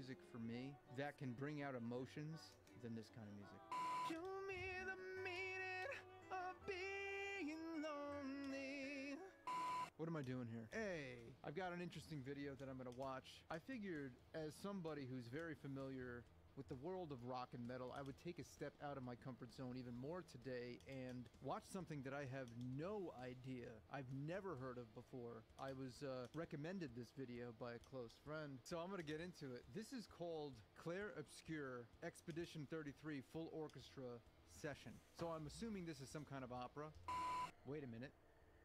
music for me that can bring out emotions than this kind of music. Show me the meaning of being lonely. What am I doing here? Hey, I've got an interesting video that I'm gonna watch. I figured, as somebody who's very familiar with the world of rock and metal, I would take a step out of my comfort zone even more today and watch something that I have no idea, I've never heard of before. I was recommended this video by a close friend, so I'm gonna get into it. This is called Clair Obscur Expedition 33 Full Orchestra Session. So I'm assuming this is some kind of opera. Wait a minute.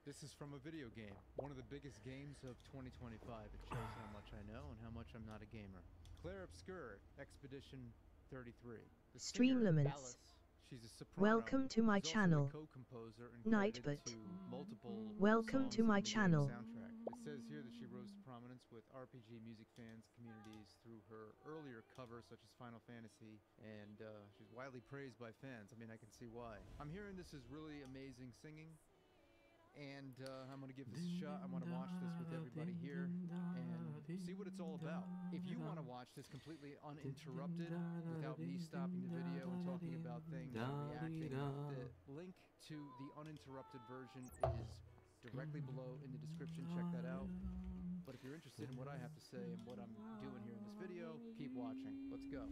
This is from a video game, one of the biggest games of 2025. It shows how much I know and how much I'm not a gamer. Clair Obscur Expedition 33. The Streamlaments. Alice, she's a soprano. Welcome to my channel. Co-composer and credited to multiple Welcome songs to my in the game channel. soundtrack. It says here that she rose to prominence with RPG music fans communities through her earlier covers such as Final Fantasy, and she's widely praised by fans. I mean, I can see why. I'm hearing this is really amazing singing. And I'm going to give this a shot. I want to watch this with everybody here and see what it's all about. If you want to watch this completely uninterrupted without me stopping the video and talking about things and reacting, the link to the uninterrupted version is directly below in the description. Check that out. But if you're interested in what I have to say and what I'm doing here in this video, keep watching. Let's go.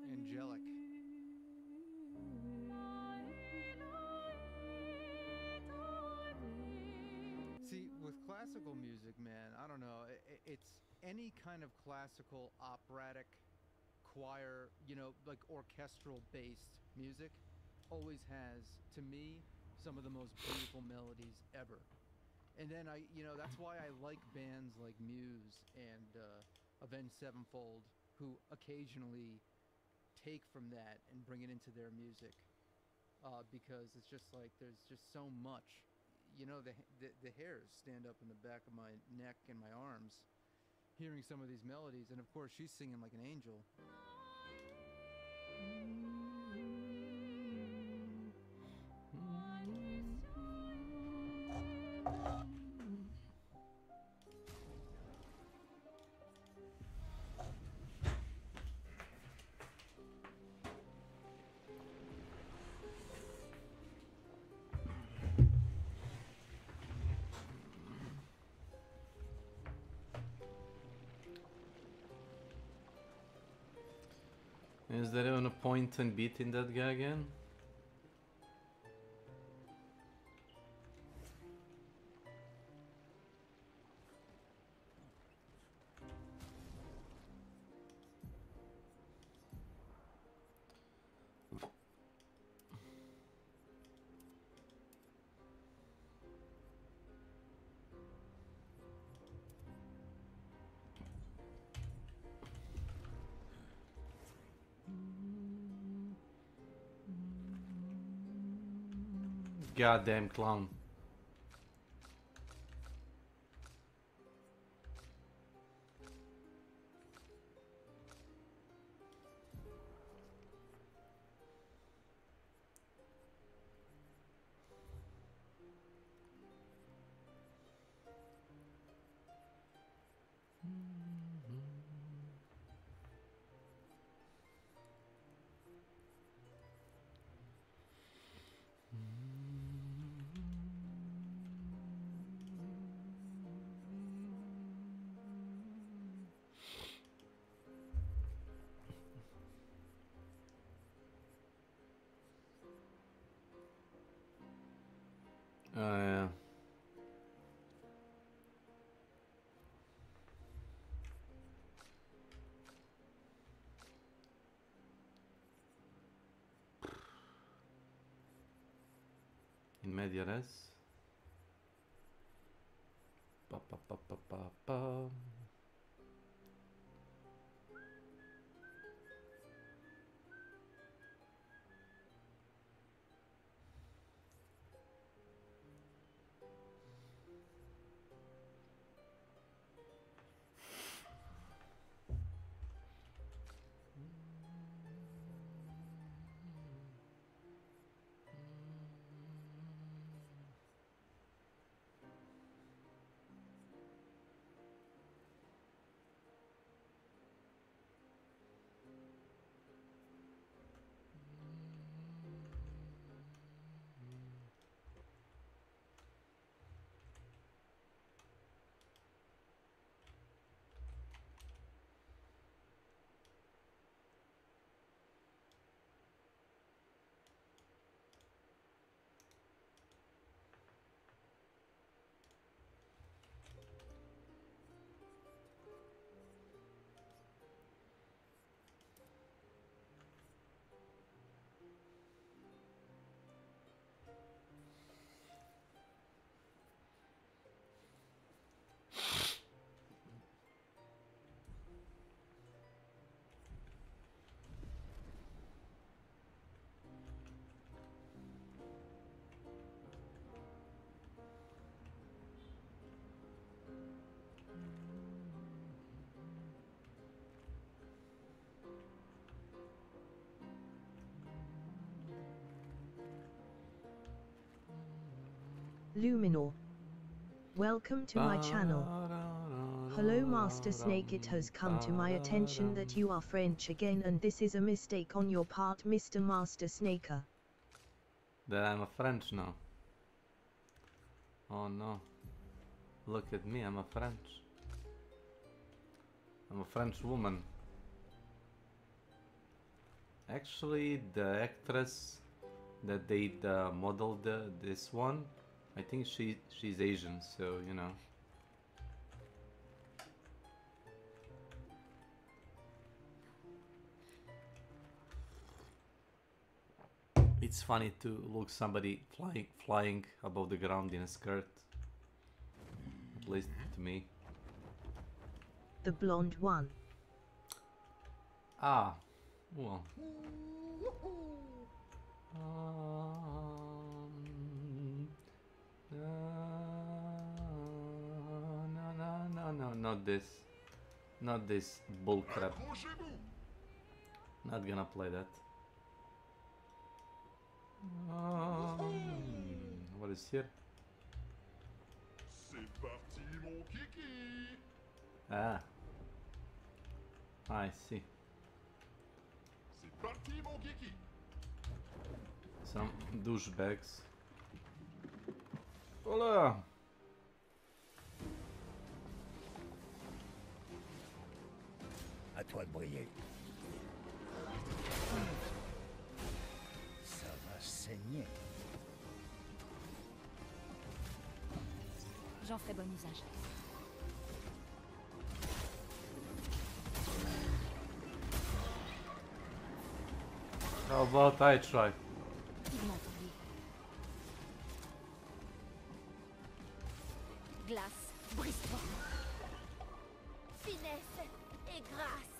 Angelic. See, with classical music, man, I don't know, it's any kind of classical operatic choir, you know, like orchestral based music always has, to me, some of the most beautiful melodies ever. And then that's why I like bands like Muse and Avenged Sevenfold, who occasionally take from that and bring it into their music, because it's just like there's just so much, you know, the hairs stand up in the back of my neck and my arms hearing some of these melodies. And of course she's singing like an angel. Is there even a point in beating that guy again? Goddamn clown. Oh yeah. in media res. Pa, pa, pa, pa, pa, pa. Luminor. Welcome to my channel. Hello Master Snake, it has come to my attention that you are French again, and this is a mistake on your part, Mr. Master Snaker. That I'm a French now. Oh no. Look at me, I'm a French. I'm a French woman. Actually, the actress that they modeled this one, I think she's Asian, so you know. It's funny to look somebody flying above the ground in a skirt. At least to me. The blonde one. Ah, well. No, not this. Not this bullcrap. Not gonna play that. What is here? Ah, I see. Some douchebags. Hola! À toi de briller. Ça va saigner. J'en ferai bon usage. How about I try? Pigmenté. Glace, brise-toi. Finesse et grâce.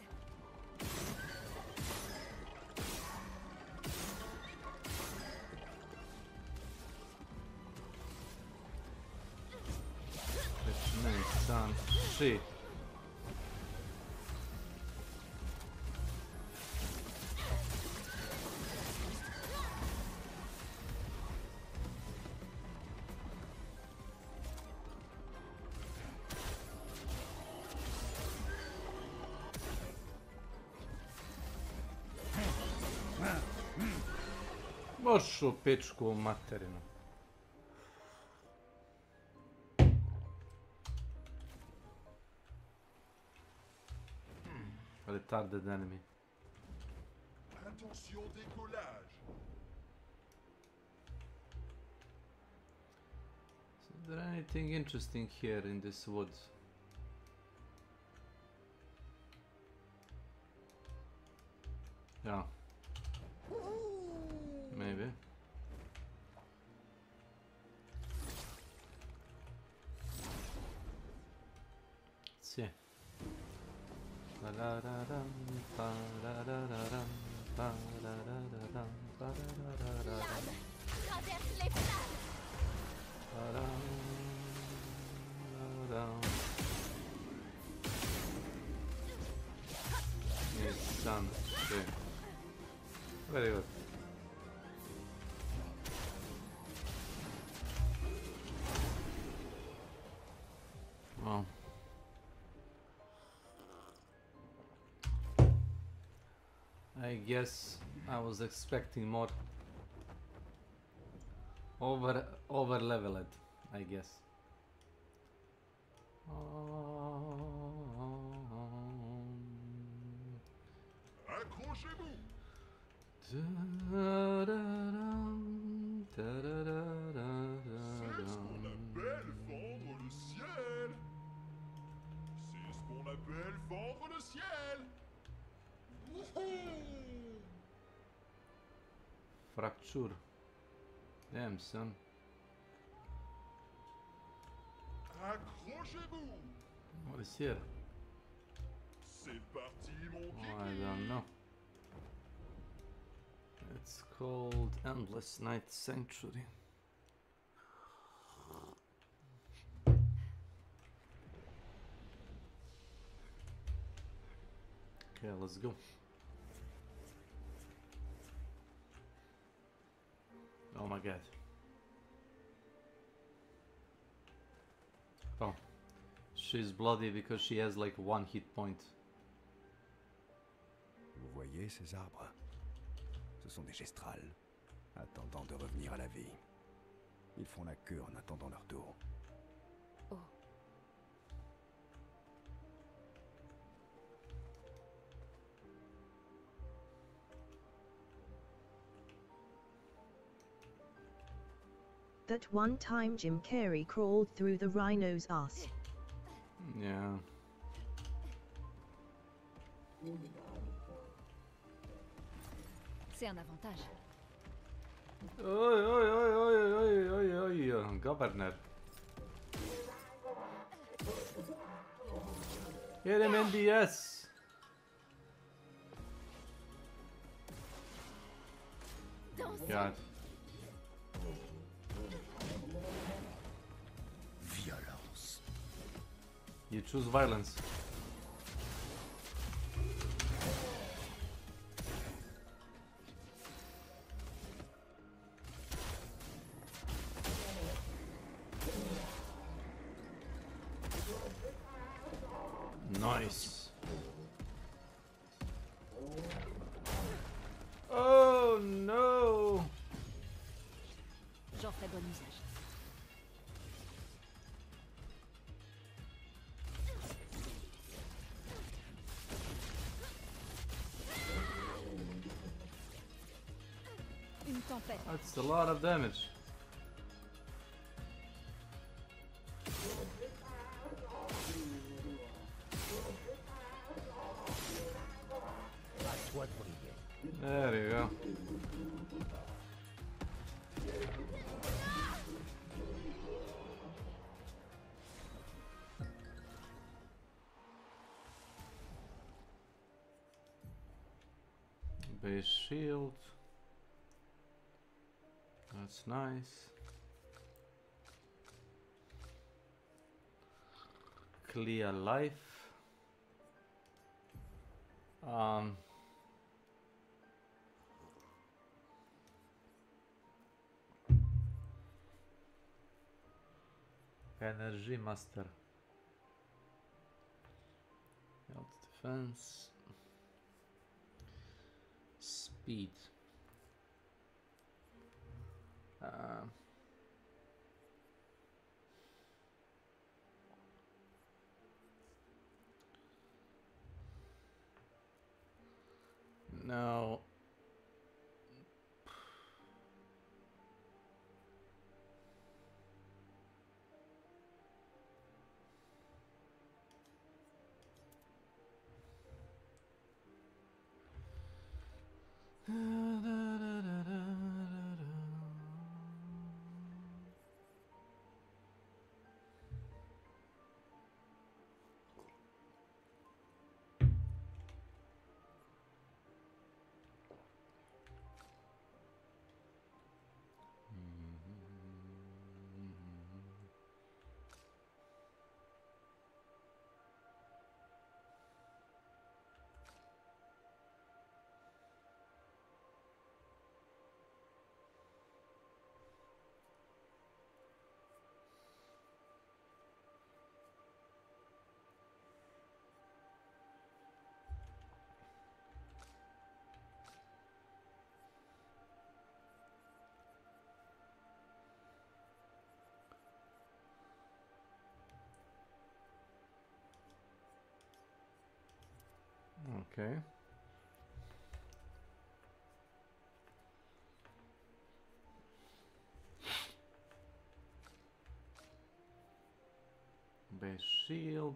Which makes some shit. Možeš u pičku u materinu. Retarded enemy. Attention décollage. Is there anything interesting here in this woods? Yeah. Maybe. see. Ba-da-da-dum, ba-da-da-da-dum, ba-da-da-da-dum, ba-da-da-da-da-dum, Traverse les flammes. ba-dum, ba-dum. Yes, son. Okay. Very good. Well. I guess I was expecting more. Over leveled, I guess. Accrochez-vous. C'est ce qu'on appelle fendre le ciel. C'est ce qu'on appelle fendre le ciel. Wouhou! Fracture. Damn, son. Accrochez-vous. What is here? C'est parti, mon Oh, kiki. I don't know. It's called Endless Night Sanctuary. Okay, let's go. Oh my god. Oh. She's bloody because she has like 1 hit point. Vous voyez ces arbres? Ce sont des gestrales, attendant de revenir à la vie. Ils font la queue en attendant leur tour. Oh. That one time Jim Carrey crawled through the rhino's ass. Yeah. C'est un avantage. Oi, oi, oi, oi, oi, oi, oi, Governor. Hit him in the ass. God. Violence. You choose violence. Nice. Oh no. J'en ferai bon usage. Une tempête. That's a lot of damage. À toi de briller. There you go. Base shield. That's nice. Clear life. Energy Master. Health defense. Speed. No. Okay. Base shield.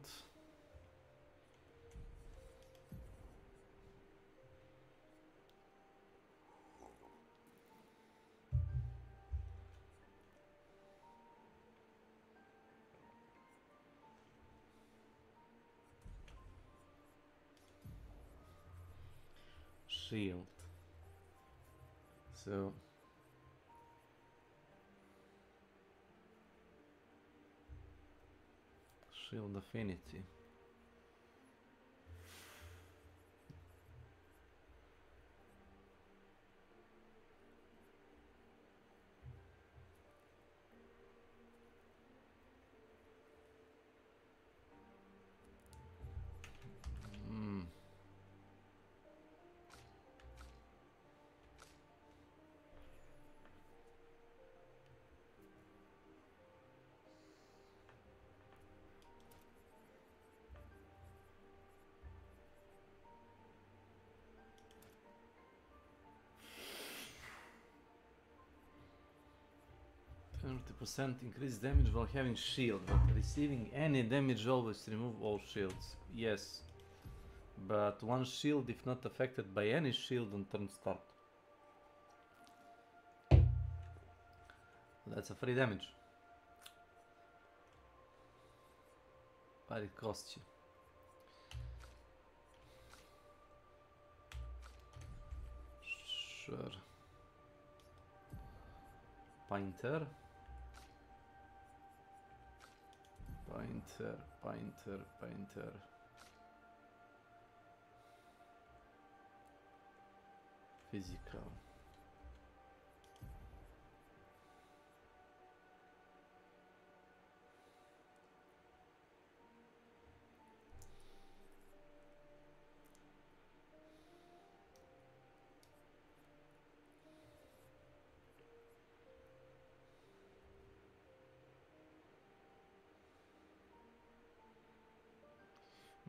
Shield. So shield affinity. Hmm. %, increase damage while having shield, but receiving any damage always remove all shields. Yes, but one shield if not affected by any shield on turn start. That's a free damage, but it costs you. Sure. Painter. Painter, painter, painter. Physical.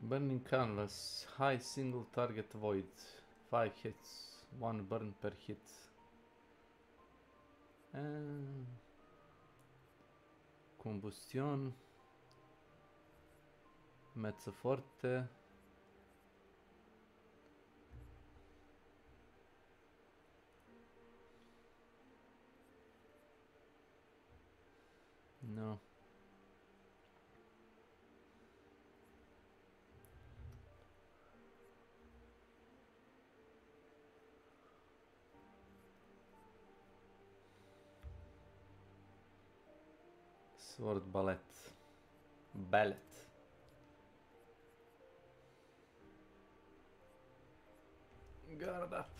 Burning canvas, high single target void, 5 hits, 1 burn per hit. Combustion, mezzo forte. No. Sword ballet. Ballet. Guard up.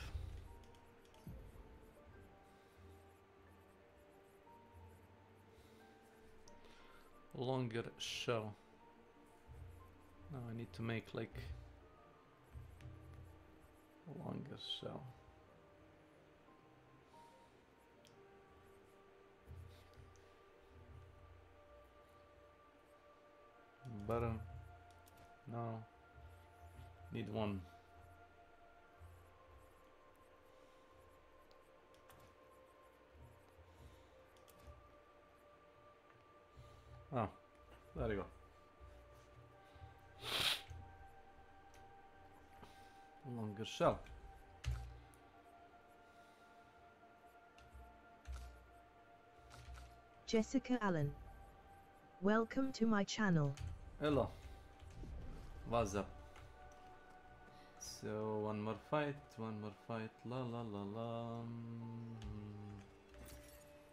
Longer shell. Now I need to make like a longer shell. Burn. No. Need one. Oh, there you go. Longer shell. Jessica Allen. Welcome to my channel. Hello. What's up? So one more fight, la la la la.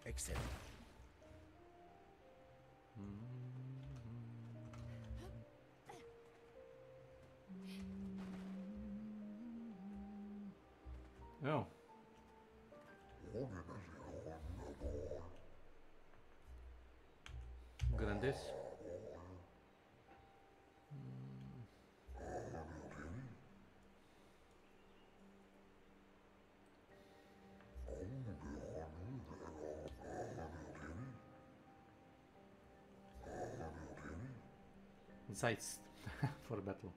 Excellent. Oh. Grandes. Sights for battle.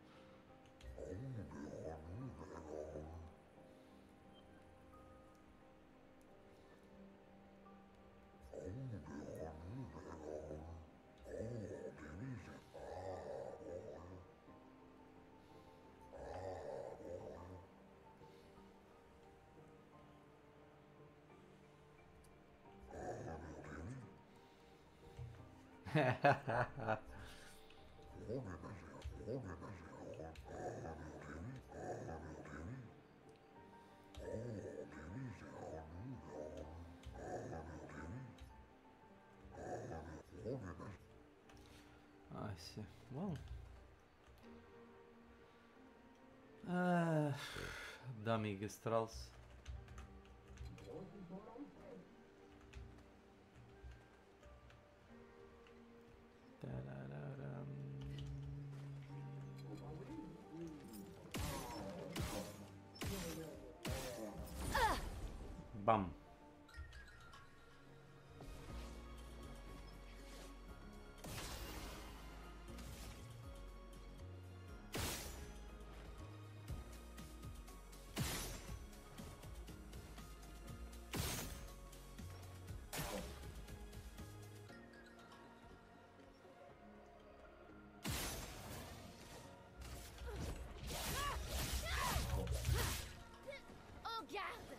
I see. Well, dummy Gestrals. Bam. En garde.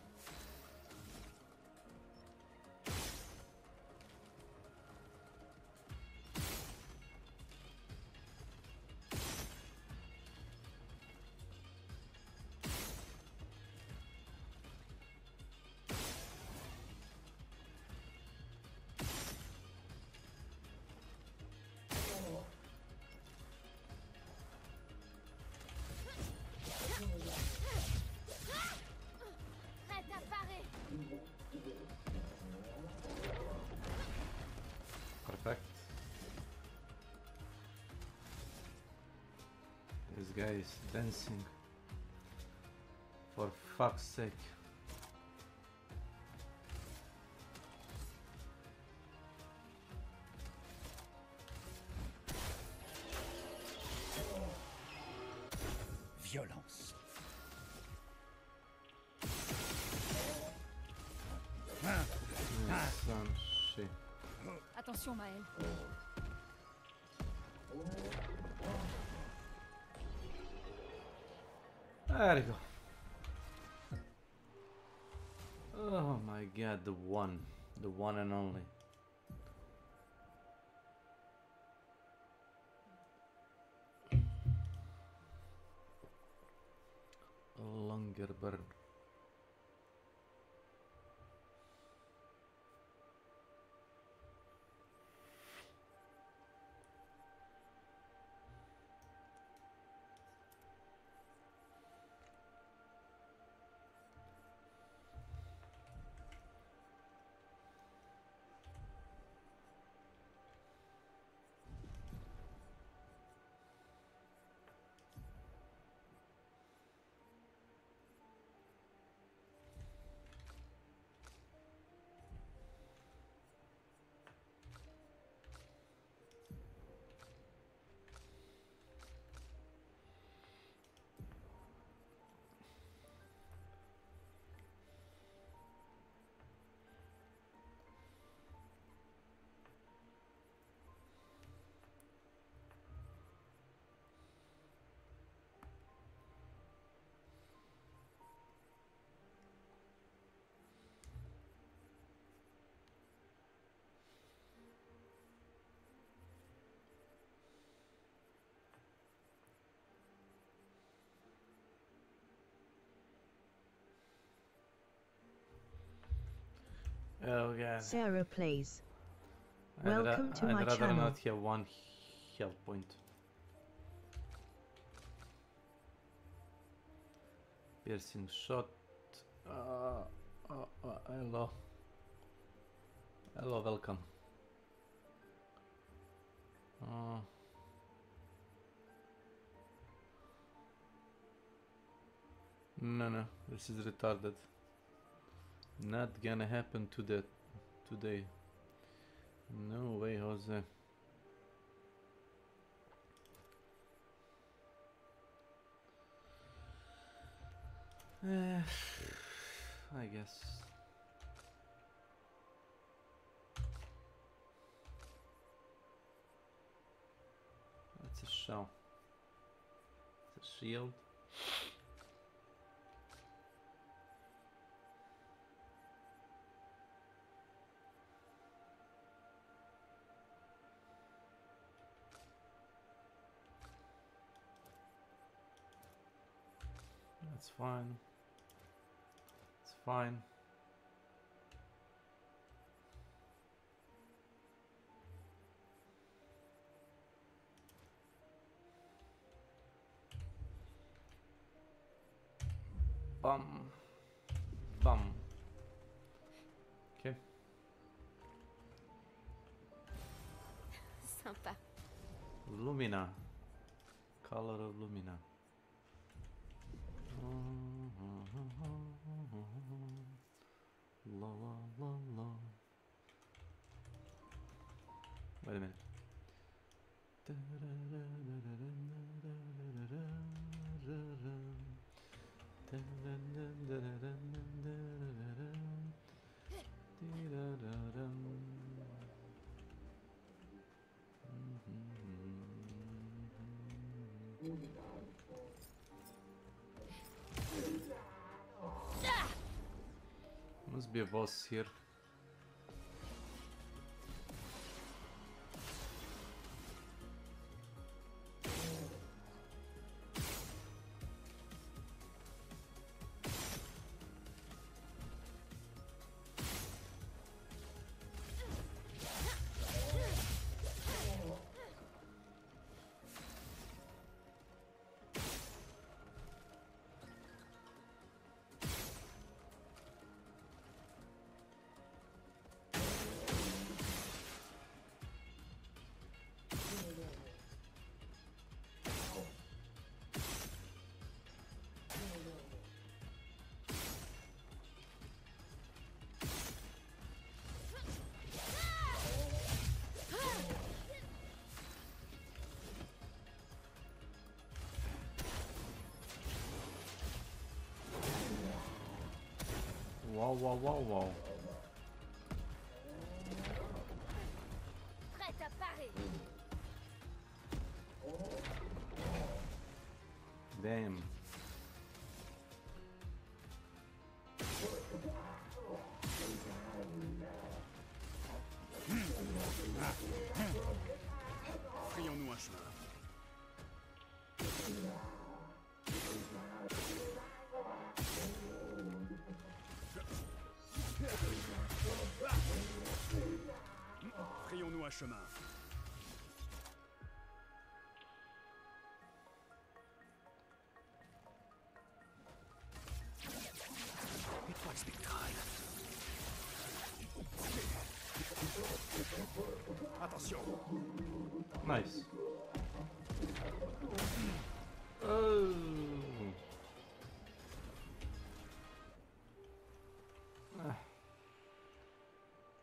Prête à parer. Perfect. This guy is dancing. For fuck's sake. Violence. Some shit. Attention, Maël. There you go. Oh my god, the one and only. A longer burn. Oh god. Sarah plays. I'd ra- Welcome to I'd my rather channel. not have one health point. Piercing shot. Hello. Hello, welcome. No, this is retarded. Not gonna happen today. No way, Jose. I guess. That's a shell. It's a shield. fine. It's fine. Bum. Bum. Okay. Sympa. Lumina. Color of Lumina. La la la la. Wait a minute. Must be a boss here. Wow, wow, wow, wow. Prête à parer. Damn. Frayons-nous un chemin. Frayons-nous un chemin. Étoile spectrale. Attention. Nice. Oh.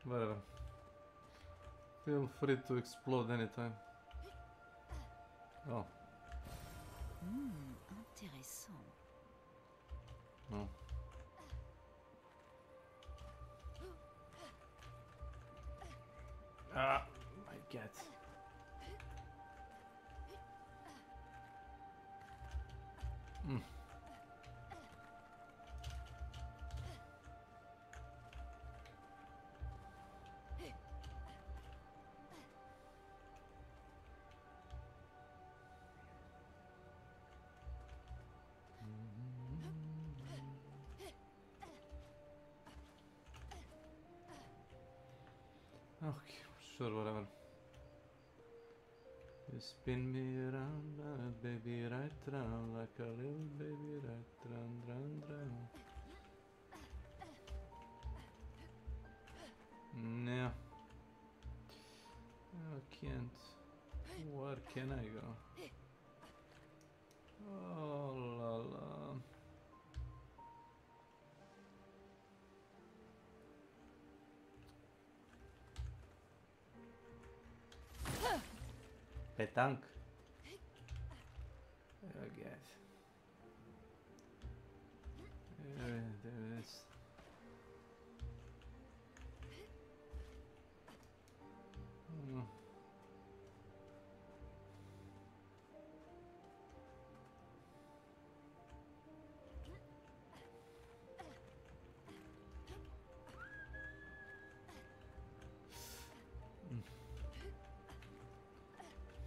Whatever. Feel free to explode anytime. Oh, Intéressant. no. Ah, my cat. Mm. Okay, sure, whatever. You spin me around, baby, right round, like a little baby, right round, round, round. No. I can't. Where can I go? Oh la la. Petanque. Oh god. There it is. Mm.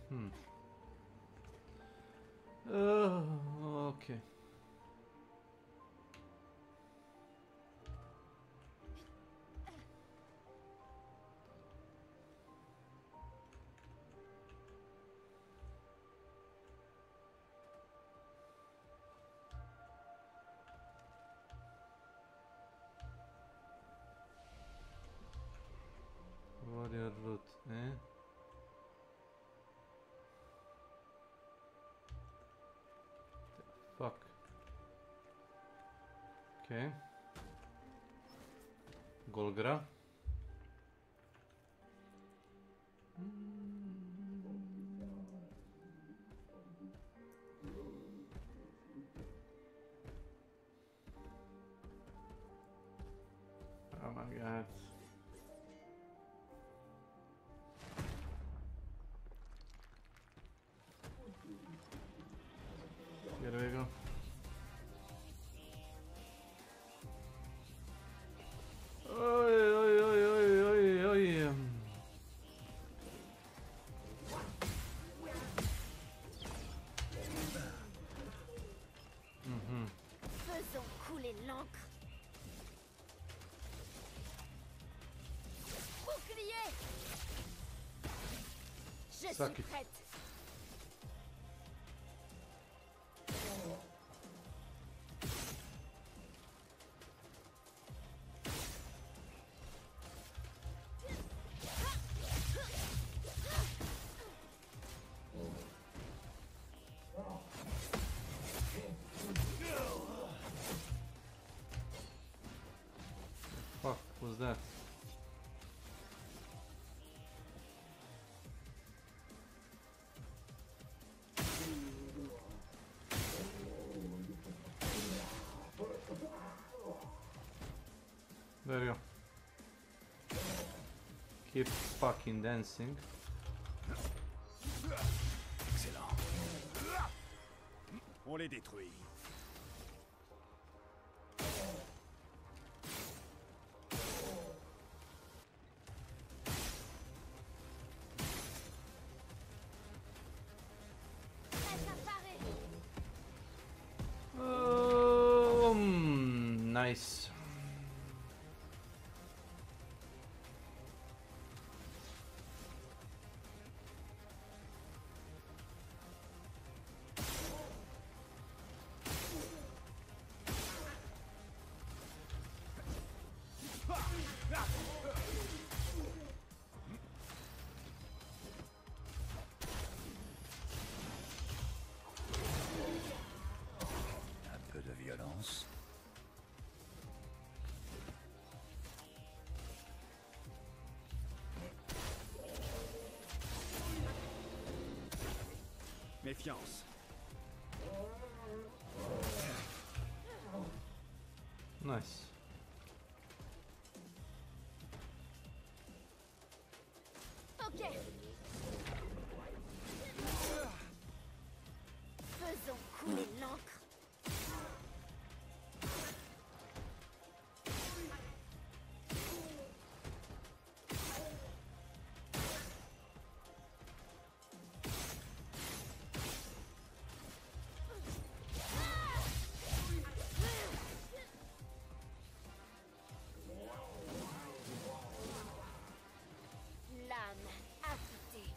Hmm. Oh, okay. Eh? Fuck. Okay. Golgra. Oh my god. Here we go. Oi, oi, oi, oi, oi, oi. Faisons couler l'encre. Bouclier. Je Suck suis it. prête. Fuck was that? There you go. Keep fucking dancing. Excellent. On les détruit. Prête à parer. Nice. Un peu de violence. Méfiance. Nice. Ok. Faisons couler l'encre. L'âme affûtée.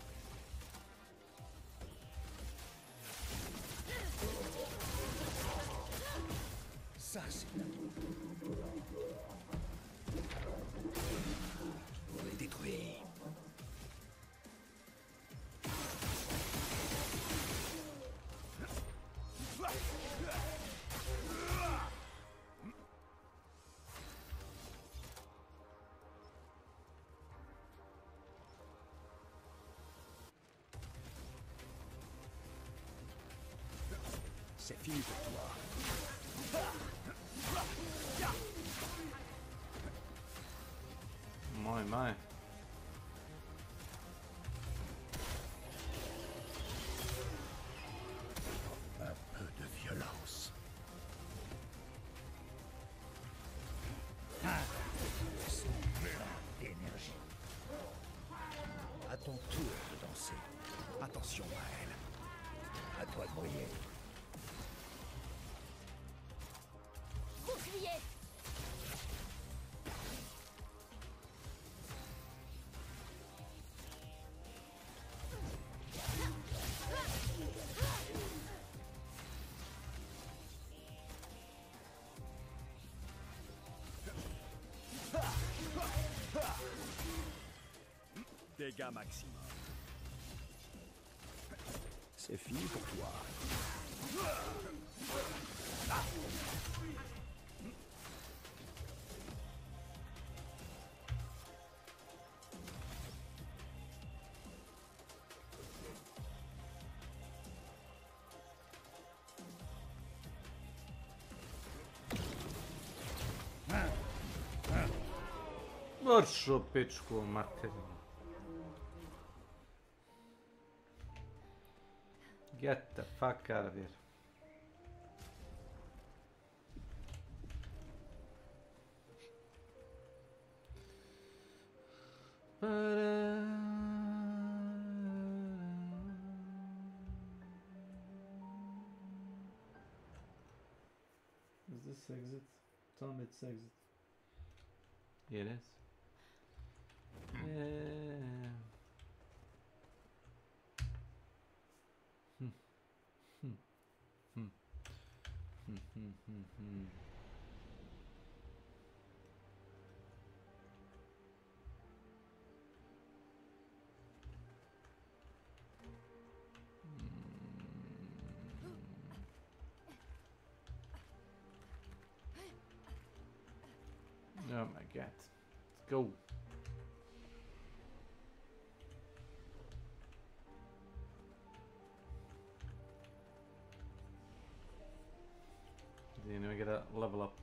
Ça, c'est... On les détruit. C'est fini pour toi. My. Un peu de violence. Son plein d'énergie. À ton tour de danser. Attention à elle. À toi de briller. Bouclier. Dégâts maximum. C'est fini pour toi. Vršo pičku materinu. Get the fuck out of here. Is this exit? Tell me it's exit. It is. Yeah. Oh my god. Let's go. Then we gotta level up.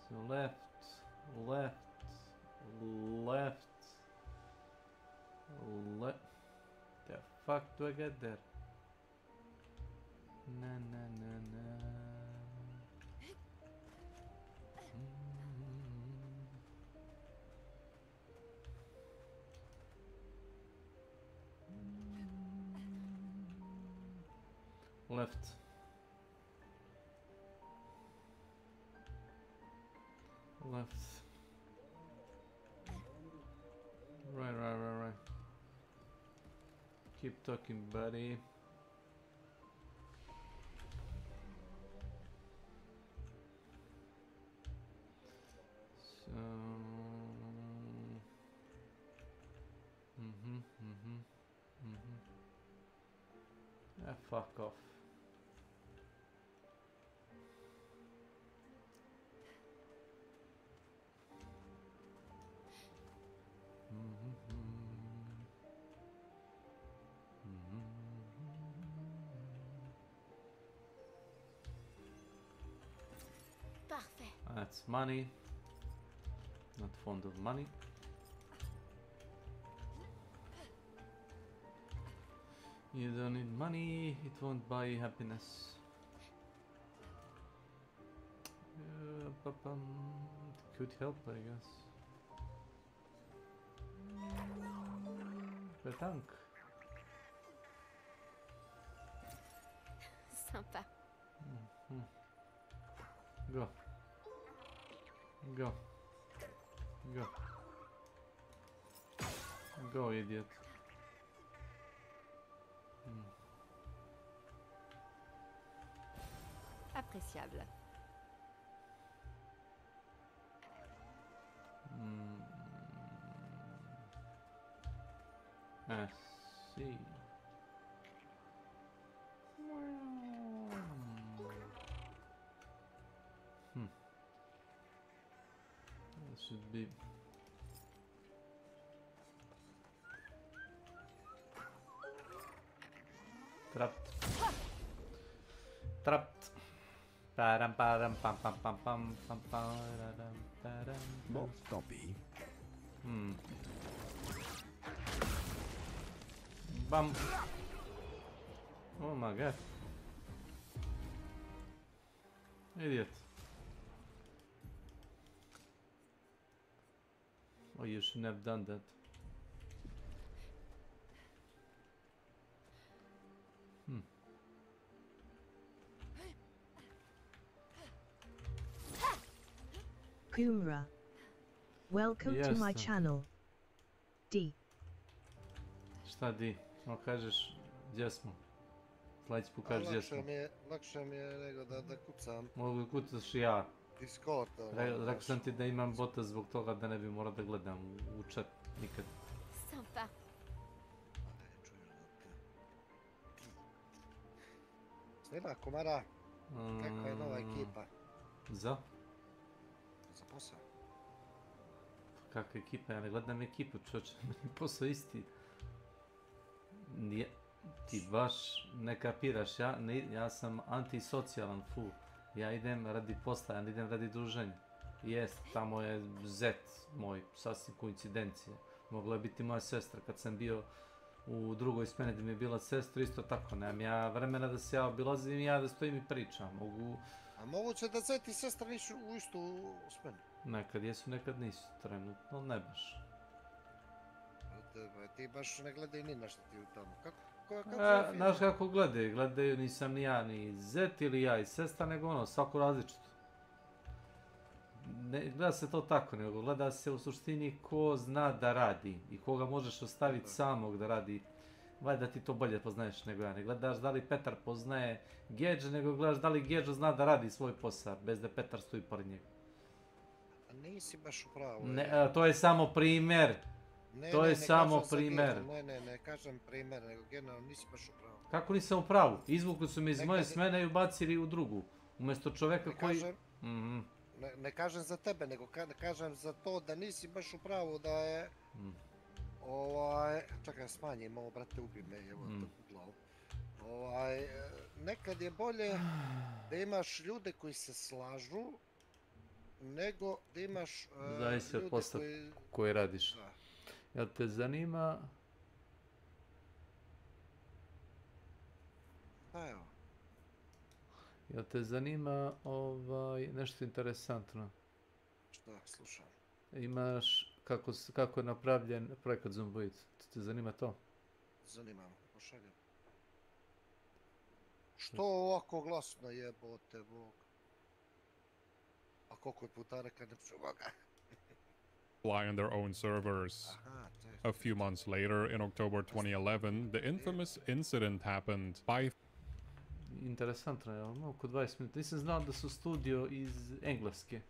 So left, left, left, left. The fuck do I get there? Na na na na. Left. Left. Right. Keep talking, buddy. So... Ah, fuck off. Parfait. That's money. Not fond of money. You don't need money, it won't buy you happiness. It could help, I guess. Petank. Sympa. Go. Go. Go. Go, idiot. Appréciable. I see. That should be. Trapped. Trapped. Param param pam pam pam pam pam pararam param. Bon, tant pis. Bam. Oh my god. Idiot. Oh, you shouldn't have done that. Kumra. Welcome to my Jeste. channel. D. Šta di? No kažeš gdje smo? Slajci pokaži gdje smo. Lakše mi je nego da kucam Mogu kucaš i ja. Discord. Rekao sam ti da imam bota zbog toga da ne bi morao da gledam u chat nikad. Sympa. Svira, komara, kakva je nova ekipa? Za? Za posao. Kakva ekipa? Ja ne gledam ekipu, čoče. Meni posao isti. Ti baš ne kapiraš, ja sam antisocijalan, full. Ja idem radi posla, ja ne idem radi druženja. Jest, tamo je zet moj, sasvim koincidencija. Mogla je biti moja sestra kad sam bio u drugoj smeni gdje mi je bila sestra, isto tako. Nemam ja vremena da se ja obilazim i ja da stojim i pričam. A moguće da zet i sestra nisu u istu smenu? Nekad jesu, nekad nisu, trenutno ne baš. Ti baš ne gledaj ni na što ti u tamo. Znaš kako gledaju, nisam ni ja ni zet ili ja i sestra, nego ono, svako različito. Ne gleda se to tako, nego gleda se u suštini ko zna da radi i koga možeš ostaviti samog da radi. Valjda ti to bolje poznaješ nego ja. Ne gledaš da li Petar poznaje Gedža, nego gledaš da li Gedža zna da radi svoj posao, bez da Petar stoji pored njega. Nisi baš u pravu. To je samo primjer. To je samo primjer. Ne kažem primjer, nego generalno nisi baš u pravu. Kako nisam u pravu? Izvukli su me iz moje smene i ubacili u drugu. Umjesto čoveka koji... Ne kažem za tebe, nego kažem za to da nisi baš u pravu, da je... Čekaj, smanjim ovo, brate, ubi me, evo, u glavu. Nekad je bolje da imaš ljude koji se slažu, nego da imaš zavisi od posla koji radiš. Jel te zanima... Evo. Jel te zanima nešto interesantno? Šta, slušam. Imaš kako je napravljen projekat Zomboid. Te zanima to? Zanima me, pošaljem. Što ovako glasno jebote Bog? A koliko je puta reka ne pšu Boga? Fly on their own servers. A few months later, in October 2011, the infamous incident happened. Interesantno je, ali oko 20 minuta. Nisam znao da su studio iz Engleske.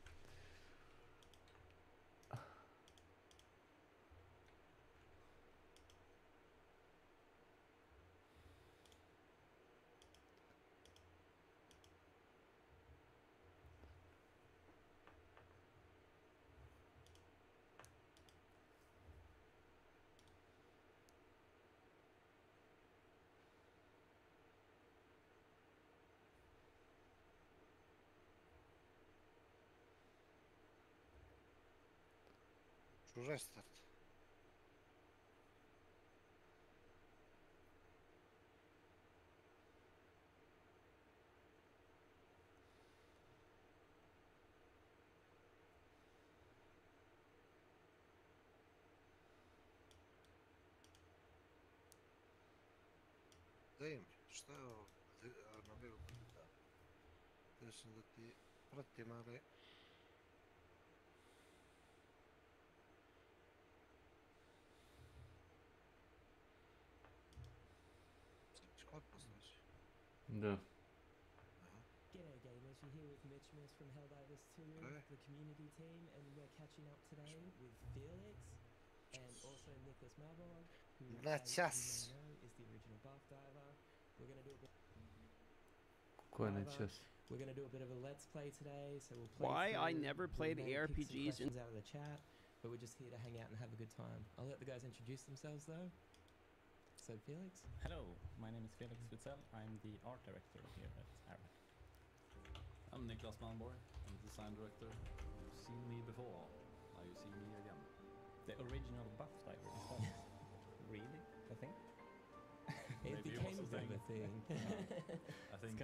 Restart. Daj mi, šta je ovo? Na bilo puta. Htio sam da ti pratim, ali... Da. G'day gamers, you're here with Mitchmas from Helldivers 2, the community team, and we're catching up today with Felix and also Nicholas Mavor, who as you may know is the original buff diver. We're going to do a bit We're going to do a bit of a let's play today, so we'll play. Why I never played ARPGs in out of the chat, but we're just here to hang out and have a good time. I'll let the guys introduce themselves though. So Felix. Hello, my name is Felix Witzel. I'm the art director here at Arabic. I'm Niklas Malmborg. I'm the design director. You've seen me before. Now you see me again. The original buff diver. Is that really a thing? It became a bit of a thing. I think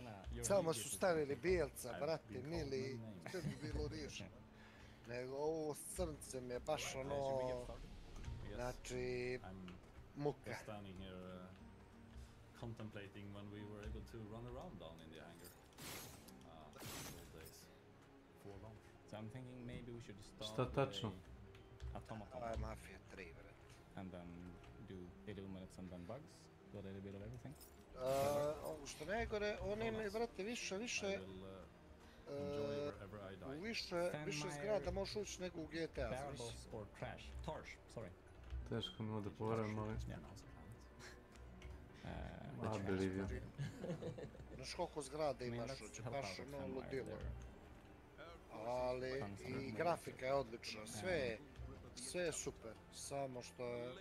Samo su stavili bijelca, brate, mili, sve bi bilo riješeno. Nego ovo srce mi je baš ono, znači, muka. Just standing here contemplating when we were able to run around down in the hangar. Old days. Before launch. So I'm thinking maybe we should start Šta tačno? with automaton. Ovo je Mafija 3, brate. And then do illuminates and then bugs. Do a little bit of everything. Ovo što najgore, oni mi, brate, više, više zgrada možeš ući nego u GTA. Barrels or trash. Torch, sorry. Teško mi ovdje povaram, ali... I believe you. Znaš koliko zgrade imaš uđe, baš ono ludilo. Ali i grafika je odlična, sve je super, samo što je...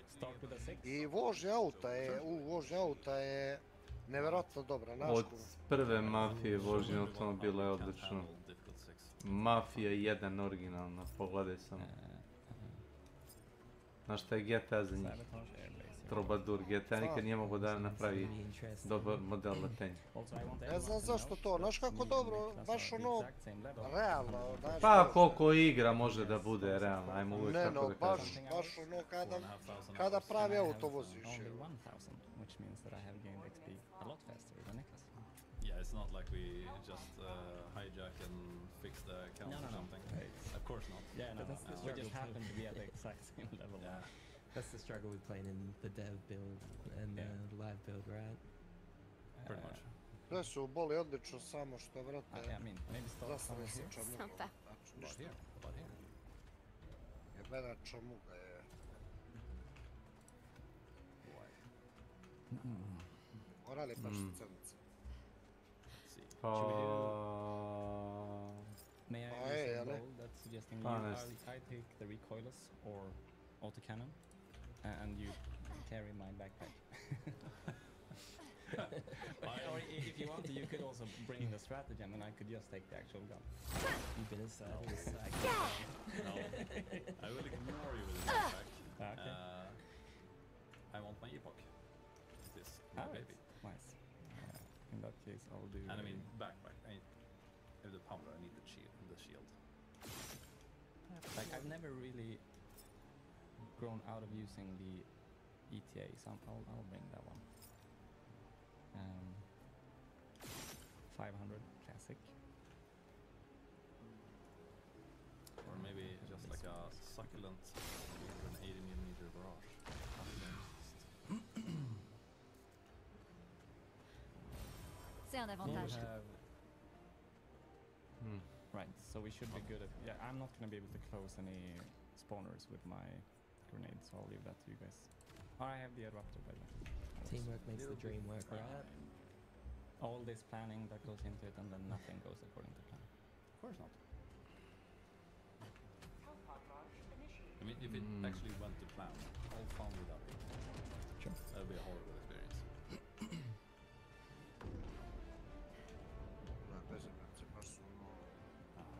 I vožnja auta je nevjerojatno dobra. Od prve Mafije vožnja automobila je odlično. Mafija 1 originalna, pogledaj samo. Znaš šta je GTA za njih? Trobadur, GTA nikad nije mogo da napravi dobar model letenja. Ne znam zašto to, znaš kako dobro, baš ono, realno. Pa koliko igra može da bude realno, ajmo uvijek tako da kažem. Baš ono kada pravi auto voziš. Yeah, it's not like we just hijack and fix the account or something. Of course not. Yeah, no, we just happen to be at the exact same level. Yeah. That's the struggle with playing in the dev build and the live build, right? Pretty much. Sve su boli odlično, samo što, vrate, zastavlja se čamuga. About here. Jebena čamuga je. Morali baš crnice. May I use a role that's suggesting I take the recoilless or autocannon and you carry my backpack. Or if you want to, you could also bring in the stratagem and I could just take the actual gun. You've been inside of this sack. No, I will ignore you with the backpack. Okay. I want my epoch. This baby. Nice. In that case, I'll do. And I mean backpack. I have the pumper. I need the shield. Like I've never really grown out of using the ETA, so I'll bring that one. 500 classic. Or maybe just like a succulent 180mm barrage. C'est un avantage. Right, so we should be good at... Yeah, I'm not going to be able to close any spawners with my grenade, so I'll leave that to you guys. Oh, I have the eruptor by the way. Teamwork makes the dream work, right? All this planning that goes into it and then nothing goes according to plan. Of course not. I mean, if it actually went to plan, all fun without it. Sure. That would be a horrible experience.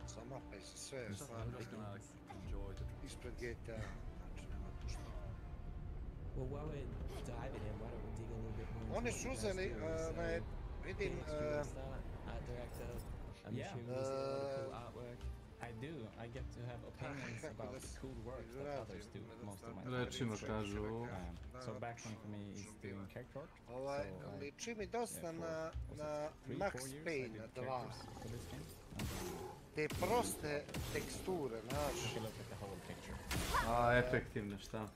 Sama pa i sve I'm just gonna enjoy the trip. ispred GTA, znači nema tu šta. Well, while we're diving in, why don't we dig a little bit more? Oni su uzeli, vidim, art director. I'm assuming there's a lot of cool artwork. I do. I get to have opinions about the cool work that others do most of my time. Rečima kažu... So background for me is doing character art. Liči mi dosta na Max Payne 2. Te proste teksture, znaš. A, efektivne, šta?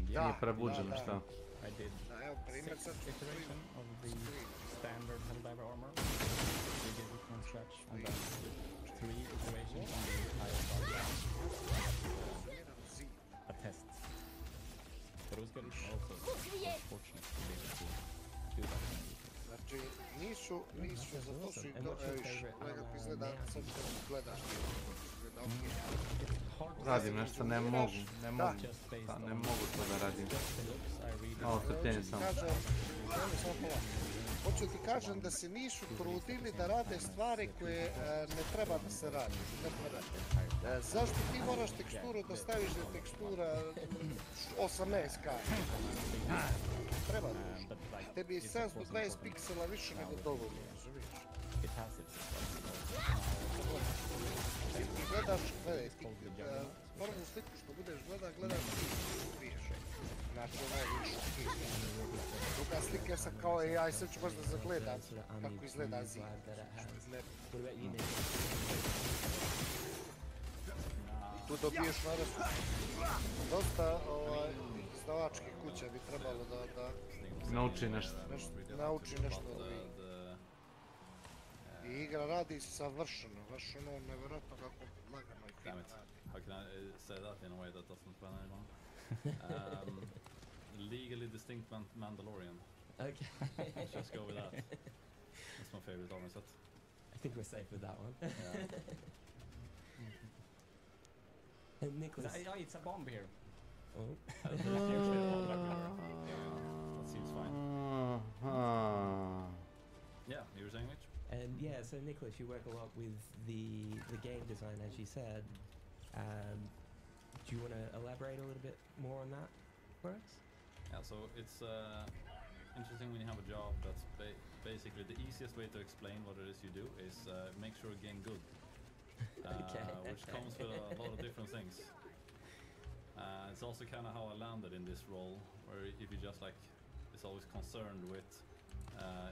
Nije prebuđeno, šta? I did evo primjer sad iteration of the standard Helldiver armor. We did it from scratch and then 3 iterations on the entire body. A test. But it was good. Also, fortunate to be able to do that. Znači, nisu za to su i to, nekako izgleda, sad što gledaš, Radim nešto, ne mogu to da radim. Malo strpljenje samo. Kažem, samo Isto ti kažem da se nisu trudili da rade stvari koje ne treba da se radi. Zašto ti moraš teksturu da staviš da je tekstura 18K? Treba da. Tebi je 720 piksela više nego dovoljno, razumiješ? Ti gledaš, gledaj, prvu sliku što budeš gledaš ti, viješ. Znači ono je više ti. Druga slika sam kao AI, sad ću baš da zagledam kako izgleda zid. I tu dobiješ naraz. Dosta izdavačkih kuća bi trebalo da nauči nešto. Nauči nešto da vidi. I igra radi savršeno, baš ono nevjerojatno kako lagano i fino radi. How can I say that in a way that doesn't run anyone? Legally distinct Mandalorian. Okay. Let's just go with that. That's my favorite armor set. I think we're safe with that one. Yeah. And Nicholas. Oh, it's a bomb here. Oh. That seems fine. Yeah, you were saying, Mitch? And yeah, so Nicholas, you work a lot with the game design, as you said. Do you want to elaborate a little bit more on that for us? Yeah, so it's interesting when you have a job that's basically the easiest way to explain what it is you do is make sure game good. Which comes with a lot of different things. It's also kind of how I landed in this role, where if you just like, it's always concerned with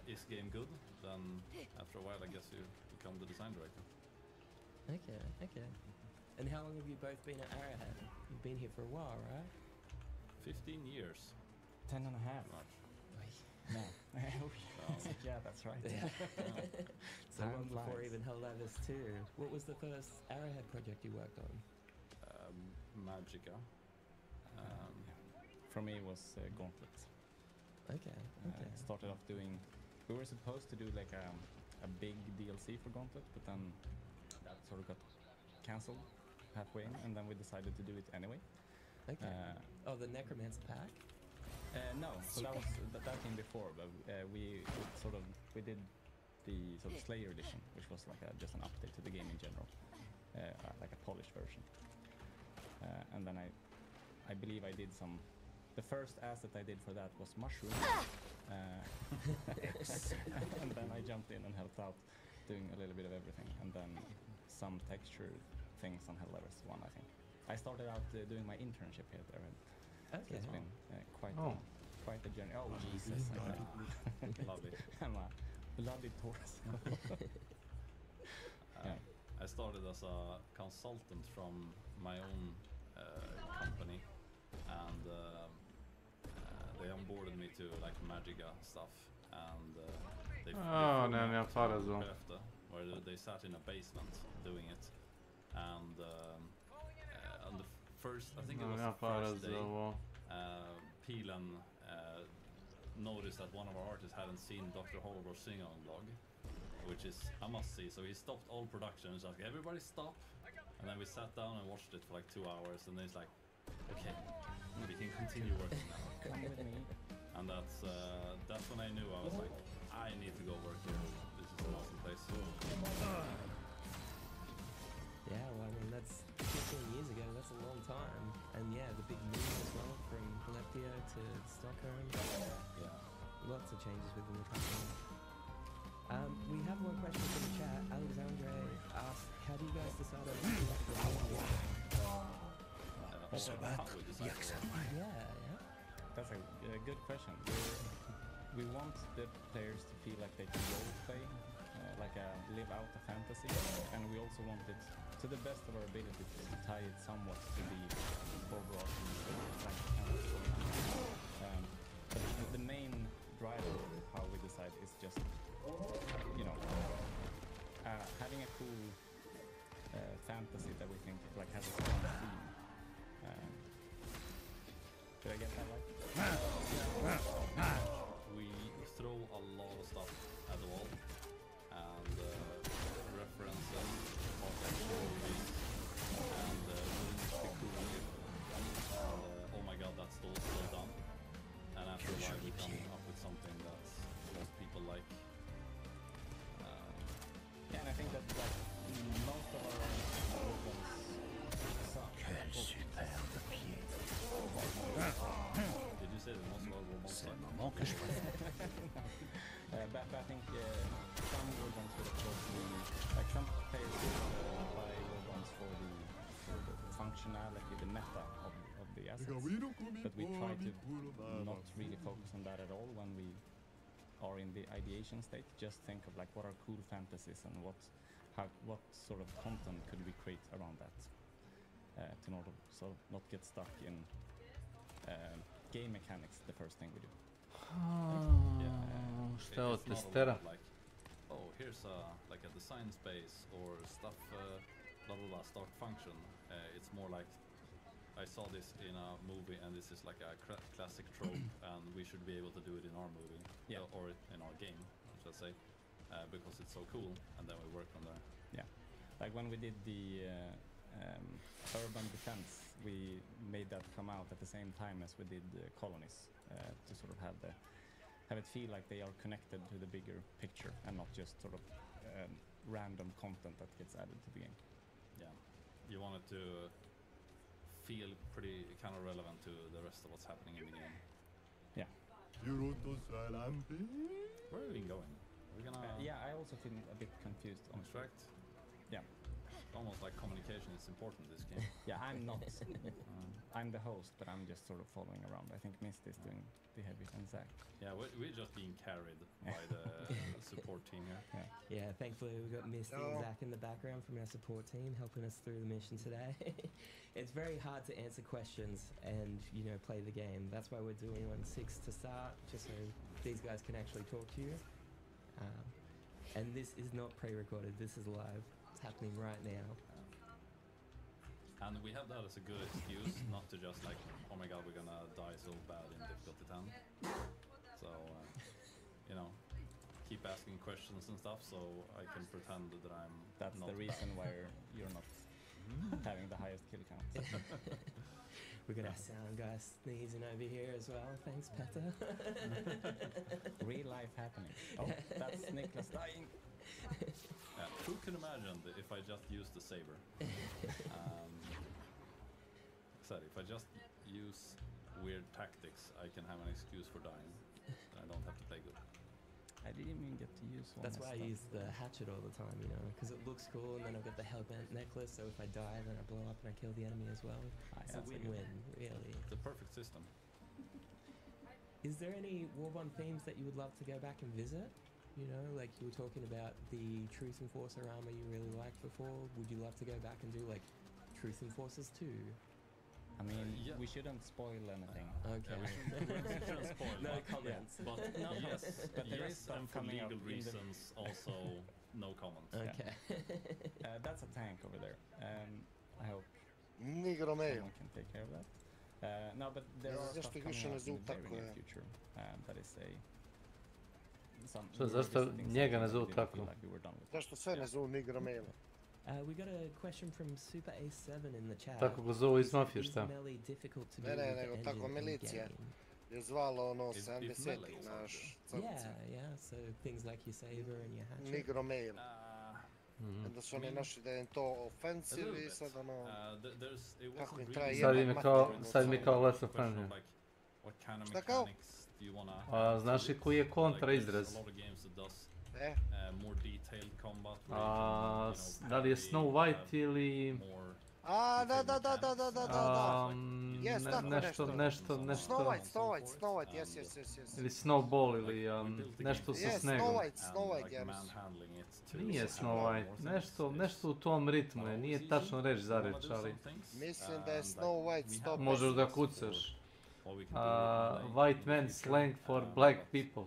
is game good, then after a while I guess you become the design director. Okay. And how long have you both been at Arrowhead? You've been here for a while, right? 15 years. 10 and a half. Much. No. Yeah, that's right. So one before even Helldivers 2. What was the first Arrowhead project you worked on? Magica. For me it was Gauntlet. Okay. Started off doing... We were supposed to do like a big DLC for Gauntlet, but then that sort of got cancelled halfway in, and then we decided to do it anyway. Okay. The Necromancer pack? No, so that came before, but we did the sort of Slayer edition, which was like just an update to the game in general, like a polished version. And then I believe I did some. The first asset I did for that was Mushroom, and then I jumped in and helped out, doing a little bit of everything, and then some texture things on Helldivers 1, I think. I started out doing my internship here there. Okay. So it's been quite a journey. Oh Jesus! Lovely. I'm a bloody torso. I started as a consultant from my own company, and they onboarded me to like Magica stuff, and they where they sat in a basement doing it, and on the first, I think it was the first day, Pilan noticed that one of our artists hadn't seen Dr. Holbor's sing-along blog, which is a must-see, so he stopped all production and was like, everybody stop, and then we sat down and watched it for like 2 hours, and then he's like, okay, we can continue working now. Come with me. And that's when I knew, I was like, I need to go work here. This is an awesome place. Yeah, well, I mean, that's 15 years ago, that's a long time. And yeah, the big move as well, from Leptio to Stockholm. Yeah. Lots of changes within the company. We have one question from the chat. Alexandre asked, how do you guys decide on what to Yeah. That's a good question. We want the players to feel like they can role play, live out a fantasy, and we also want it, to the best of our ability, to tie it somewhat to the overarching but the main driver of how we decide is just, having a cool fantasy that we think has a strong theme. Did I get that right? We throw a lot of stuff at the wall, and references, movies, and oh my god, that's so dumb. And after a while we come up with something that most people like. but I think some war bonds would of course be like some players buy war bonds for the functionality, the meta of the assets. But we try to not really focus on that at all when we are in the ideation state. Just think of like what are cool fantasies and what sort of content could we create around that, to not get stuck in game mechanics the first thing we do. Šta od testera? Like, oh, here's like a design space or stuff, blah blah blah, start function. It's more like I saw this in a movie and this is like a classic trope and we should be able to do it in our movie, or in our game, should I say, because it's so cool, and then we work on that. Yeah, like when we did the urban defense, we made that come out at the same time as we did colonies, to sort of have it feel like they are connected to the bigger picture and not just sort of random content that gets added to the game. Yeah, you want it to feel pretty kind of relevant to the rest of what's happening in the game. Yeah. Where are we going? We're gonna. Yeah, I also feel a bit confused on extract. Yeah. Almost like communication is important in this game. Yeah, I'm not. I'm the host, but I'm just sort of following around. I think Mist is doing the heavy and Zach. Yeah, we're just being carried by the support team here. Yeah, thankfully we've got Misty and Zach in the background from our support team helping us through the mission today. It's very hard to answer questions and, you know, play the game. That's why we're doing 1-6 to start, just so these guys can actually talk to you. And this is not pre-recorded, this is live. It's happening right now. And we have that as a good excuse not to just like, oh my god, we're gonna die so bad in difficulty 10. So, you know, keep asking questions and stuff so I can pretend that I'm That's not the reason bad. why you're not having the highest kill count. We're gonna have sound guys sneezing over here as well. Thanks, Petter. Real life happening. Oh, that's Niklas dying. Who can imagine if I just use the saber? Said if I just use weird tactics, I can have an excuse for dying. I don't have to play good. I didn't even get to use one. That's why I use the hatchet all the time, you know, because it looks cool, and then I've got the hellbent necklace, so if I die, then I blow up and I kill the enemy as well. It's a win-win, really. The perfect system. Is there any Warbond themes that you would love to go back and visit? You know, like you were talking about the Truth Enforcer armor you really liked before. Would you love to go back and do like Truth Enforcers too? I mean, we shouldn't spoil anything. Okay. We shouldn't spoil. No comments. But No, yes, but there is yes, stuff and for coming legal up in the- reasons, also no comments. Okay. That's a tank over there. I hope Nigromeo. someone can take care of that. No, but there Ja, are zašto stuff više coming ne out in zovu the very tako, near je? future. That is a... Što, zašto njega ne zovu tako? Zašto sve ne zovu Nigromeo? We got a question from Super A7 in the chat. Tako ga zovu iz mafije, Is šta? melee difficult to do Ne, with the nego tako engine milicija in-game? je zvala ono If 70-ih melee is naš Yeah, crnci. yeah. So things like your saber and your hatchet. Nigromeo. Onda su oni mean, našli da je to A offensive little i bit. sad ono... It Kako wasn't im really traje Sad jedan im je kao, materijalno sad mi je kao samo. less offensive. like, what kind of Šta kao? mechanics do you wanna A have znaš to i it? koji je kontra Like, there's izraz? a lot of games that does more detailed combat. where you A, can, you know, da li je parry, Snow have White ili... more A, da, da. Jes, tako nešto. Snow White, yes. Ili Snowball ili nešto sa Yes, snegom. Snow White, ja manhandling it to Nije have Snow more White, things. nešto u tom ritmu je, nije tačno reći za reč, ali Mislim da je Snow White 100%. možeš da kucaš. What we can do with White man slang for black people.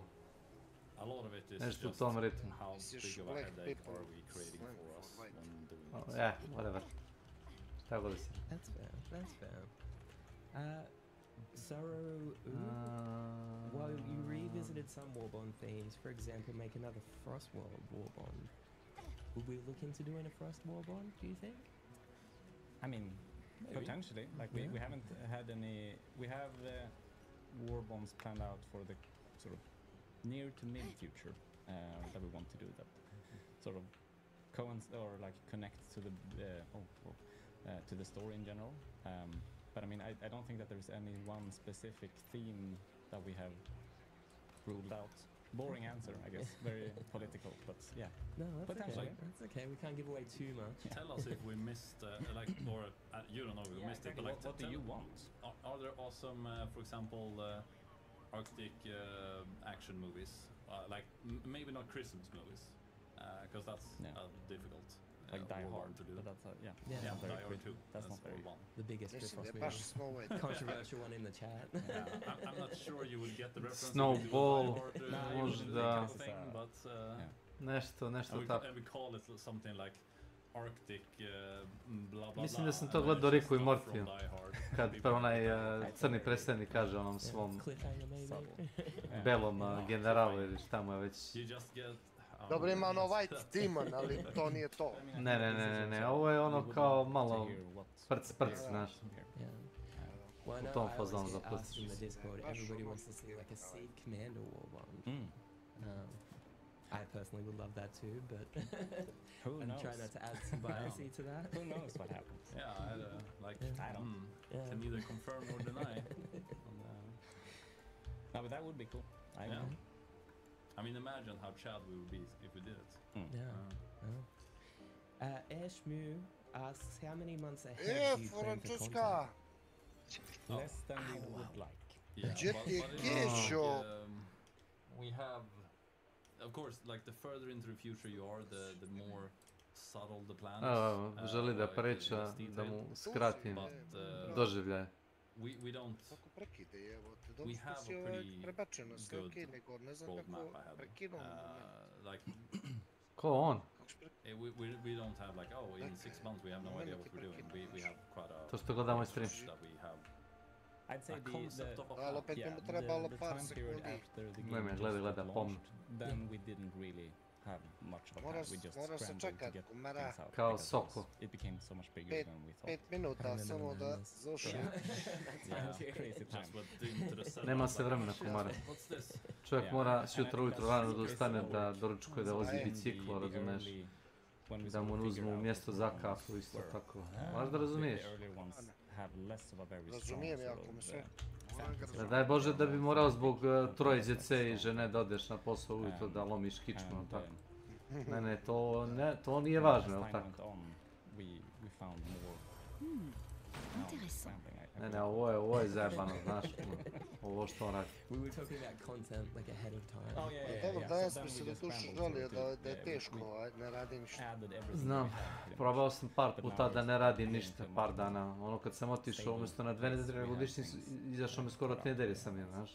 a lot of it is Nešto u just tom ritmu. how Misliš big of a black headache people are we creating slang for for us white. when doing it. Whatever. Šta god da si. That's fair. Sorrow, while you revisited some Warbond themes, for example, make another Frost World Warbond, would we look into doing a Frost Warbond, do you think? I mean, potentially. Like we haven't had any. We have war bombs planned out for the sort of near to mid future that we want to do that. Sort of or like connect to the to the story in general. But I mean, I don't think that there's any one specific theme that we have ruled out boring answer, I guess. Very political, but yeah. No, that's potentially. okay. That's okay. We can't give away too much. Tell us if we missed, like, or you don't know if we missed exactly. it, but like, what do you want? Are there awesome, for example, Arctic action movies? Like maybe not Christmas movies, because that's difficult. Like Die Hard to do. But that's yeah, Die Hard 2. That's not very one. The biggest Listen, Frost movie. Controversial one in the chat. Yeah, I'm not sure you would get the reference. Snowball, možda nešto tako. And we call it something like Arctic blah blah. Mislim da sam to gledao Riku i Mortiju, kad onaj crni predstavnik kaže onom svom belom generalu ili šta mu je već. Dobro, ima ono White Demon, ali to nije to. Ne, ovo je ono kao malo prc, znaš. U tom fazonu zapustiš. Everybody wants to see like a Seed Commander War one. I personally would love that too, but I'm trying not to add some bias to that. Who knows what happens? Yeah, I don't. Can neither confirm or deny. No, but that would be cool. I mean, imagine how Chad we would be if we did it. Ashmu asks, how many months ahead do you plan for content? Less than we would like. Yeah, we have, of course, like the further into the future you are, the more subtle the plan is. Želi da priča, da mu skratim doživljaj. We don't. We have a pretty good roadmap ahead. Like. Ko on? We don't have like, oh, in 6 months we have no idea what we're doing. We have quite a. To što gledamo stream. That we have. I'd say the time period after the game gleda, launched, then we didn't really have much of a plan. We just scrambled to get things out Kao because Soko. it became so much bigger than we thought. 5 minuta samo da završim. Crazy time. Nema se vremena, kumare. Čovjek mora sutra ujutro rano da ustane, da doručkuje, da vozi biciklo, razumeš? Da mu uzmu mjesto za kafu, isto tako. Možeš da razumiješ? Razumijem jako me sve. Daj Bože da bi morao zbog troje djece i žene da odeš na posao ujutro da lomiš kičmu, tako. Ne, to nije važno, jel tako? Ne, ovo je zajebano, znaš, ovo što on radi. We were talking about content like ahead of time. Dobro, danas mi se do duše žalio da je teško, ne radi ništa. Znam, probao sam par puta da ne radim ništa, par dana. Ono kad sam otišao umjesto na 2 nedelje godišnji, izašao mi skoro 3 nedelje sam je, znaš.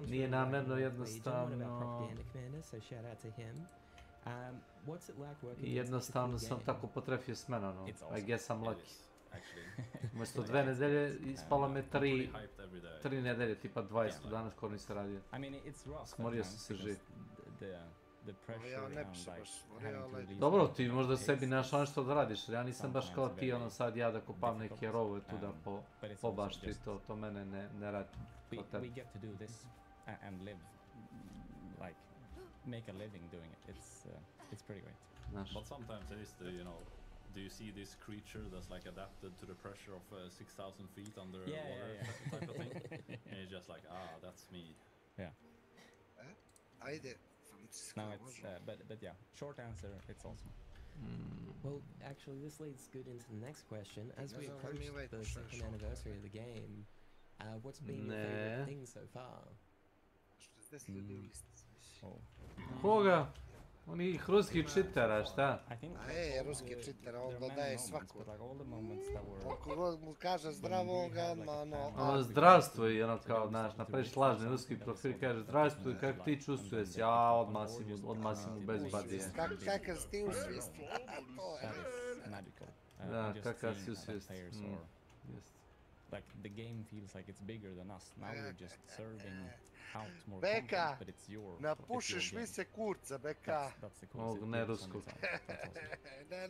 Nije namjerno, jednostavno. I jednostavno sam tako potrefio s menom, I guess I'm lucky. Umjesto 2 nedelje ispalo me 3 nedelje, tipa 20 dana skoro nisam radio. Smorio sam se živ. Ja ne bi se baš smorio, ali... Dobro, ti možda sebi našao nešto da radiš, ja nisam baš kao ti, ono sad ja da kopam neke rovove tu da po bašti, to mene ne radi. We get to do this and live, like, make a living doing it. It's pretty great. But sometimes it is the, you know, do you see this creature that's like adapted to the pressure of 6,000 feet under water type of thing? And it's just like, that's me. Yeah. Ajde. No, it's but yeah, short answer, it's awesome. Well, actually, this leads good into the next question. As we approach the second anniversary of the game, what's been your favorite thing so far? Koga? Onih ruskih čitara, šta? Ruski čitara, on dodaje svaku. Ako god mu kaže zdravo, on ga ono... Zdravstvo i ono kao, znaš, napraviš lažni ruski profil, kaže zdravstvo i kako ti čustvuješ, odmah si mu bez badije. Kakav si ti usvijest? Da, kakav si usvijest. Like the game feels like it's bigger than us. Now we're just serving out more Beka, content, but it's your. napušiš mi se kurca, Beka. That's the cool. Ovog ne ruskog. Ne.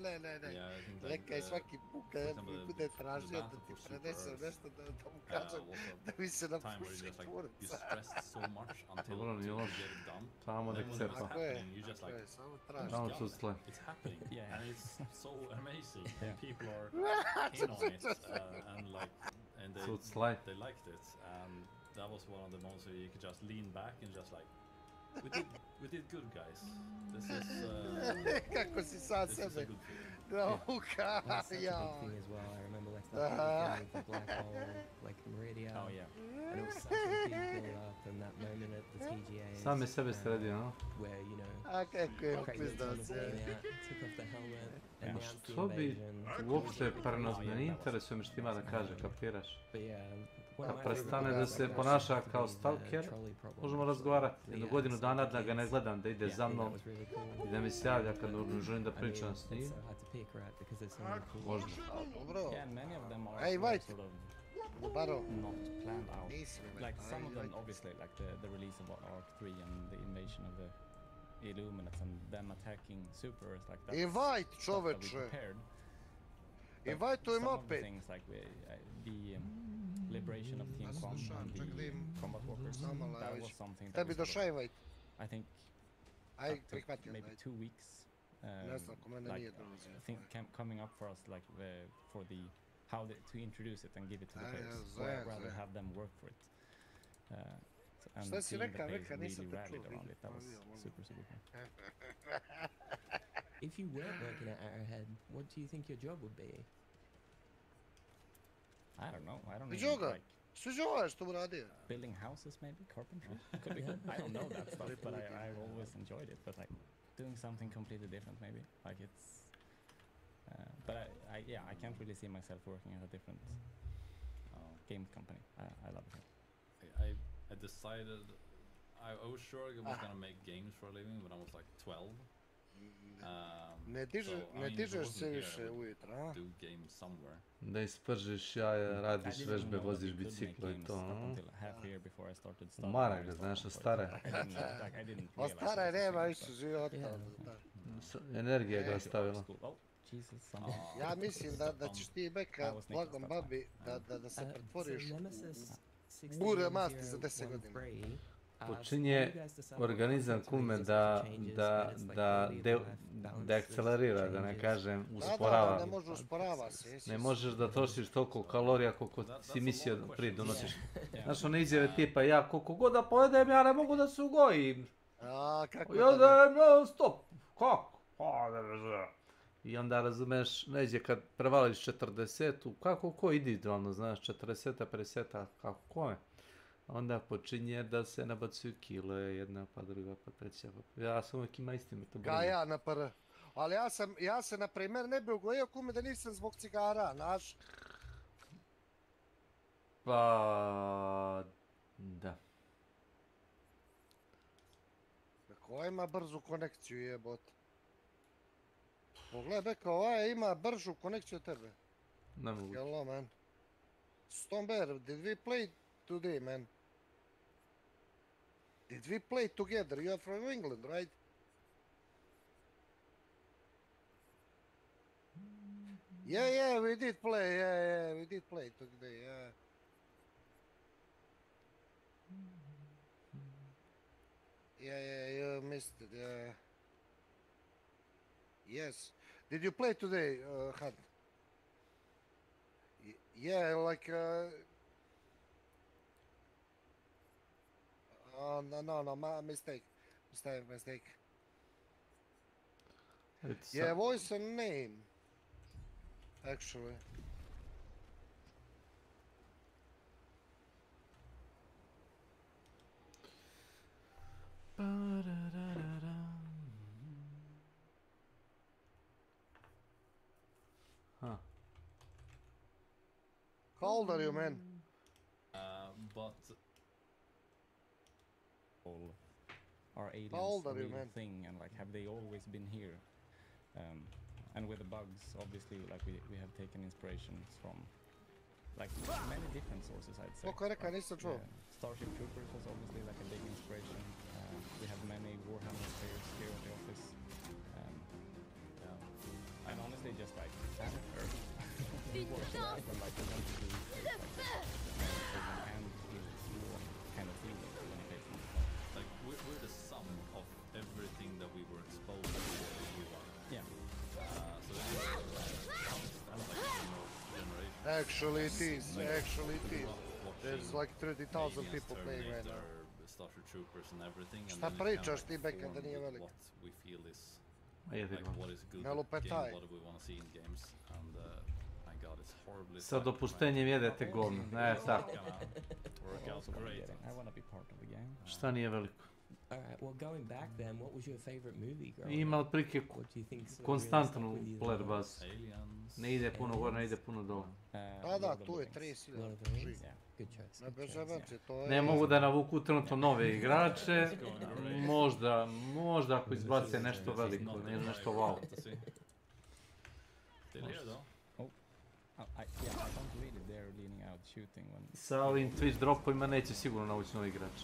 Neka je svaki put kad mi bude tražio da ti prenesem nešto da mu kažem da mi se napuši kurca. Dobro, nije loš. Tamo nek cepa. Tako je, samo traži. Tamo custle. It's happening, and it's so amazing. People are in on it, and like, and So it's like they liked it, and that was one of the moments where you could just lean back and just like, we did good, guys. This is Kako si sad this is a sebe good feeling. nauka, That's such a ja. big thing as well. I remember like that whole thing with the black hole, like Meridian. Oh yeah. And it was such a big build up and that moment at the TGA. Sam je sebe sredio, no? Where, you know, A kako je Craig pizda Thomas se. came out, took off the helmet, announced the Što bi invasion. uopšte parnos ne interesuje me što ima da kaže, kapiraš? But yeah, one Kad of my prestane favorite da parts se of ponaša that kao was the stalker, trolley problem. možemo razgovarati. But Jednu yeah, godinu so dana the da ga ne kids- gledam, da ide yeah, za I think mnom that was really cool. i da mi se javlja kad želim da I mean, pričam s it's njim. so hard to pick, right? Because there's so many cool Možda. Dobro. Yeah, and many of them are Hey, wait. sort of Baro. not planned out. Nisi me Like some of them, wait. obviously, like the release of Arc 3 and the invasion of the Illuminates and them attacking Super Earth, like that. Invite, We čoveče. prepared. But Invite him some of the opet. things like the liberation of Team Com and čak da the im combat walkers, samo that lavić. was something that Tebi we sort došao of, invite. I think Aj, that took prihvatio maybe invite. 2 weeks. Ne znam, ko mene like, nije dolazio. I think coming up for us like for the to introduce it and give it to the Ah, players, yeah, rather yeah. have them work for it. And Šta si seeing the rekao, players rekao, nisam really te rallied čuo, around vidim, it, that was provio, molim. super fun. If you weren't working at Arrowhead, what do you think your job would be? I don't know. I don't Vidio even ga? like Sviđa ovo što uradio? building houses, maybe carpentry. Could be. I don't know that stuff, but I've always enjoyed it. But like doing something completely different, maybe. Like it's. But I can't really see myself working at a different game company. I love it. I decided I was sure I was gonna make games for a living when I was like 12. Ne dižeš se više ujutro, a? Do games somewhere. Da ispržiš jaja, radiš vežbe, voziš biciklo i to. Umara ga, znaš, ostare. O stara nema više života. Energija ga ostavila. Ja mislim da ćeš ti beka blagom babi da se pretvoriš bure masti za 10 godina. Počinje organizam kume da akcelerira, da ne kažem, usporava. Da, ne može usporava se. Ne možeš da trošiš toliko kalorija koliko si mislio da prije donosiš. Znaš, one izjave tipa, ja koliko god da pojedem, ja ne mogu da se ugojim. Ja da non stop. Kako? I onda razumeš, neđe kad prevališ 40-u, kako ko individualno, znaš, 40-a, 50-a, kako kome? Onda počinje da se nabacuju kile, jedna pa druga pa treća pa... Ja sam uvijek ima isti metabolizam. Ga ja na prv. Ali ja se na primjer ne bi ugojio kume da nisam zbog cigara, znaš. Pa... da. Ko ima brzu konekciju jebot? Pogledaj beka, ovaj ima bržu konekciju od tebe. Ne mogu. Hello man. Stomber, did we play today man? Did we play together? You are from England, right? Yeah, we did play. Yeah, we did play today. Yeah. Yeah, you missed it. Yeah. Yes. Did you play today, Hunt? Yeah, like. Oh, no, my mistake. Yeah, voice and name. Actually. Huh. How old are you, man? But are aliens How old are a you, real man? thing, and like have they always been here? And with the bugs, obviously, like we have taken inspirations from like many different sources, I'd say. Okay, I nisam čuo. Starship Troopers was obviously like a big inspiration. We have many Warhammer players here at the office. And honestly, just like planet Earth. Watching it and like we want to do like and your kind of feeling when you play from the top. like we're the sum of everything that we were exposed to when we were. Yeah. So it is like generation. Actually it is, actually it is. There's like 30,000 people playing right now. Starter troopers and everything, and Šta then it pričaš kind ti of Beka da formed nije with velik? what we feel is Ajde, like what is good Ne game, lupetaj. what do we want to see in games, and my god, it's horribly Sa dopuštenjem jedete govno. Ne, tako. Work out great. I want to be part of the game. Šta nije veliko? Alright, well, going back then, what was your favorite movie growing Ima up? otprilike What do you think sort of konstantnu really stuck with you the player most? bazu. Aliens. Ne ide puno gore, ne ide puno dole. Da, tu je 30.000. Lord of the Rings? Živ. Yeah, good choice. Ne Good bez choice. jebanci, to je... Ne mogu da navuku trenutno nove igrače. Možda ako izbace nešto veliko, nešto wow. Still here though. I don't really dare leaning out shooting when... Sa ovim Twitch dropovima neće sigurno navući novi igrač.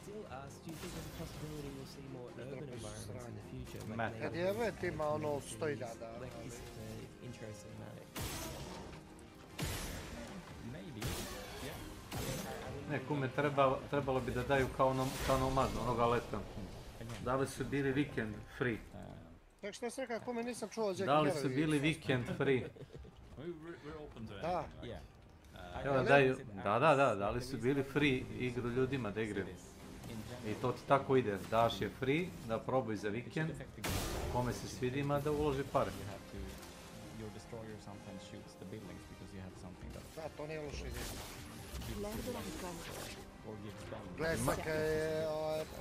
Dill asked, do you think there's a possibility we'll see more urban environments in the future? Like Matt. Kad maybe je event ima ono cities, 100.000. like this intro cinematic. Maybe, yeah. Ne, kume, trebalo bi da daju kao nomad, onoga leta. Da li su bili weekend free? Tako što se rekao, kome nisam čuo Jack Da li su bili weekend free? We're open to anything. Da. Like, Yeah. Evo da daju, da li su bili free igru ljudima da igraju. I to ti tako ide, daš je free, da probaj za vikend, kome se svidi ima da uloži pare. Your destroyer sometimes shoots the buildings because you have something that Da, to nije loše ide. or gives them Gledaj, sad kad je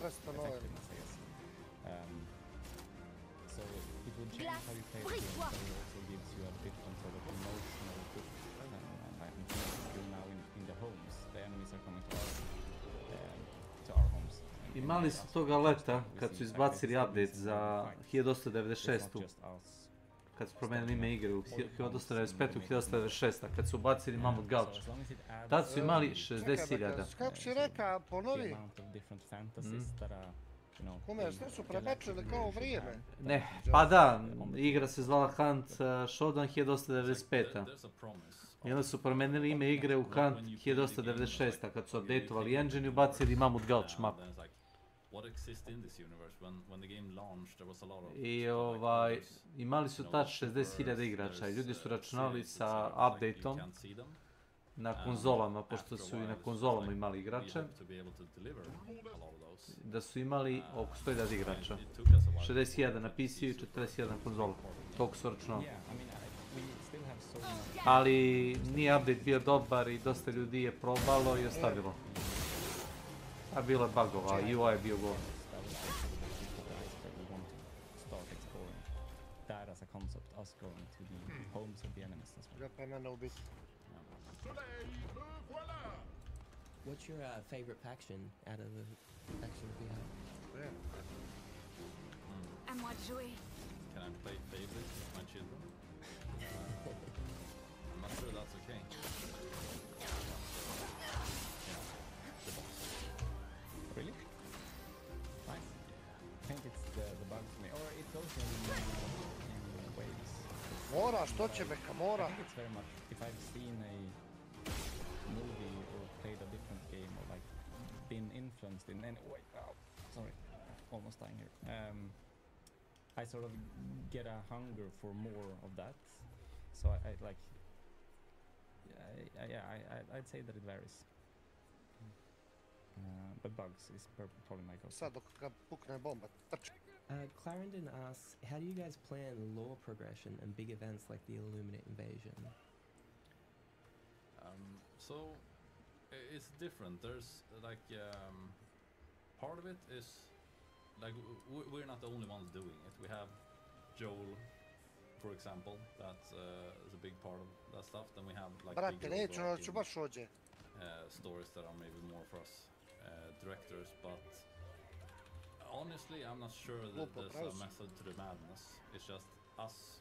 prestano ovaj. effectiveness, I guess. So it would change how you play the game, but it also gives you a different sort of emotional push. And you're now in the homes. The enemies are coming to our homes. Imali su toga leta kad su izbacili update za 1896. Kad su promijenili ime igre u 1895. i 1896. Kad su ubacili Mamut Gulch. Tad su imali 60.000. Kako si rekao, ponovi? Kume, sve su prebačili kao vrijeme. Ne, pa da, igra se zvala Hunt Showdown 1895. I onda su promijenili ime igre u Hunt 1896. Kad su updateovali engine i ubacili Mamut Gulch map. I imali su tad 60.000 igrača i ljudi su računali sa updateom na konzolama, pošto su i na konzolama imali igrače, da su imali oko 100.000 igrača. 60.000 na PC-u i 41 na konzolu. Toliko su računali. Ali nije update bio dobar i dosta ljudi je probalo i ostavilo. A bilo je bugova, UI je bio gol. That as a concept, us going to the homes of the enemies as well. Ja pa mene ubiti. What's your favorite faction out of the factions we have? À moi de jouer. Can I play favorites with my children? I'm not sure that's okay. Really? Nice. I think it's the bug for me. Or it goes in waves. Mora, što će Beka, mora. I think it's very much, if I've seen a movie or played a different game or like been influenced in any way, sorry, almost dying here. I sort of get a hunger for more of that. So I like, I'd say that it varies. But bugs is probably my go-to. Sad dok ga pukne bomba, trči. Clarendon asks, how do you guys plan lore progression and big events like the Illuminate invasion? So it's different. There's like part of it is like we're not the only ones doing it. We have Joel, for example. That's is a big part of that stuff. Then we have like Brate, neću, da ću baš ođe. stories that are maybe more for us directors, but honestly, I'm not sure that there's a method to the madness. It's just us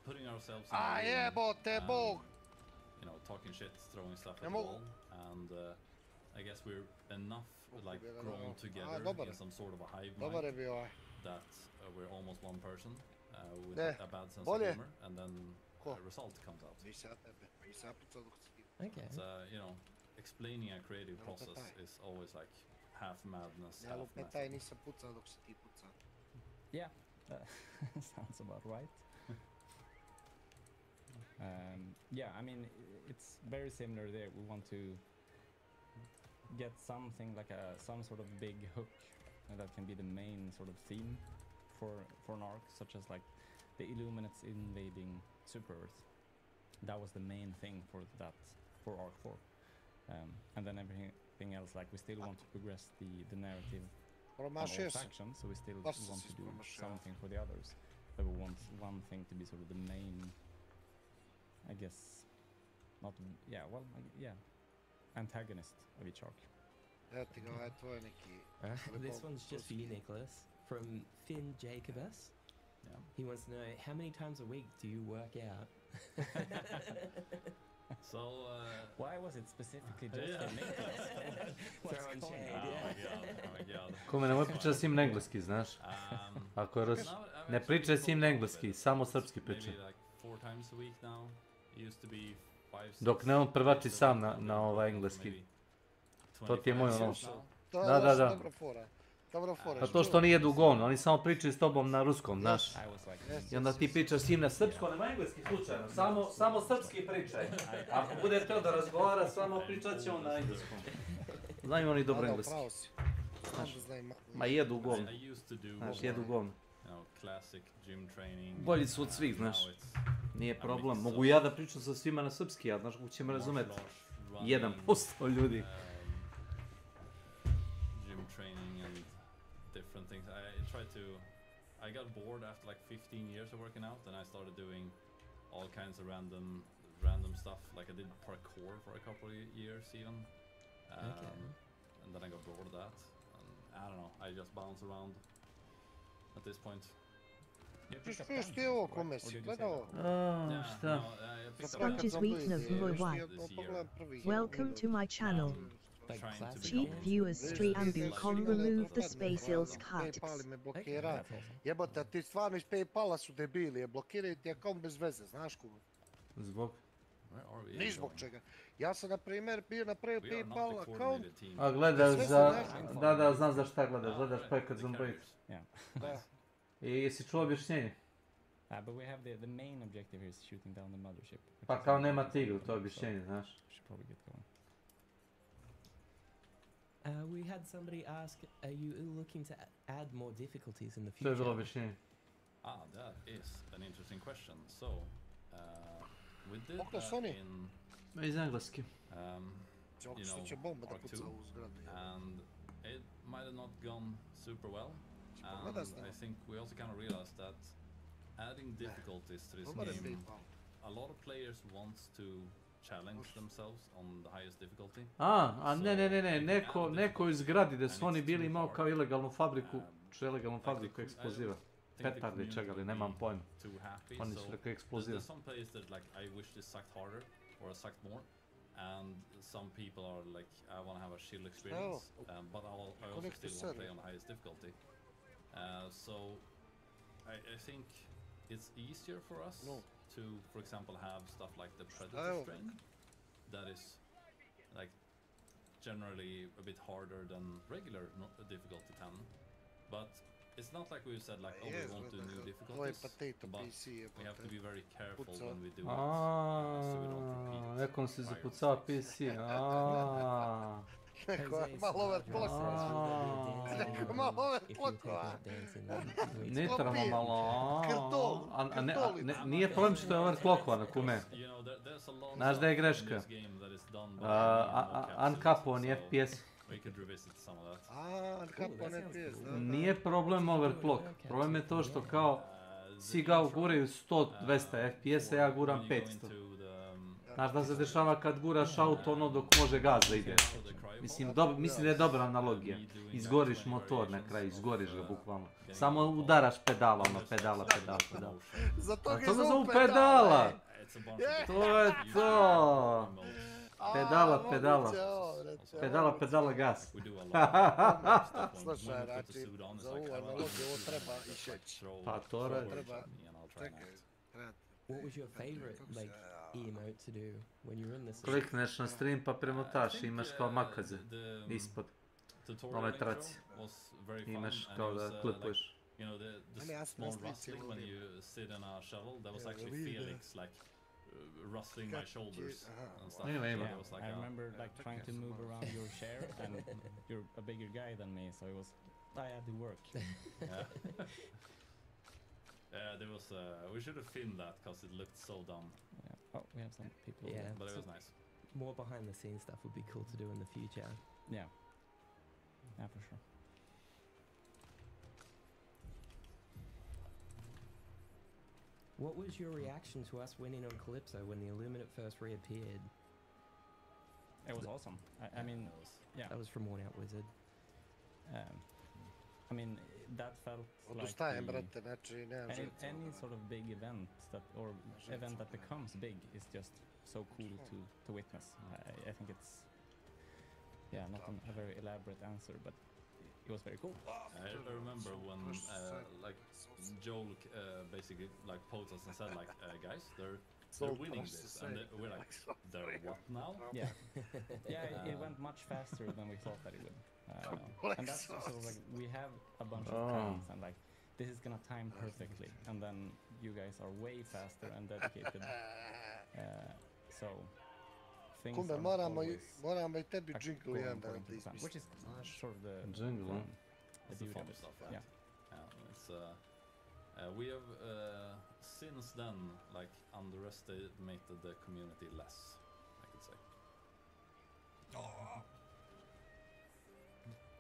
putting ourselves in A jebote Bog! You know, talking shit, throwing stuff at the wall, and I guess we're enough like grown together in some sort of a hive mind that we're almost one person with a bad sense of humor, and then a result comes out. Okay. It's, you know, explaining a creative process is always like half madness, half method. Yeah, sounds about right. Yeah, I mean, it's very similar there. We want to get something like some sort of big hook that can be the main sort of theme for an arc, such as like the Illuminates invading Super Earth. That was the main thing for arc 4. And then everything else, like we still want to progress the narrative on all factions, so we still want to do something for the others. But we want one thing to be sort of the main, I guess, antagonist of each arc. This one's just for you, Nicholas, from Finn Jacobus. Yeah. He wants to know, how many times a week do you work out? So, why was it specifically just for Nicholas? Throwing shade, Oh my god. Kome, nemoj pričati s njim na engleski, znaš? Ako je ne pričaj s njim na engleski, samo srpski pričaj. Dok ne on prvači sam na engleski. To ti je moj ono. Da. Pa to što oni jedu govno, oni samo pričaju s tobom na ruskom, znaš. I onda ti pričaš s njim na srpsko, nema engleski slučajno, samo srpski pričaj. Ako bude htio da razgovara, samo pričat će on na engleskom. Znaju oni dobro engleski. Ma jedu govno. Znaš, jedu govno. Bolji su od svih, znaš. Nije problem. Mogu ja da pričam sa svima na srpski, ja znaš kako će me razumeti. 1% ljudi. Different things. I got bored after like 15 years of working out, and I started doing all kinds of random stuff. Like I did parkour for a couple of years even. And then I got bored of that. And I don't know, I just bounce around at this point. Ti ovo kome si gledao? Šta? Sponges Wheaton of Mojwa. Welcome to my channel. Cheap viewers stream.com remove the space ills cuts. PayPal me blokira. Jebote, ti stvarno iz PayPala su debili, blokiraju ti account bez veze, znaš kugo? Zbog? Ni zbog čega. Ja sam na primjer bio napravio PayPal account. A gledaš za... Da, znam za šta gledaš Packet Zomboid. Da. I jesi čuo objašnjenje? But we have the main objective here is shooting down the mothership. Pa kao nema tigru, to je objašnjenje, znaš. Should probably get going. We had somebody ask, are you looking to add more difficulties in the To je bilo future? objašnjenje. That is an interesting question. So, we did that in... Iz engleski. You know, Arc 2, and it might have not gone super well. And I think we also kind of realized that adding difficulties to this game, a lot of players want to challenge themselves on the highest difficulty. Ne, neko iz zgradi gdje su oni bili imao kao ilegalnu fabriku eksploziva. Petarde i čega li, nemam pojma. Oni su rekli eksploziva. There's some players that like, I wish this sucked harder, or it sucked more. And some people are like, I want to have a chill experience, but I also still want to play on the highest difficulty. So I think it's easier for us to, for example, have stuff like the Predator strain that is like generally a bit harder than regular difficulty 10, but it's not like we've said like, oh, we won't do new difficulties, but we have to be very careful when we do it, so we don't repeat. Nekom se zapucava PC, Neko je malo overclockova. Neko je malo overclockova. Ne treba malo. Nije problem što je overclockovano, kume. Znaš da je greška. Uncapovani FPS. Nije problem overclock. Problem je to što kao svi ga uguraju 100-200 FPS-a, ja guram 500. Znaš da se dešava kad guraš auto ono dok može gaz da ide. Mislim da je dobra analogija. Izgoriš motor na kraju, izgoriš ga bukvalno. Samo udaraš pedala, ono, pedala. Zato ga zovu pedala! To je to! Pedala, gas. Slušaj, znači, za ovu analogiju ovo treba išeć. Pa to radi. Čekaj, What was your favorite emote to do when you were in this? Klikneš na stream pa premotaš i imaš kao makaze ispod ove traci. Imaš kao da klipuješ. You know, the small rustling when you sit in a shovel, that was actually Felix like rustling my shoulders and stuff. Anyway, so yeah, it was like I remember like trying to move around your chair, and you're a bigger guy than me, so it was I had to work. Yeah. There was. We should have filmed that because it looked so dumb. Yeah. Oh, we have some people. Yeah, but it was nice. More behind the scenes stuff would be cool to do in the future. Yeah. Yeah, for sure. What was your reaction to us winning on Calypso when the Illuminate first reappeared? It was awesome. I mean, yeah. That was from Worn Out Wizard. I mean, that felt like any sort of big event event that becomes big is just so cool to witness. I think it's not a very elaborate answer, but it was very cool. I remember when like Joel basically like posed us and said like, guys, they're winning this, and we're like, they're what now? Yeah, yeah, it went much faster than we thought that it would. And that's sort of like, we have a bunch of plans, and like, this is gonna time perfectly, and then you guys are way faster and dedicated. So things Kumbe, moramo i tebi džinglu jedan dan da izmislim. Which is sort of the jingle. The fun stuff, right? Yeah. It's we have since then like underestimated the community less, I could say.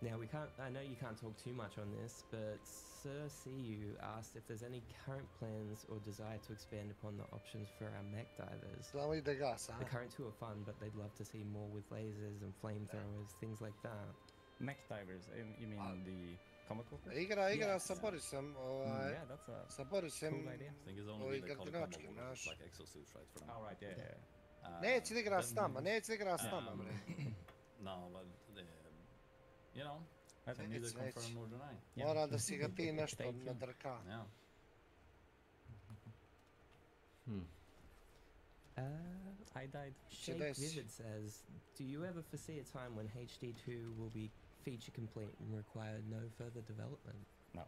Now I know you can't talk too much on this, but Sir CU asked if there's any current plans or desire to expand upon the options for our mech divers. The current two are fun, but they'd love to see more with lasers and flamethrowers, things like that. Mech divers, you mean the comic book? Igra sa Borisom, yeah, that's a sa Borisom, cool idea. I think it's only the gardinački, znaš. like exosuits, right? For them. Oh, right, yeah. Neće da igra s nama, neće da igra s nama, bre. No, but you know, I can neither confirm nor deny. Mora da si ga ti nešto nadrka. Yeah. I died. Shake Vivid says, do you ever foresee a time when HD2 will be feature complete and require no further development? No.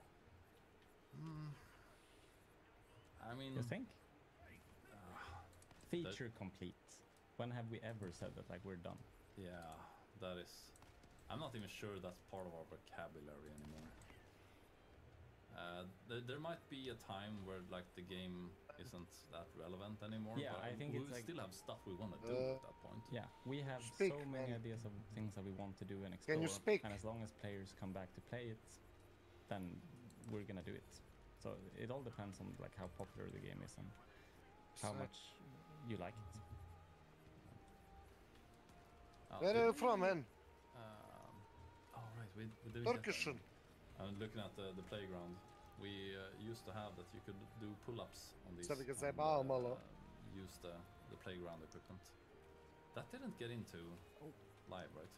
I mean, you think? Feature complete. When have we ever said that, like, we're done? Yeah, that is. I'm not even sure that's part of our vocabulary anymore. There might be a time where like the game isn't that relevant anymore. Yeah, but I think we it's like, still have stuff we want to do at that point. Yeah, we have Speak, so many man. ideas of things that we want to do and explore. Can you speak? And as long as players come back to play it, then we're gonna do it. So it all depends on like how popular the game is and how much you like it. Where are you from, man? Oh right, we did Turkish. I'm looking at the playground. We used to have that you could do pull-ups on these. Sad ga zajebao malo. Use the playground equipment. That didn't get into live, right?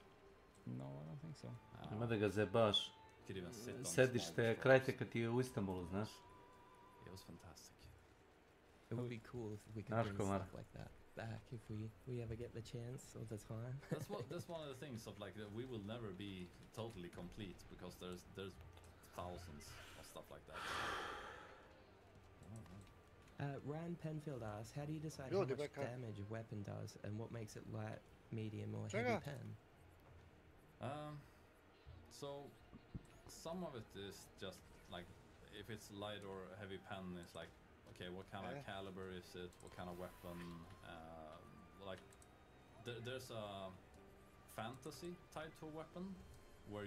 No, I don't think so. Ima da ga zajebaš. Could even sit on Sedište je kraj te kad ti je u Istanbulu, znaš? It was fantastic. It would be cool if we could bring stuff like that back if we ever get the chance or the time. That's one of the things of like that we will never be totally complete because there's thousands of stuff like that. Ryan Penfield asks, how do you decide how much damage a weapon does and what makes it light, medium or heavy pen? So some of it is just like if it's light or heavy pen, it's like okay, what kind of caliber is it? What kind of weapon? Like there's a fantasy tied to a weapon where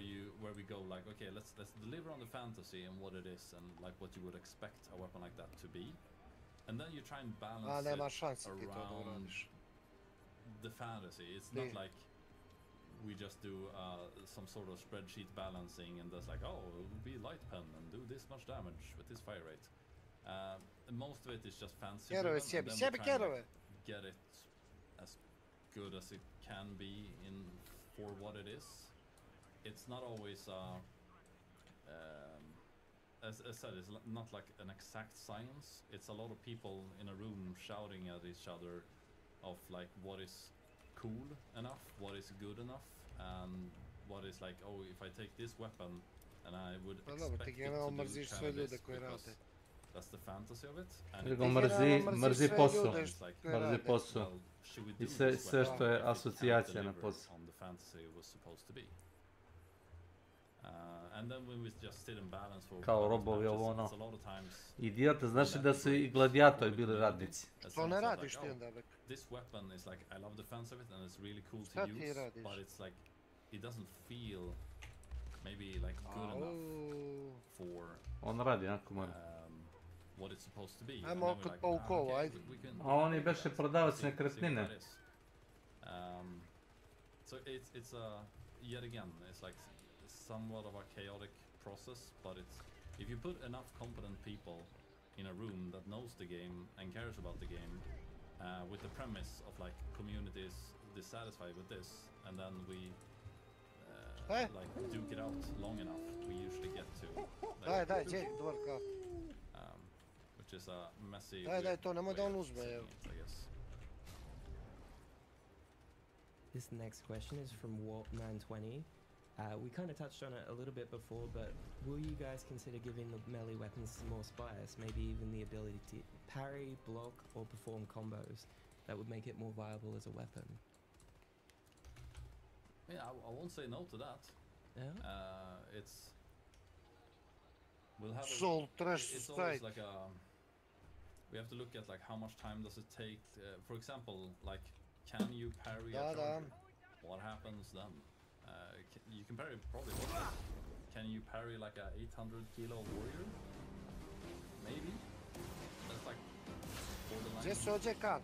we go like okay, let's deliver on the fantasy and what it is and like what you would expect a weapon like that to be, and then you try and balance it around the fantasy. It's not like we just do some sort of spreadsheet balancing and that's like oh, it will be light pen and do this much damage with this fire rate. Most of it is just fancy driven, and then we try and get it as good as it can be for what it is. It's not always as I said, it's not like an exact science. It's a lot of people in a room shouting at each other of like what is cool enough, what is good enough, and what is like oh, if I take this weapon and I would expect it to do kind of this because That's the fantasy of it. And Nego mrzi posao. Mrzi posao. I sve što je asocijacija na posao. On the fantasy was supposed to be. And then we just sit and balance for kao robovi ovo ono. Idiota, znači da su i gladijatori bili radnici. To ne radiš ti onda, bek. This weapon is like, I love the fans of it and it's really cool to use, but it's like, it doesn't feel maybe like good enough for on radi jako malo. What it's supposed to be. Ajmo kod paukova, ajde. A on je beše prodavac nekretnine. So it's yet again, it's like somewhat of a chaotic process, but it's, if you put enough competent people in a room that knows the game and cares about the game, with the premise of like communities dissatisfied with this, and then we like duke it out long enough, we usually get to which is a messy to nemoj da on uzme, I guess. This next question is from Warp920. We kind of touched on it a little bit before, but will you guys consider giving the melee weapons some more spice, maybe even the ability to parry, block, or perform combos that would make it more viable as a weapon? Yeah, I won't say no to that. Yeah. We'll have it's always like a. We have to look at like how much time does it take. For example, like can you parry a charger? What happens then? You can parry probably. Can you parry like a 800 kilo warrior? Maybe. That's like borderline. Just so you can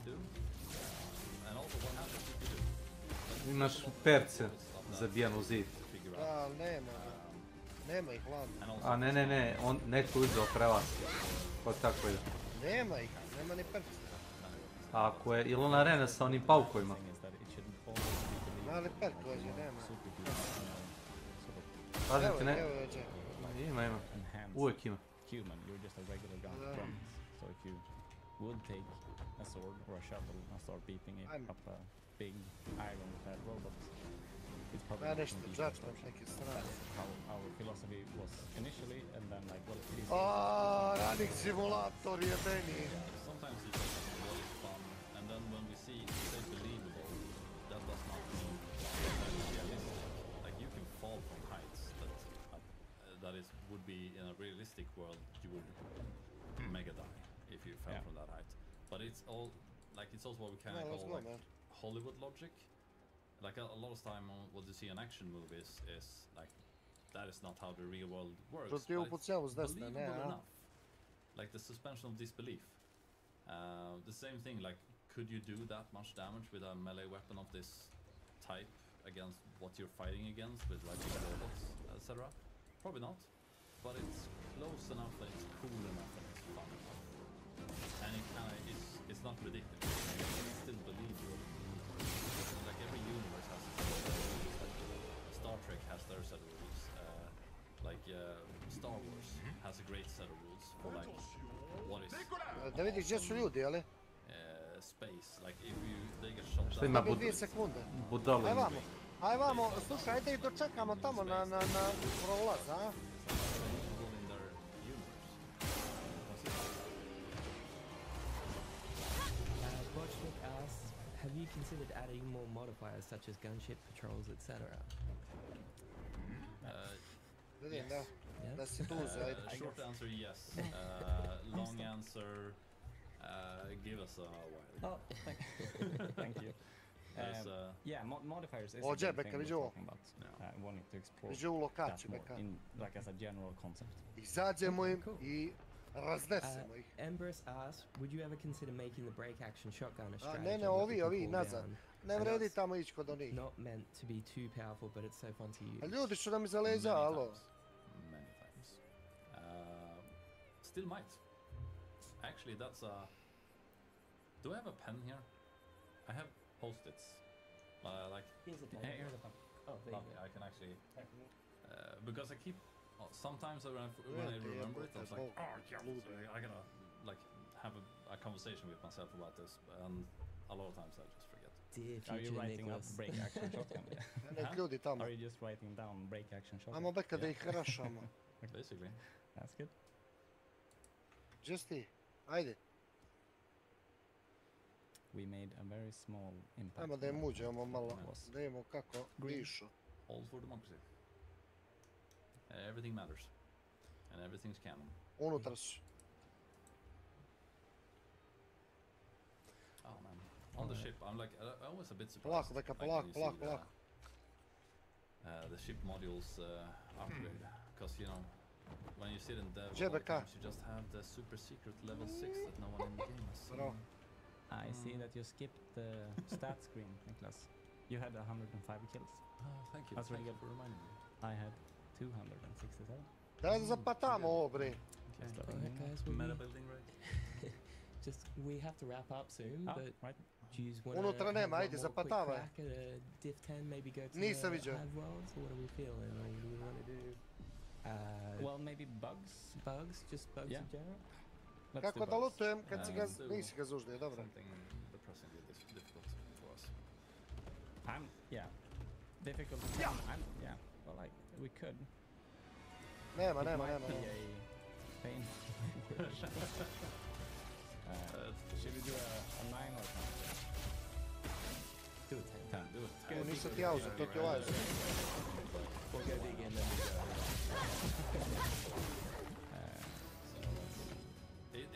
do. And also, what happens if you do? Imaš perce zabijan u zid. Da, nema ih ladno. A ne, on neko uzeo pre vas. Pa tako ide. Nema ih, nema ni perce. Ako je, ili ona arena sa onim paukovima? Mali perk dođe, nema. Pazite, ne... Ima. Uvijek ima. Human, you're just a regular gun from. So if you would take a sword or a shovel and start beating it up a big iron-clad robot, it's probably not going to be how our philosophy was initially, and then like, well, it is... Running simulator je meni. Sometimes it's what is fun, and then when we see it's believable, that does not mean that it's realistic. Like you can fall from heights that would be in a realistic world you would mega die if you fell from that height. But it's all like it's also what we kind of call like Hollywood logic. Like a lot of time what you see in action movies is like that is not how the real world works. But it's believable enough. Like the suspension of disbelief. The same thing. Like, could you do that much damage with a melee weapon of this type against what you're fighting against with like robots, etc.? Probably not. But it's close enough that it's cool enough and it's fun enough. And it kind of is. It's not ridiculous. It's still believable. Like every universe has its own set of rules. Like Star Trek has their set of rules. Star Wars has a great set of rules for like what is. Da vidiš gdje su ljudi, ali? Space. Like if they get shot down. Što ima budalo? Aj vamo, slušaj, ajde i dočekamo tamo na prolaz, a? Have you considered adding more modifiers such as gunship patrols, etc.? Yes. Short answer, yes. Long answer, give us a while. Oh, thank you. Yeah, modifiers is a good thing we're talking about. Wanting to explore that more in, like as a general concept. Izađemo im i raznesemo ih. Empress asks, would you ever consider making the break action shotgun a strategy? Ne, ovi, nazad. Ne vredi tamo ići kod onih. Not meant to be too powerful, but it's so fun to use. A ljudi su nam iza leđa, alo. Many times. Still might. Actually, that's a... Do I have a pen here? I have post-its. Like... Here's a pen. Here's a pen. Oh, there you go. I can actually... because I keep... sometimes when I remember it, I was like, oh, yeah, I gotta like have a conversation with myself about this, and a lot of times I just forget. Are you writing up break action shotgun? Are you just writing down break action shotgun? Amo beka da ih rašamo. Basically. That's good. Just ti. Ajde. We made a very small impact. Ajmo da im uđemo malo, Was da imamo kako dišu. All for democracy. Everything matters. And everything's canon. Unutra su. Oh man. On the ship, I'm like, I was a bit surprised. Polako, beka, polako, polako, polako. The ship modules upgrade. Because, you know, when you sit in dev, Gdzie beka? you just have the super secret level 6 that no one in the game has seen. Bro. I see that you skipped the stat screen, Niklas. You had 105 kills. Oh, thank you. That's really Thank you good. for reminding me. I had 267. Daj da zapatamo ovo, bre. Alright, guys, Meta building, right? Just we have to wrap up soon, Oh, but right. do you want to Unutra have nema, one ajde, more quick zapatavaj. crack at a div 10, maybe go to Nisam the vidio. Hive worlds, or what are we feeling? Or do we want to do Well, maybe bugs. bugs, just bugs Yeah. in general? Let's Kako do da bugs. lutujem kad si ga, do nisi ga zuždio, dobro. Something depressingly difficult for us. Difficult. Yeah. Well, like we could. Nema, It nema, might nema. be nema. a pain. Should we do a 9 or something? Do a 10. Do it. O, nisam ti ja uzeo, to ti ovaj uzeo. We'll go dig in, then we go.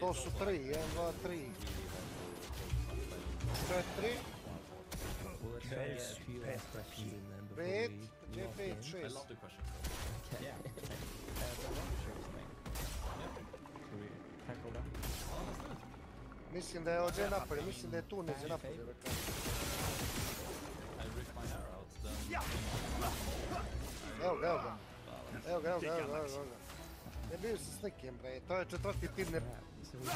To su 3, 1, 2, 3. 4. We'll try to get a few last questions in then before Pet, we gdje je lock 5, in. 6? I love the question. Okay. Yeah. The launchers thing. Should we tackle that? Mislim da je ovdje napolje, mislim da je tu neđe napolje. Rekao. I ripped my hair out, then... Evo ga, evo ga. Evo ga, evo ga, evo ga, evo ga. Ne bio si s nikim, bre. To je četvrti tim ne piši s nikim.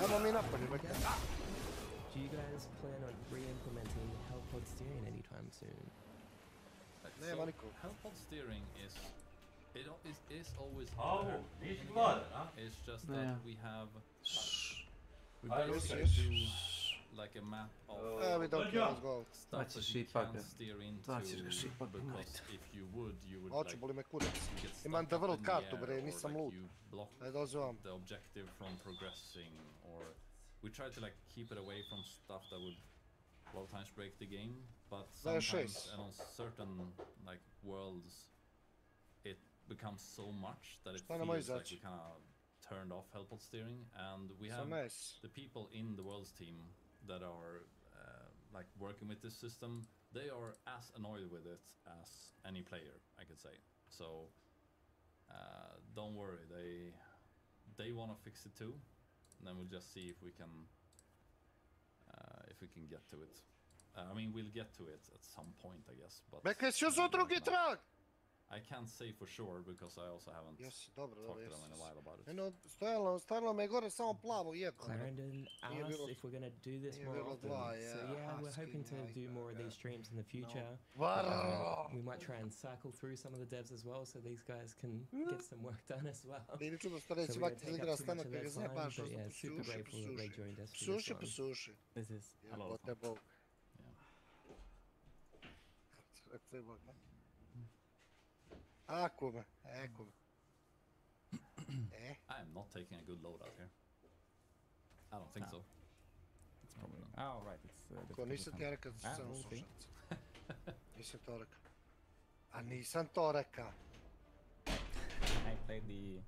Ajmo mi napolje, rekao. Do you guys plan on re-implementing Hellpod steering anytime soon? Nema nikog. Helpod steering is always Oh, there. nisi glad, a? It's just Yeah. that we have... We Aj, basically yes. do like a map of We don't care, let's go. stuff Znači, that you šipak, can ja. steer into, Znači ga šipak, because majte. if you would Oči like boli me kurac. get stuck Imam da up vrlo in the kartu, air, bre, or nisam like lud. you block Ajde, dođe vam. the objective from progressing, or we try to like keep it away from stuff that would a lot of times break the game, but There are sometimes shades. and on certain like worlds it becomes so much that it Šta nam feels like izaći? we kind of turned off helpful steering, and we So have nice. the people in the world's team that are like working with this system. They are as annoyed with it as any player, I could say. So don't worry, they want to fix it too, and then we'll just see if we can get to it. I mean, we'll get to it at some point, I guess. But Beka, jesi uzeo drugi trag? I can't say for sure because I also haven't Jesi, dobro, talked dobro, to them in a while about it. Eno, stajalo me gore samo plavo jebno. Clarendon Nije asked bilo- if we're going to do this nije more bilo often. dva, So ja, yeah, we're Husky, hoping to ja, do more of ja. these streams in the future. Varro! We might try and cycle through some of the devs as well, so these guys can get some work done as well. Bili čudo što So reći, we bak don't ti take igra up too stana much of kad their ga zna time, baš but yeah, super suši, grateful that they joined us for this Suši, one. suši. This is a lot of Jebote fun. bog. Yeah. Sve bog, ne? Ako me, eko me. I am not taking a good load out here. I don't think Ah. so. It's probably oh right. It's Ko difficult nisam to ti ja find. rekao da Ah, sam we'll see. slušac. Nisam to rekao. A nisam to rekao. I played the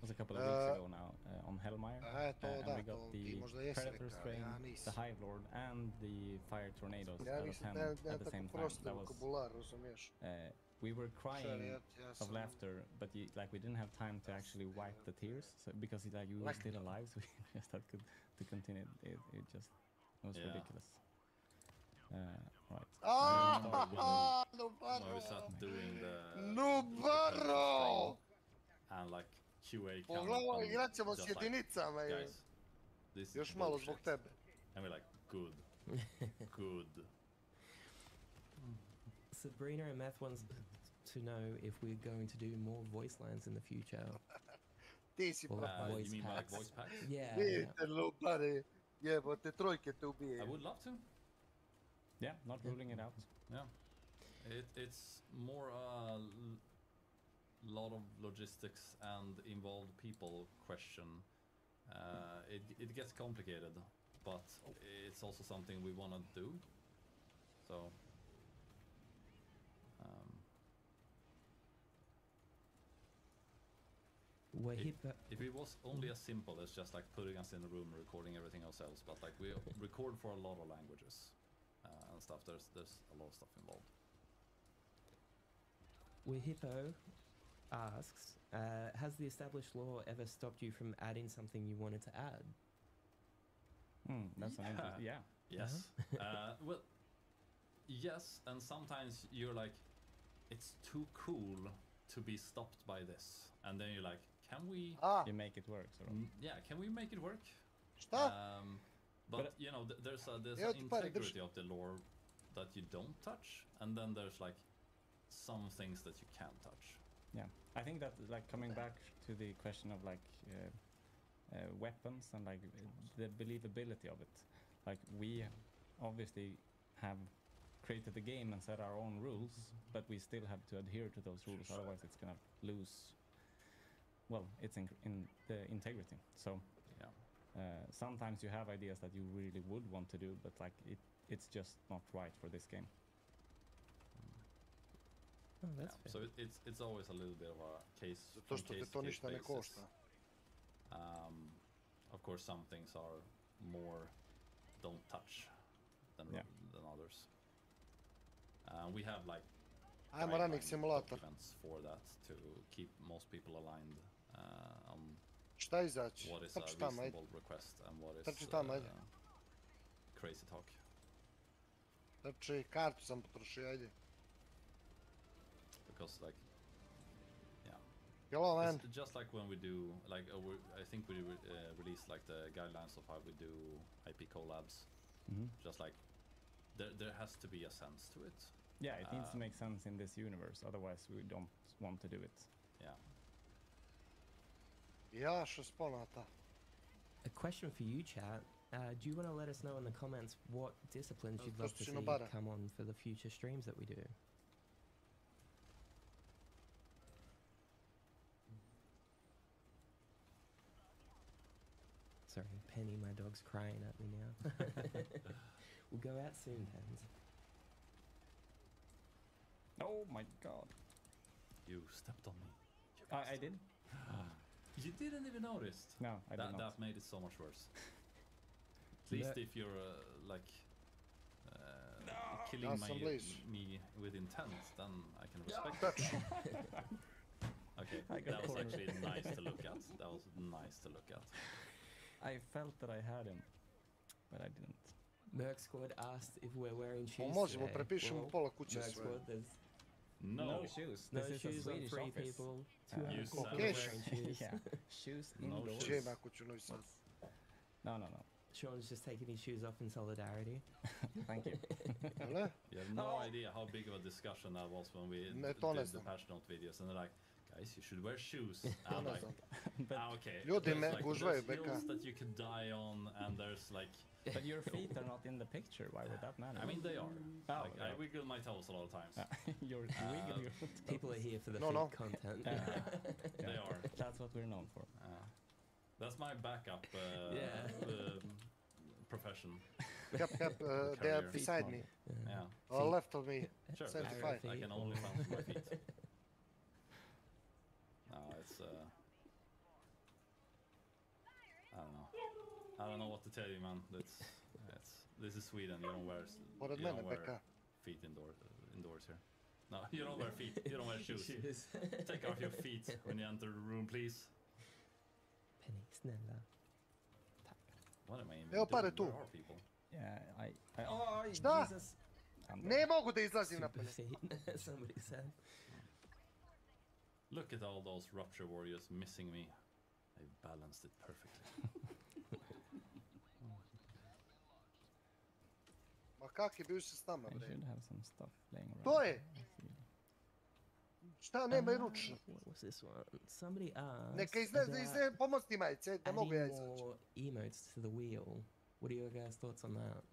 was a couple of weeks ago now on Hellmire, to and da, we got to ti the možda jesi Predator rekao, Strain, ja the nisam. Hive Lord, and the Fire Tornadoes Ja out of nisam, 10 nemam at the tako same time. prosti That was vokabular, razumiješ? we were crying ja of sam- laughter, but like we didn't have time to actually wipe the tears, so, because like you were Like- still alive, so we just had to continue. It just was Yeah. ridiculous. Right. Ah, no Where we barro! sat doing the No barro! and like QA count Pogledaj, and igrat ćemo s just like, jedinicama. guys, this is Još malo bullshit. zbog tebe. And we're like, good, good. Sabrina and Math wants to know if we're going to do more voice lines in the future. Ti si Or pa. You voice mean like packs. voice packs? Yeah. Vidite, lupare. Jebote, trojke te ubije. I would love to. Yeah, not ruling it out. Yeah, it's more a lot of logistics and involved people question. It gets complicated, but it's also something we want to do. So if it was only as simple as just like putting us in a room, recording everything ourselves, but like we record for a lot of languages and stuff. There's a lot of stuff involved. Hippo asks, has the established law ever stopped you from adding something you wanted to add? That's an interesting. Yeah. Yes. Well, yes, and sometimes you're like, it's too cool to be stopped by this, and then you're like, can we? You make it work, sort of. Yeah, can we make it work? Stop. But you know, there's an integrity of the lore that you don't touch, and then there's like some things that you can touch. Yeah, I think that like coming back to the question of like weapons and like the believability of it, like we obviously have created the game and set our own rules, but we still have to adhere to those rules, otherwise it's gonna lose, well, it's in the integrity. So sometimes you have ideas that you really would want to do, but like it's just not right for this game. Oh, that's so it's always a little bit of a case basis. Of course, some things are more don't touch than others. We have like I'm running simulator events for that to keep most people aligned on Šta izaći? what is a reasonable request and what is crazy talk. Trči, kartu sam potrošio, ajde. Because like, hello man. It's just like when we do like I think we released like the guidelines of how we do IP collabs. Just like there has to be a sense to it. Yeah, it needs to make sense in this universe, otherwise we don't want to do it. Yeah. Ja, što sponata. A question for you, chat. Do you want to let us know in the comments what disciplines you'd love to see come on for the future streams that we do? Sorry, Penny, my dog's crying at me now. We'll go out soon, Pens. Oh my god. You stepped on me. I did? You didn't even notice? No, I didn't. That made it so much worse. At least if you're like killing me with intent, then I can respect that. Okay, that was actually nice to look at. That was nice to look at. I felt that I had him, but I didn't. Merc Squad asked if we're wearing shoes Možemo prepišemo pola kuće sve. Squad, there's no shoes. No this shoes is a on Swedish 3 office. people. 2 wearing shoes. Yeah, shoes indoors. Džema kuću Novi Sad. No. Sean's just taking his shoes off in solidarity. Thank you. You have no idea how big of a discussion that was when we did the patch note videos, and they're like, guys, you should wear shoes. I'm like, okay. Ljudi me gužvaju, Beka. That you can die on, and there's like. But your feet are not in the picture. Why would that matter? I mean, they are. Like, I wiggle my toes a lot of times. You're wiggling your toes. People are here for the feet content. They are. That's what we're known for. That's my backup profession. Cap, they are beside me. Yeah. Or left of me. Sure. 75. I can only count my feet. No, it's I don't know what to tell you, man. This is Sweden. You don't wear feet indoors here. No, you don't wear feet. You don't wear shoes. Take off your feet when you enter the room, please. Penny, snälla. What am I even doing? Where are people? Yeah, Oh, Jesus! Ne mogu da izlazim napolje. Somebody said. Look at all those Rupture Warriors missing me. I balanced it perfectly. Ma kak je bio se s nama, I bre? should have some stuff laying around. To je! Šta, nema i ručno. What was this one? Somebody asked. Neka izle pomosti majice, ne mogu ja izaći. More emotes to the wheel. What are your guys' thoughts on that?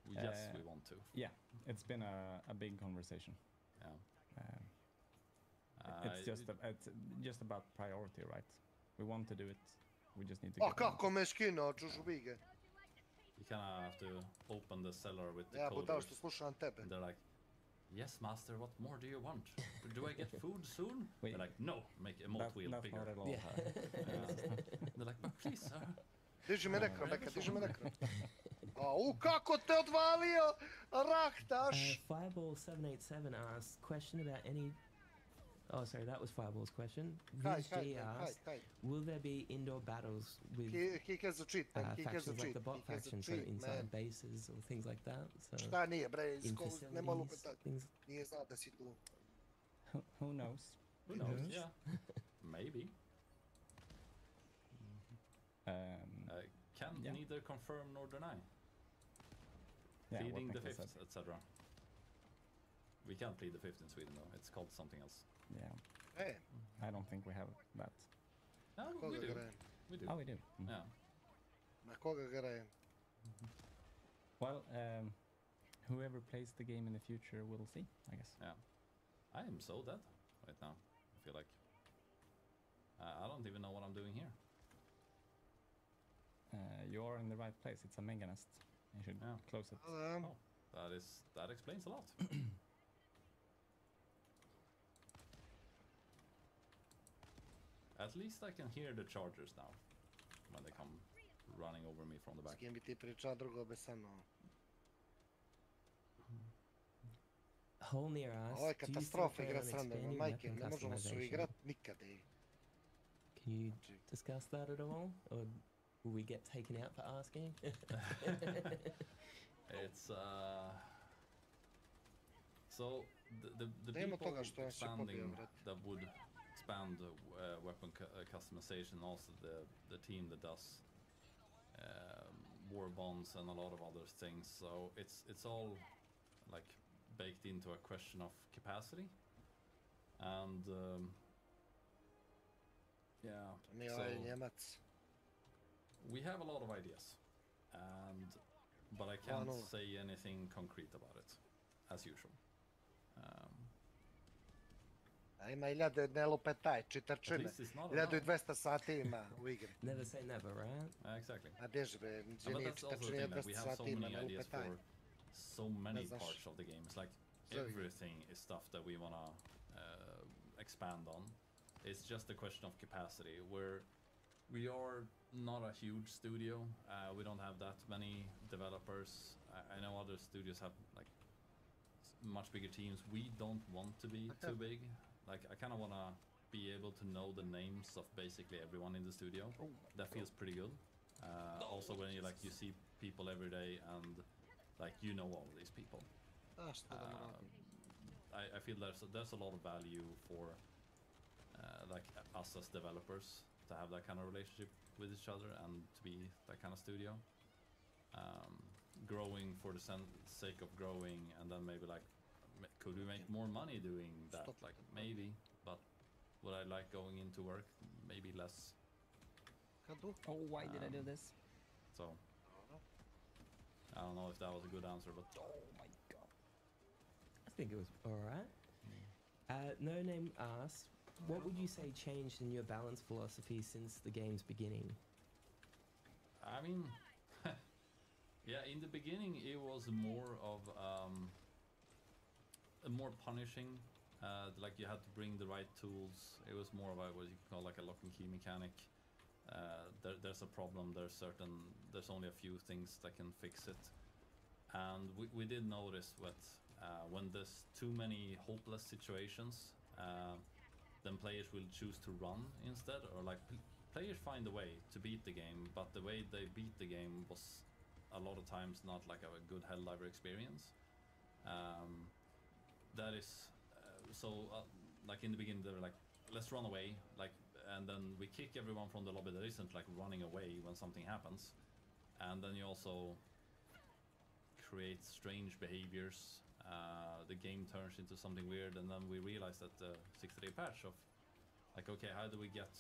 Yes, we want to. Yeah, it's been a big conversation. Yeah. it's just about priority, right? We want to do it. We just need to. A kako me skinuo, čužubige? You kind of have to open the cellar with the Ja, coders. budalo što slušam tebe. And they're like, yes, master, what more do you want? Do I get food soon? They're like, no, make emote wheel bigger. Not at all. They're like, but please, sir. Diži me ekran, Beka, diži me ekran. Kako te odvalio, rahtaš! Fireball 787 asked, question about any... Oh, sorry, that was Fireball's question. Hi, Vince G asked, will there be indoor battles with He has a cheat, man. He has a factions like cheat. the bot He has a faction, so cheat, inside man. bases or things like that? So Šta nije, bre, in nema facilities, lupeta. things... Nije znao da si tu. Who knows? Who knows? Yeah. Maybe. Can neither confirm nor deny. Yeah, Pleading the fifth, etc. We can't plead the fifth in Sweden though. It's called something else. Yeah. Hey. I don't think we have that. No, we do. We do. Oh, we do. Yeah. Na koga grejem? Well, whoever plays the game in the future will see, I guess. Yeah. I am so dead right now. I feel like I don't even know what I'm doing here. You are in the right place. It's a mega nest. You should close it. Oh, that explains a lot. At least I can hear the chargers now when they come running over me from the back. S kim bi ti pričao drugo bez sa mnom? Holnir asked, Ovo je do you still katastrofa plan igrat on s random, expanding majke, weapon ne možemo se customization? igrat nikada. Can you discuss that at all? Or will we get taken out for asking? It's so the people expanding that would expand weapon customization, also the team that does war bonds and a lot of other things. So it's all like baked into a question of capacity, and yeah. So we have a lot of ideas, but I can't say anything concrete about it, as usual. A ima 1000, ne lupetaj, čitarčine. 1200 sati ima u igri. Never say never, right? Exactly. A gdje bre, gdje nije čitarčine 200 sati ima, ne lupetaj. So many parts of the game. It's like everything is stuff that we wanna expand on. It's just a question of capacity. We are not a huge studio. We don't have that many developers. I know other studios have like much bigger teams. We don't want to be too big. Like I kind of want to be able to know the names of basically everyone in the studio. That feels pretty good. Also when you see people every day and like you know all of these people. I feel there's a lot of value for like us as developers to have that kind of relationship with each other and to be that kind of studio. Growing for the sake of growing, and then maybe like could we make more money doing that? Like maybe, but would I like going into work? Maybe less. Oh, why did I do this? So I don't know if that was a good answer, but oh my god, I think it was alright. No Name asked, what would you say changed in your balance philosophy since the game's beginning? I mean, yeah, in the beginning it was more of more punishing. Like you had to bring the right tools. It was more of a what you call like a lock and key mechanic. There's a problem. There's only a few things that can fix it, and we did notice when there's too many hopeless situations, then players will choose to run instead, or like players find a way to beat the game, but the way they beat the game was a lot of times not like a good Helldiver experience. That is like in the beginning they were like, let's run away, like, and then we kick everyone from the lobby that isn't like running away when something happens, and then you also create strange behaviors. The game turns into something weird, and then we realized that the 60-day patch of like, okay, how do we get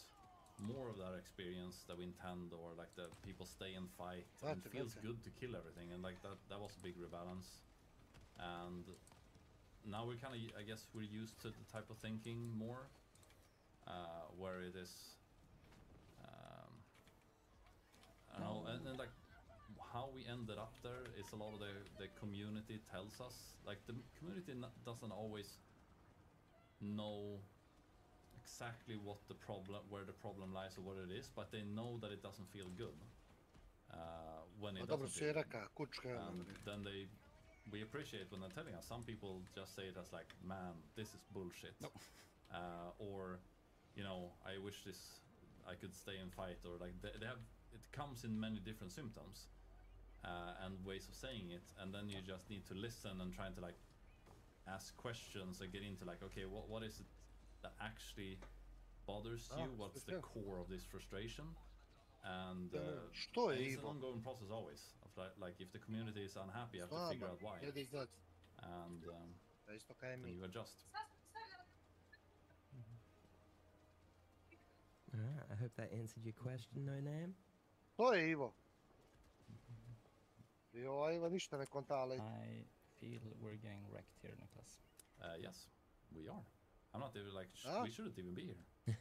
more of that experience that we intend, or like the people stay and fight and it feels good to kill everything, and like that was a big rebalance. And now we're kind of, I guess we're used to the type of thinking more, where it is. I don't know, and like how we ended up there is a lot of the community tells us. Like the community doesn't always know exactly what the problem, where the problem lies or what it is, but they know that it doesn't feel good when it doesn't feel good. And then we appreciate when they're telling us. Some people just say it as like, man, this is bullshit. No. Or, you know, I wish I could stay and fight, or like they have, it comes in many different symptoms and ways of saying it, and then you just need to listen and trying to like ask questions and get into like, okay, what is it that actually bothers you? What's the core of this frustration? And it's an ongoing process always. Of like if the community is unhappy, you have to figure out why, and then you adjust. Alright, I hope that answered your question, No Name. To je Ivo. Ivo ništa ne kontali. I feel we're getting wrecked here, Niklas. Yes, we are. I'm not even like, we shouldn't even be here.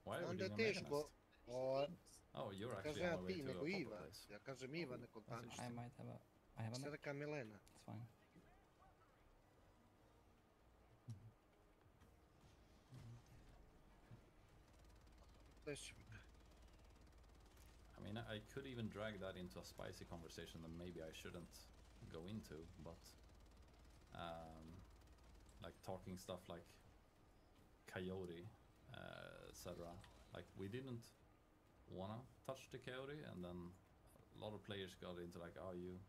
Why are we doing a mechanist? Oh, you're actually on the way to a proper place. Ja kažem Iva, ne konta ništa. I might have I have a Šta reka Milena? It's fine. I mean, I could even drag that into a spicy conversation that maybe I shouldn't go into, but like talking stuff like Coyote, etc. Like we didn't wanna touch the Coyote, and then a lot of players got into like, oh, you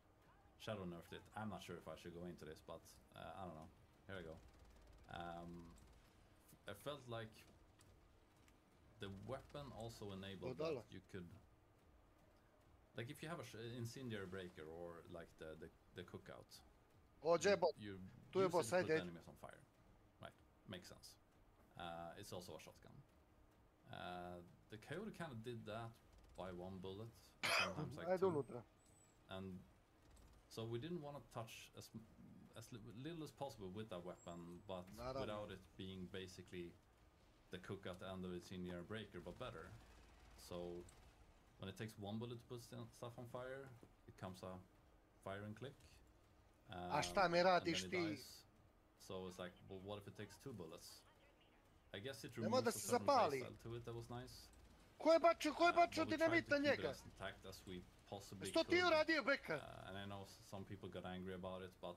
shadow nerfed it. I'm not sure if I should go into this, but I don't know. Here I go. I felt like the weapon also enabled that you could, like if you have a incendiary breaker or like the cookout, you use it to put enemies on fire. Right, makes sense. It's also a shotgun. The Coyote kind of did that by one bullet, sometimes like two. And so we didn't want to touch as little as possible with that weapon, but without it being basically the cookout and the incendiary breaker, but better. So when it takes one bullet to put stuff on fire, it comes a fire and click. A šta mi radiš ti? So it's like, well, what if it takes 2 bullets? I guess it removes a certain playstyle to it that was nice. Ko je bačio dinamit na njega? As we possibly Što ti uradio, Beka? And I know some people got angry about it, but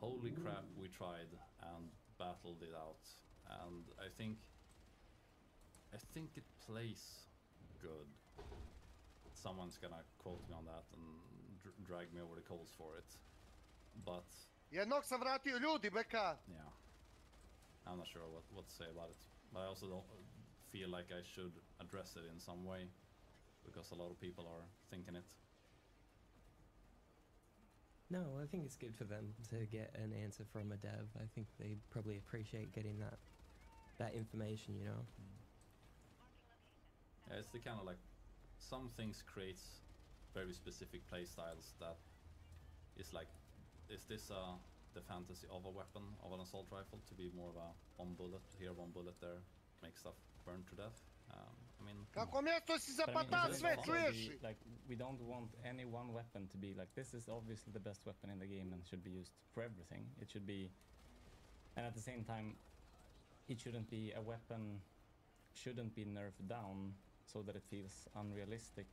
holy crap, we tried and battled it out. And I think it plays good. Someone's gonna quote me on that and drag me over the coals for it. But jednog sam vratio ljudi, Beka. Yeah, I'm not sure what to say about it. But I also don't feel like I should address it in some way, because a lot of people are thinking it. No, I think it's good for them to get an answer from a dev. I think they probably appreciate getting that information, you know. Yeah, it's the kind of like, some things creates very specific playstyles that is like, is this the fantasy of a weapon, of an assault rifle, to be more of a one bullet here, one bullet there, make stuff burn to death? I mean, kako mjesto si zapata sve, čuješ? Like, we don't want any one weapon to be like, this is obviously the best weapon in the game and should be used for everything. It should be, and at the same time, it shouldn't be a weapon, shouldn't be nerfed down so that it feels unrealistic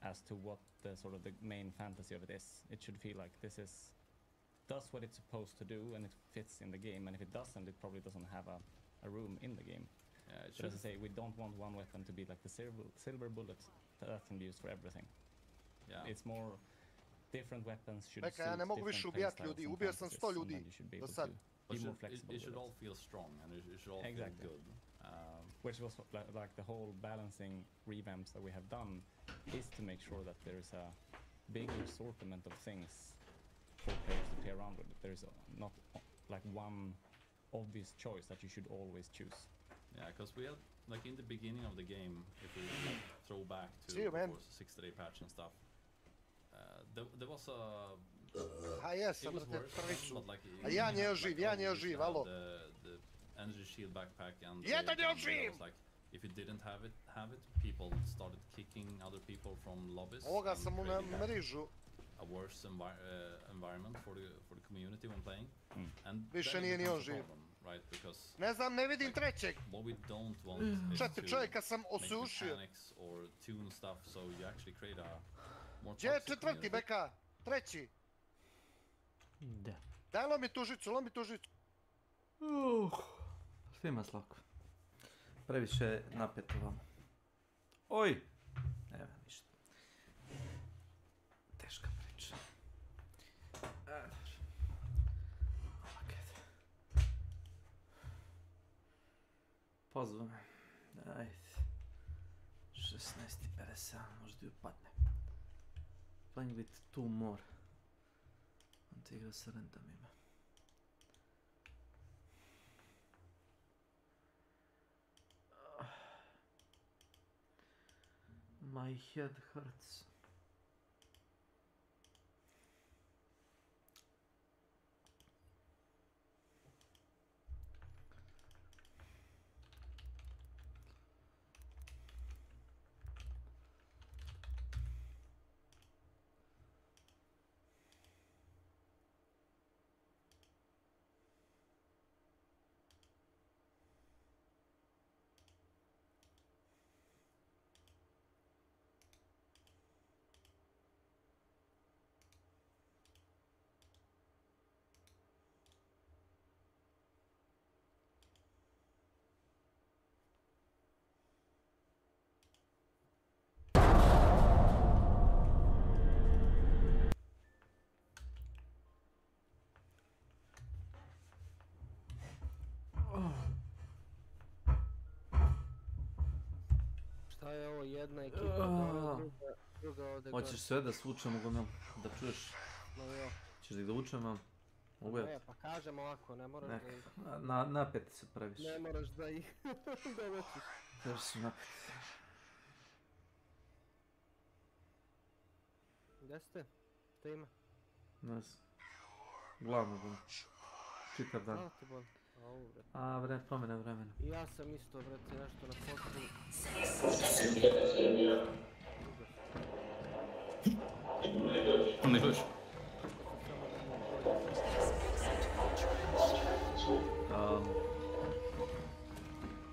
as to what the sort of the main fantasy of it is. It should feel like this does what it's supposed to do and it fits in the game, and if it doesn't, it probably doesn't have a room in the game. But as I say, we don't want one weapon to be like the silver bullet that can be used for everything. Yeah. It's more different weapons should Beka, ja ne mogu više ubijati ljudi, ubio sam 100 ljudi do sad. But it should all feel strong and it should all feel good. Which was like the whole balancing revamps that we have done is to make sure that there is a bigger assortment of things for players to play around with. There is not like one obvious choice that you should always choose. Yeah, because we had, like in the beginning of the game, if we like, throw back to the 6-day patch and stuff, there was a... A jesam, it was worse, but like... A ja nije živ, alo. The energy shield backpack and Yeah, the that you're gun, dream! it was like, if you didn't have it, people started kicking other people from lobbies. Ovoga and sam mu na creating mrežu. a worse environment for the community when playing. And Više that nije ni on becomes a živ. problem, right? Because Ne znam, ne vidim trećeg. what we don't want is Četiri to čovjeka sam make osušio. mechanics or tune stuff, so you actually create a more Gdje je toxic četvrti, community. Beka? Treći. Da. Daj lomi tu žicu, lomi tu žicu. Svima slako. Previše je napeto vamo. Oj! Evo, ništa. Teška priča. Pozvao me. Ajde. 16:57, možda i upadne. Playing with 2 more. On te igra sa randomima. My head hurts. Šta je ovo, jedna ekipa, druga ovdje gore. Hoćeš sve da svučemo gomel, da čuješ? No jo. Ćeš da ih dovučem vam? Mogu ja? Ne, pa kažem ovako, ne moraš da ih... Napeti se previše. Ne moraš da ih dovećiš. Previše su napeti. Gdje ste? Šta ima? Ne znam. Glavno bol. Čitav dan. Hvala ti bol. Au, bre. A, promjena vremena. I ja sam isto, brate, nešto na fotku. Ne dođu.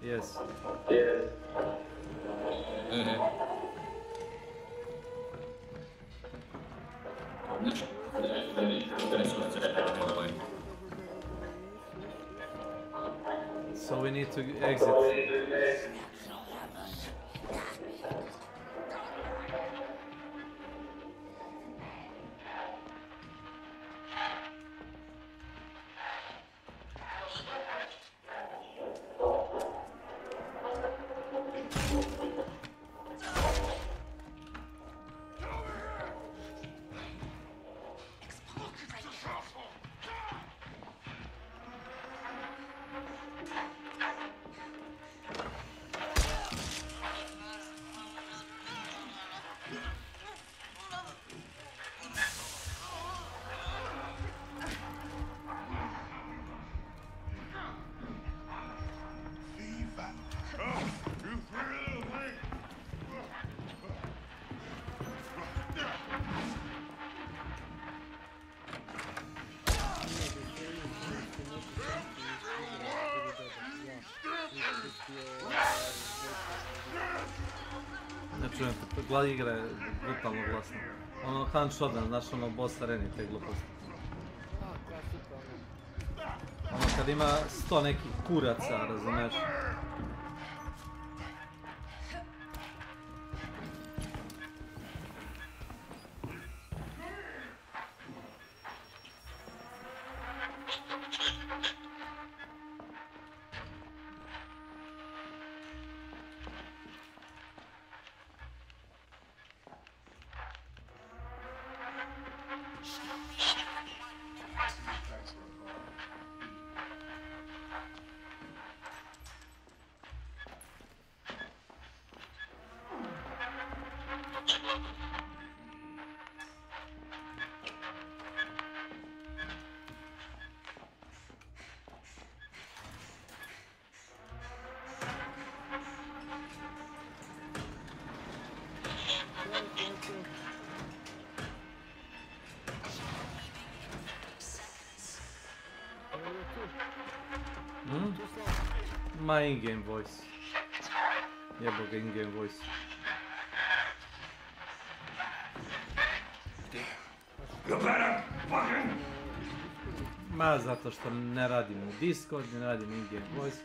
Yes. So we need to exit. Ne čujem te, glad igra je brutalno glasno. Ono Han Shodan, znaš ono boss areni, te gluposti. Ono kad ima 100 nekih kuraca, razumeš? My in-game voice. Jebo ga in-game voice. Ma zato što ne radim u Discord, ne radim in-game voice.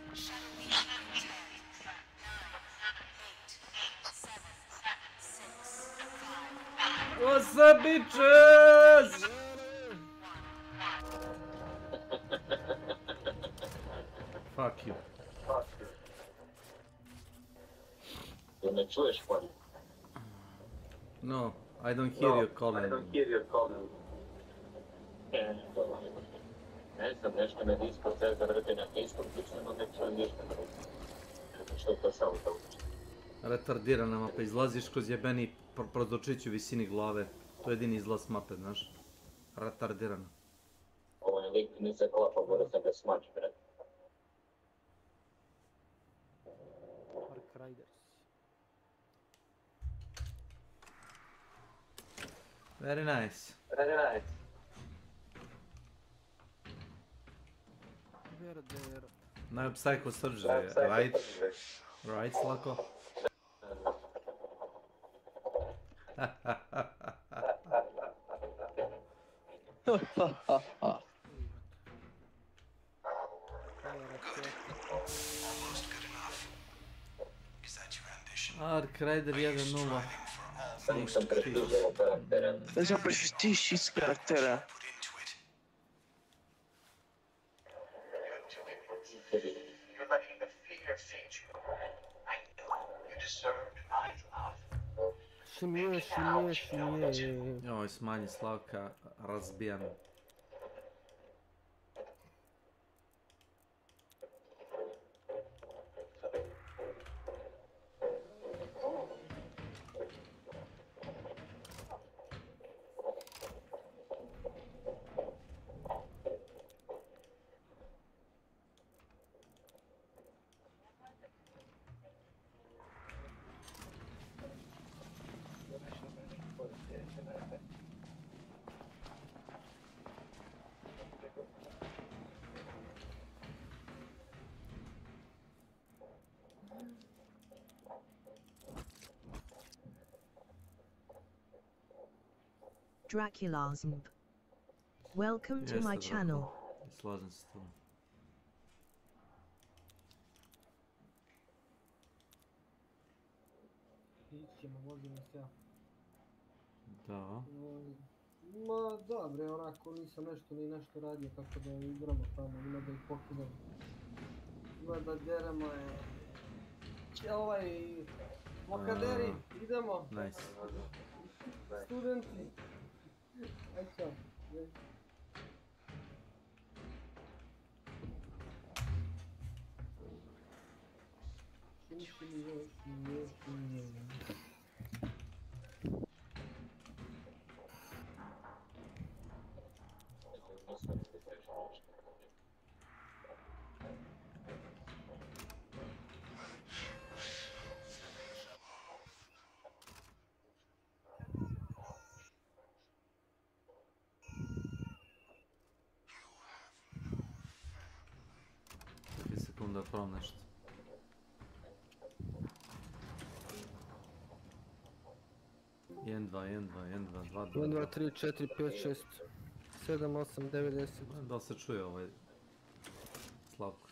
What's up, bitches? Fuck you. No, I don't hear you calling. Ne znam, nešto me Discord server vrti na istom, ne čujem ništa. Što to samo to uči? Retardirana mapa, izlaziš kroz jebeni prozorčić u visini glave. To je jedini izlaz mape, znaš. Retardirana. Ovo je lik mi se klapa, mora se ga smaći, bre. Ark Riders. Very nice. Very nice. Now Psycho Surgery, right? Right, Slako? Ark Rider 1.0. Cosa preferisci z karaktera? Šimije. Joj, smanji Slavka, razbijan. Draculasmb. Welcome to my channel. Slažem se s tom. Ićemo, vozimo se ja. Da. Ma da bre, onako nisam nešto radio, tako da igramo tamo, ima da ih pokidamo. Ima da deremo Mokaderi, idemo. Nice. Studenti. Aj čao. Da probam nešto. 1, 2, 2, 3, 4, 5, 6, 7, 8, 9, 10. Da li se čuje ovaj Slavko?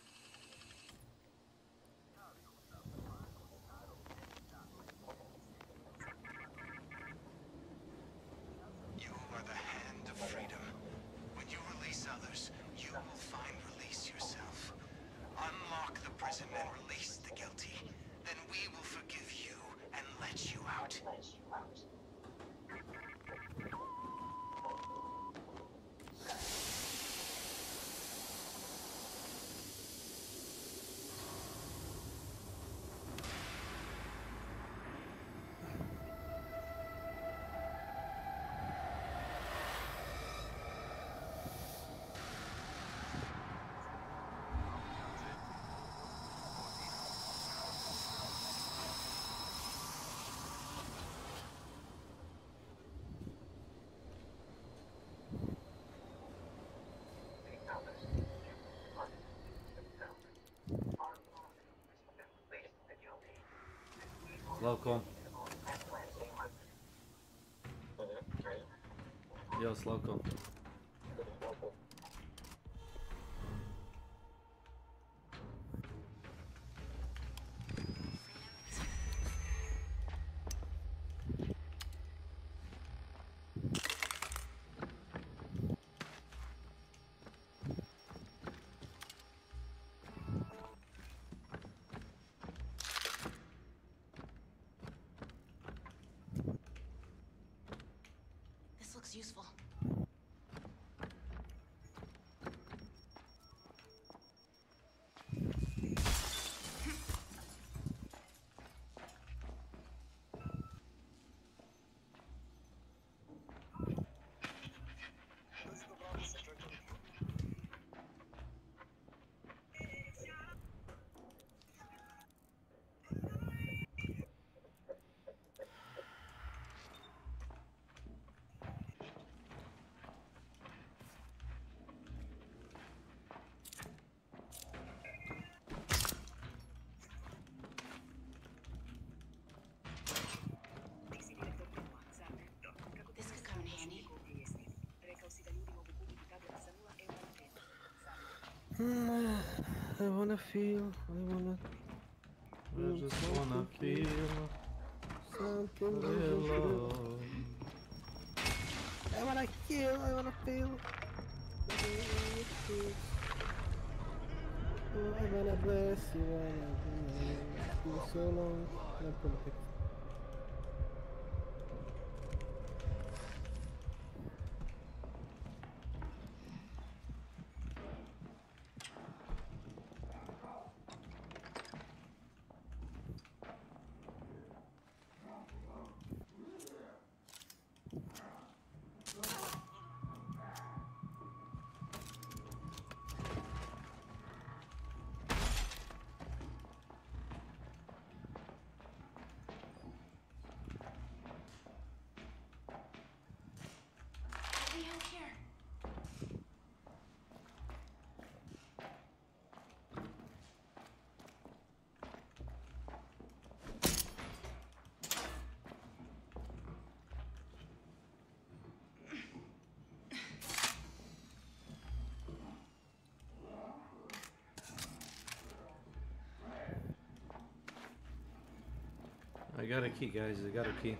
Slavko. Yo, Slavko. This looks useful. This could come in handy. I wanna feel, I just wanna feel something real love. I wanna kill, I wanna feel. Oh, I wanna bless you, I wanna be so long. No politics. Let me help here. I got a key, guys. I got a key.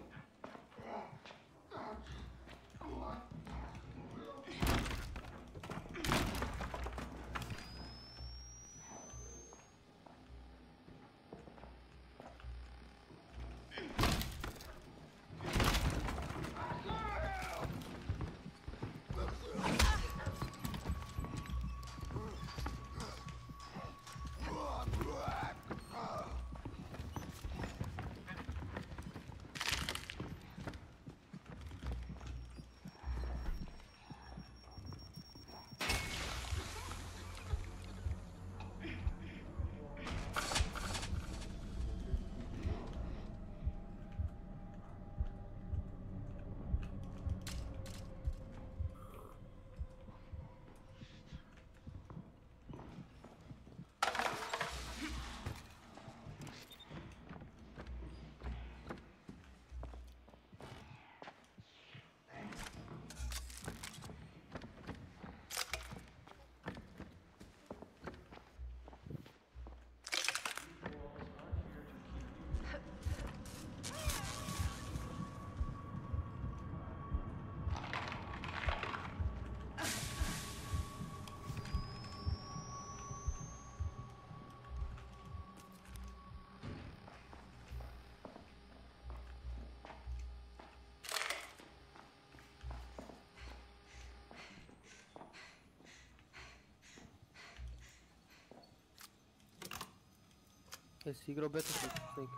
Jesi igrao Battlefield, Snake?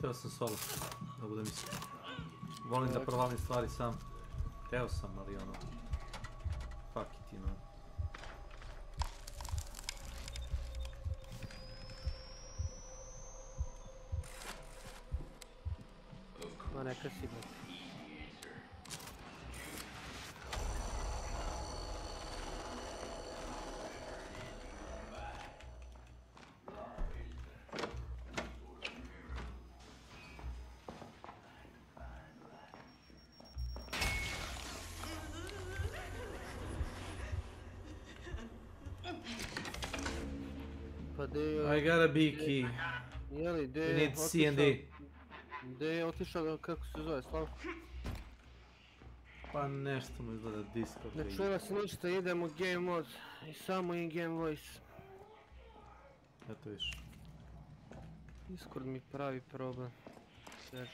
Teo sam solo, da budem iskren. Volim da provalim stvari sam. Teo sam, ali ono... Fuck it, you know. Ma neka si bre. I got a B key. Jeli, We need C and D. Gdje je otišao, kako se zove, Slavko? Pa nešto mu izgleda Discord. Ne čuje se ništa, idem u game mode i samo in game voice. Eto viš. Discord mi pravi problem. Svež.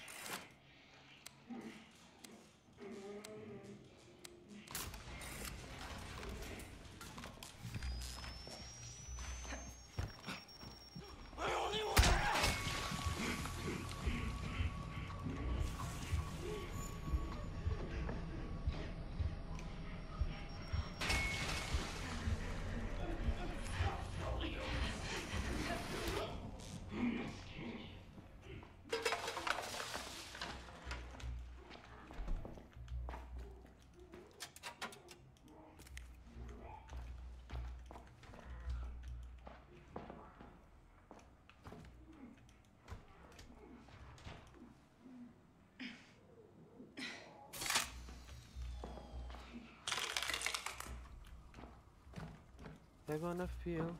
I wanna feel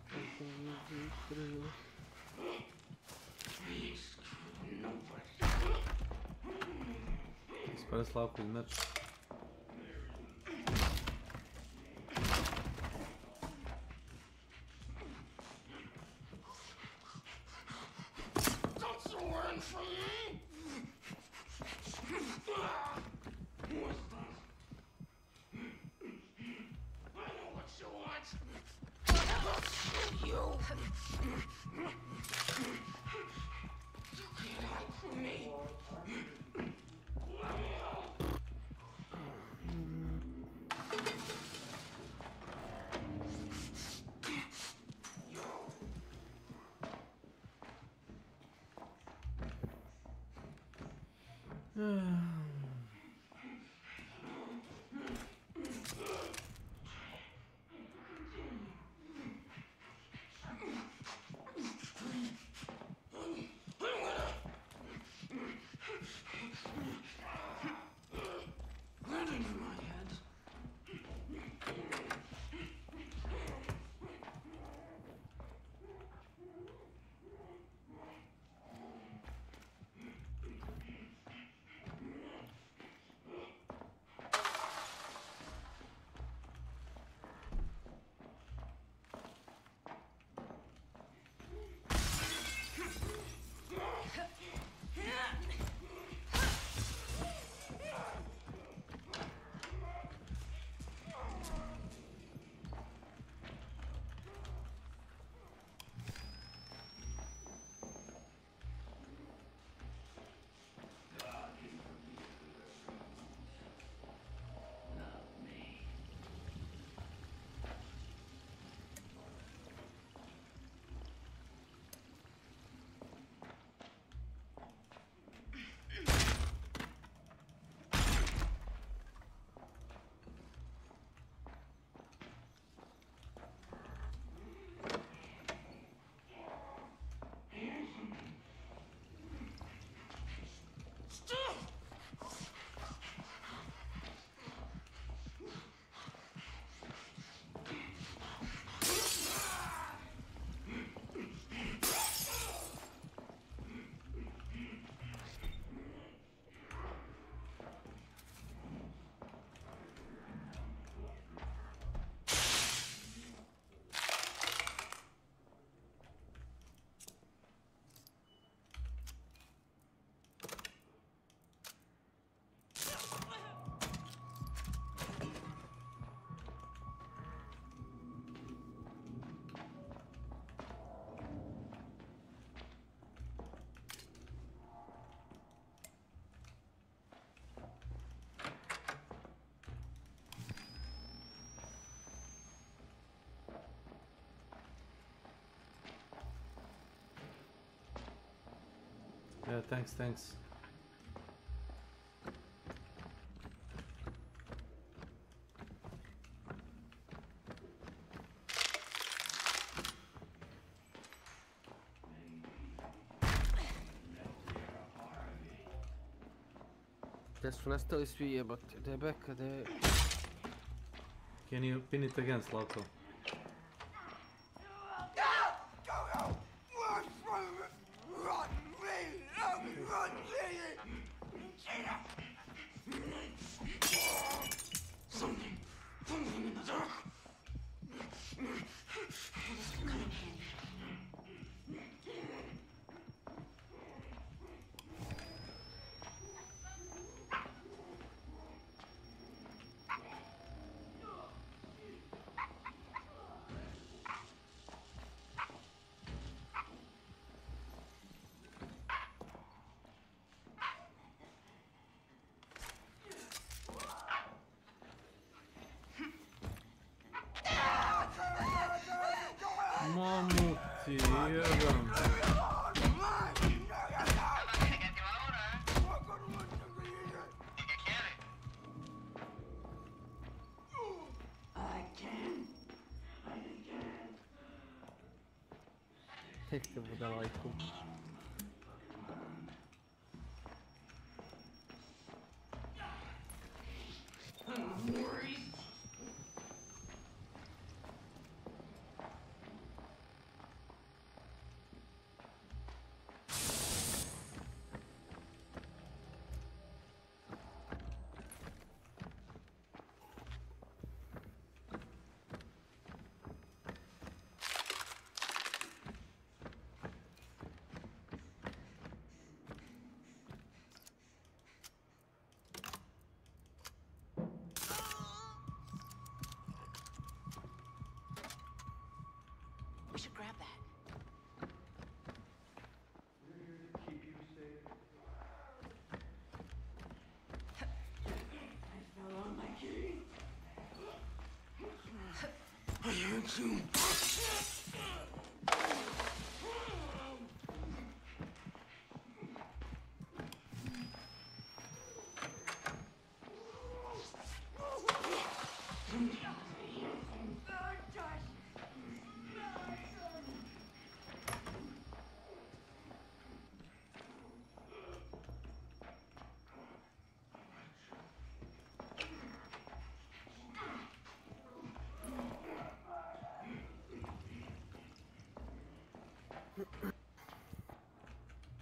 something easy through. Ispade Slavko iz meča. Yeah, thanks. Gdje su nastali svi jebati? Gdje je Beka, gdje je... Can you pin it again, Slavko? Something in the dark. This will come in handy. Mamu ti jebam. Tek de budalajku. We should grab that. I fell on my key. I heard too.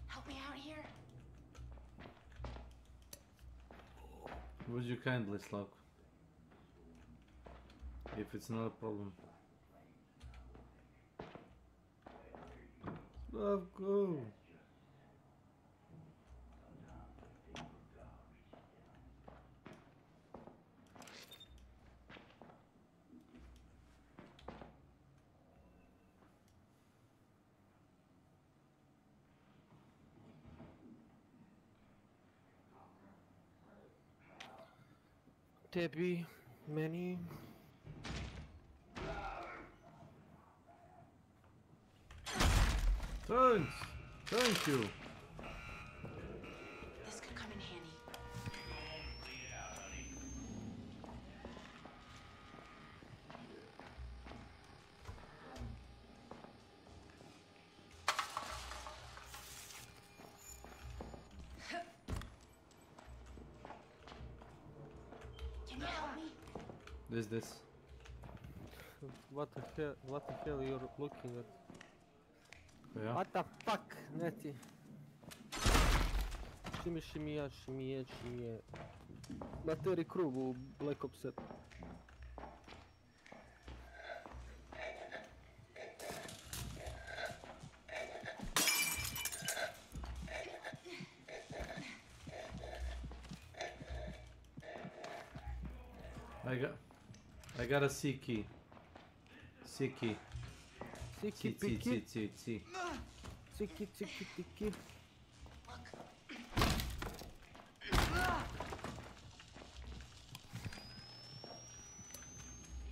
Help me out here. Would you kindly, Slavko? If it's not a problem. Slavko! Tebi, meni. Thanks! Thank you! This could come in handy. Can you help me? This. What the hell you're looking at? Yeah. What the fuck, Neti? Shimije. Bateri krug u Black Ops 7. I got a C key. C key. Siki piki. Siki tiki.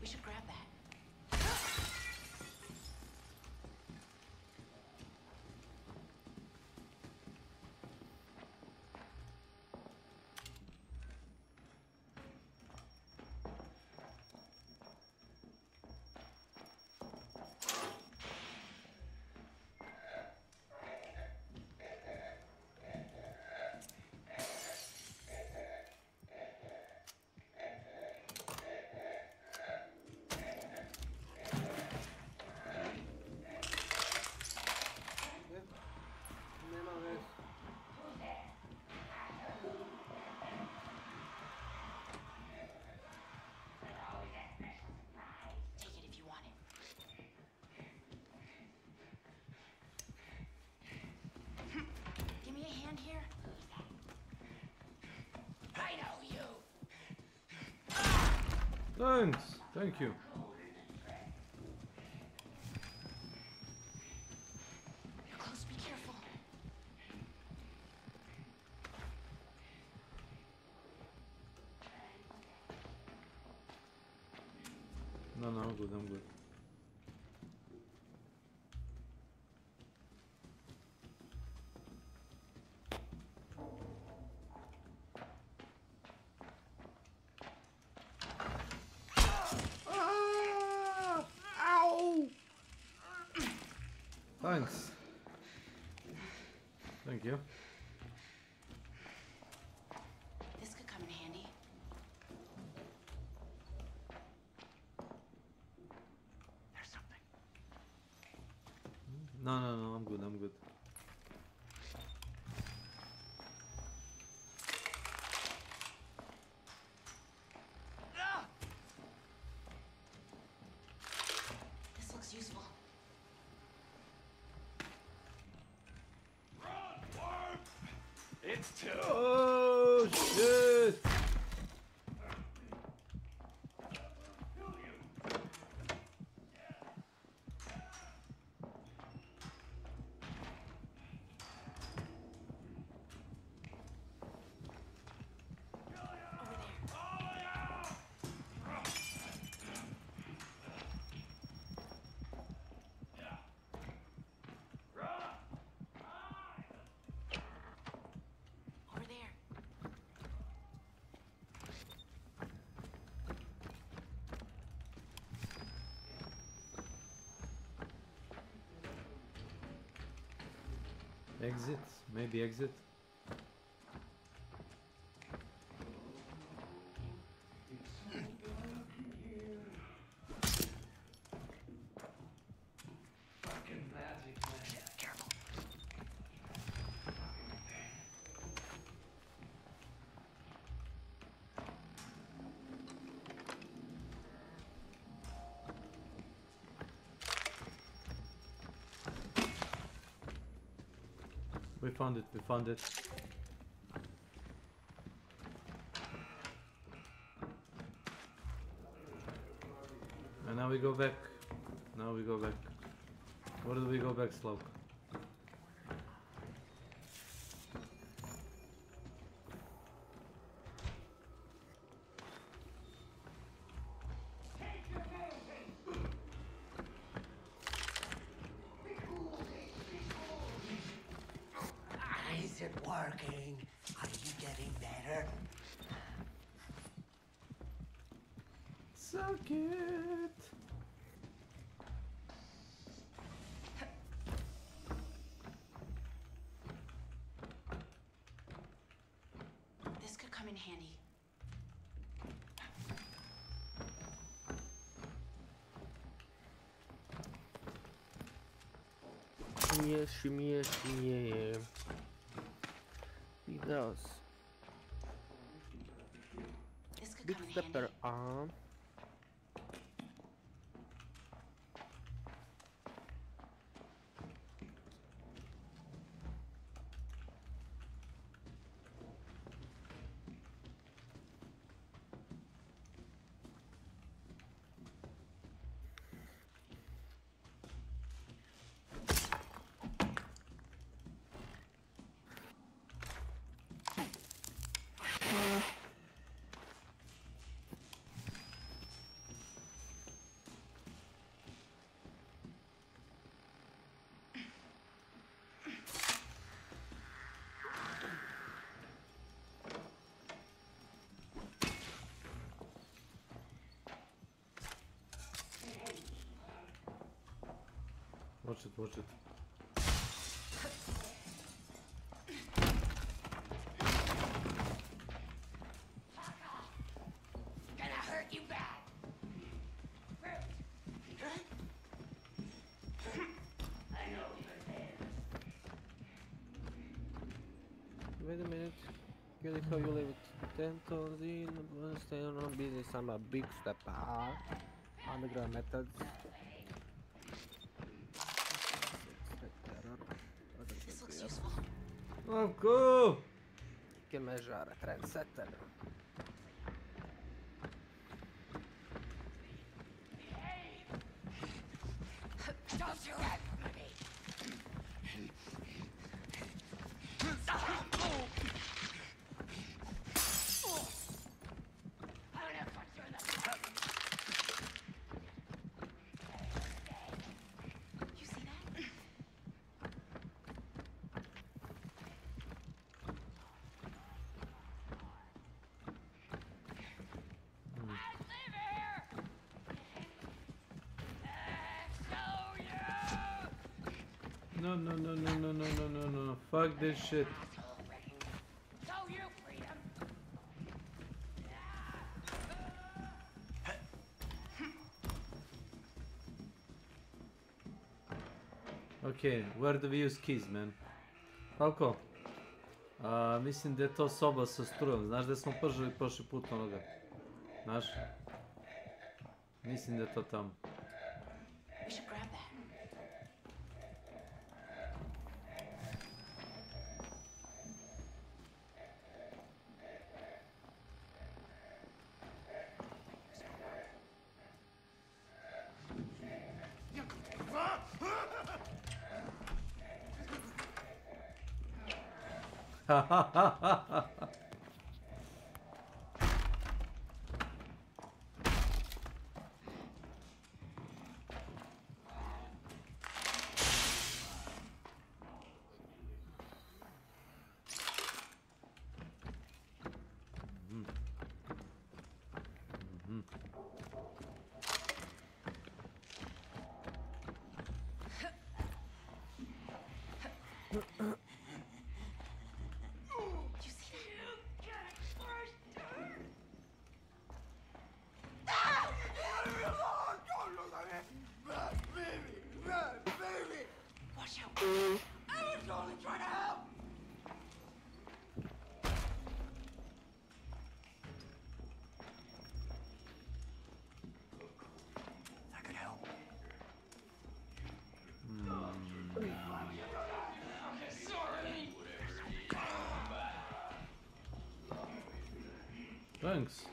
We should grab that. Thanks. Thank you. You're close, be careful. No, I'm good, I'm good. Ow! Thanks. Thank you. This could come in handy. There's something. No, I'm good, I'm good. This looks useful. It's two. Oh shit! Over there. Exit, maybe exit. Fucking magic, man. Careful. We found it, we found it. And now we go back. Now we go back. Where do we go back, Slow? Is it working? Are you getting better? Suck it! This could come in handy. Śmiesznie. Widos. This could Big come in stepper handy. arm. Watch it, watch it. Gonna hurt you bad. Wait a minute. You like how you live with tentacles in stay on business. I'm a big stepper. Underground methods. This looks useful. Oh, cool! Che mangiare, trendsetter. No, no, no, no, no, no, no, no, no. Fuck this shit. So you freedom. Okay, where do we use keys, man? Falko, mislim da je to soba sa strujom. Znaš da smo pržili prošli put onoga? Znaš? Mislim da je to tamo. We should grab that. Ha ha ha ha ha. Watch out. I was only trying to help. That could help. Thanks.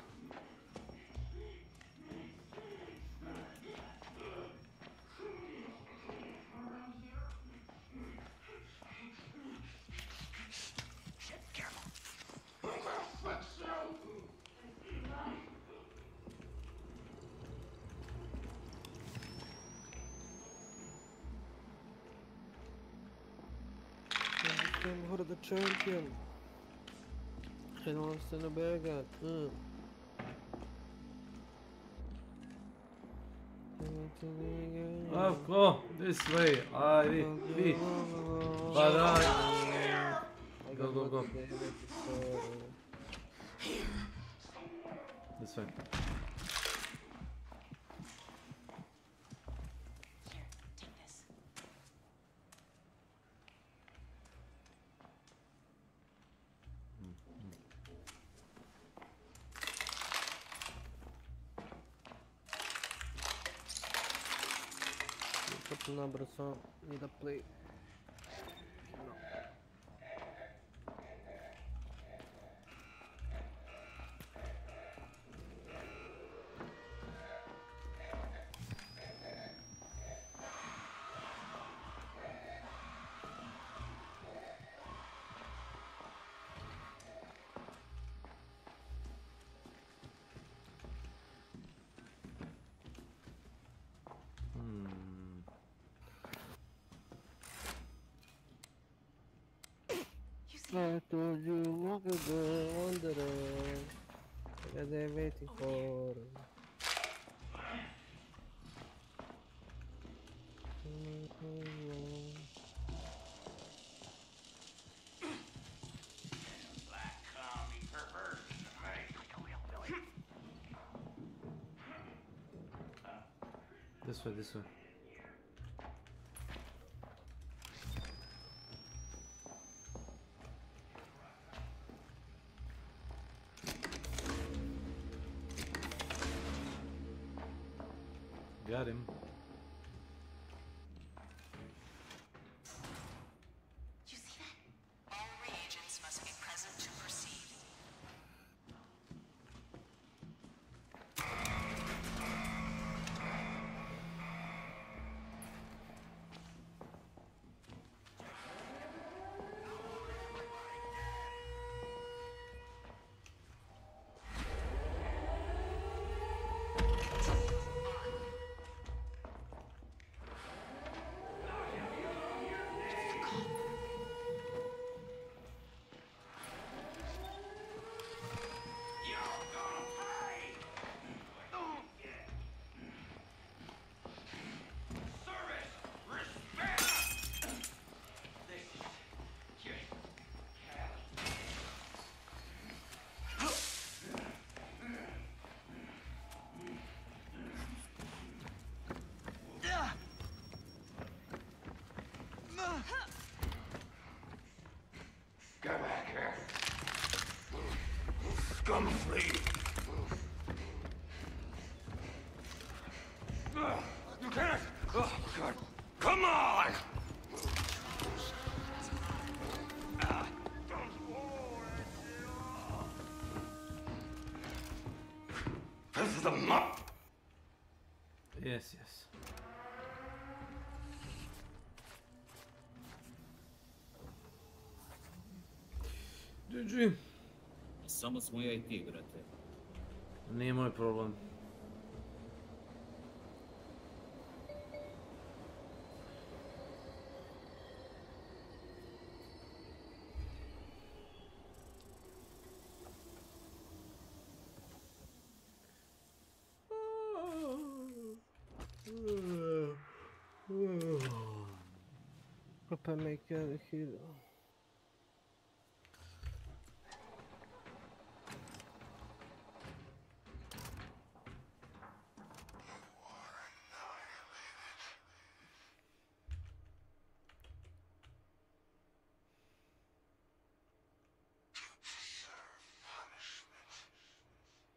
Who the champion? I don't understand the bag. Oh, go this way. We. Go, go, go. This way. Take this. Couple numbers on need a play. I told you long ago, wondering what they're waiting for. This way, this way. Got him. You see that? All reagents must be present to proceed. God. Come on! This is a mop. Yes, yes. GG. Samo smo ja i ti, brate. Nije moj problem. Papa make a hero.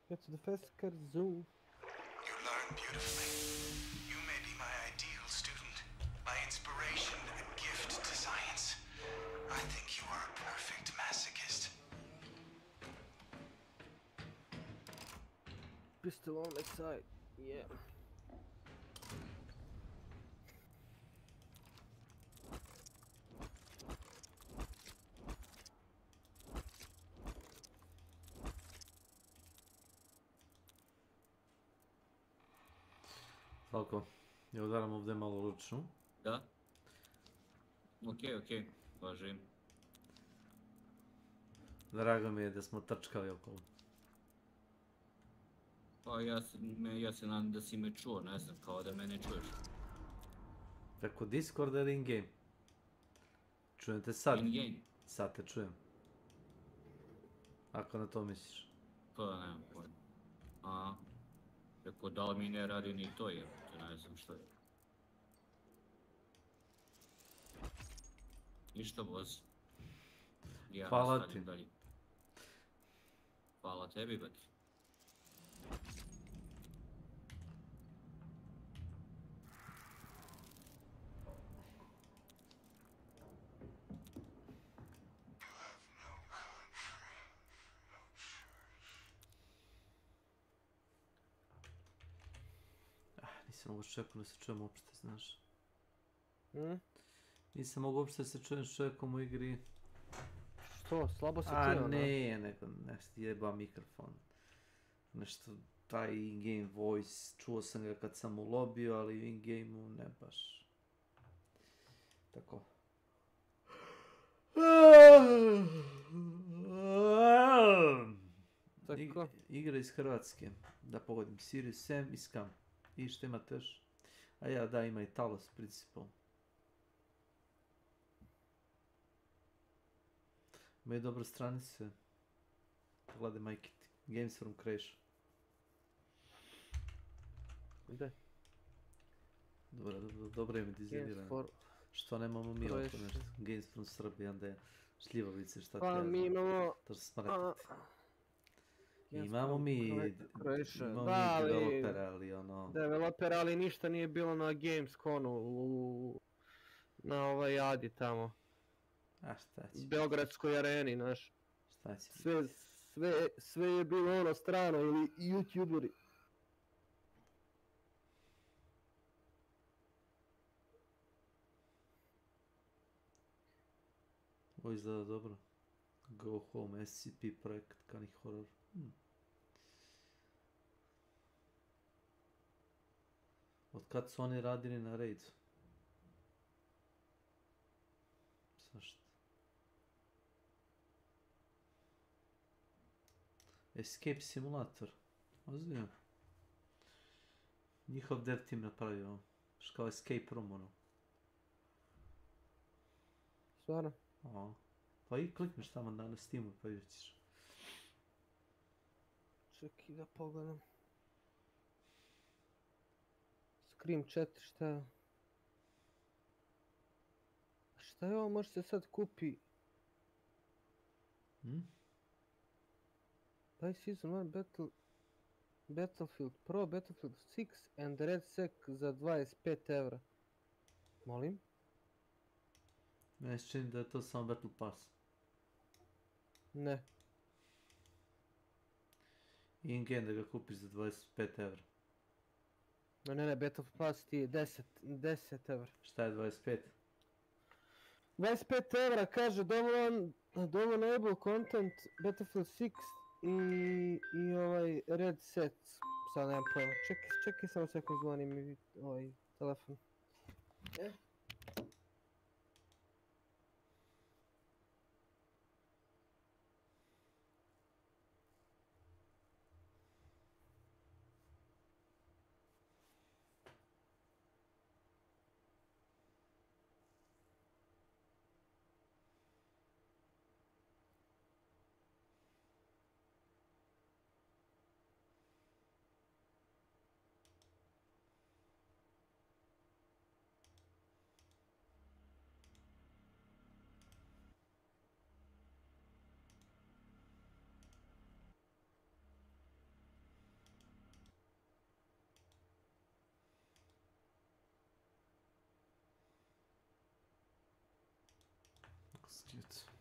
Get to the Fesker Zoo. You learn beautifully. You may be my ideal student, my inspiration and gift to science. I think you are a perfect masochist. Pistol on my side. Yeah. Tako, ja udaram ovdje malo ručnu. Da? Okej, važim. Drago mi je da smo trčkali okolo. Pa ja se nadam da si me čuo, ne znam, kao da me ne čuješ. Preko Discorda ili in-game? Čujem te sad. In-game? Sad te čujem. Ako na to misliš. Pa nemam pojma. A, preko da li mi ne radi ni to je, to ne znam što je. Ništa voz. Ja Hvala ti. dalje. Hvala tebi, brate. Nisam mogu čovjekom da se čujem uopšte, znaš. Nisam mogu uopšte da se čujem s čovjekom u igri. Što? Slabo se čuje, ono? ne, nego nešto jeba mikrofon. Nešto, taj in-game voice, čuo sam ga kad sam u lobiju, ali u in-gameu ne baš. Tako. Igra iz Hrvatske. Da pogodim, Sirius Sam i Scam. I što imate još? A ja, da, ima i Talos Principal. Imaju dobre stranice. Pogledaj majkiti. Games from Crash. Gde? Dobro je mi dizajnirano. Što nemamo mi ovako nešto? Games from Srbija, onda je šljivovice, šta ti ja znam. Pa mi imamo... To se smratiti. Imamo mi developere, ali ono... Developere, ali ništa nije bilo na Gamesconu, na ovoj Adi tamo. A šta će? Beogradskoj areni, znaš. Šta će? Sve je bilo ono strano ili youtuberi. Ovo izgleda dobro. Go Home, SCP projekt, kani horror. Od kad su oni radili na Raidu? Zašto? Escape Simulator. Ozbiljno. Njihov dev team napravio. Kao Escape Room ono. Stvarno? Pa i klikneš tamo na Steamu pa vidjet ćeš. Čekaj da pogledam. Scream 4, šta je? Šta je ovo, može se sad kupi? Daj Season 1 Battlefield Pro, Battlefield 6 and Red Sec za 25 €. Molim? Meni se čini da je to samo Battle Pass. Ne. In-game da ga kupiš za 25 €. Ne, Battle Pass ti je 10 €. Šta je 25? 25 € kaže downloadable content, Battlefield 6 i ovaj Red Set. Sad nemam pojma. Čekaj samo sekund, zvoni mi ovaj telefon. Looks cute.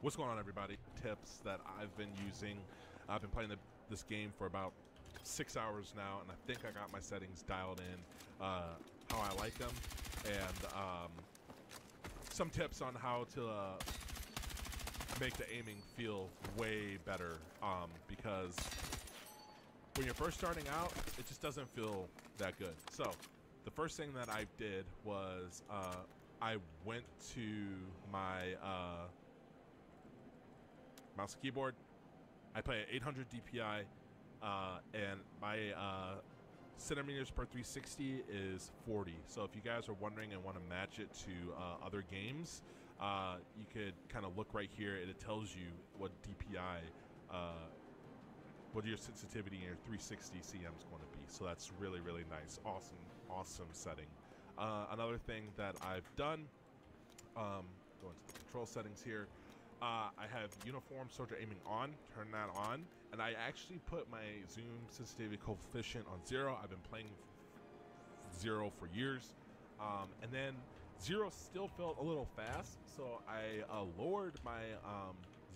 What's going on, everybody? Tips that I've been using. I've been playing this game for about 6 hours now, and I think I got my settings dialed in how I like them, and some tips on how to make the aiming feel way better, because when you're first starting out, it just doesn't feel that good. So the first thing that I did was I went to my mouse and keyboard. I play at 800 DPI, and my centimeters per 360 is 40. So if you guys are wondering and want to match it to other games, you could kind of look right here, and it tells you what DPI, what your sensitivity in your 360 CM is going to be. So that's really, really nice. Awesome setting. Another thing that I've done, go into the control settings here. I have uniform soldier aiming on, turn that on, and I actually put my zoom sensitivity coefficient on 0. I've been playing 0 for years, and then 0 still felt a little fast, so I lowered my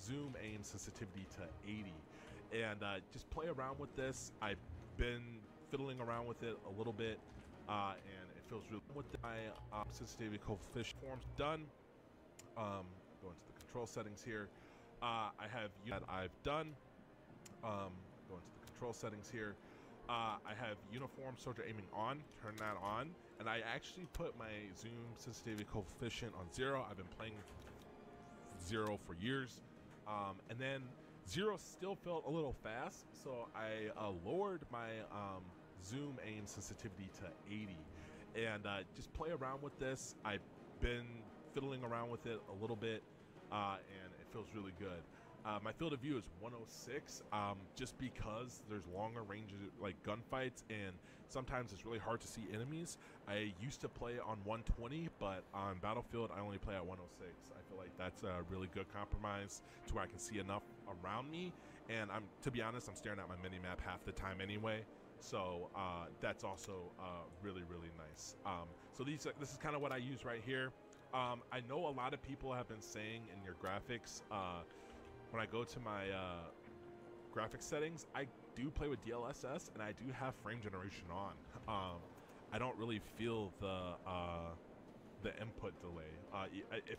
zoom aim sensitivity to 80, and just play around with this. I've been fiddling around with it a little bit, and it feels really good. With my sensitivity coefficient forms done, go into the control settings here. I have that I've done. Go into the control settings here. I have uniform soldier aiming on, turn that on, and I actually put my zoom sensitivity coefficient on 0. I've been playing 0 for years, and then 0 still felt a little fast, so I lowered my zoom aim sensitivity to 80, and just play around with this. I've been fiddling around with it a little bit, and it feels really good. My field of view is 106, just because there's longer ranges, like gunfights, and sometimes it's really hard to see enemies. I used to play on 120, but on Battlefield I only play at 106. I feel like that's a really good compromise to where I can see enough around me, and to be honest, I'm staring at my mini-map half the time anyway, so that's also really, really nice. So this is kind of what I use right here. I know a lot of people have been saying in your graphics, when I go to my graphics settings, I do play with DLSS, and I do have frame generation on. I don't really feel the input delay. If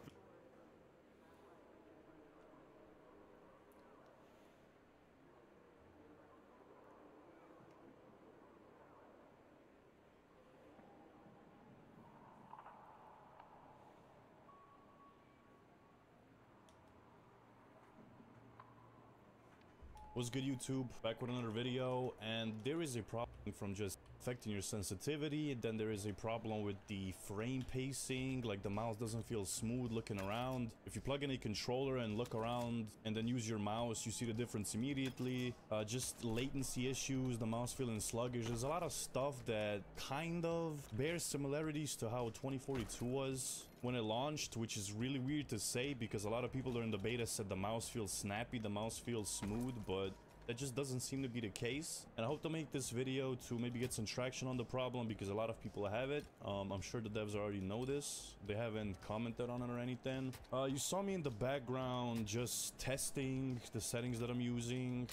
What's good, YouTube? Back with another video, and there is a problem from just affecting your sensitivity, and then there is a problem with the frame pacing, like the mouse doesn't feel smooth looking around. If you plug in a controller and look around and then use your mouse, you see the difference immediately. Just latency issues, the mouse feeling sluggish. There's a lot of stuff that kind of bears similarities to how 2042 was when it launched, which is really weird to say because a lot of people during the beta said the mouse feels snappy, the mouse feels smooth, but that just doesn't seem to be the case. And I hope to make this video to maybe get some traction on the problem because a lot of people have it. I'm sure the devs already know this. They haven't commented on it or anything. You saw me in the background just testing the settings that I'm using.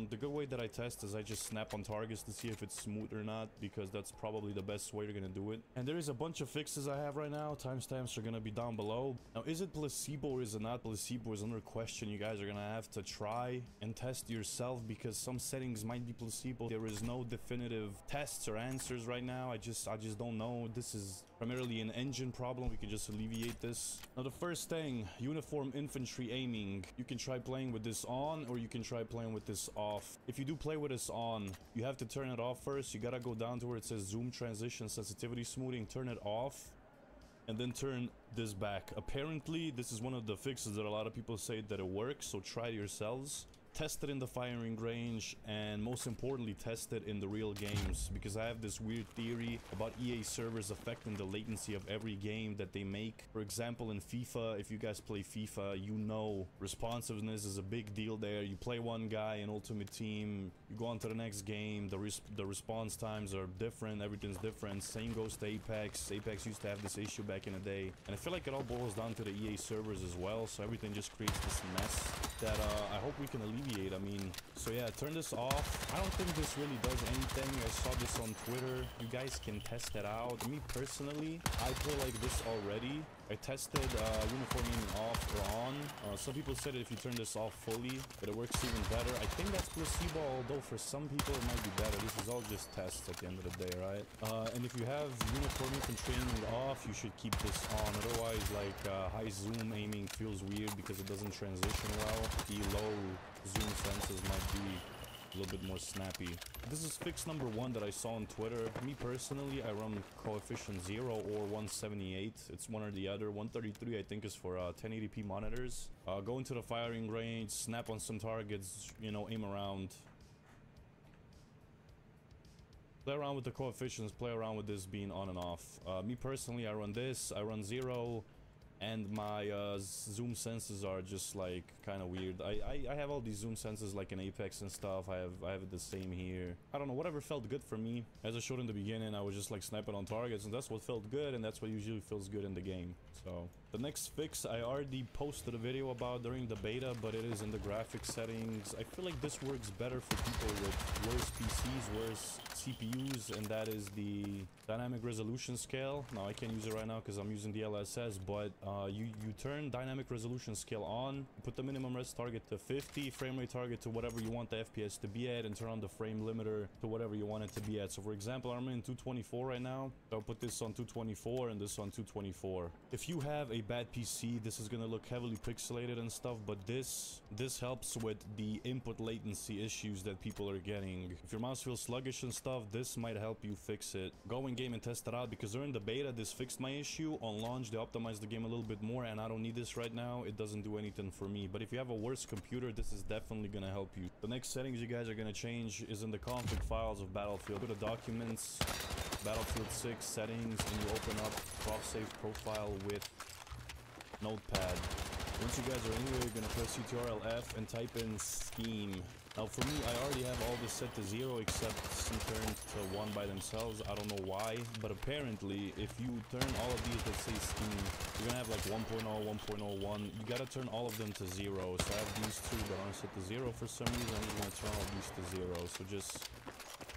The good way that I test is I just snap on targets to see if it's smooth or not, because that's probably the best way you're gonna do it. And there is a bunch of fixes I have right now. Timestamps are gonna be down below. Now, is it placebo or is it not placebo is another question you guys are gonna have to try and test yourself, because some settings might be placebo. There is no definitive tests or answers right now. I just don't know. This is primarily an engine problem. We can just alleviate this. Now, the first thing, uniform infantry aiming. You can try playing with this on, or you can try playing with this off. If you do play with this on, you have to turn it off first. You gotta go down to where it says zoom transition sensitivity smoothing, turn it off, and then turn this back. Apparently, this is one of the fixes that a lot of people say that it works, so try it yourselves. test it in the firing range, and most importantly, test it in the real games, because I have this weird theory about EA servers affecting the latency of every game that they make. For example, in FIFA, if you guys play FIFA, you know responsiveness is a big deal there. You play one guy in Ultimate Team, you go on to the next game, the response times are different, everything's different. Same goes to Apex. Apex used to have this issue back in the day, and I feel like it all boils down to the EA servers as well, so everything just creates this mess that I hope we can alleviate. I mean, so yeah, turn this off. I don't think this really does anything. I saw this on Twitter. You guys can test it out. Me personally, I play like this already. I tested uniform aiming off or on. Some people said if you turn this off fully, that it works even better. I think that's placebo, although for some people it might be better. This is all just tests at the end of the day, right? And if you have uniform infantry aiming off, you should keep this on. Otherwise, like high zoom aiming feels weird because it doesn't transition well. The low zoom senses might be a little bit more snappy. This is fix number 1 that I saw on Twitter. Me personally, I run coefficient 0 or 178. It's one or the other. 133 I think is for 1080p monitors. Go into the firing range, snap on some targets, you know, aim around. Play around with the coefficients, play around with this being on and off. Me personally, I run this, I run 0. And my zoom senses are just like kind of weird. I have all these zoom senses like in Apex and stuff. I have it the same here. I don't know, whatever felt good for me. As I showed in the beginning, I was just like sniping on targets, and that's what felt good, and that's what usually feels good in the game. So the next fix I already posted a video about during the beta, but it is in the graphics settings. I feel like this works better for people with worse PCs, worse CPUs, and that is the dynamic resolution scale. Now I can't use it right now because I'm using the LSS, but you turn dynamic resolution scale on, put the minimum res target to 50, frame rate target to whatever you want the FPS to be at, and turn on the frame limiter to whatever you want it to be at. So for example, I'm in 224 right now, so I'll put this on 224 and this on 224. If you have a bad PC, this is gonna look heavily pixelated and stuff, but this helps with the input latency issues that people are getting. If your mouse feels sluggish and stuff, this might help you fix it. Go in game and test it out, because during the beta this fixed my issue. On launch they optimized the game a little bit more, and I don't need this right now. It doesn't do anything for me, but if you have a worse computer, this is definitely gonna help you. The next settings you guys are gonna change is in the config files of Battlefield. Go to documents, Battlefield 6 settings, and you open up ProfSafe profile with Notepad. Once you guys are in here, you're gonna press Ctrl F and type in scheme. Now for me, I already have all this set to 0 except some turned to 1 by themselves. I don't know why, but apparently if you turn all of these that say scheme, you're gonna have like 1.0, 1.01. You gotta turn all of them to 0. So I have these two that aren't set to 0 for some reason. I'm just gonna turn all these to 0. So just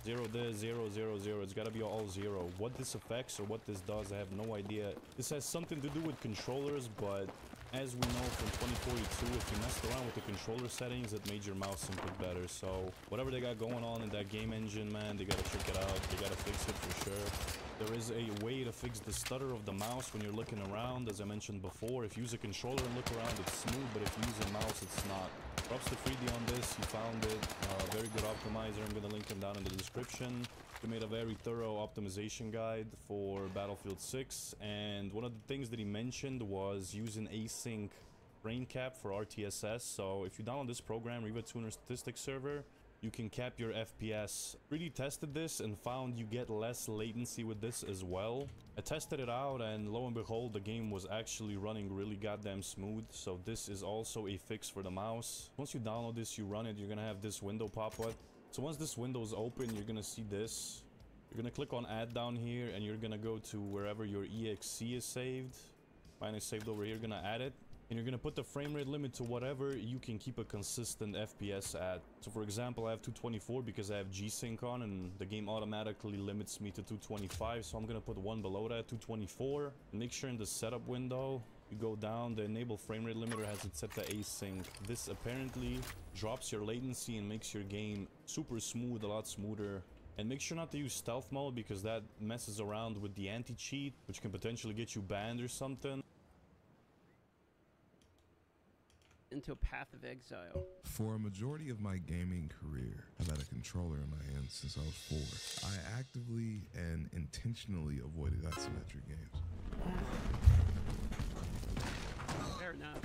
0 this, 0, 0, 0. It's gotta be all 0. What this affects or what this does, I have no idea. This has something to do with controllers, but as we know from 2042, if you messed around with the controller settings, it made your mouse input better. So whatever they got going on in that game engine, man, they gotta check it out. They gotta fix it for sure. There is a way to fix the stutter of the mouse when you're looking around. As I mentioned before, if you use a controller and look around, it's smooth, but if you use a mouse, it's not. Props to 3D on this. He found it. Very good optimizer. I'm gonna link him down in the description. He made a very thorough optimization guide for Battlefield 6, and one of the things that he mentioned was using async frame cap for RTSS. So if you download this program, Riva Tuner Statistics Server, you can cap your FPS. Really tested this and found you get less latency with this as well. I tested it out, and lo and behold, the game was actually running really goddamn smooth. So this is also a fix for the mouse. Once you download this, you run it, you're gonna have this window pop up. So once this window is open, you're gonna see this. You're gonna click on add down here, and you're gonna go to wherever your exe is saved. Mine is saved over here. You're gonna add it, and you're gonna put the frame rate limit to whatever you can keep a consistent FPS at. So for example, I have 224 because I have G-Sync on, and the game automatically limits me to 225. So I'm gonna put one below that, 224. Make sure in the setup window, you go down, the enable frame rate limiter has it set to async. This apparently drops your latency and makes your game super smooth, a lot smoother. And make sure not to use stealth mode, because that messes around with the anti-cheat, which can potentially get you banned or something. Into a path of exile. For a majority of my gaming career, I've had a controller in my hand since I was 4. I actively and intentionally avoided isometric games. Fair enough.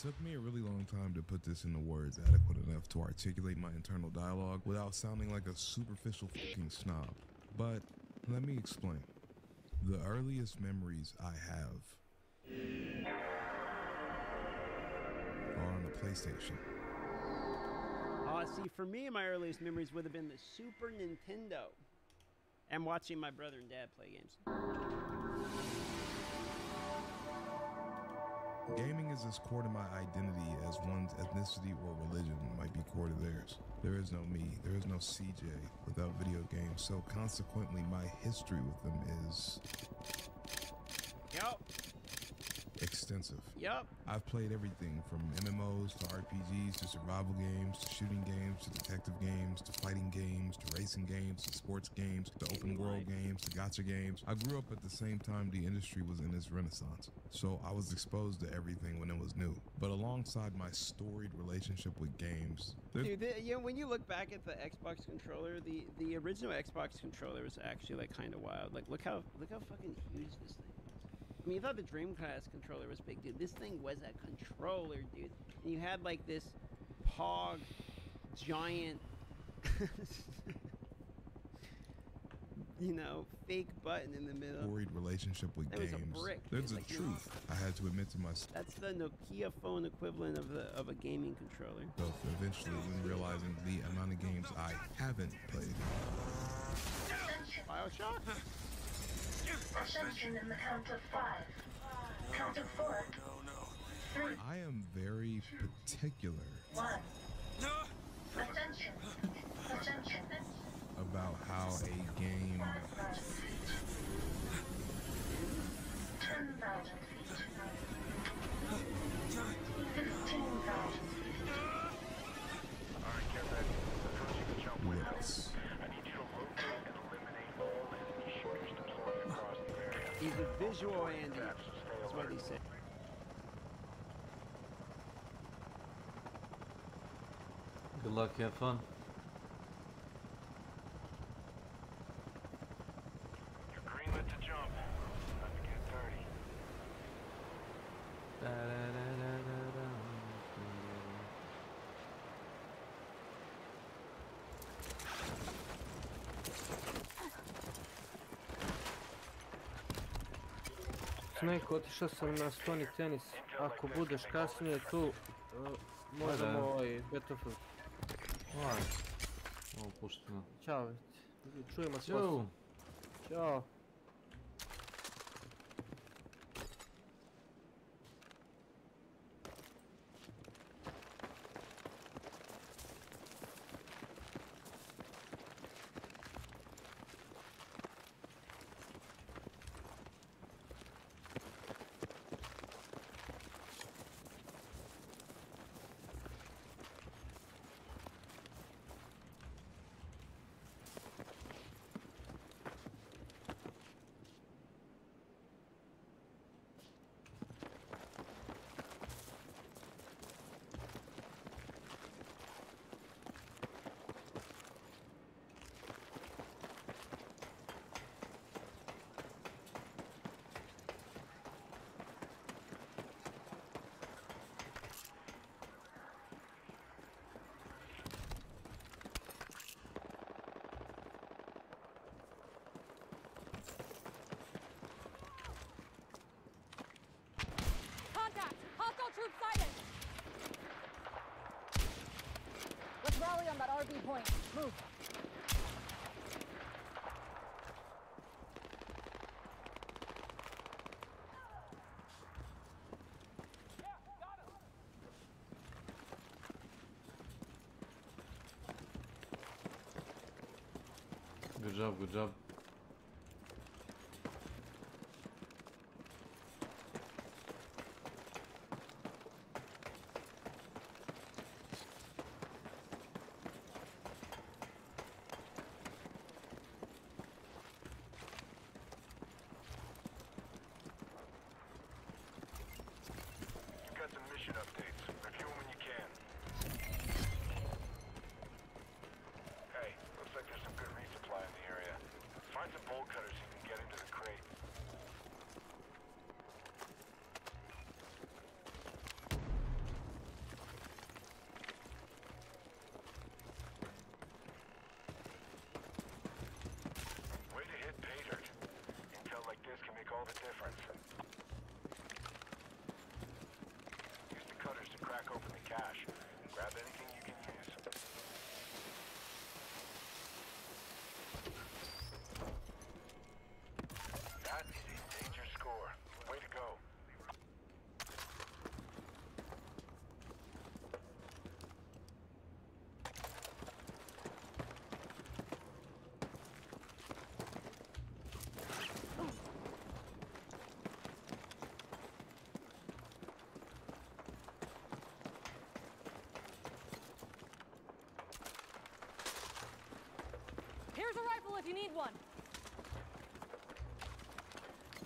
took me a really long time to put this into words adequate enough to articulate my internal dialogue without sounding like a superficial fucking snob. But let me explain. The earliest memories I have are on the PlayStation. See, for me, my earliest memories would have been the Super Nintendo and watching my brother and dad play games. Gaming is as core to my identity as one's ethnicity or religion might be core to theirs. There is no me, there is no CJ without video games, so consequently my history with them is extensive. Yep. I've played everything from MMOs to RPGs to survival games to shooting games to detective games to fighting games to racing games to sports games to open world games to gacha games. I grew up at the same time the industry was in its renaissance, so I was exposed to everything when it was new. But alongside my storied relationship with games, dude, when you look back at the Xbox controller, the original Xbox controller was actually like kind of wild. Like look how fucking huge this thing was. I mean, you thought the Dreamcast controller was big, dude. This thing was a controller, dude. And you had like this Pog giant, you know, fake button in the middle. Storied relationship with That games. was a brick. There's a Like, truth I had to admit to myself. That's the Nokia phone equivalent of a gaming controller. Eventually, when realizing the amount of games I haven't played. BioShock? Attention in the count of 5. Count of 4. 3. I am very particular 1. Attention. Attention. about how a game 10,000 feet. 15,000 feet. looks. He's a visual Andy. That's what he said. Good luck, have fun. You're greenlit to jump. Let's get dirty. Snake, otišao sam na stoni tenis. Ako budeš kasnije tu, možemo Battlefield. Ovo pušteno. Ćao. Čujemo se. Ćao. Ćao. Troop sighted! Let's rally on that RV point. Move. Good job, good job. Mission updates. Review them when you can. Hey, looks like there's some good resupply in the area.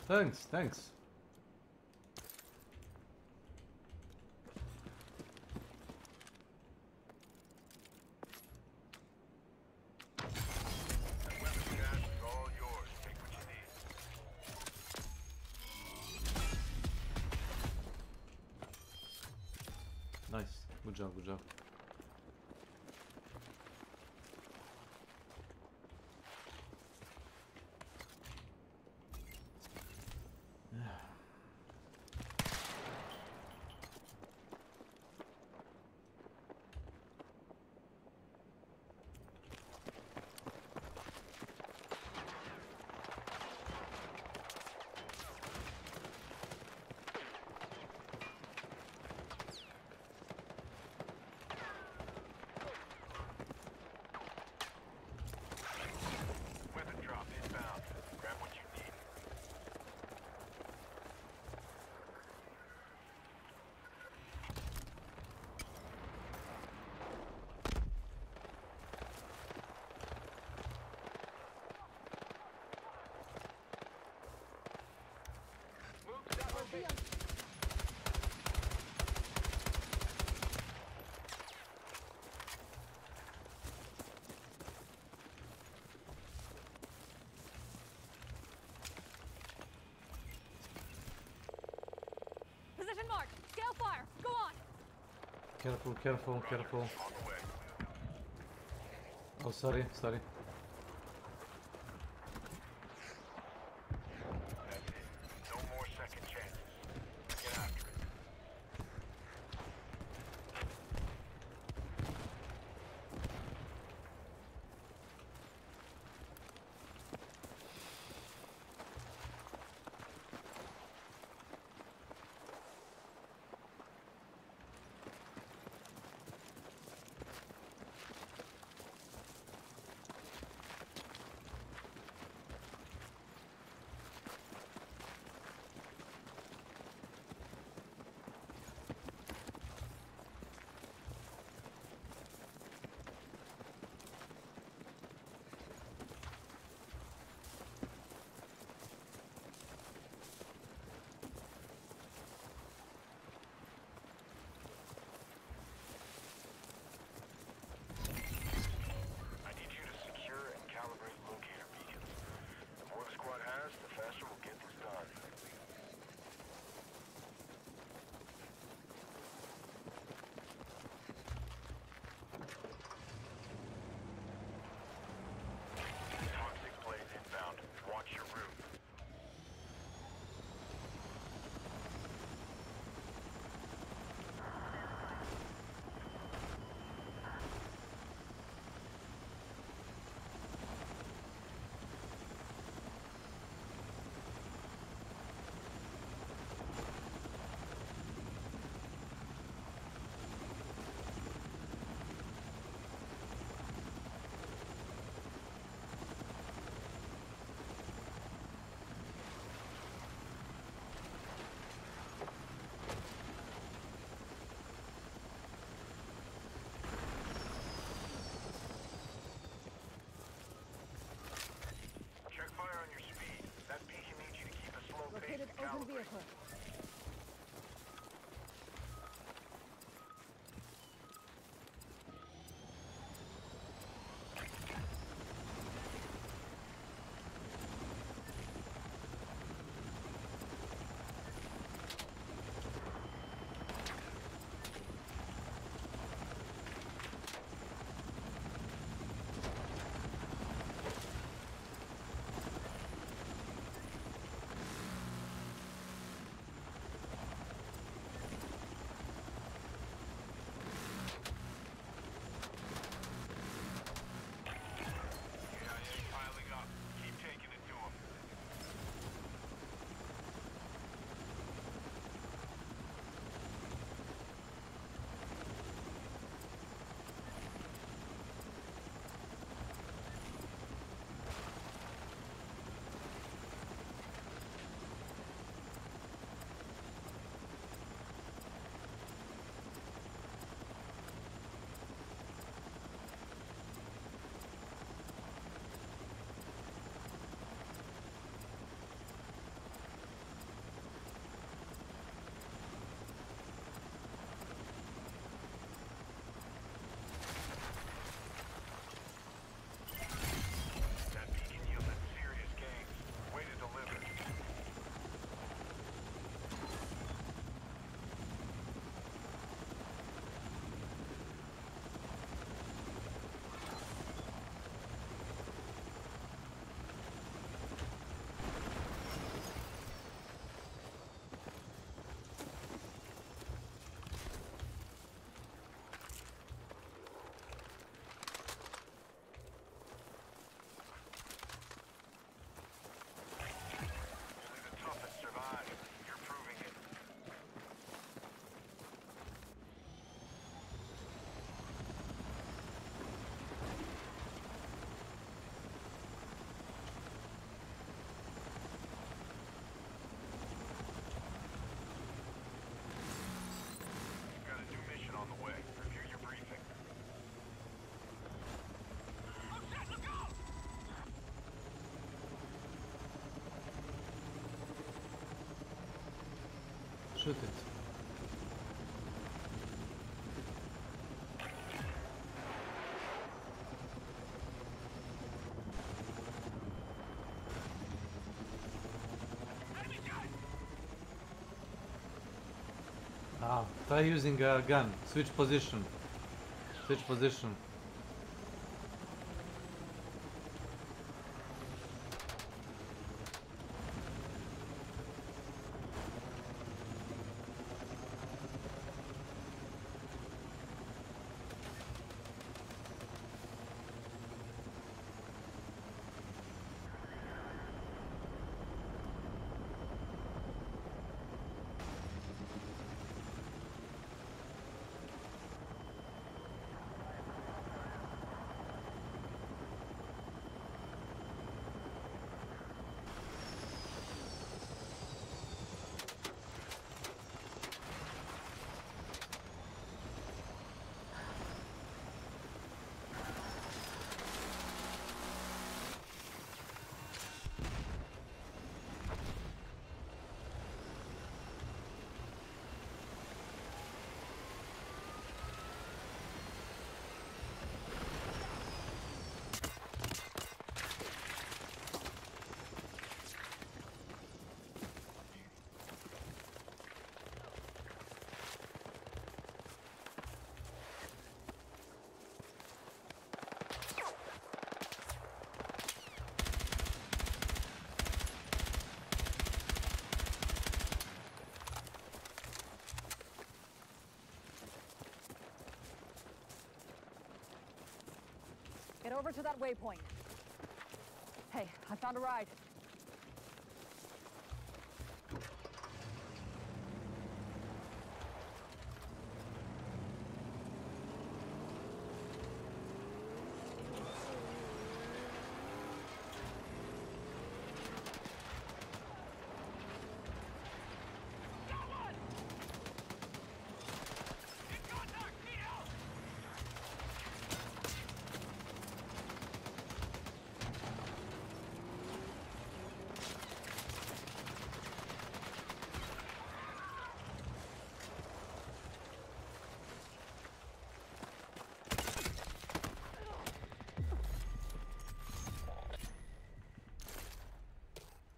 Thanks, thanks. Nice. Good job, good job. Weapon drop inbound. Grab what you need. Move to that location. Position marked. Scale fire. Go on. Careful, careful, careful. Oh, sorry, sorry. That's it. No more second chances. Get after it. shoot it. Ah, try using a gun. Switch position. Switch position. Get over to that waypoint. Hey, I found a ride.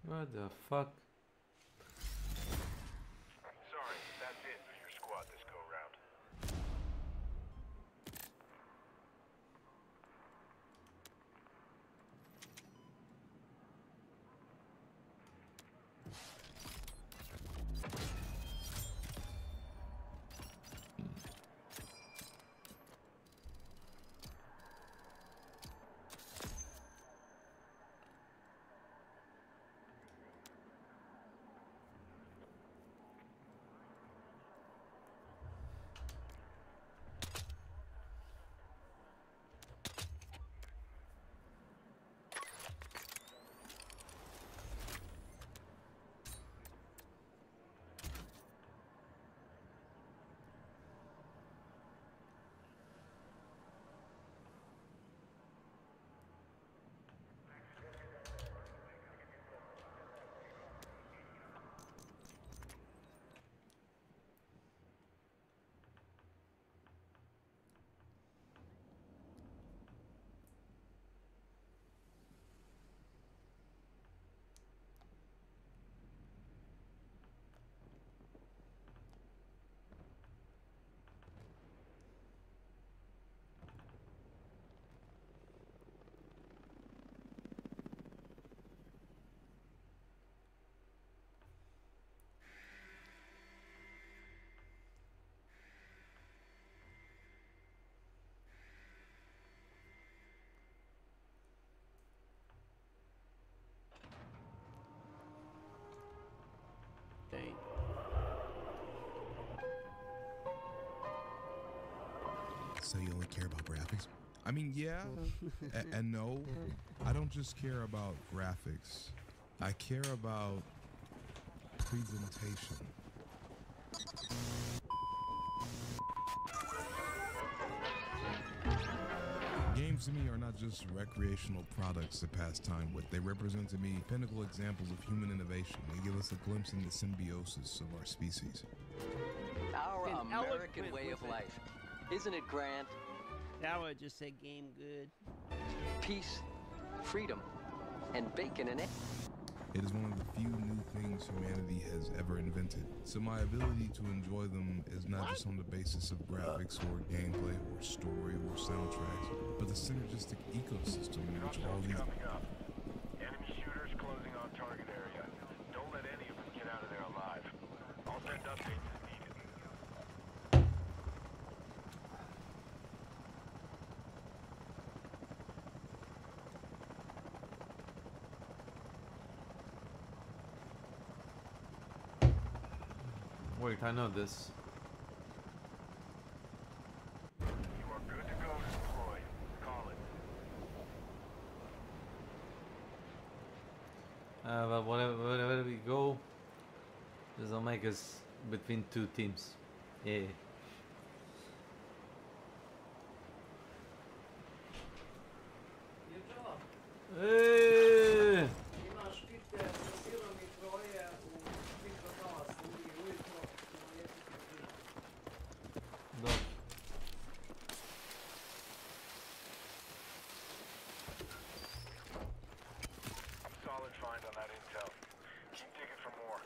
What the fuck? Sorry, that's it for your squad this go round. Dang. So you only care about graphics? I mean, yeah, and no. I don't just care about graphics. I care about presentation. Games Games to me are not just recreational products to pass time with. They represent to me pinnacle examples of human innovation. They give us a glimpse into the symbiosis of our species. Our American way of life. Isn't it grand? That would just say game good. Peace, freedom, and bacon and eggs. It is one of the few new things humanity has ever invented. So my ability to enjoy them is not just on the basis of graphics or gameplay or story or soundtracks, but the synergistic ecosystem in which all these... Enemy shooters closing on target area. Don't let any of them get out of there alive. I'll send updates as needed. Wait, I know this. You are good to go to deploy. Call it. But wherever we go, this will make us between two teams. Yeah. Hey! Solid find on that intel. Keep digging for more.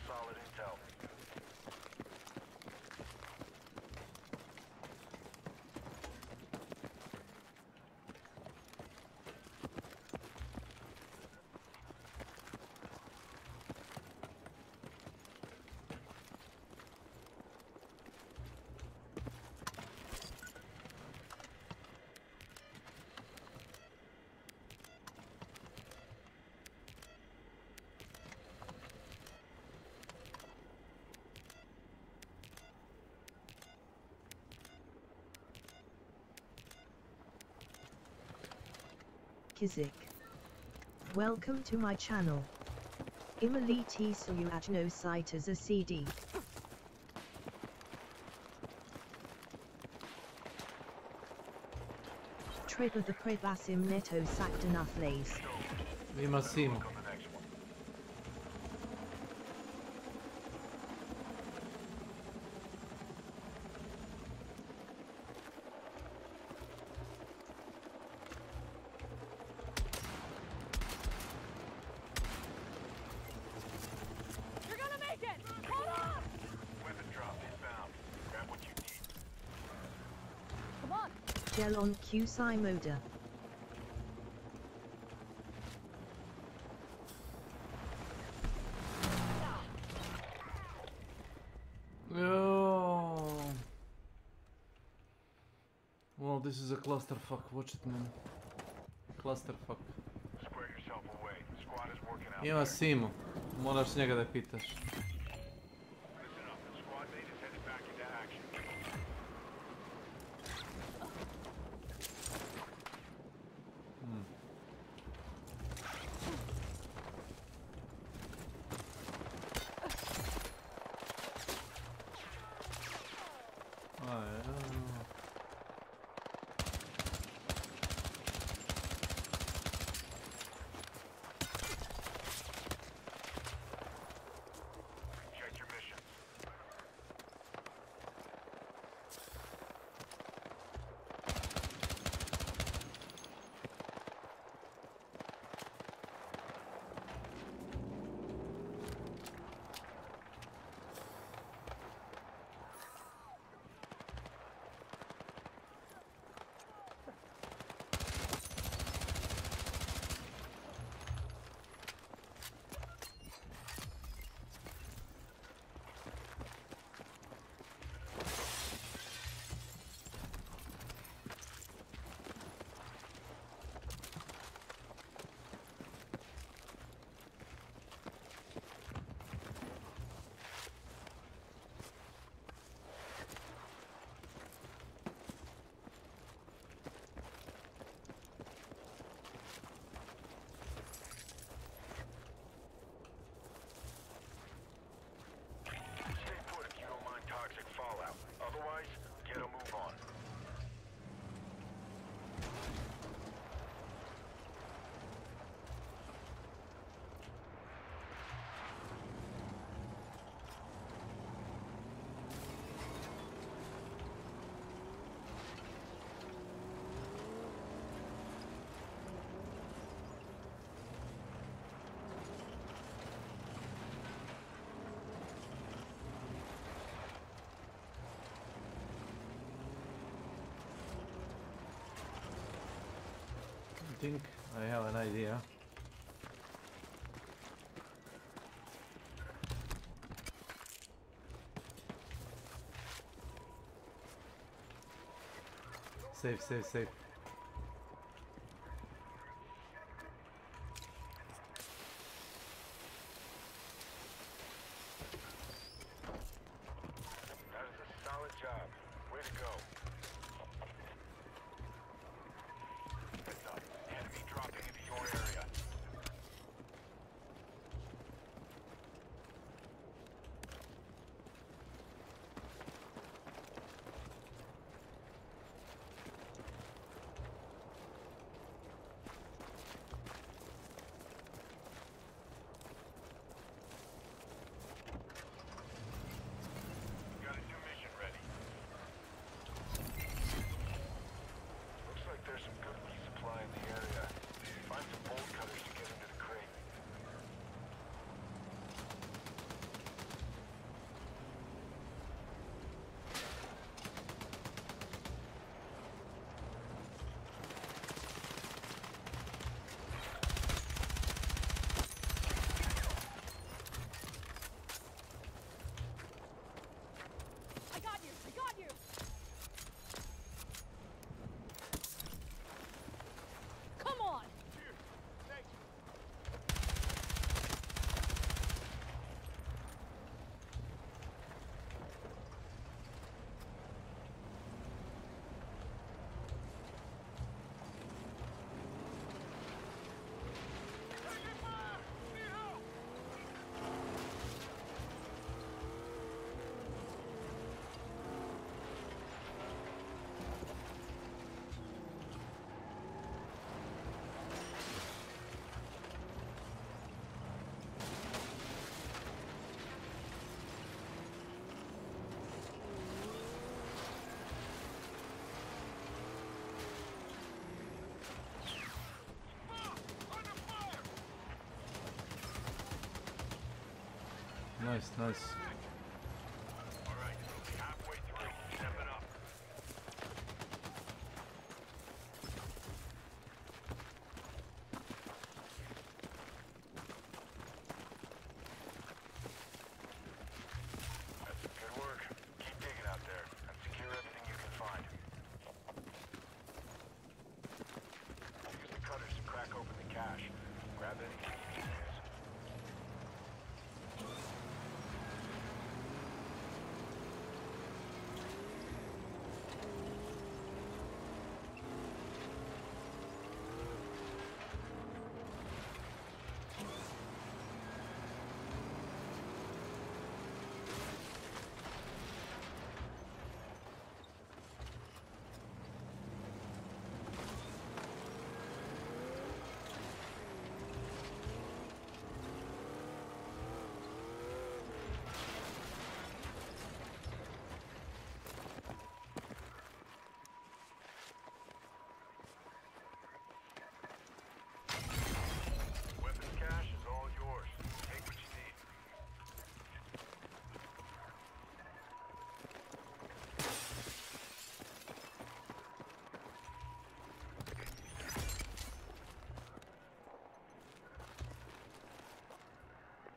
solid intel. Kizik. Welcome to my channel. Imaliti Suyuajno site as a CD. Treba the Prebasim Neto Saktanafles. Ima Simo. You're gonna make it! Hold on! Weapon drop inbound. Grab what you need. Come on! Gel on Q Moda. Oh. Well, this is a clusterfuck. Watch it, man. Clusterfuck. Square yourself away. Squad is working out. Ima Simo. Moraš njega da pitaš. Listen up. Squad mate is headed back into action. Check your missions. Stay put if you don't mind toxic fallout. Otherwise, get a move on. I think I have an idea. Save, save, save. That is a solid job. Way to go. Heads up. Enemy dropping into your area. Nice, nice.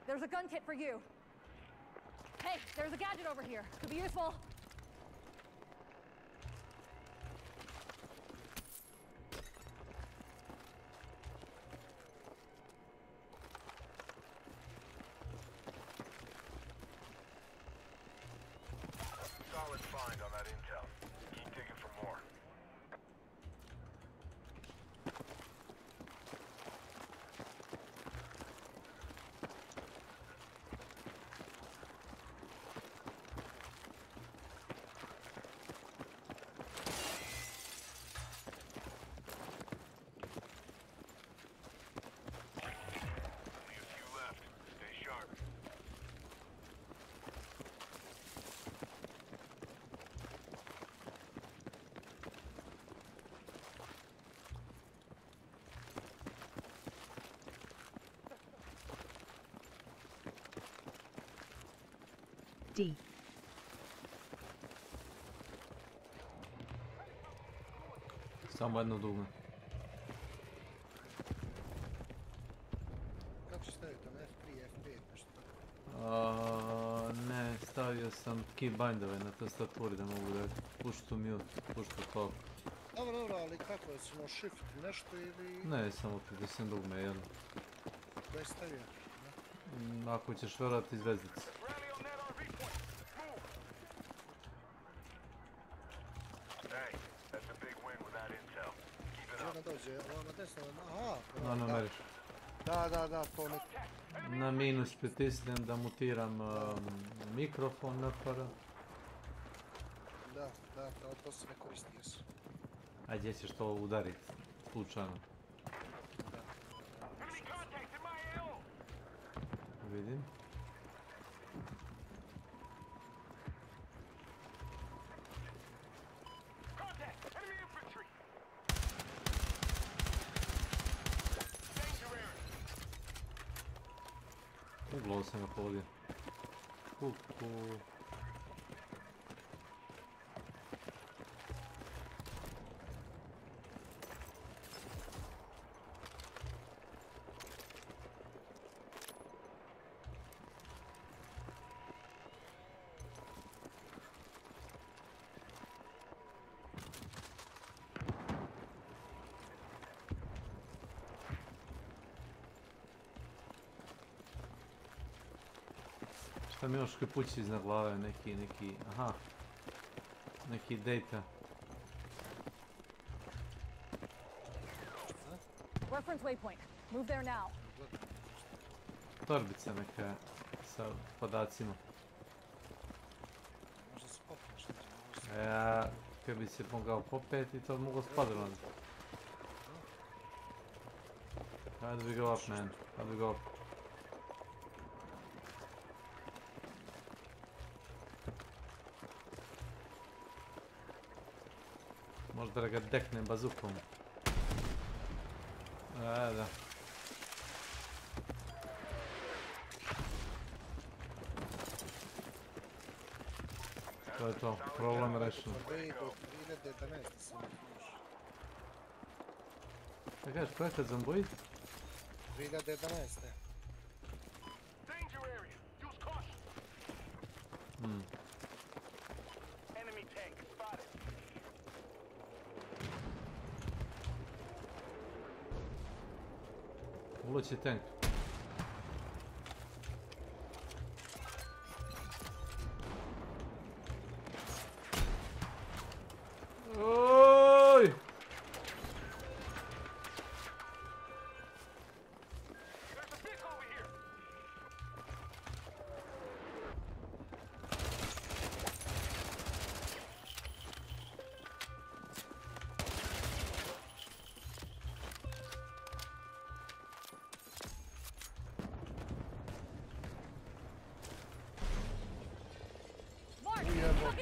There's a gun kit for you. Hey, there's a gadget over here. Could be useful. Solid find on that intel. Keep digging for more. D. Samo jedno dugme. Kako će staviti na F3, F5, nešto tako? Ne, stavio sam keybindove na tastaturi da mogu da push to mute, push to talk. Dobro, ali kako, ćemo shift nešto ili... Ne, samo pritisnem dugme jedno. Koje stavio? Ako ćeš vrati zvezdice. Aha, No, meriš. Da, to ne... Na minus pritisnem da mutiram mikrofon NFR. Da, to se ne koristi, jesu. A gdje ćeš to udarit, slučajno? Vidim. Uglo sam ga pogodio. Kuku. Šta mi još koji pući iznad glave, neki, aha, neki data. Reference waypoint. Move there now. Torbica neka sa podacima. Možda se popneš. Ja, kad bi se mogao popeti, to bi mogao spadrati. How'd we go up, man? How'd we go up? Možda da ga deknem bazukom. Da. To je to, problem rešen. Do 2011 sam još. Šta kažeš, projekat Zomboid? 2011. Uleći tank. Oj!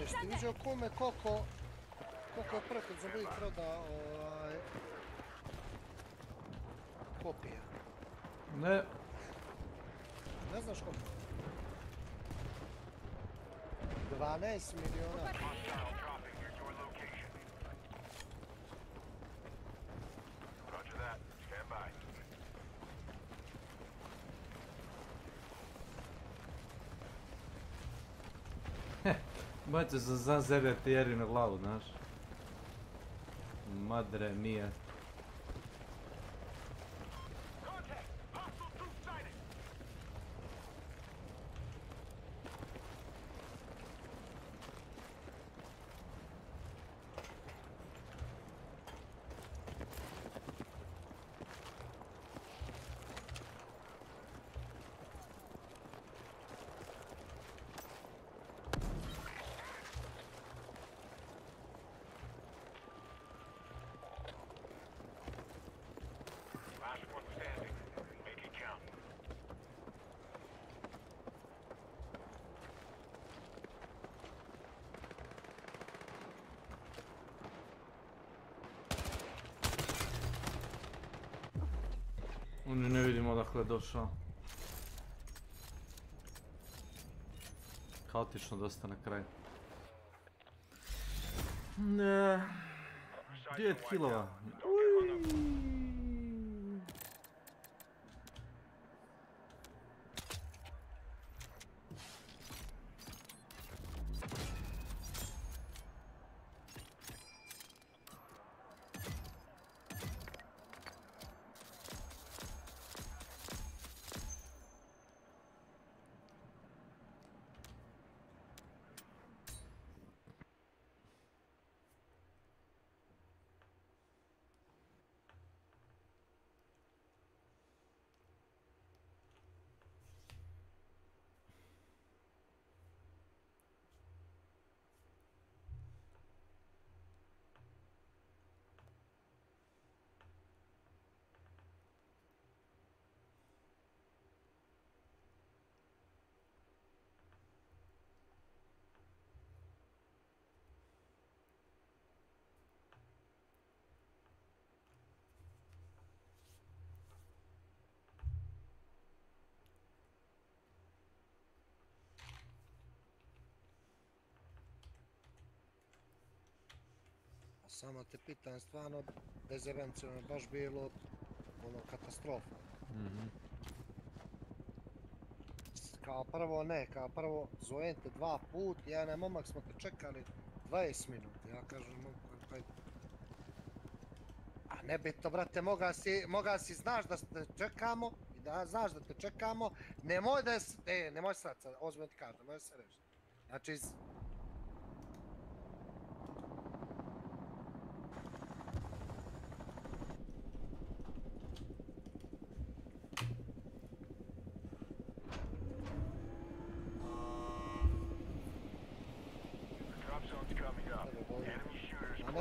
Jeste vidio kome koliko je projekat za Zomboid proda kopija? Ne. Ne znaš koliko? 12 miliona. Bacio sam sam sebe tijeri na glavu, znaš. Madre mia. Oni ne vidimo odakle je došao. Kaotično dosta na kraju. Ne. 9 kilova. Samo te pitam, stvarno, bez eventualno baš bilo ono katastrofa. Kao prvo zovete 2 put, ja i momak smo te čekali 20 minuta, ja kažem, a nebitno, brate, moga si znaš da te čekamo i da znaš da te čekamo, nemoj da je, nemoj sad, ozbiljno ti kažem, nemoj se reći. Znači,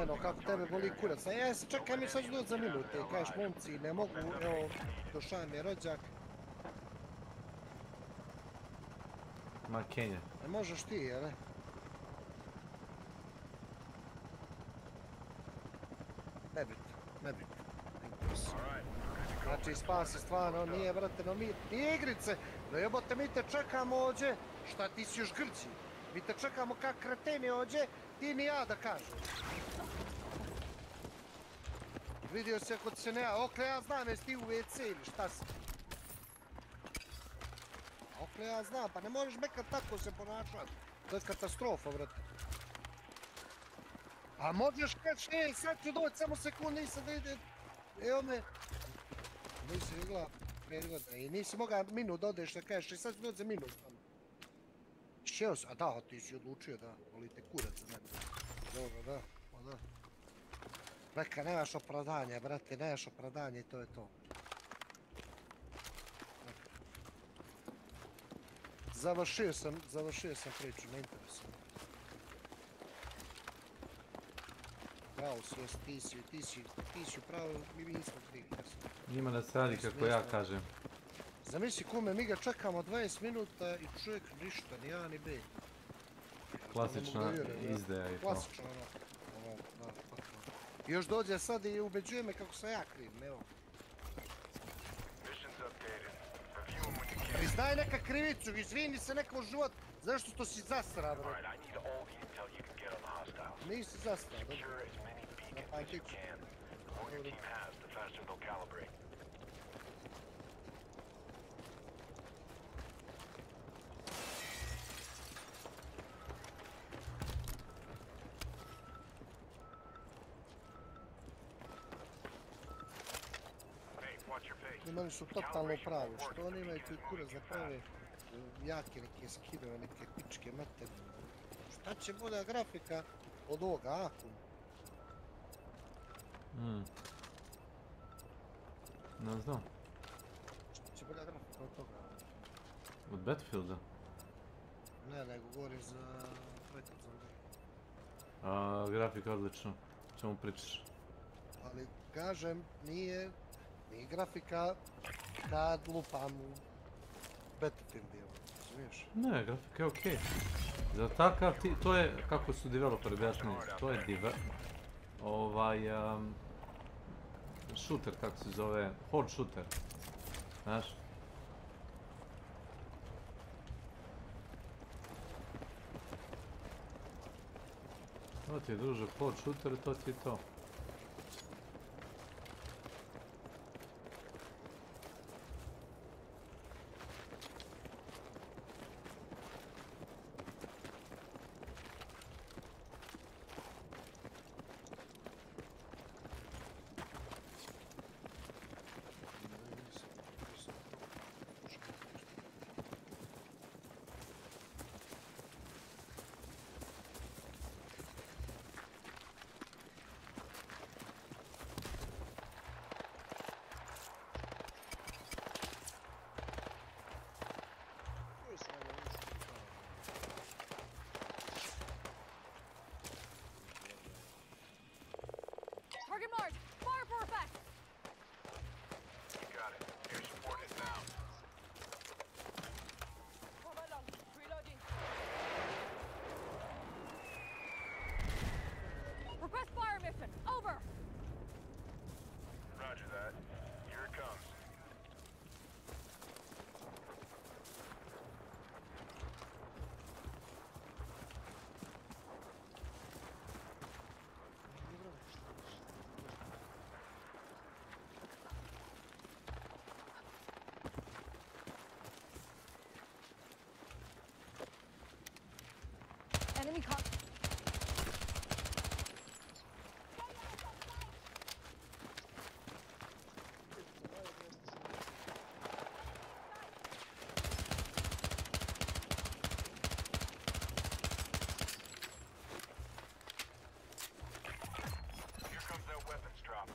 no kako tebe boli kurac, a ja se čekam i sad ću doći za minute i kažeš momci ne mogu, evo došao mi je rođak. Ma Kenja. Ne možeš ti, jel ne? Nebitno. Znači spasi stvarno, nije brate, no mi, nije igrice, no jebote mi te čekamo ovdje, šta ti si još Grci? Mi te čekamo kak kreteni ovdje, ti ni ja da kažem. Vidio se kod se ne ja, okle ja znam jesi ti u WC ili šta si? Okle ja znam, pa ne možeš mekat tako se ponašati. To je katastrofa, brate. A možeš kaći, sad ću doći, samo sekund, nisam da ide. Evo me. Nisi igla, i nisi mogao minut da odeš da kažeš, i sad ću doći za minut. Šeo si, a da, ti si odlučio, da, volite kurac za mene. Dobro, da, pa da. Reka, nemaš opravdanje, brate, nemaš opravdanje i to je to. Završio sam priču, ne interesuje. Pravo si, ti si pravo, mi nismo krivi. Njima da se radi kako ja kažem. Zamisli kume, mi ga čekamo 20 minuta i čovjek ništa, ni A ni B. Klasična izdaja i to. Klasično ono, da, I još dođe sad i ubeđuje me kako sam ja kriv, evo. Priznaj neka krivicu, izvini se neko život, zašto što si zasra, bro? Nisi zasra, dobro. Zapamtiću. Imali su totalno pravo, što oni imaju tu kurac da prave jake neke skinove, neke pičke mate. Šta će bolja grafika od ovoga Akum? Ne znam. Šta će bolja grafika od toga? Od Battlefielda? Ne, nego govorim za Battlefield. Grafika odlično, čemu pričaš? Ali kažem, nije grafika kad lupam u Battlefield dijelu, smiješ? Ne, grafika je okej. Za takav, to je, kako su developeri objašnjeni, to je shooter, kako se zove, horde shooter, znaš? To ti je, druže, horde shooter i to ti je to. Target marked! Fire for effect! You got it. Air support is now. Reloading. Request fire mission. Over! Roger that. Here it comes. Enemy contact. Here comes that weapons drop.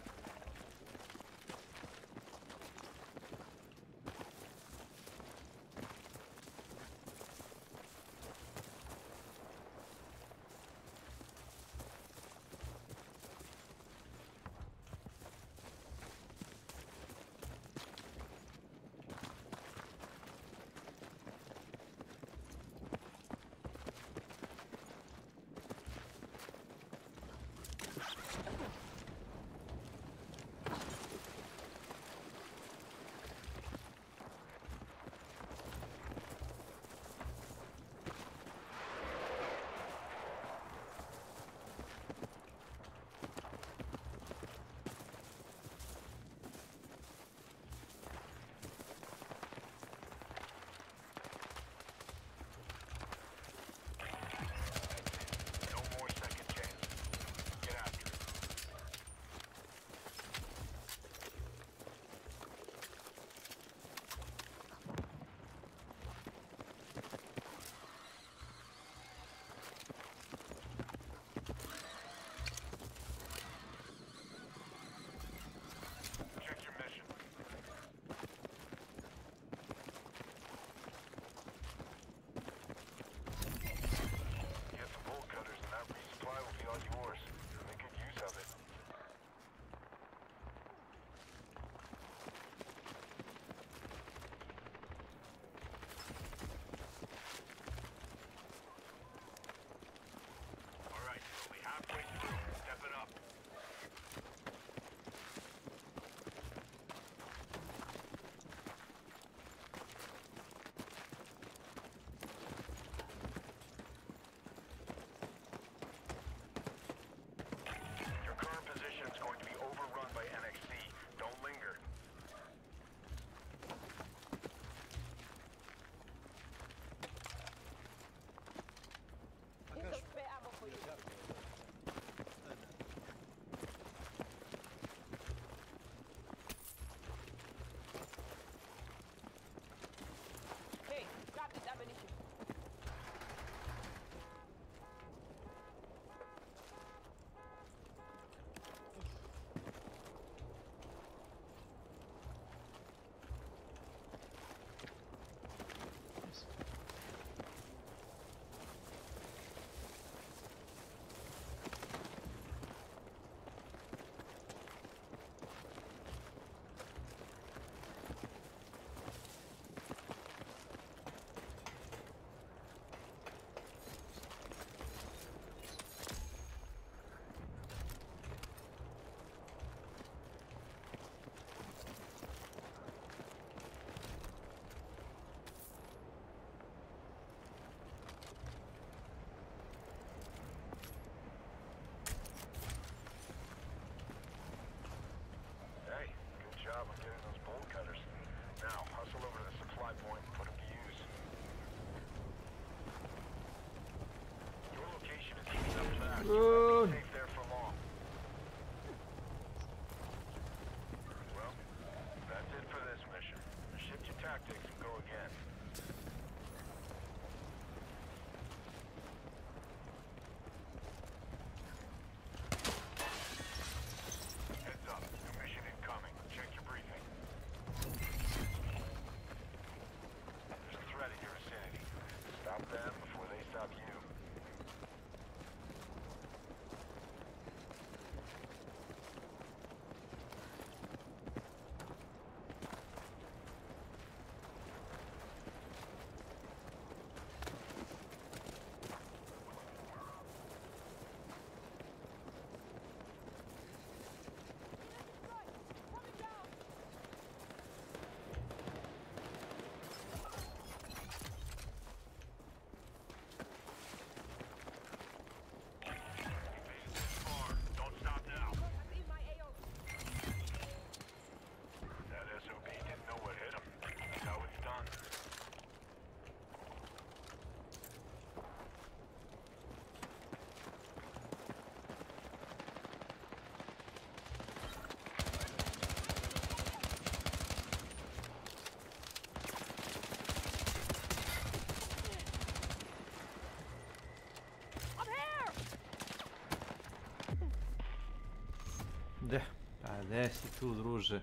Pa gdje si tu, druže?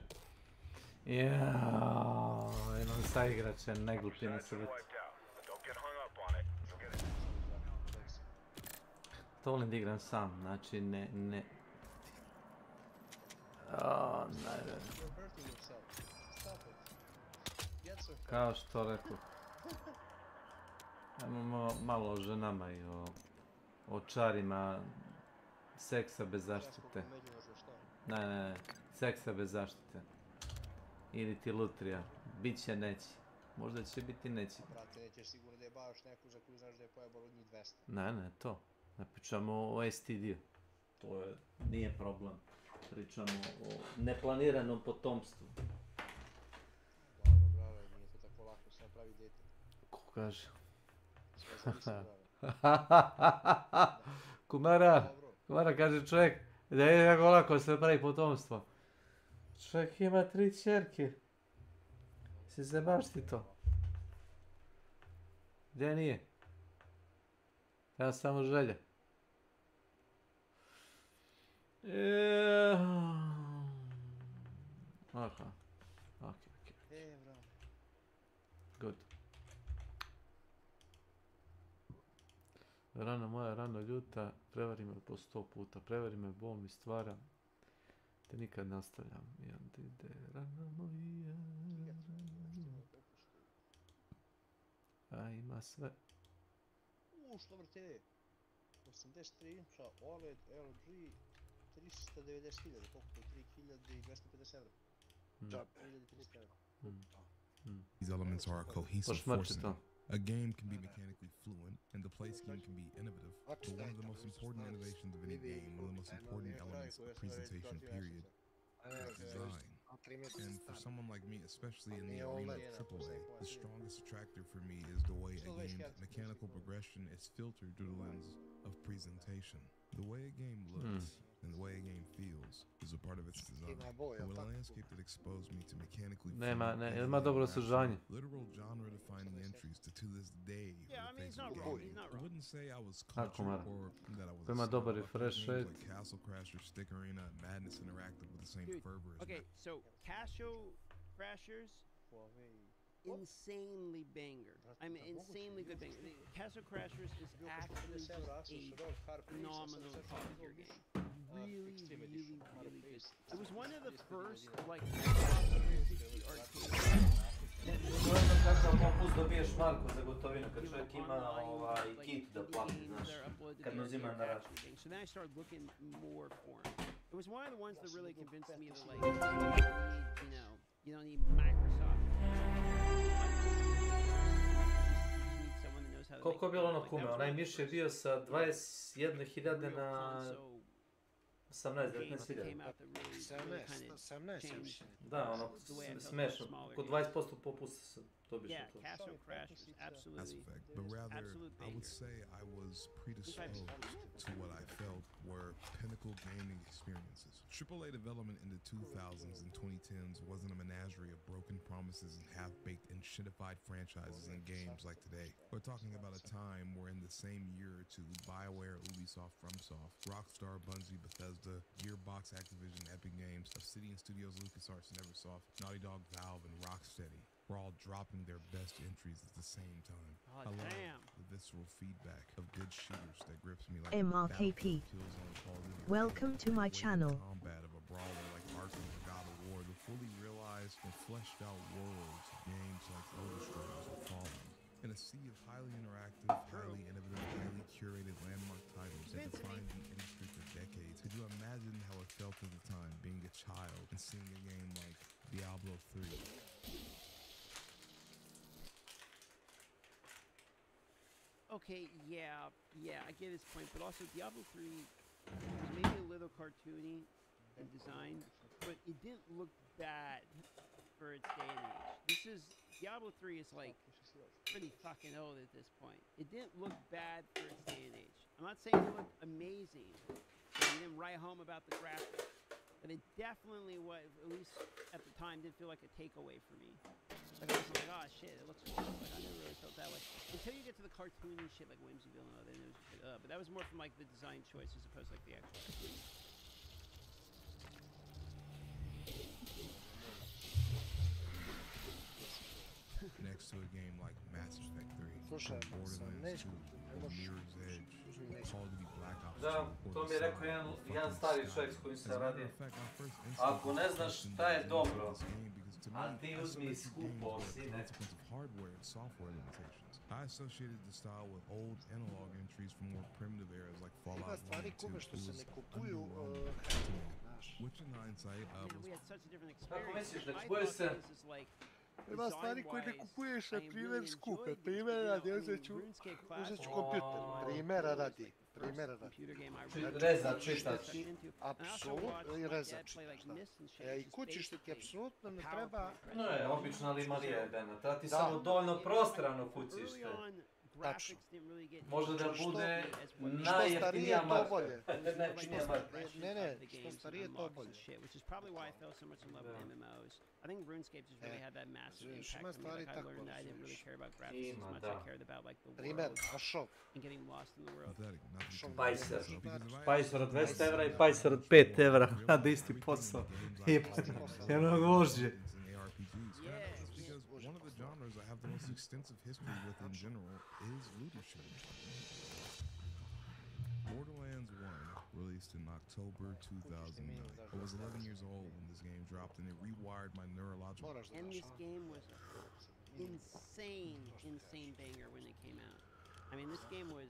Jao, jednom sa igrače, ne glupi na srbiti. To volim da igram sam, znači ne... Kao što rekao. Ajmo malo o ženama i o čarima seksa bez zaštite. Ne, seksa bez zaštite. Ili ti lutrija. Biće neći. Možda će biti neći. Brate, nećeš sigurno da je baš neku za koju znaš da je pojebalo od njih 200. Ne, to. Ne pričamo o STD-u. To nije problem. Pričamo o neplaniranom potomstvu. Dobro, brale, nije to tako lako, se napravi dete. Ko kaže? Sve zavisi, brale. Kumara kaže čovjek da je tako lako se napravi potomstvo. Čovjek ima 3 ćerke. Si zabaš ti to? Gdje nije? Ja samo želja. Aha. Ok. Good. Rana moja, rana ljuta, prevari me po 100 puta, prevari me bol mi stvara, te nikad ne ostavljam. I onda ide rana moja, a ima sve. Što vrte? 83 inča OLED LG 390.000, koliko to je? 3.250 evra. 3.300 evra. These elements are a cohesive force in it. A game can be mechanically fluent, and the play scheme can be innovative, but one of the most important innovations of any game, one of the most important elements of presentation period, is design. And for someone like me, especially in the arena of AAA, the strongest attractor for me is the way a game's mechanical progression is filtered through the lens of presentation. The way a game looks and the way a game feels is a part of its design. And with a landscape that exposed me to mechanically Nema dobro osjećanje. literal genre-defining entries to this day. Yeah, I mean, he's not wrong. He's not I wrong. wouldn't say I was cultured or that I was Ima dobar refresh games rate. like Castle Crashers, Stick Arena, and Madness Interactive with the same Dude, fervor as okay, so Castle Crashers, insanely banger. I mean, insanely good banger. Castle Crashers is actually just a phenomenal computer game. Really good. It was one of the first, like, 360 arcades. Kakav kompus dobiješ Marko za gotovinu, kad čovjek ima kit da plati, znaš, kad ne uzima na račun. So then I started looking more for him. It was one of the ones that really convinced me that, like, you don't need Microsoft. Koliko je bilo ono kume? Onaj miš je bio sa 21.000 na 18-19.000. 17. Da, ono, smešno. Oko 20% popusta se dobiš na to. Castle Crashers, absolutely. But rather, I would say I was predisposed to what I felt were pinnacle gaming experiences. AAA development in the 2000s and 2010s wasn't a menagerie of broken promises and half-baked and shitified franchises and games like today. We're talking about a time where in the same year or two, BioWare, Ubisoft, FromSoft, Rockstar, Bungie, Bethesda, Gearbox, Activision, Epic Games, Obsidian Studios, LucasArts, Neversoft, Naughty Dog, Valve, and Rocksteady were all dropping their best entries at the same time. I love the visceral feedback of good shooters that grips me like MRKP. Welcome to my channel. Combat of a brawler like Arkham or God of War, the fully realized and fleshed out worlds of games like Elder Scrolls or Fallen. In a sea of highly interactive, highly innovative, highly curated landmark titles that defined the industry for decades, could you imagine how it felt at the time being a child and seeing a game like Diablo 3? Okay, yeah, I get his point, but also Diablo 3 was maybe a little cartoony in design, but it didn't look bad for its day and age. Diablo 3 is like pretty fucking old at this point. It didn't look bad for its day and age. I'm not saying it looked amazing. You didn't write home about the graphics, but it definitely was, at least at the time, didn't feel like a takeaway for me. Like, I was like, oh shit, it looks cool. Like, I never really felt that way. Until you get to the cartoony shit like Whimsyville and all that, and it was just like, but that was more from like the design choice as opposed to like the actual. Slušaj, sam ne iskupim, ne možeš uzmi ne iskupim. Da, to mi je rekao jedan stari čovjek s kojim se radi. Ako ne znaš šta je dobro, a ti uzmi skupo, sine. I associated the style with old analog entries from more primitive eras like Fallout 1 and 2. Which in hindsight was... Kako misliš, ne kupuje se? Ima stvari koje ne kupuješ, na primjer, skupe. Primjera radi, uzet ću kompjuter. Primjera radi. Rezat, čitač. Apsolutno i rezat čitač, da. I kući što ti apsolutno ne treba... Ne, obično ali ima lijebena. Treba ti samo dovoljno prostrano kućište. Tačno. Može da bude najjeftinija marka. Ne, što starije to bolje. I think RuneScape's just really had that massive impact Ima on me. stvari Like, I tako. learned that I didn't really care about graphics as much. I cared about like the Primjer, world a shop. and getting lost in the world. Pajser. Pajser od 200 evra i pajser od 5 evra. Rade isti posao. Jednog vožđe. One of the genres I have the most extensive history with in general is looter shooters. Borderlands 1, released in October 2009. I was 11 years old when this game dropped and it rewired my neurological... And this game was insane banger when it came out. I mean, this game was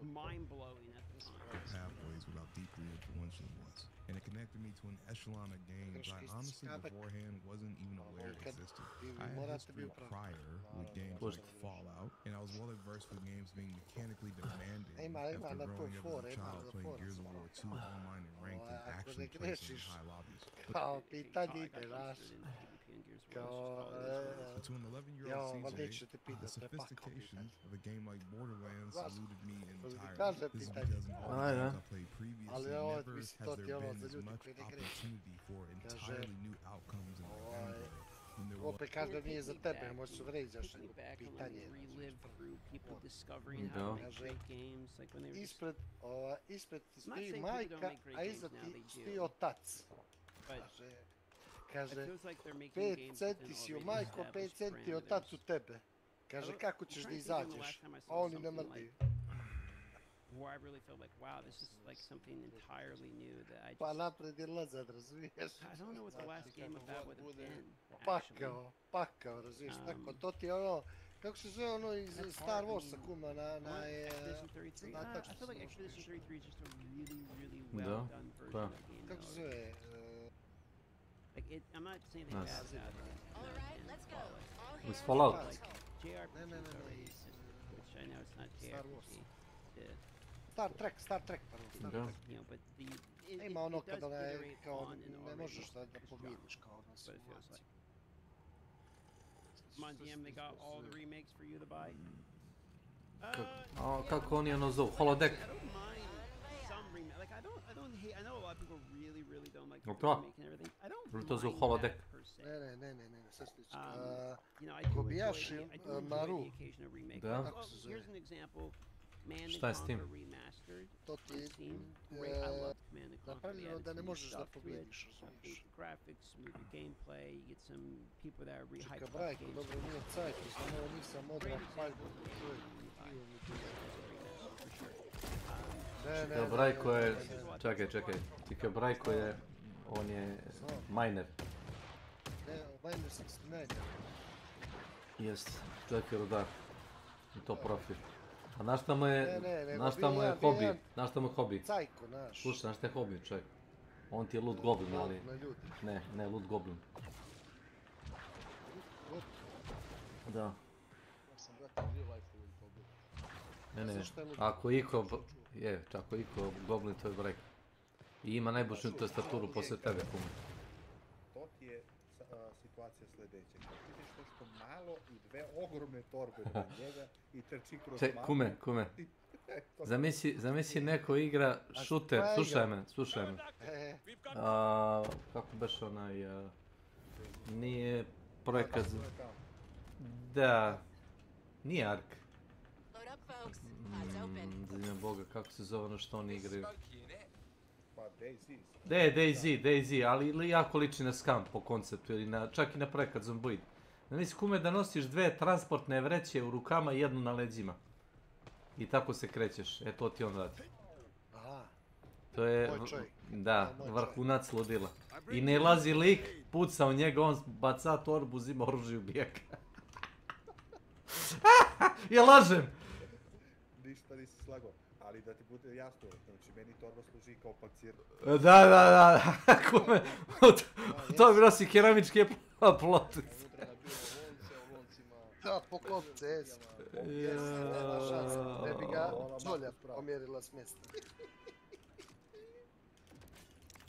mind-blowing at the time. Pathways with how deeply influential it was. And it connected me to an echelon of games I honestly beforehand wasn't even aware existed. I had history prior with games like Fallout, and I was well versed with games being mechanically demanding after growing up as a child playing Gears of War 2 online and ranked and actually placing in high lobbies. But to an 11-year-old CJ, the sophistication of a game like Borderlands eluded me entirely. This is because in all the games I played previously, never has there been as much opportunity for entirely new outcomes in the gameplay. Opet každa nije za tebe, možeš se vređaš. Pitanje. Ispred stoji majka, a iza ti stoji otac. Kaže, 5 centi si u majko, 5 centi otac u tebe. Kaže, kako ćeš da izađeš? A oni ne mrdi. Where I really felt like, wow, this is like something entirely new that I just... Pa napred je lazad, razumiješ? I don't know what the last game of that would have been, Pakao, razumiješ? Tako, to ti je ono, kako se zove ono iz Star Warsa kuma na Expedition 33? I feel like Expedition 33 is just a really well done version of the game. Kako se zove? Like, I'm not saying they bad about it. Alright, let's go. With Fallout. JRPGs already, which I know it's not JRPG. Star Trek, pardon. Ima ono kada ne možeš da pobjediš kao na svu akciju. Come on, DM, they got all the remakes for you to buy. Kako oni ono zovu? Holodeck? I don't mind some remakes. Like, I don't hate, I know a lot of people really don't like the remake and everything. I don't mind that per se. Ne, sve slično. You know, I do enjoy the occasional remake. Here's an example. Šta je s tim? To ti je napravljeno da ne možeš da pobjediš, razumiješ. Čeka brajku, dobro nije cajt, mislim, ovo nisam odmah paljbu. Tikao Brajko je, čekaj, Tikao Brajko je, on je miner. Ne, miner 69. Jest, čovjek je rudar, i to profil. A znaš šta mu je hobi? Cajko, naš. Slušaj, znaš šta je hobi, čovjek? On ti je loot goblin, ali... Ne, loot goblin. Da. Ne, ako iko goblin, to je brek. I ima najbušnju tastaturu poslije tebe, kume. To ti je situacija sljedeća. Kad vidiš nešto malo i dve ogromne torbe na njega i trči kroz malo. Kume. Zamisli neko igra šuter, slušaj me. Kako beš onaj... Nije projekat... Da... Nije Ark. Za ime Boga, kako se zove ono što oni igraju? Pa DayZ, ali jako liči na Scam po konceptu, ili čak i na projekat Zomboid. Zamisli kume da nosiš 2 transportne vreće u rukama i jednu na leđima. I tako se krećeš, e to ti on radi. Aha. To je, Moj čovjek. da, Moj vrhunac ludila. I ne lazi lik, puca u njega, on baca torbu, uzima oružje i ubija ga. Ja lažem! Ništa nisi slagao, ali da ti bude jasno, znači meni torba služi kao pancir. Da. Kume, to bi nosi keramičke pločice. Da, poklopce, jes. Nema šanse, ne bi ga Zolja pomjerila s mjesta.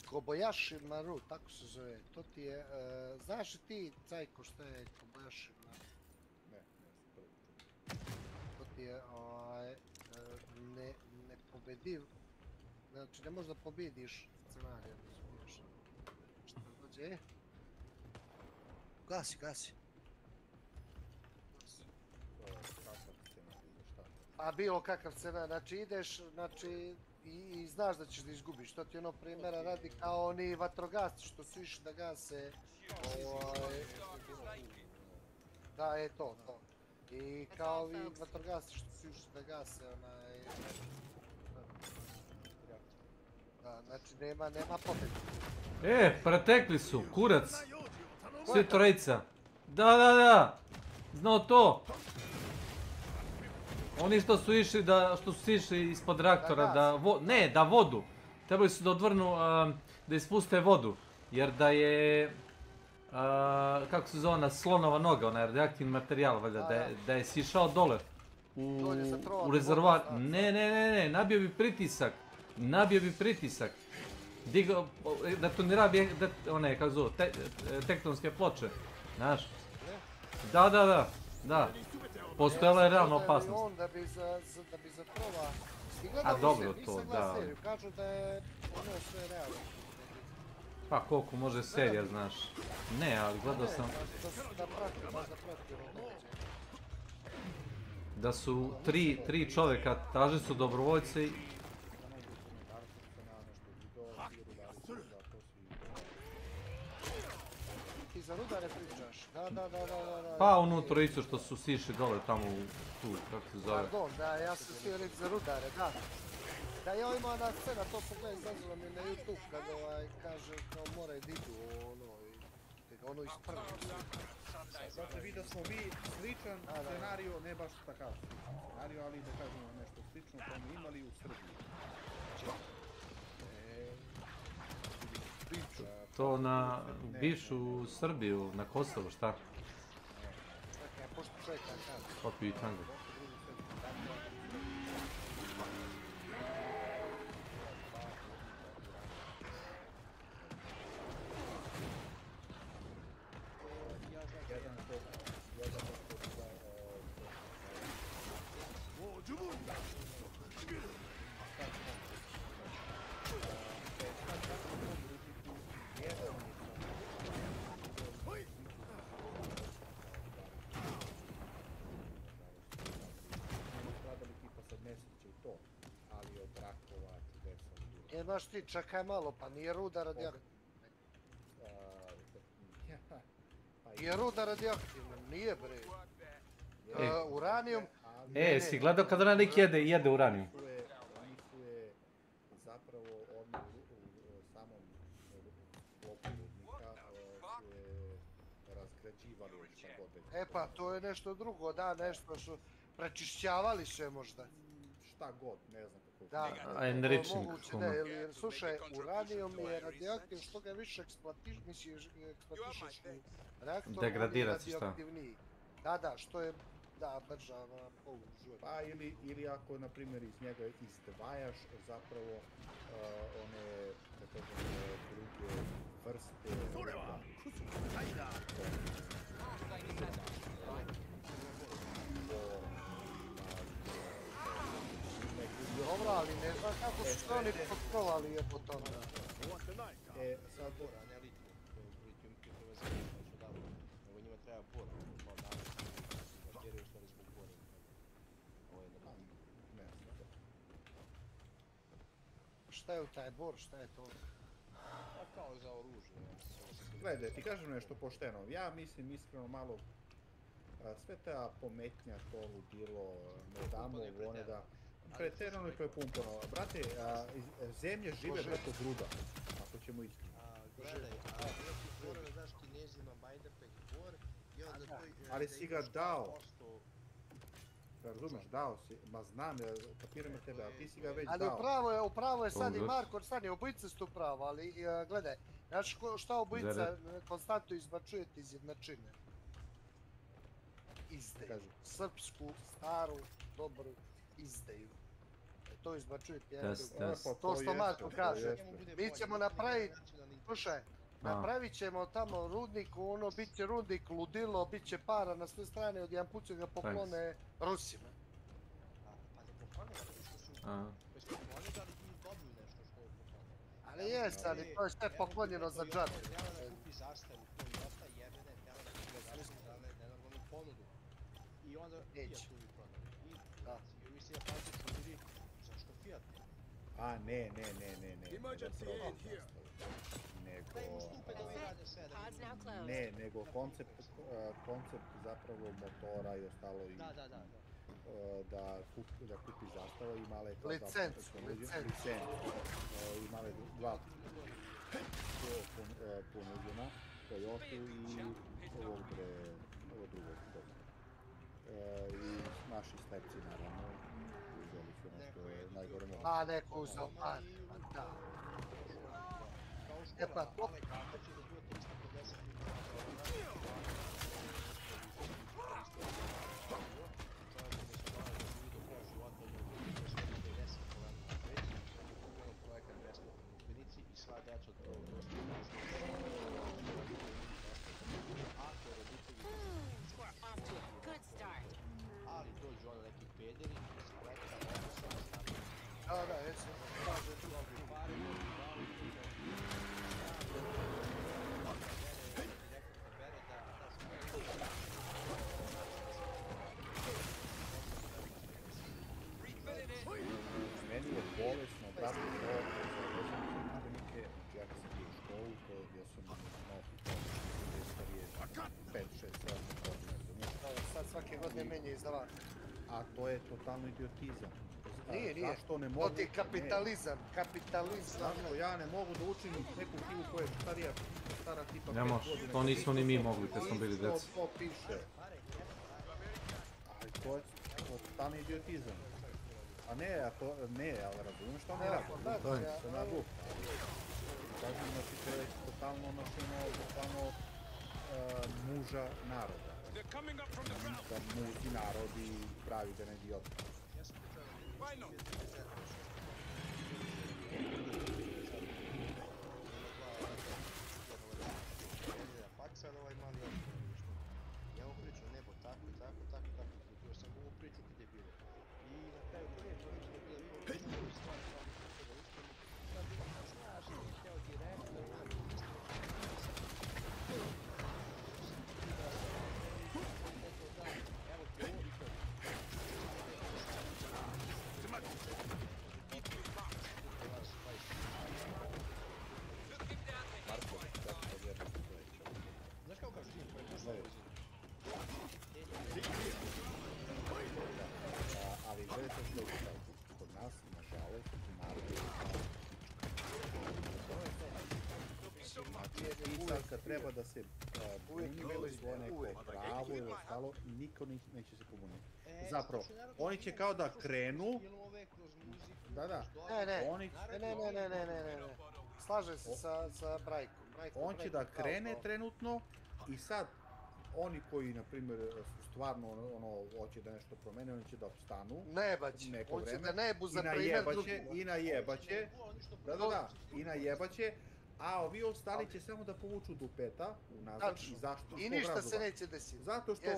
Kobayashi Maru, tako se zove, to ti je, znaš li ti, Cajko, šta je Kobayashi Maru? Ne. To ti je, nepobediv, znači ne možda pobjediš scenarij, razumiješ. Šta dođe? Gasi. A bilo kakav scenarij, znači ideš, znači i znaš da ćeš da izgubiš, to ti ono primjera radi kao oni vatrogasci što su išli da gase, da je to. I kao ovi vatrogasci što su išli da gase, da, znači nema pobjede. Pretekli su, kurac. Svi trojica. Da. Znao to. Oni što su išli ispod reaktora da vodu. Trebali su da odvrnu, da ispuste vodu. Jer da je, kako se zove ona slonova noga, onaj radioaktivni materijal, valjda, da je sišao dole u rezervoar. Ne, nabio bi pritisak. Digao, detonirao one, kako zove, tektonske ploče. Znaš? Da. Postojala je realna opasnost. Da bi zatrova... A dobro to, da. Kažu da je ono sve realno. Pa koliko može serija, znaš. Ne, ali gledao sam... Da su tri čovjeka, tražili su dobrovoljce i... Ti za rudare pričaš? Da. Pa onu trojicu što su sišli dole tamo tu, kako se zove. Pardon, da, ja sam htio reći za rudare, da. Da, ja imao jedna scena, to pogledaj, zazvala mi na YouTube, kad kaže kao moraju da idu, ono isprvi. Znači vidio smo mi sličan scenariju, ne baš takav scenariju, ali da kažemo nešto slično, to smo imali u Srbiji. To na bivšu Srbiju, na Kosovo, šta? Pa pitan ga. Baš ti, čekaj malo, pa nije ruda radioaktivna. Nije ruda radioaktivna, nije bre. Uranijum... Si gledao kad ona nek jede uranijum? Oni su je zapravo u samom sklopu rudnika su je razgrađivali šta god već. Pa to je nešto drugo, da, nešto su prečišćavali sve možda. Šta god, ne znam. Da, enriching. Slušaj, uranijum je radioaktiv, što ga više eksploatišeš u reaktoru, degradira se, šta? Da, što je, bržava život. Pa ili ako, na primjer, iz njega izdvajaš zapravo one, da kažem, druge vrste... Dobro, ali ne znam kako su što oni potkovali jebote onda. Sad... Šta je u taj bor, šta je to? Kao za oružje. Gledaj, ti kažem nešto pošteno. Ja mislim iskreno malo sve ta pometnja, to ludilo, ne damo ovo, one da... Preterano je prepumpano. Brate, zemlje žive preko gruda, ako ćemo iskreno. Gledaj, mora da daš Kinezima Bajderpek Bor i onda to... Ali si ga dao. Razumeš, dao si, ma znam, kapiram na tebe, ali ti si ga već dao. Ali upravo je sad i Marko, stani, obojice su tu pravo, ali gledaj, znaš šta obojica konstantno izbačujete iz jednačine? Izdaju. Srpsku, staru, dobru izdaju. To izbačujete jedan drugo. To što Marko kaže, mi ćemo napraviti, slušaj, napravit ćemo tamo rudnik, ono, bit će rudnik ludilo, bit će para na sve strane, od jedan put će ga poklone Rusima. Pa da poklone ga, što su bez poklone, da li ti dobiju nešto što je poklone. Ali jes, ali to je sve poklonjeno za džabe. Tela da kupi zastavu, koji osta jebene, tela da kupi zastavu, da ne nenormalnu ponudu. I onda Fiat uvi prodali. I vi se plaću čudili, zašto Fiat? A, ne. Ne, nego koncept zapravo motora i ostalo i da kupi zastava i male licencu. I male dva ponuđena, Toyota i ovo drugog. I naši slepci naravno uzeli su ono što je najgore moguće. A, neko uzeo par, pa da. E pa to... Ali dođu ono neki pederi, spleta, Da, jesu. Meni je bolesno, brate, to udžbenike, ja kad sam bio u školu, ja sam imao starije 5, 6, 7 godine. Sad svake godine menja izdavač. A to je totalno idiotizam. Nije. Zašto ne mogu... To ti je kapitalizam. Zašto ja ne mogu da učim neku knjigu koja je stara tipa 5 godina. To nismo ni mi mogli kad smo bili deca. To piše. Ali to je totalni idiotizam. A ne, ali razumijem što oni rade. To je na glup. Kažem, znači, to je totalno muža naroda. Da muzi narod i pravi da ne idiot. Sad ovaj mali ja mu pričam nebo tako, još sam ovu priču kad je bilo. I na kraju to je bilo stvar znaš, nije htio direktno, evo ti ovo i to. Znaš kao kažu tim, koji pošao ali gledajte slučaj, kod nas, nažalost, narod je i sad kad treba da se buni svoje neko pravo ili ostalo, niko neće se pobuniti. Zapravo, oni će kao da krenu... Da. Ne. Slažem se sa Brajkom. On će da krene trenutno i sad oni koji, na primjer, stvarno hoće da nešto promene, oni će da opstanu neko vreme i najebaće, i najebaće, a ovi ostali će samo da povuču dupeta unazad. I zašto? I ništa se neće desiti. Zato što,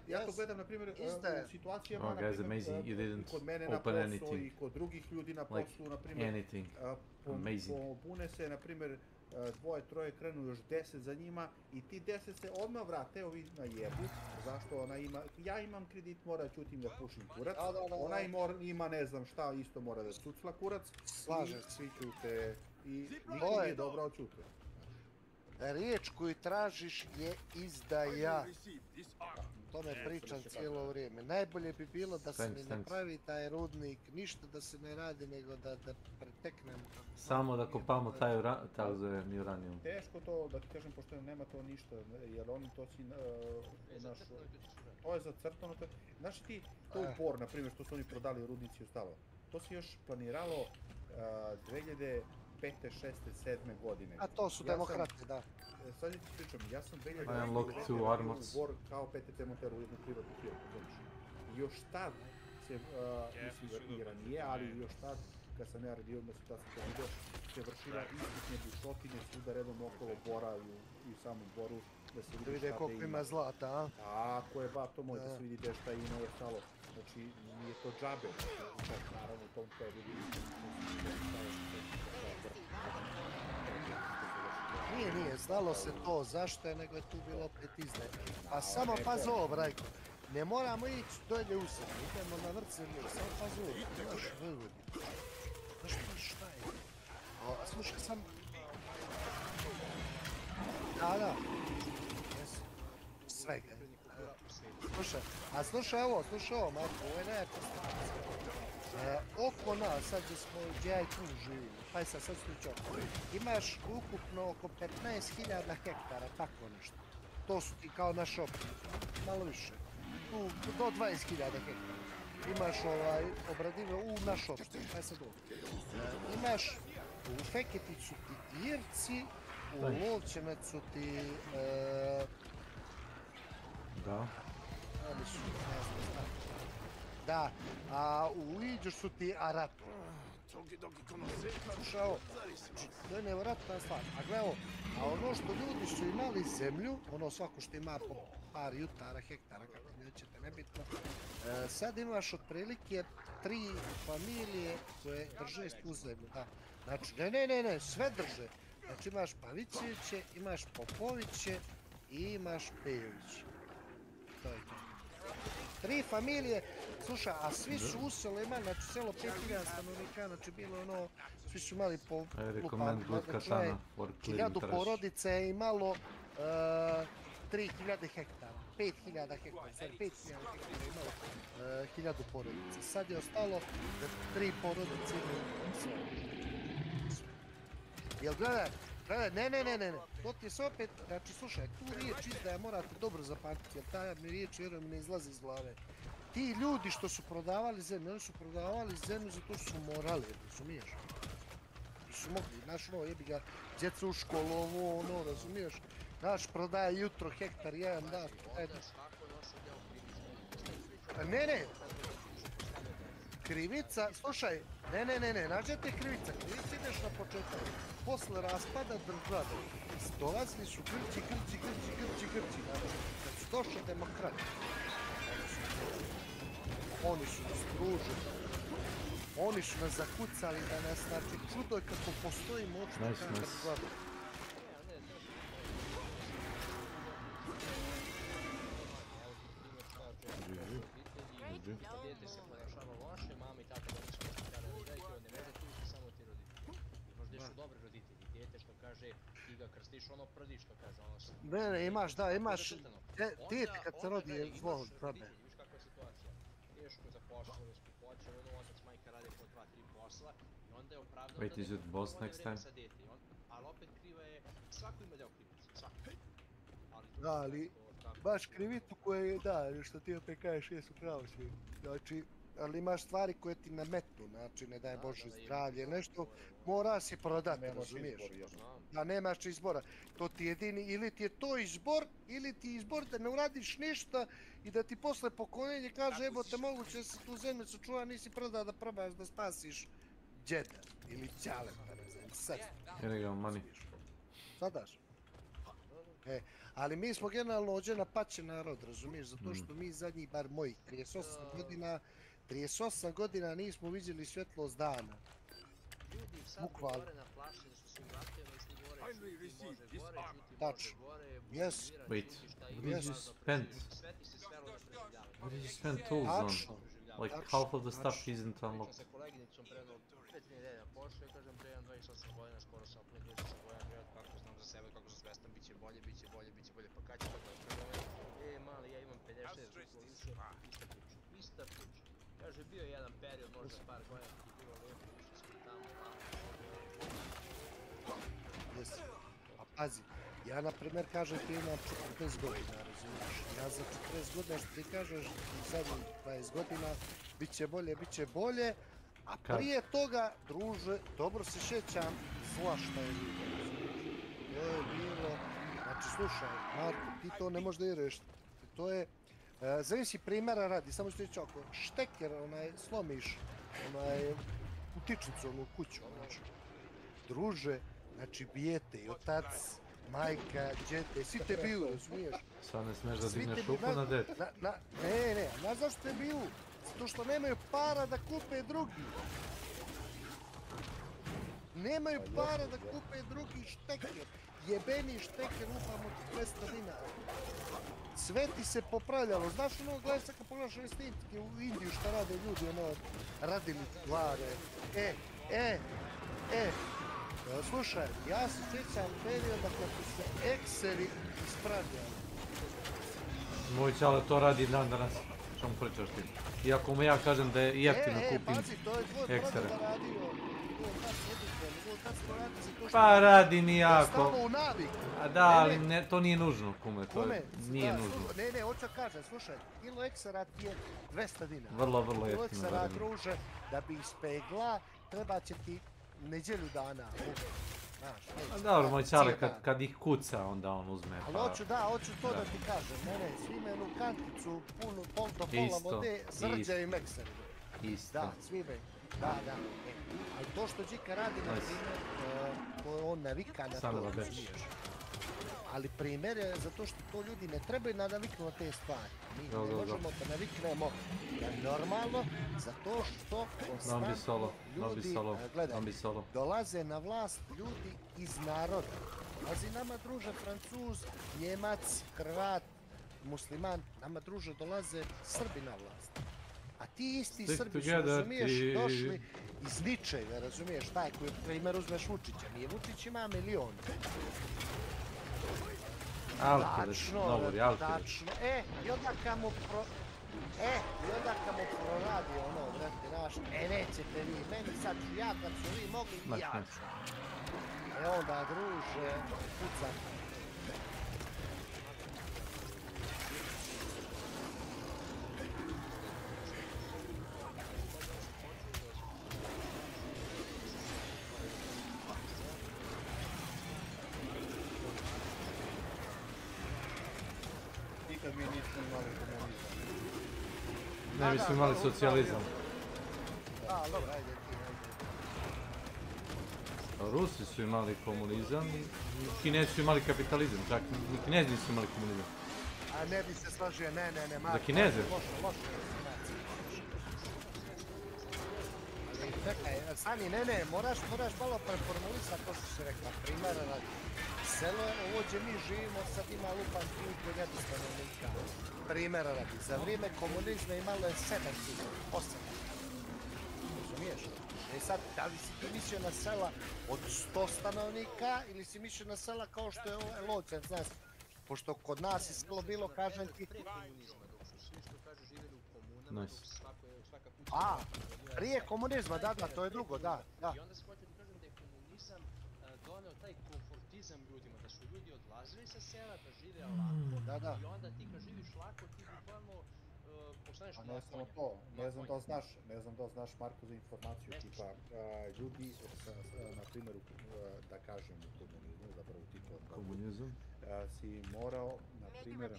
ja to gledam, na primjer, u situacijama, kod mene na poslu i kod drugih ljudi na poslu, na primjer, pobune se, na primjer, 2, 3 krenu još 10 za njima i ti 10 se odmah vrate, ovi na jebu, zašto ona ima, ja imam kredit, mora čutim da pušim kurac, ona ima ne znam šta, isto mora da cucla kurac, i svi čute i niko nije dobro očute. riječ koju tražiš je izdaja. O tome pričam cijelo vrijeme. Najbolje bi bilo da se ne pravi taj rudnik, ništa da se ne radi, nego da preteknemo. Samo da kopamo taj uranijum. Teško to, da ti kažem, pošto nema to ništa, jer oni to si... Ovo je zacrtano, znaš ti, to je bor, na primjer, što su oni prodali u rudnici i ostalo. To si još planiralo 2005. 6. 7. godine. A to su demokrati, da. Sad ti pričam, ja sam 2009. u bor kao PTT monter u jednu privatnu firmu, znaš. I još tad se, mislim, i ranije, ali još tad, kad sam ja radio na situaciju kao video, se vršila ispitne bušotine svuda redom okolo bora i u samom boru, da se vidi šta te ima. Koliko ima zlata, a? Tako je, bato moj, da se vidi gdje šta ima i ostalo. Znači, nije to džabe, naravno u tom periodu. Nije, znalo se to zašto je, nego je tu bilo opet izdaje. A samo pazi ovo, Brajko, ne moramo ići dolje u zemlju, idemo na vrt zemlje, samo pazi ovo, imaš Vojvodinu. Znaš šta je? Slušaj, sam... Da. Svega. Slušaj ovo, Marko, ovo je najjača situacija. Oko nas, sad gdje ja i tu živim, pa sad slučaj, imaš ukupno oko 15.000 hektara, tako nešto. To su ti kao naš općin, malo više. Do 20.000 hektara. Imaš obradive u naš općin, pa sad ovo. Imaš u Feketiću ti Irci, u Lovćenacu ti... Da. Da, a u Iđu su ti Arapi. Slušaj ovo, to je nevjerojatna stvar. A gle ovo, a ono što ljudi su imali zemlju, ono svako što ima po par jutara, hektara, kako nećete, nebitno, sad imaš otprilike 3 familije koje drže tu zemlju. Da. Znači, ne, sve drže. Znači imaš Pavićeviće, imaš Popoviće i imaš Pejoviće. To je to. 3 familije, slušaj, a svi su u selu imali, znači selo 5.000 stanovnika, znači bilo ono, svi su imali po lupan, znači 1000 porodica je imalo 3.000 hektara, 5.000 hektara, sad 5.000 hektara je imalo 1000 porodica, sad je ostalo 3 porodice imaju sve. Jel gledaj, ne, to ti je sve opet, znači slušaj, tu riječ izdaja morate dobro zapamtiti, jer ta mi riječ vjerujem ne izlazi iz glave. Ti ljudi što su prodavali zemlju, oni su prodavali zemlju zato što su morali, razumiješ? Nisu mogli, znaš ono, jebi ga, djeca u školu, ovo, ono, razumiješ? Znaš, prodaje jutro hektar, jedan dan, Ne, krivica, slušaj, ne, nađete krivica ideš na početak, posle raspada države, dolazili su Grci, kad su došli demokrati, oni su nas družili, oni su nas zakucali da nas, znači, čudo je kako postoji moćna država. Dijete se ponašava loše, mama i tata da nisu postavljali roditelji, on ne veze, tu su samo ti roditelji. Možda su dobri roditelji, dijete što kaže, ti ga krstiš, ono prdi što kaže, ono se... Ne, imaš, dijete kad se rodi je zlo od prabe. Viš kakva je situacija, teško za posao, skupoće, ono otac majka rade po 2-3 posla, i onda je opravdano da neko vode sa dijete, ali opet kriva je, svako ima deo krivice, svako. Ali, baš krivicu koje, da, što ti opet kažeš, jesu pravo svi. Znači, ali imaš stvari koje ti nametnu, znači, ne daj Bože zdravlje, nešto, mora si prodati, razumiješ? Da, nemaš izbora. To ti jedini, ili ti je to izbor, ili ti izbor da ne uradiš ništa i da ti posle pokoljenje kaže, evo te moguće da se tu zemlju sačuva, nisi prodao da probaš da spasiš djeda ili ćaleta, ne znam, sestra. Here you go, money. Sadaš? Ali mi smo generalno ovdje napačen narod, razumiješ, zato što mi zadnjih, bar mojih, 38 godina nismo vidjeli svjetlost dana. Ljudi sad govore na plaši da su se vratili i svi gore, šuti može gore, Tačno. Yes. Wait, what did you spend? What did you spend tools on? Like half of the stuff isn't unlocked. Sa koleginicom predno 5 nedelja pošle, kažem, pre 28 godina skoro sam opet 28 godina, kako znam za sebe, kako sam svestan bolje, biće bolje, pa kad će da kaže mali, ja imam 56 žrtvo više, ista priča. Kaže, bio je jedan period, možda par godina, kad je bilo lepo, išli smo tamo, Jesi. A pazi, ja na primjer kažem ti imam 40 godina, razumiješ? Ja za 40 godina što ti kažeš, zadnjih 20 godina, bit će bolje, a prije toga, druže, dobro se sjećam zla šta je bilo, razumiješ? To je bilo, znači slušaj, Marko, ti to ne možeš da ireš, to je, zavisi primjera radi, samo što ti ako šteker, slomiš, utičnicu, onu kuću, znači, druže, znači bijete i otac, majka, djete, svi te biju, razumiješ? Sad ne smiješ da digneš ruku na dete. Ne, znaš zašto te biju? Zato što nemaju para da kupe drugi. Nemaju para da kupe drugi šteker. Jebeni šteker upamo 200 dinara. Sve ti se popravljalo. Znaš ono, gledaj sad kad pogledaš ove snimke u Indiju šta rade ljudi, radili glave. Slušaj, ja se sjećam perioda kako se ekseri ispravljali. Moj čale to radi dan danas. Što mu pričaš ti? Iako mu ja kažem da je jeftino kupim pazi, to je tvoj eksere. brada radio. Pa radi mi jako. Stalo u navik. A da, ali to nije nužno, kume. To nije nužno. Ne, hoću kažem, slušaj, kilo eksera ti je 200 dinara. Vrlo jeftino. Kilo eksera, druže, da bi ispegla, treba će ti nedjelju dana. A dobro, moj čale, kad ih kuca, onda on uzme. Ali hoću to da ti kažem. Ne, svi imaju jednu kanticu, do pola vode, zrđavim ekserima. Isto. Da, svi imaju. Da. Ali to što Đika radi, na primjer, on navika na to, razumiješ. Ali primjer je zato što to ljudi ne trebaju naviknuti na te stvari. Mi ne možemo da naviknemo normalno, zato što konstantno ljudi, gledaj, dolaze na vlast ljudi iz naroda. Dolazi nama druže Francuz, Njemac, Hrvat, Musliman, nama druže dolaze Srbi na vlast. A ti isti Srbi su, razumiješ, došli iz ničega, razumiješ, taj koji primjer uzmeš Vučića. Nije Vučić ima milion. Tačno. I onda kad mu proradi vrati naš, nećete vi, meni sad ću ja, kad su vi mogli, ja ću. Onda, druže, pucam. Nikad mi nismo imali komunizam. Ne, mi smo imali socijalizam. Dobro, ajde. Rusi su imali komunizam i Kinezi su imali kapitalizam, čak ni Kinezi nisu imali komunizam. A ne bi se složio, ne. Za Kineze? Loše. Ali čekaj, Sani, ne, moraš malo preformulisati to što si rekla, primjera radi. Selo je ovo gdje mi živimo, sad ima lupan 3.000 stanovnika. Primjera radi, za vrijeme komunizma imalo je 7.000, 8.000. Razumiješ? I sad, da li si ti mislio na sela od 100 stanovnika ili si mislio na sela kao što je Loćan, znaš? Pošto kod nas je selo bilo, kažem ti... Prije komunizma, da, to je drugo, da. I onda se hoće da kažem da je komunizam doneo taj komfortizam ljudima, da su ljudi odlazili sa sela, da žive lako, i onda ti kad živiš lako, ti bukvalno postaneš konja. A ne samo to, ne znam da znaš Marko za informaciju, tipa ljudi, na primjer, da kažem u komunizmu, zapravo ti to komunizam, si morao, na primjer,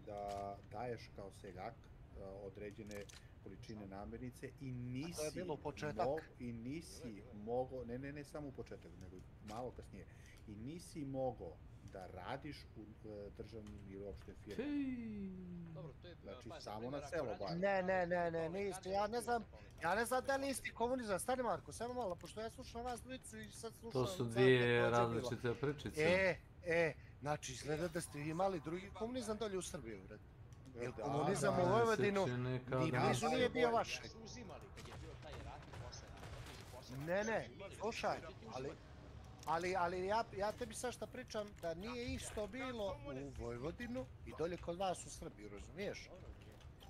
da daješ kao seljak određene količine namirnice i nisi mogao, ne samo u početak, nego malo kasnije, i nisi mogao da radiš u državnim ili uopšte firmama. Znači, samo na selo baš. Ne, nisi, ja ne znam da li isti komunizam. Stani Marko, samo malo, pošto ja slušam vas dvojicu i sad slušam... To su dvije različite pričice. Znači, izgleda da ste imali drugi komunizam dolje u Srbiji, vred. Jer komunizam u Vojvodinu ni blizu nije bio vaš. Ne, slušaj, Ali ja tebi sad šta pričam da nije isto bilo u Vojvodinu i dolje kod vas u Srbiji, razumiješ?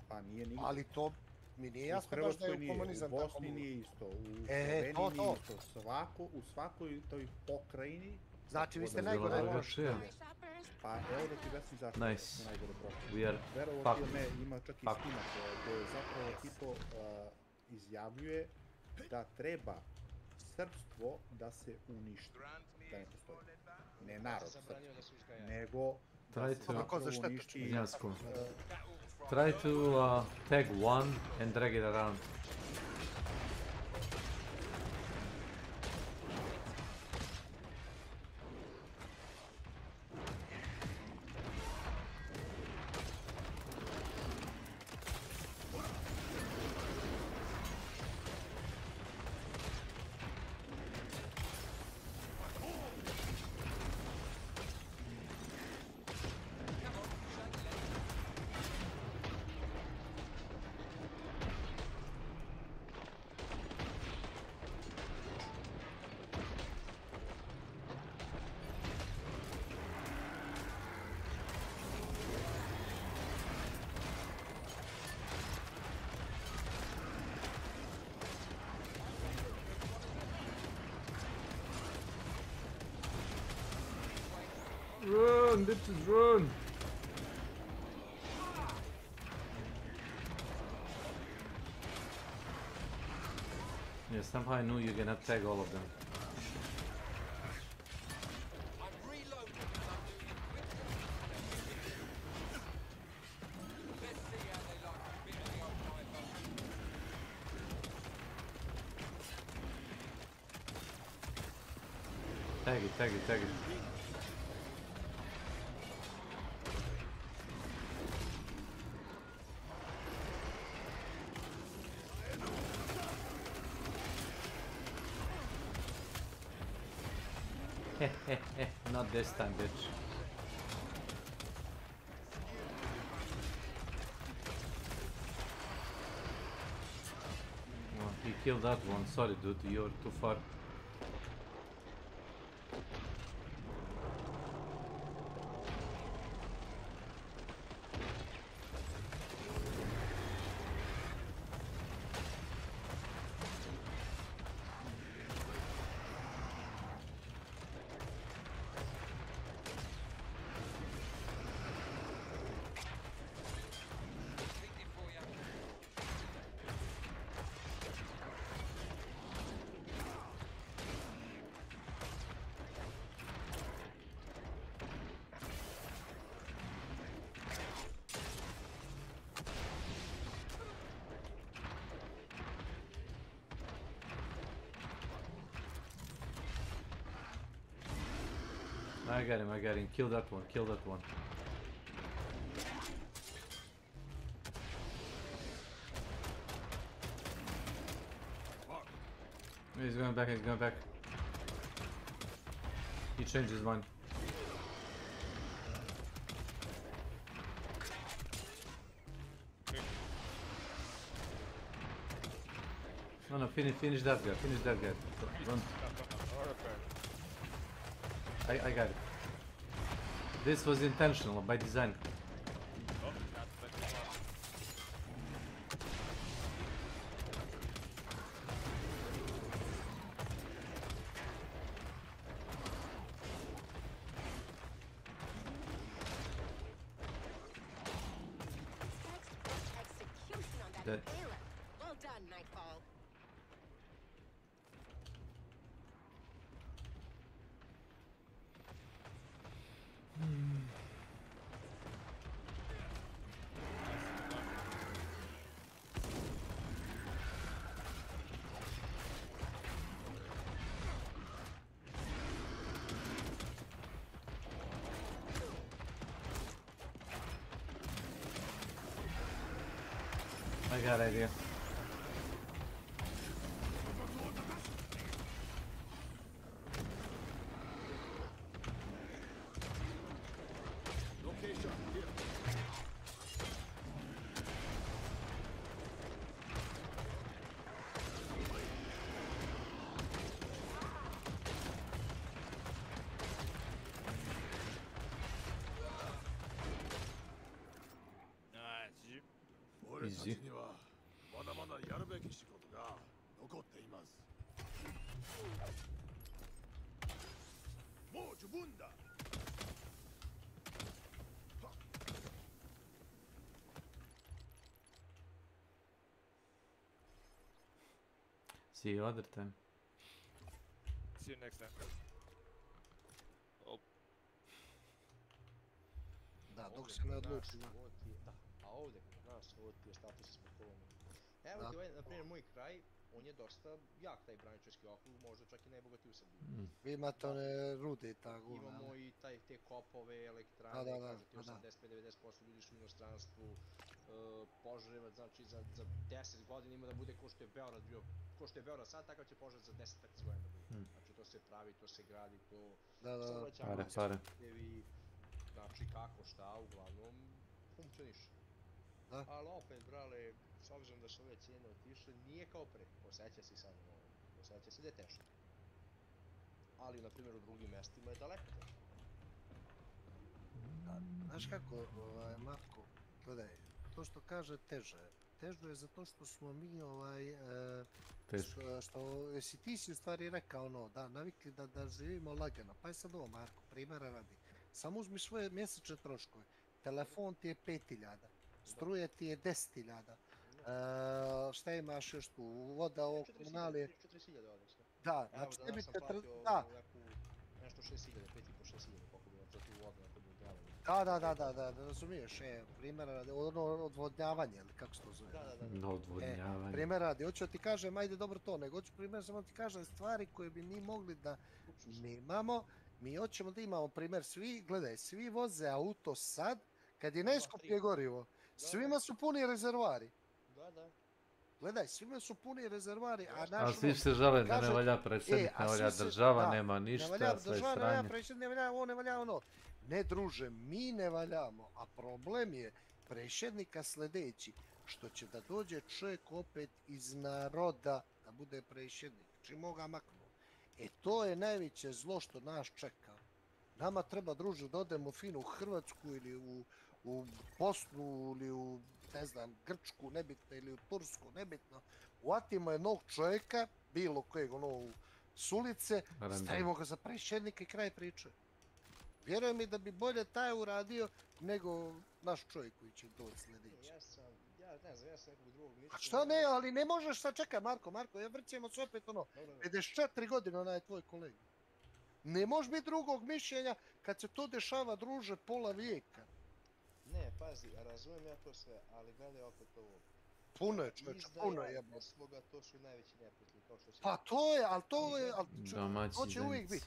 Pa nije nigdje. Ali to mi nije jasno baš da je u komunizam tako. U Bosni nije isto, u Sloveniji nije isto. U svakoj toj pokrajini. Znači vi ste najgore prošli. Pa evo da ti objasnim zašto Nice. najgore prošli. We are Verovo ti ne, ima čak i snimak gdje zapravo tipo izjavljuje da treba srpstvo da se uništi. Da ne postoji. Ne narod srpski, nego try da se uništi. Try to tag one and drag it around. Run, bitches, run! Yeah, somehow I knew you're gonna tag all of them. Tag it, tag it, tag it. Not this time, bitch. Well, he killed that one. Sorry, dude, you're too far. I got him. Kill that one, kill that one. He's going back, he's going back. He changed his mind. No, finish that guy, Run. I got it. This was intentional, by design. Dead. Well done, Nightfall. I got idea. Easy. See you other time. See you next time. Da, dok se ne odlučimo. A ovdje kod nas, ovo ti je status ispod kolonije. Evo ti ovaj, na primjer, moj kraj, on je dosta jak taj braničarski okrug, možda čak i najbogatiji u Srbiji. Vi imate one rude i tako. Imamo i te kopove, elektrane, kažu ti 85-90% ljudi su u inostranstvu, Požarevac, znači za 10 godina ima da bude ko što je Beograd bio, ko što je Beograd sad, takav će Požarevac za 10-15 godina da bude. Znači to se pravi, to se gradi, to... Pare. Znači kako, šta, uglavnom funkcioniše. Ali opet, brale, s obzirom da su ove cijene otišle, nije kao pre, osjeća se sad, osjeća se da je teško. Ali, na primjer, u drugim mestima je daleko teško. Znaš kako, Marko, gledaj, to što kaže teže je zato što smo mi, jesi ti si u stvari rekao da navikli da živimo lagano, pa je sad ovo, Marko, primjera radi. Samo uzmi svoje mjesečne troškove, telefon ti je 5.000, struje ti je 10.000, šta imaš još tu, voda, ovo, komunalije... 4.000 odnosno. Da, znači tebi... Evo, danas sam platio nešto 6.000, 5.500-6.000, koliko bi za tu vodu, neko bi odvodnjavanje. Da, razumiješ, primjera radi, odvodnjavanje, ili kako se to zove? Da. Odvodnjavanje. Primjera radi, hoću da ti kažem, ajde dobro to, nego hoću primjer samo ti kažem stvari koje bi mi mogli da nemamo. Mi hoćemo da imamo primjer, svi voze auto sad, kad je najskuplje gorivo, svima su puni rezervoari. Da. Gledaj, svima su puni rezervoari, a svi se žale da ne valja predsjednik, ne valja država, nema ništa, sve stranje. Ne valja predsjednik, ne valja ovo, ne valja ono. Ne druže, mi ne valjamo, a problem je predsjednika sljedeći, što će da dođe čovjek opet iz naroda da bude predsjednik, čim ga maknu. To je najveće zlo što nas čeka. Nama treba, druže, da odemo fino u Hrvatsku ili u Bosnu ili u, ne znam, Grčku, nebitno, ili u Tursku, nebitno. Uvatimo jednog čovjeka, bilo kojeg, s ulice, stavimo ga za predsjednika i kraj priče. Vjerujem mi da bi bolje taj uradio nego naš čovjek koji će doći sljedeći. Ja sam nekog drugog mišljenja. A što ne, ali ne možeš sad, čekaj Marko, vrćemo se opet 54 godine onaj tvoj kolega. Ne možeš biti drugog mišljenja kad se to dešava, druže, pola vijeka. Ne, pazi, razumijem ja to sve, ali gledaj opet ovo. Puno je čovječe, puno je jebno. Usluga, to su i najveći neprijatelji, kao što si... Pa to je, ali to će uvijek biti.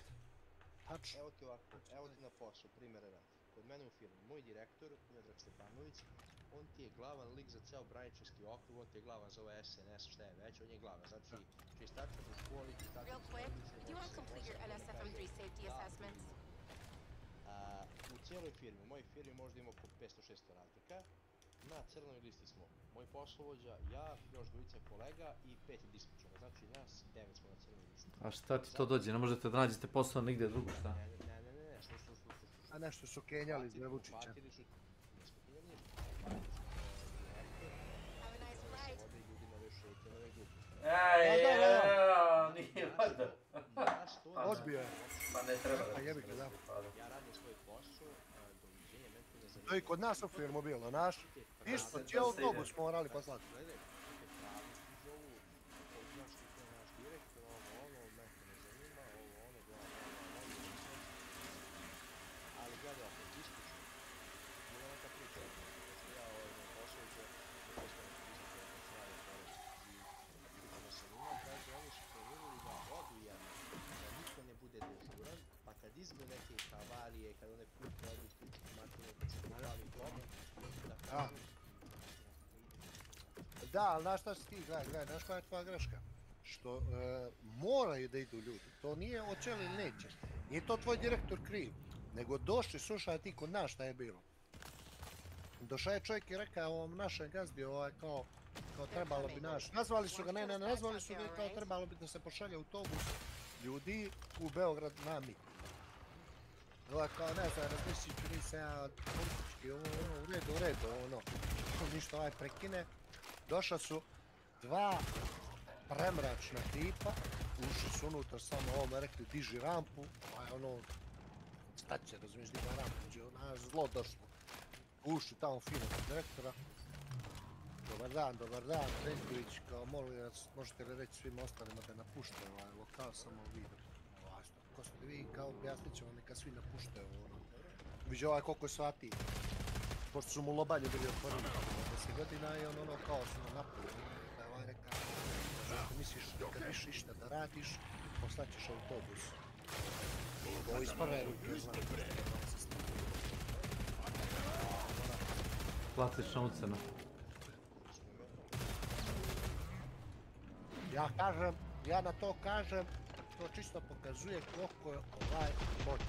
Evo ti ovako, evo ti na poslu, primjera radi. Kod mene u firmi, moj direktor, Miodrag Stepanović, on ti je glavan lik za ceo braničarski okrug, on ti je glavan za ovaj SNS, šta je već, on je glavan, znači čistačka u školi, čistačka u u cijeloj firmi, u mojoj firmi možda ima oko 500-600 radnika, na crvenoj listi smo moj poslovođa, ja, još dvojica kolega i 5 dispečera, znači nas 9 smo na crvenoj listi. A šta ti to dođe, ne možete da nađete posao nigdje drugo, šta? Ne, slušaj. A nešto su kenjali iz Vučića. Nije valjda. Odbio je. Pa ne treba da jebi ga, da. Ja radim svoj posao, doviđenje, meni to ne zanima. To je kod nas u firmu bilo, naš. Isto, cijelu nogu smo morali poslati. Izme neke havarije, kada one putne odlučke makine, kad se popravi problem, da kažu... Da, ali znaš šta si ti, gledaj, znaš koja je tvoja greška? Što moraju da idu ljudi, to nije hoće ili neće. Nije to tvoj direktor kriv, nego došli, slušaj ti kod nas šta je bilo. Došao je čovjek i rekao ovom našem gazdi, kao trebalo bi nazvali su ga, nazvali su ga kao trebalo bi da se pošalje autobus ljudi u Beograd na MIG. Kao, ne znam, razmišljit ću nisam ja politički, u redu, ništa prekine. Došla su dva premračna tipa, ušli su unutra, samo ovome rekli diži rampu, a je ono, šta će, razumiješ, diga rampu, uđe ona zlo došlo. Ušli tamo fino kod direktora. Dobar dan, Trenković, kao molim vas, možete li reći svim ostalima da napuštaju ovaj lokal, samo vi. Ko ste vi, kao objasnit ćemo neka svi napuštaju ono. Viđe ovaj koliko je sati. Pošto su mu lobalje bili otvorili 10 godina i ono kao su nam napoli. Da je ovaj reka, ako misliš kad više išta da radiš, poslaćeš autobus. Ovo iz prve ruke, znam. Klasična ucena. Ja na to kažem, to čisto pokazuje koliko je ovaj moć.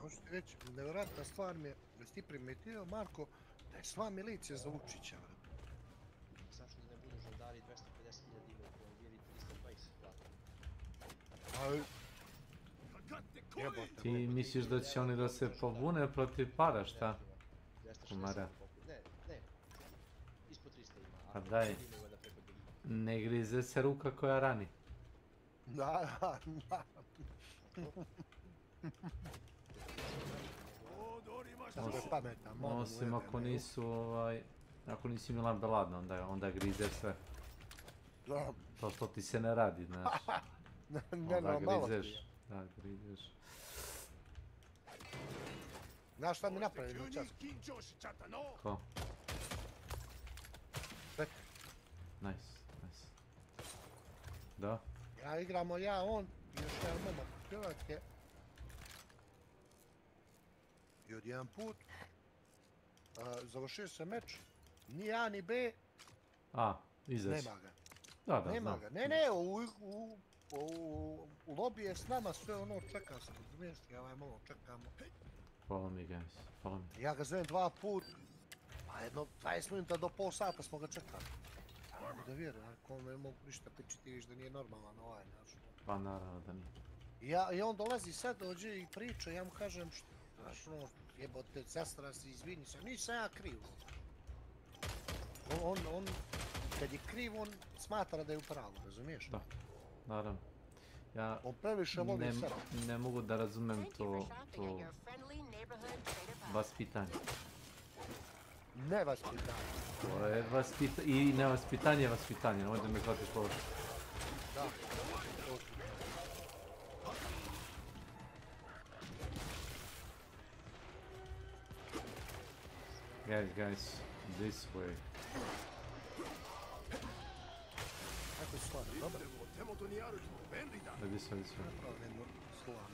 Možete reći, nevjerojatna stvar mi je, da si ti primetio, Marko, da je sva milicija za Vučića. Zašto da ne budu žandari 250.000 imaju promobili 320 Ti misliš da će oni da se pobune protiv para, šta? Kumara. Ne, ispod 300 ima. Pa daj, ne grize se ruka koja rani. Da. Osim ako nisu, ako nisi Milan Beladno, onda grize sve. To ti se ne radi, znaš. Onda grizeš. Da, grizeš. Znaš šta mi napravili u času? Ko? Nice. Da? Ja igramo ja, on i još jedan momak u Hrvatske. I od jedan put završio se meč, ni A ni B. Izaš. Nema ga. Da, nema ga. Ne, u lobby je s nama sve ono, čeka se, razumiješ ti, ovaj malo čekamo. Follow me guys, follow me. Ja ga zovem 2 put, a jedno 20 minuta do pol sata smo ga čekali. Da vjerujem, ako ne mogu ništa pričati, viš da nije normalan ovaj, znaš. Pa naravno da nije. I on dolazi sad, dođe i priča, ja mu kažem što, znaš ono, jebote, sestra si, izvini se, nisam ja kriv. On, kad je kriv, on smatra da je u pravu, razumiješ? Da, naravno. Ja on previše voli sebe. Ne mogu da razumem to vaspitanje. Nevaspitanje. To je i nevaspitanje je vaspitanje, nemoj da me hvatiš položaj. Da. Guys, this way. This way.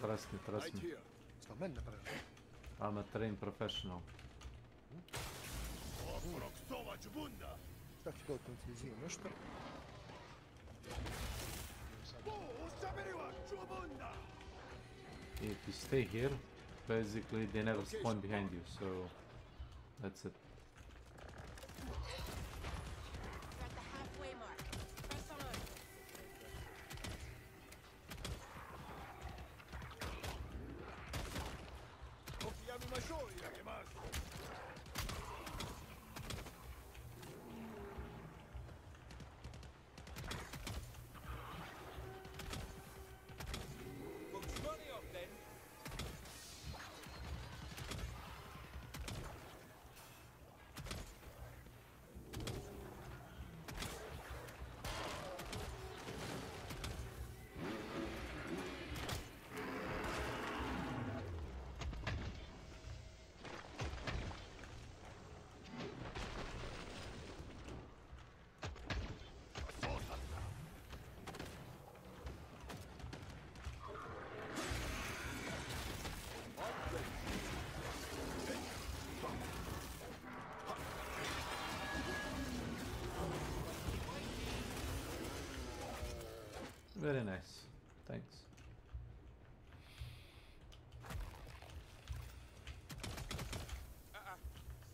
Trust me. I'm a trained professional. Šta ti to koncizije, nešto? If you stay here, basically they never spawn behind you, so that's it. Very nice. Thanks.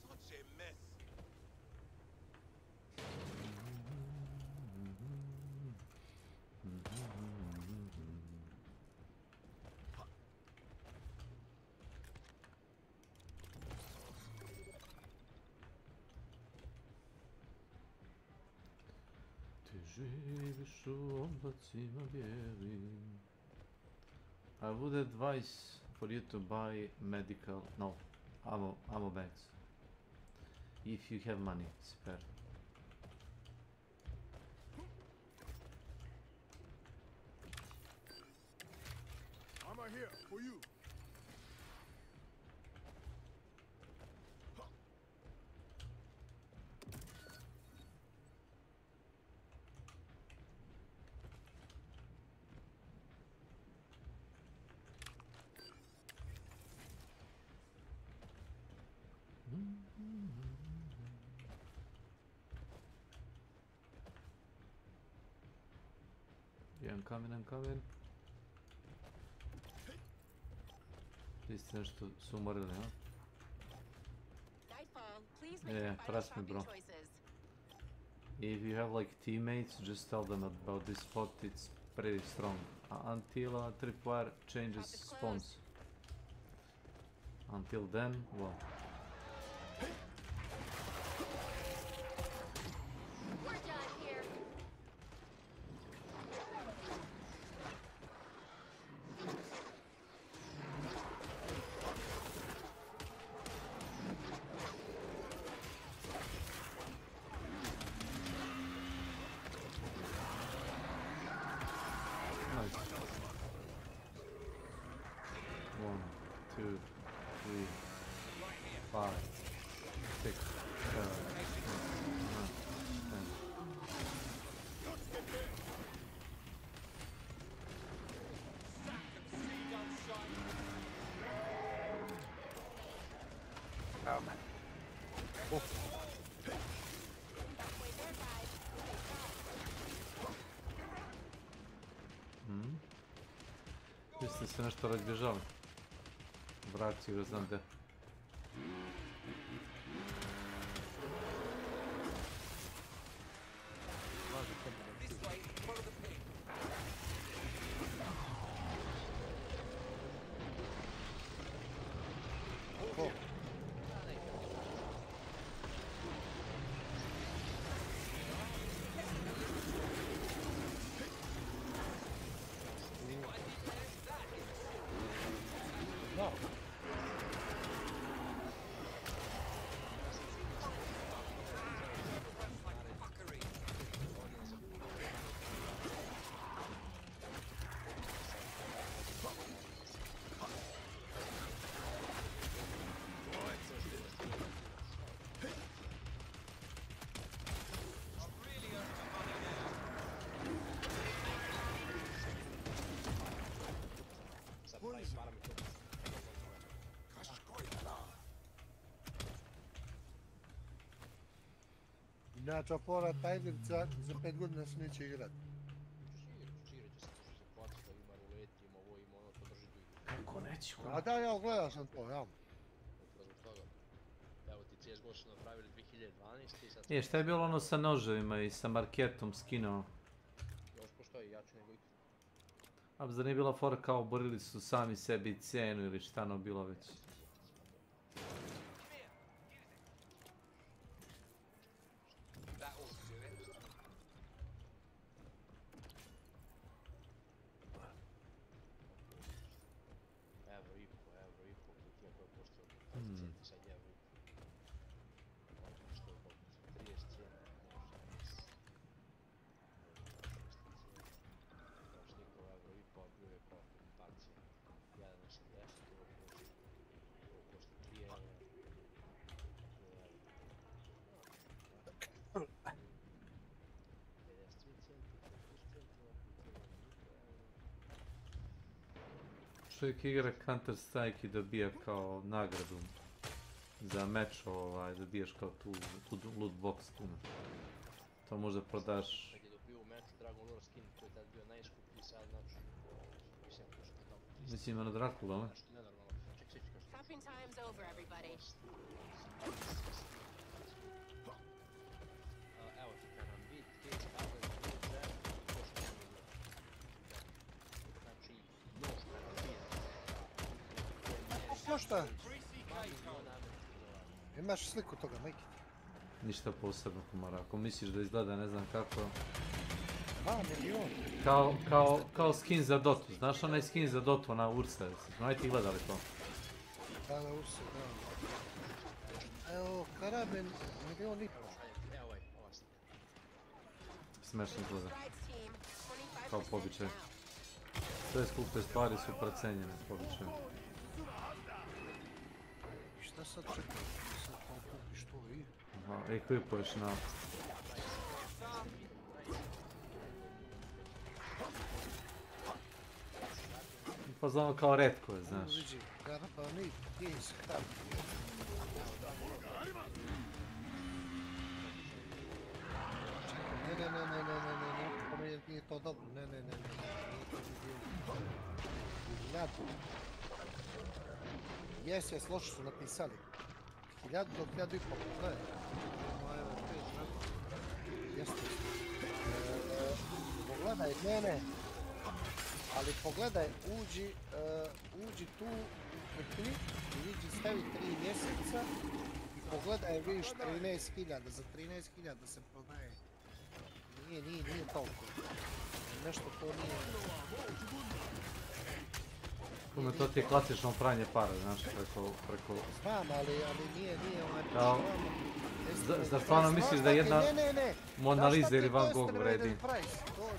Such a mess. Živiš u oblacima bijelim. I would advise for you to buy medical, no, ammo bags. If you have money spare. I'm right here for you. Yeah, I'm coming. Vi ste nešto su umorili, ha? Yeah, trust me, bro. If you have like teammates, just tell them about this spot, it's pretty strong. Until tripwire changes spawns. Until then, well. Vi ste se nešto razbježali. Vraći ga znam gdje. Inače, fora ta igrica za 5 godina se neće igrat. Kako neću? A da, ja gledao sam to, ja. Evo ti CSGO su napravili 2012 i sad... Šta je bilo ono sa noževima i sa marketom skinuo? Još postoji, jače nego ikad. A zar nije bila fora kao borili su sami sebi cenu ili šta ono bilo već? Čovjek igra Counter Strike i dobija kao nagradu za meč, dobiješ kao tu loot box tu. To možda prodaš... Kad je dobio u meču Dragon Lore skin koji je tad bio najskuplji sad, znači, mislim, Mislim ima na Drakula, ne? Nešto nenormalno. Ček. Shopping time's over, everybody. Evo ti kažem, bit, case, outlet, jam, košta je bilo. Znači, još karabin. Košta? Imaš sliku toga, majke? Ništa posebno, kumara. Ako misliš da izgleda ne znam kako... 2 miliona. Kao skin za Dotu. Znaš onaj skin za Dotu, ona Ursa? Znaju ti gledali to? Da, Ursa, da. Evo, karabin, milion i pol. Evo ovaj, ova slika. Smešno izgleda. Kao po običaju. Sve skupe stvari su precenjene po običaju. Šta sad čekaj? Sad kupiš to i... Aha, ekvipuješ na... Pa znamo kao retkove, znaš. Vidi, karabani, gdje se hrab. Ne, po meni nije to dobro, ne, nije to Hiljadu. Jes, loše su napisali. 1000 do 1500, gledaj. Jeste. Pogledaj mene. Ali pogledaj, uđi tu u kutni i vidi stavi 3 mjeseca i pogledaj, vidiš 13.000, za 13.000 se prodaje. Nije toliko. Nešto to nije. Kume, to ti je klasično pranje para, znaš, preko... Znam, ali nije onaj Kao... Zar stvarno misliš da jedna Mona Lisa ili Van Gogh vredi?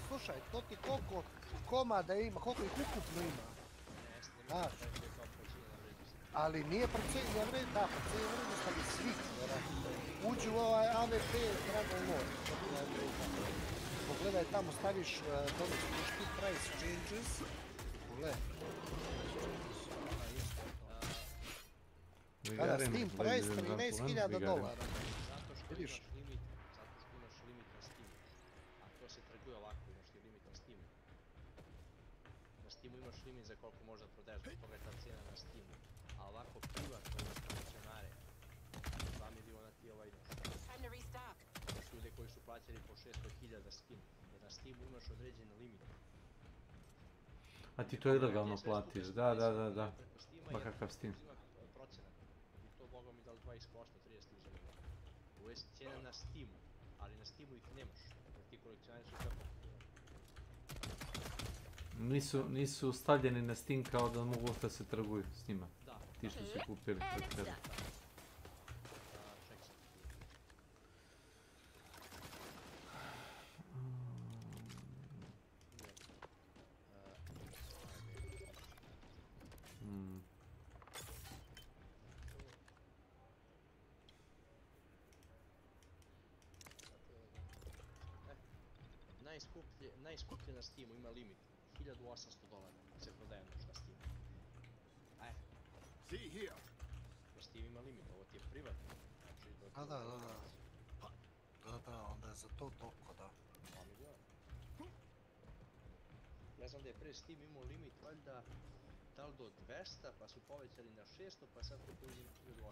Slušaj, to ti koliko komada ima, koliko ih ukupno ima. Znaš. Ali nije procijenjena vrednost, da, procijenjena vrednost, ali svi. Uđu u ovaj AVP Dragon War. Pogledaj tamo, staviš domestic price changes. Pogledaj. Kada Steam price $13.000. Vidiš? Zato što imaš limit na Steamu. A to se trguje ovako, imaš ti limit na Steamu. Na Steamu imaš limit za koliko možda prodaješ, zbog toga je ta cijena na Steamu. A ovako privatno imaš koncesionare. 2 miliona ti ovaj imaš. Imaš ljude koji su plaćali po 600.000 Steam. Jer na Steamu imaš određeni limit. A ti to ilegalno platiš, da. Ma kakav Steam. I to Boga mi da li 20%, 30 uzeli. Ovo je cijena na Steamu, ali na Steamu ih nemaš, jer ti kolekcionari su sve pokupili. Nisu stavljeni na Steam kao da mogu da se trguju s njima. Da. Ti što su kupili pred tebe. Ček sad. Najskuplje na Steamu ima limit. $1,800 se prodaje noć na Steamu. Na Steam ima limit, ovo ti je privatno. Da, onda je za to toliko, da. 2 miliona. Ja znam da je pre Steam imao limit, valjda, da li do 200, pa su povećali na 600, pa sad to uzim $1,800.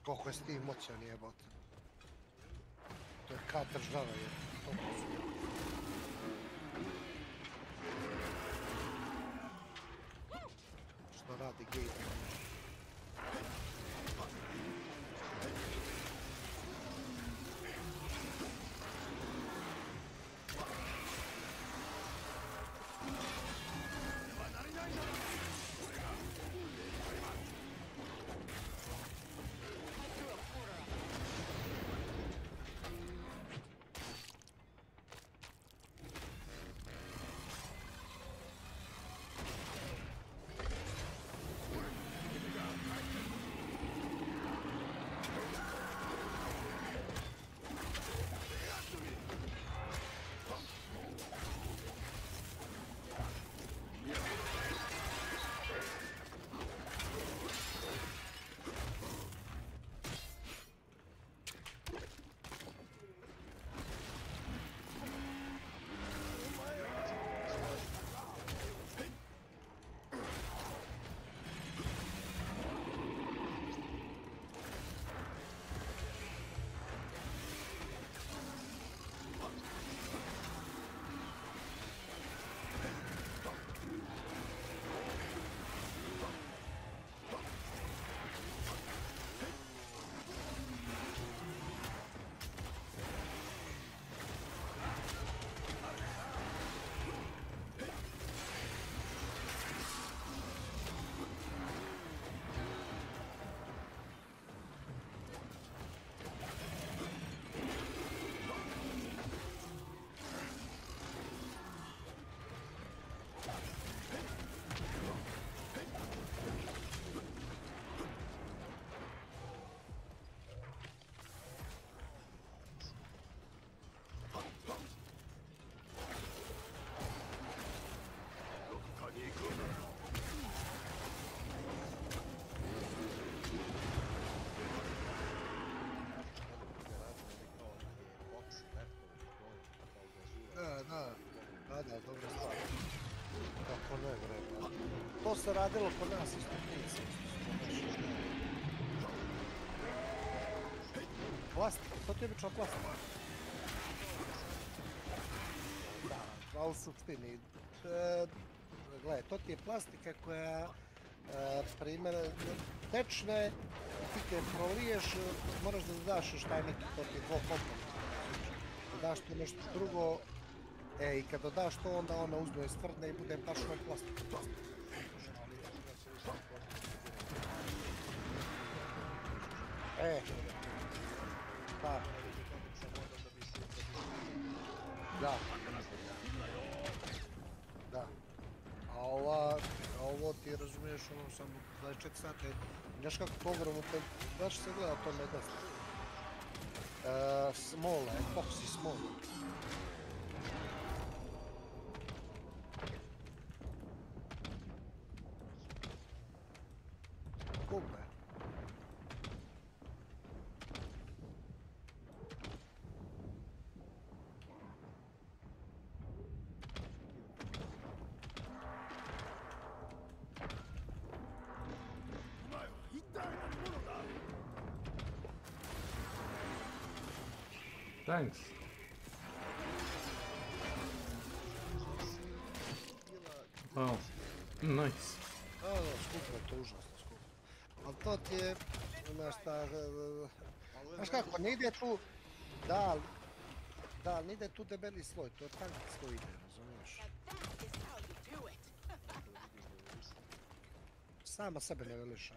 Koliko je Steam moćan jebot. To je kao država je. Što radi gate? Da, dobra stvar. Kako ne, bre. To se radilo kod nas isto prije. Plastika, to ti je obična plastika. Da, a u suštini, gledaj, to ti je plastika koja, primjer, tečne, ti kad proliješ, moraš da daš šta je neki, to ti je dvokomponent. Daš tu nešto drugo, i kad dodaš to, onda ona uzme stvrdne i bude baš ono plastika. Da. Da. Da. A ovo ti razumiješ ono samo 24 sata. Znaš kako pogledamo, baš se gleda to ne dosta. Smola, epoxy smola. Kupe. Thanks. Oh, nice. Skupo je to, užasno skupo. Ali to ti je, znaš kako, ne ide tu, da, ne ide tu debeli sloj, to je tanki sloj ide, razumiješ? Sama sebe ne veliš, a?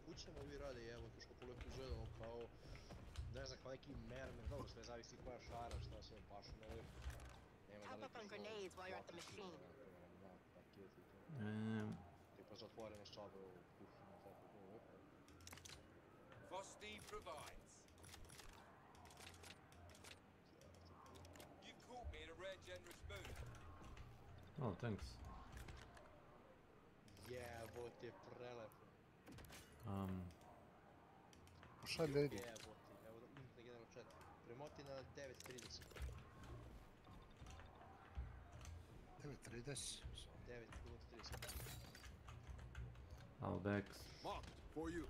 Kućama ovi rade, evo, to što koliko izgledamo kao, ne znam, kao neki mermer, dobro, sve zavisi koja šara, šta sve baš nove. Nema daleko na parketi i to. Tipa zatvorene sobe u kuhinji, tako to je lepo. Frosty provides. You caught me in a rare generous mood. Oh, thanks. Jevo te prelepo. Šta ljudi? Evo ti, evo da na general chat. Premoti na 9.30. 9.30? 9.30. Albex. Marked for you.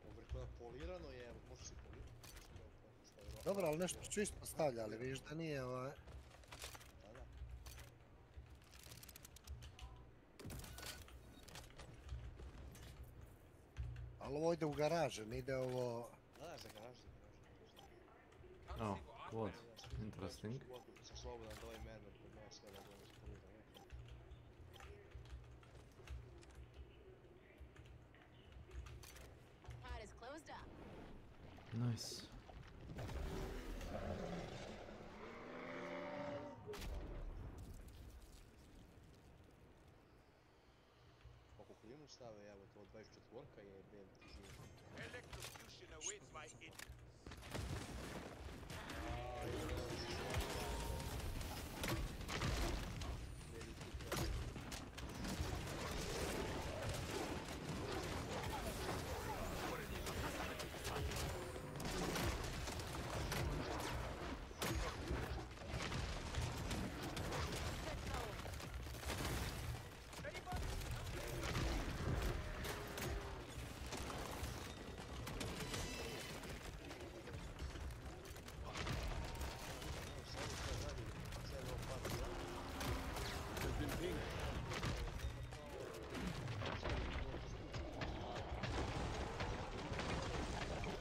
Ovo je polirano je, evo, može se polirati. Dobro, ali nešto ću isto stavlja, ali vidiš da nije ovaj... Da. Ali ovo ide u garaže, ne ide ovo... Da, za garaže. Oh, what? Interesting. Sam slobodan da ovaj mermer kod mene sve da budem ispoliran. Nice. Ako klimu stave, evo to 24-ka je BMT živo. Electrocution awaits my ignorance.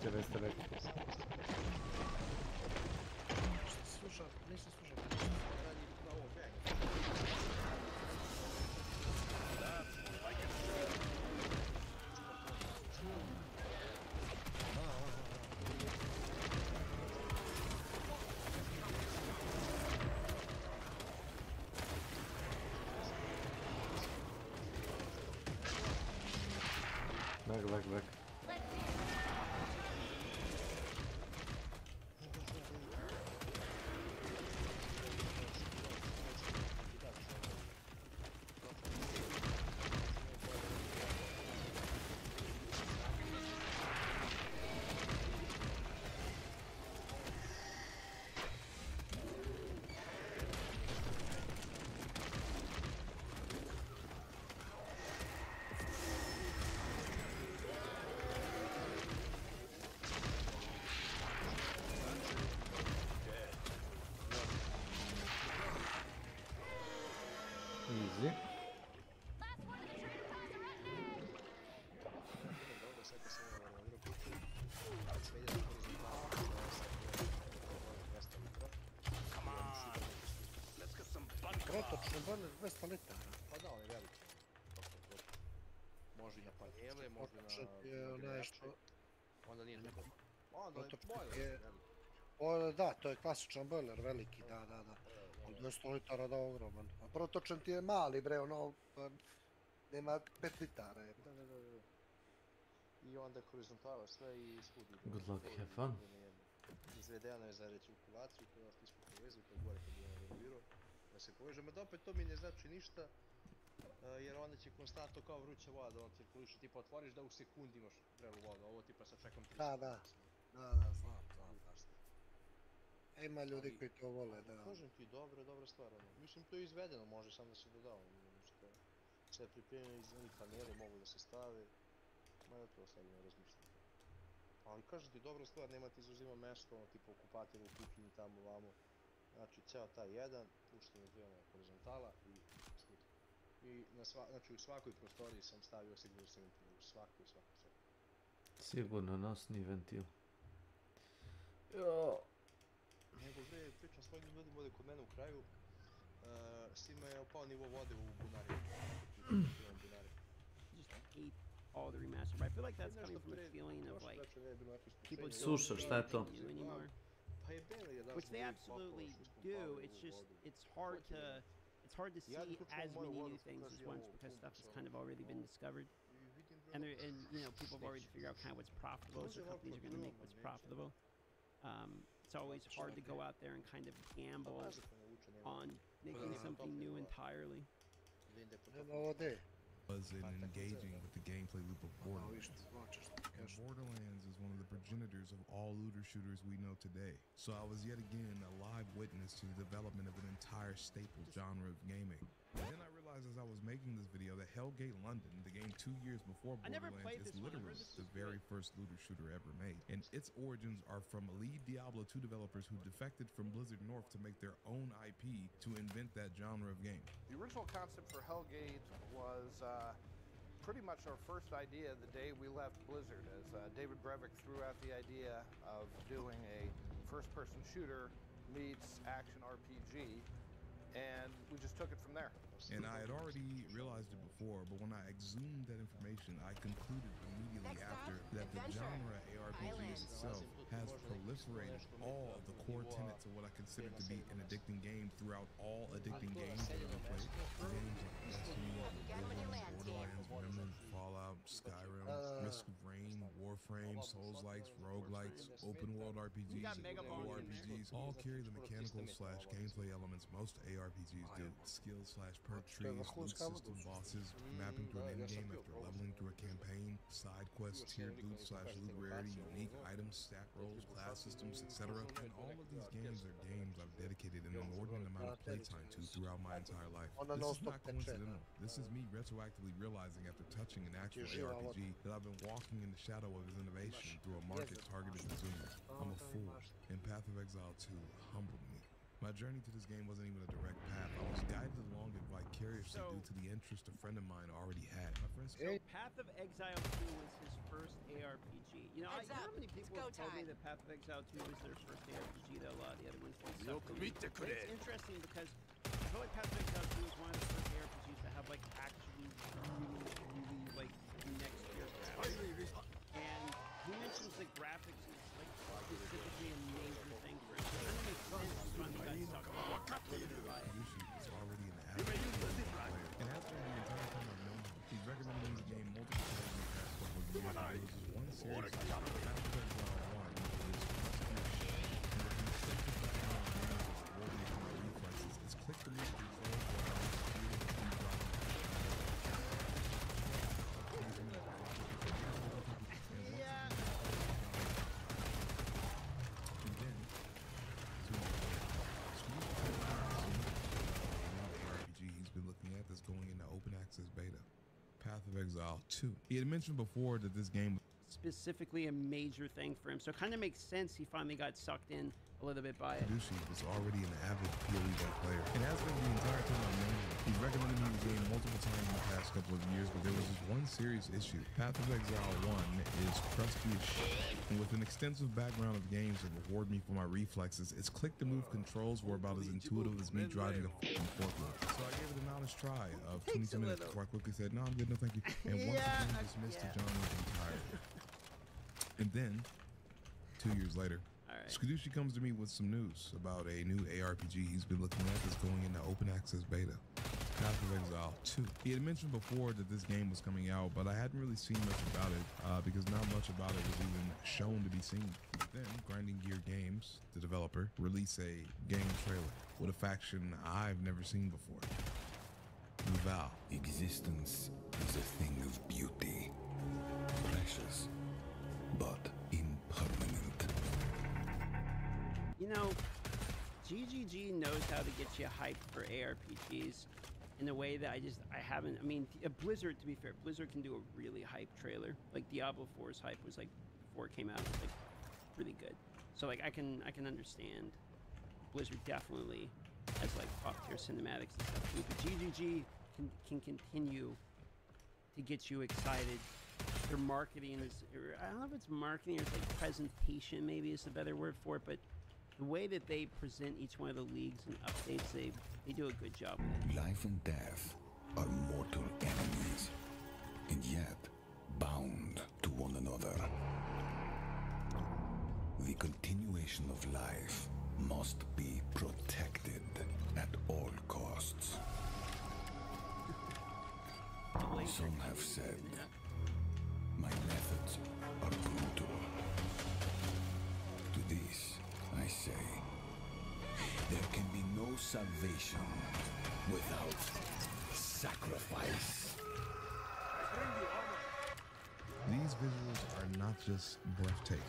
Тебе ставек. Slušam, nisam slušao. Back. Easy. Protočni burner 200 litara. Pa da, on je veliki. Može i na panele, može na grejače. Onda nije tako. Onda je boiler veliki. Da, to je klasičan boiler veliki, da. On 200 litara da ogroman. A protočan ti je mali bre, ono, nema 5 litara. Da. I onda horizontala sve i svud ide. Good luck, have fun. Izvedeno je za recirkulaciju, koja ti smo povezali, to je gore kad je renovirao. Da se povežemo, da opet to mi ne znači ništa, jer onda će konstantno kao vruća voda da on cirkuliše, tipa otvoriš da u sekundi imaš vrelu vodu, ovo tipa sad čekam 3 sekundi. Da, znam. Ima ljudi koji to vole, da. Kažem ti, dobra stvar, ono. Mislim, to je izvedeno, može sam da se doda, što sve pripremljeno iz onih panele mogu da se stave, ma to sad ne razmišljam. Ali kažem ti, dobra stvar, nema ti izuzima mesto, ono, tipa okupator u kuhinji tamo vamo. Znači, ceo taj jedan, pušten je dvijema horizontala i svud. I znači, u svakoj prostoriji sam stavio sigurnosni ventil, u svakoj. Sigurno nosni ventil. Nego bre, pričam s mojim ljudima ovdje kod mene u kraju, svima je opao nivo vode u bunari. Just hate all the remaster, but I feel like that's coming from a feeling of like people Suša, šta je to? Anymore. Which they absolutely do. It's just it's hard to see as many new things as once because stuff has kind of already been discovered, and you know people have already figured out kind of what's profitable, so companies are going to make what's profitable. It's always hard to go out there and kind of gamble on making something new entirely. Was in engaging with the gameplay loop of Borderlands. And Borderlands is one of the progenitors of all looter shooters we know today. So I was yet again a live witness to the development of an entire staple genre of gaming. And then I realized as I was making this video that Hellgate London, the game 2 years before Borderlands, is literally the very first looter shooter ever made. And its origins are from lead Diablo 2 developers who defected from Blizzard North to make their own IP to invent that genre of game. The original concept for Hellgate was pretty much our first idea the day we left Blizzard, as David Brevik threw out the idea of doing a first-person shooter meets action RPG, and we just took it from there. And I had already realized it before, but when I exhumed that information, I concluded immediately after that the genre ARPGs itself has proliferated all of the core tenets of what I consider to be an addicting game throughout all addicting games that I've played. Games like Destiny, Borderlands, Remnant, Fallout, Skyrim, Risk of Rain, Warframe, Souls-likes, roguelikes, open-world RPGs, and MMORPGs all carry the mechanical/gameplay elements most ARPGs do. Skill/perk trees, loot system bosses, mapping to an endgame after leveling through a campaign, side quests, tiered loot/loot rarity, unique items, stat rolls, class systems, etc. And all of these games are games I've dedicated an inordinate amount of playtime to throughout my entire life. This is not coincidental. This is me retroactively realizing after touching an actual ARPG that I've been walking in the shadow of its innovation through a market targeted consumers. I'm a fool, and Path of Exile 2 humbled me. My journey to this game wasn't even a direct path. I was guided along it vicariously due to the interest a friend of mine already had. My friend So Path of Exile 2 was his first ARPG. You know, how many people have told me that Path of Exile 2 was their first ARPG, though a lot of the other ones didn't. It's interesting because I feel like Path of Exile 2 is one of the first ARPGs that have like actually really like next tier graphics. And he mentions the graphics is like specifically a major thing for it. So it kind of makes sense to finally got stuck on It's already an avid player. And after the entire time I've known him, he's recommended the game multiple times in the past couple of years. There was this one series, Path of Exile 1, is reflexes. It's click the move controls going into open access beta. Path of Exile 2. He had mentioned before that this game was specifically a major thing for him, so it kind of makes sense he finally got sucked in a little bit by it. Dushi was already an avid PoE player, and has been the entire time I've known him. He's recommended me serious issue. Path of Exile 1 is crusty as shit, and with an extensive background of games that reward me for my reflexes, its click-to-move controls were about as intuitive as me driving a fucking forklift. So I gave it an honest try of 22 minutes before I quickly said, no, I'm good, no thank you, and once again dismissed the genre entirely. And then, 2 years later, Skadushi comes to me with some news about a new ARPG he's been looking at that's going into open access beta. Path of Exile 2. He had mentioned before that this game was coming out, but I hadn't really seen much about it because not much about it was even shown to be seen. Then, Grinding Gear Games, the developer, released a game trailer with a faction I've never seen before. Val. Existence is a thing of beauty, precious, but impermanent. You know, GGG knows how to get you hyped for ARPGs in a way that I haven't. I mean, Blizzard, to be fair, Blizzard can do a really hype trailer. Like Diablo 4's hype was like, before it came out, was like really good. So like I can understand Blizzard definitely has like top tier cinematics and stuff too. But GGG can continue to get you excited. Their marketing is, I don't know if it's marketing or it's like presentation maybe is the better word for it, but the way that they present each one of the leagues and updates, they do a good job with it. Life and death are mortal enemies, and yet bound to one another. The continuation of life must be protected at all costs. Some have said my methods are brutal. To this, I say, there can be no salvation without sacrifice. These visuals are not just breathtaking.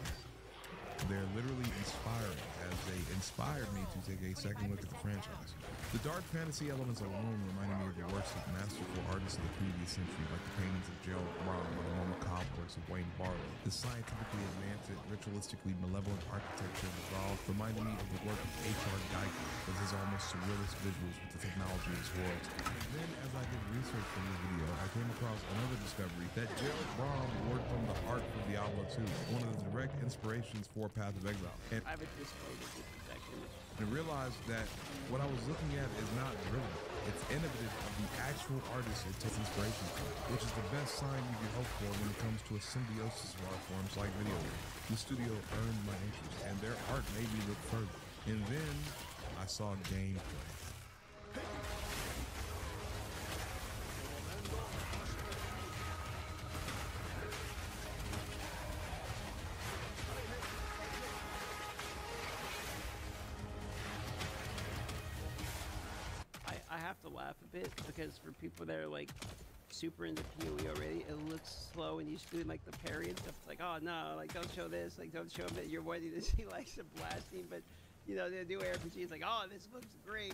They're literally inspiring, as they inspired me to take a second look at the franchise. The dark fantasy elements alone reminded me of the works of masterful artists of the previous century, like the paintings of Gerald Brown or the more macabre works of Wayne Barlow. The scientifically advanced, ritualistically malevolent architecture of the Gaul reminded me of the work of H.R. Geiger, with his almost surrealist visuals with the technology of his world. Then, as I did research for this video, I came across another discovery that Gerald Brown worked on the art for Diablo 2, one of the direct inspirations for Path of Exile. And I have a display that this exact image. I realized that what I was looking at is not driven. It's innovative of the actual artist it takes inspiration from, which is the best sign you can hope for when it comes to a symbiosis of art forms like video games. The studio earned my interest, and their art made me look further. And then I saw gameplay. I have to laugh a bit because for people that are like super into PoE already, it looks slow and used to do like the parry and stuff. It's like, oh no, like don't show this, like don't show that you're wanting to see like some blasting, but you know, the new RPG is like, oh, this looks great.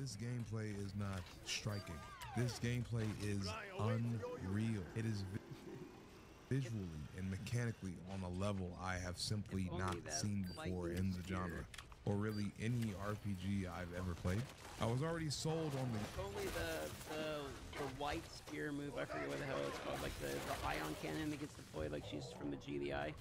This gameplay is not striking. This gameplay is unreal. It is visually and mechanically on a level I have simply not seen before in the genre, or really any RPG I've ever played. I was already sold on the... Only the white spear move, I forget what the hell it's called, like the ion cannon that gets deployed like she's from the GDI.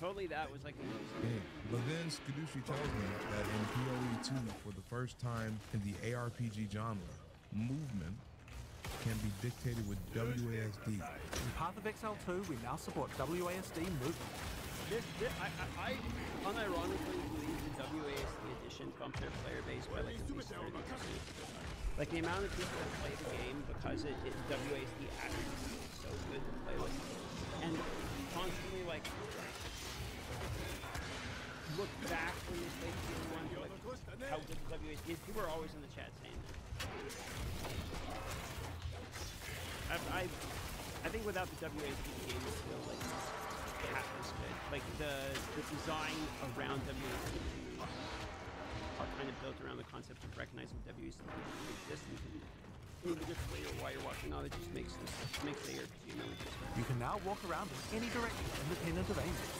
If only that was like a game. But then Skadushi tells me that in PoE 2, for the first time in the ARPG genre, movement can be dictated with WASD. In Path of Exile 2, we now support WASD movement. I unironically believe the WASD edition bumped their player base by like at least 30%. Like the amount of people that play the game because WASD actually is so good to play with. And constantly like look back when they played Season 1 to like how good the WASD is. People are always in the chat saying that. I think without the WASD, the game is still like half as good. Like the design around WASD are kind of built around the concept of recognizing WASD exists and You can just play it while you're watching. No, it just makes it clear because you know it just. You can now walk around in any direction independent of aiming.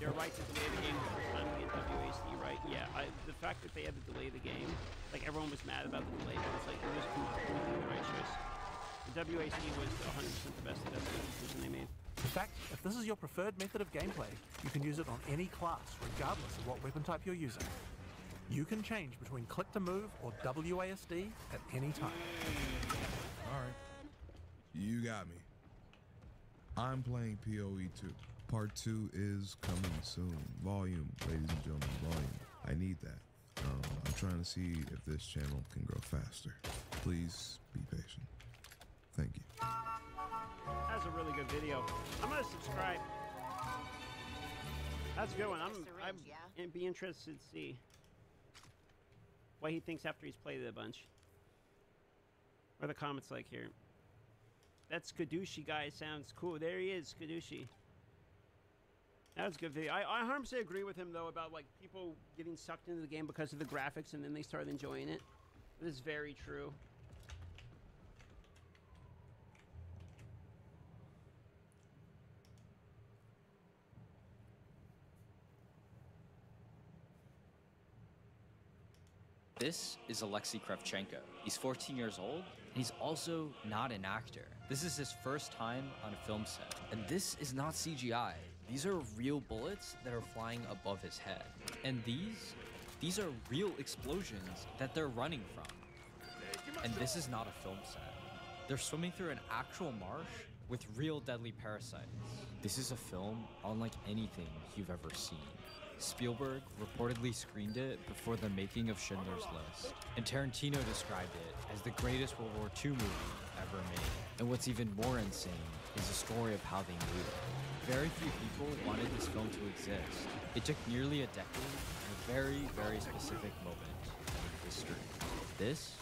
They're right to delay the game the first time we get WASD, right? Yeah, the fact that they had to delay the game, like everyone was mad about the delay, but it's like it was completely the right choice. The WASD was 100% the best decision they made. In fact, if this is your preferred method of gameplay, you can use it on any class, regardless of what weapon type you're using. You can change between click to move or WASD at any time. All right, you got me. I'm playing PoE 2. Part 2 is coming soon. Volume, ladies and gentlemen, volume. I need that. I'm trying to see if this channel can grow faster. Please be patient. Thank you. That's a really good video. I'm gonna subscribe. That's a good one. I'd be interested to see what he thinks after he's played it a bunch. What are the comments like here? That Skadushi guy sounds cool. There he is, Skadushi. That was a good video. I 100% agree with him, though, about, like, people getting sucked into the game because of the graphics and then they started enjoying it. This is very true. This is Alexei Kravchenko. He's 14 years old, and he's also not an actor. This is his first time on a film set. And this is not CGI. These are real bullets that are flying above his head. And these are real explosions that they're running from. And this is not a film set. They're swimming through an actual marsh with real deadly parasites. This is a film unlike anything you've ever seen. Spielberg reportedly screened it before the making of Schindler's List, and Tarantino described it as the greatest World War II movie ever made. And what's even more insane is the story of how they made it. Very few people wanted this film to exist. It took nearly a decade and a very, very specific moment in history. This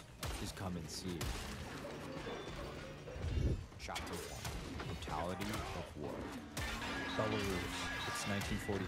is Come and See. Chapter 1, Brutality of War. Belarus, it's 1943.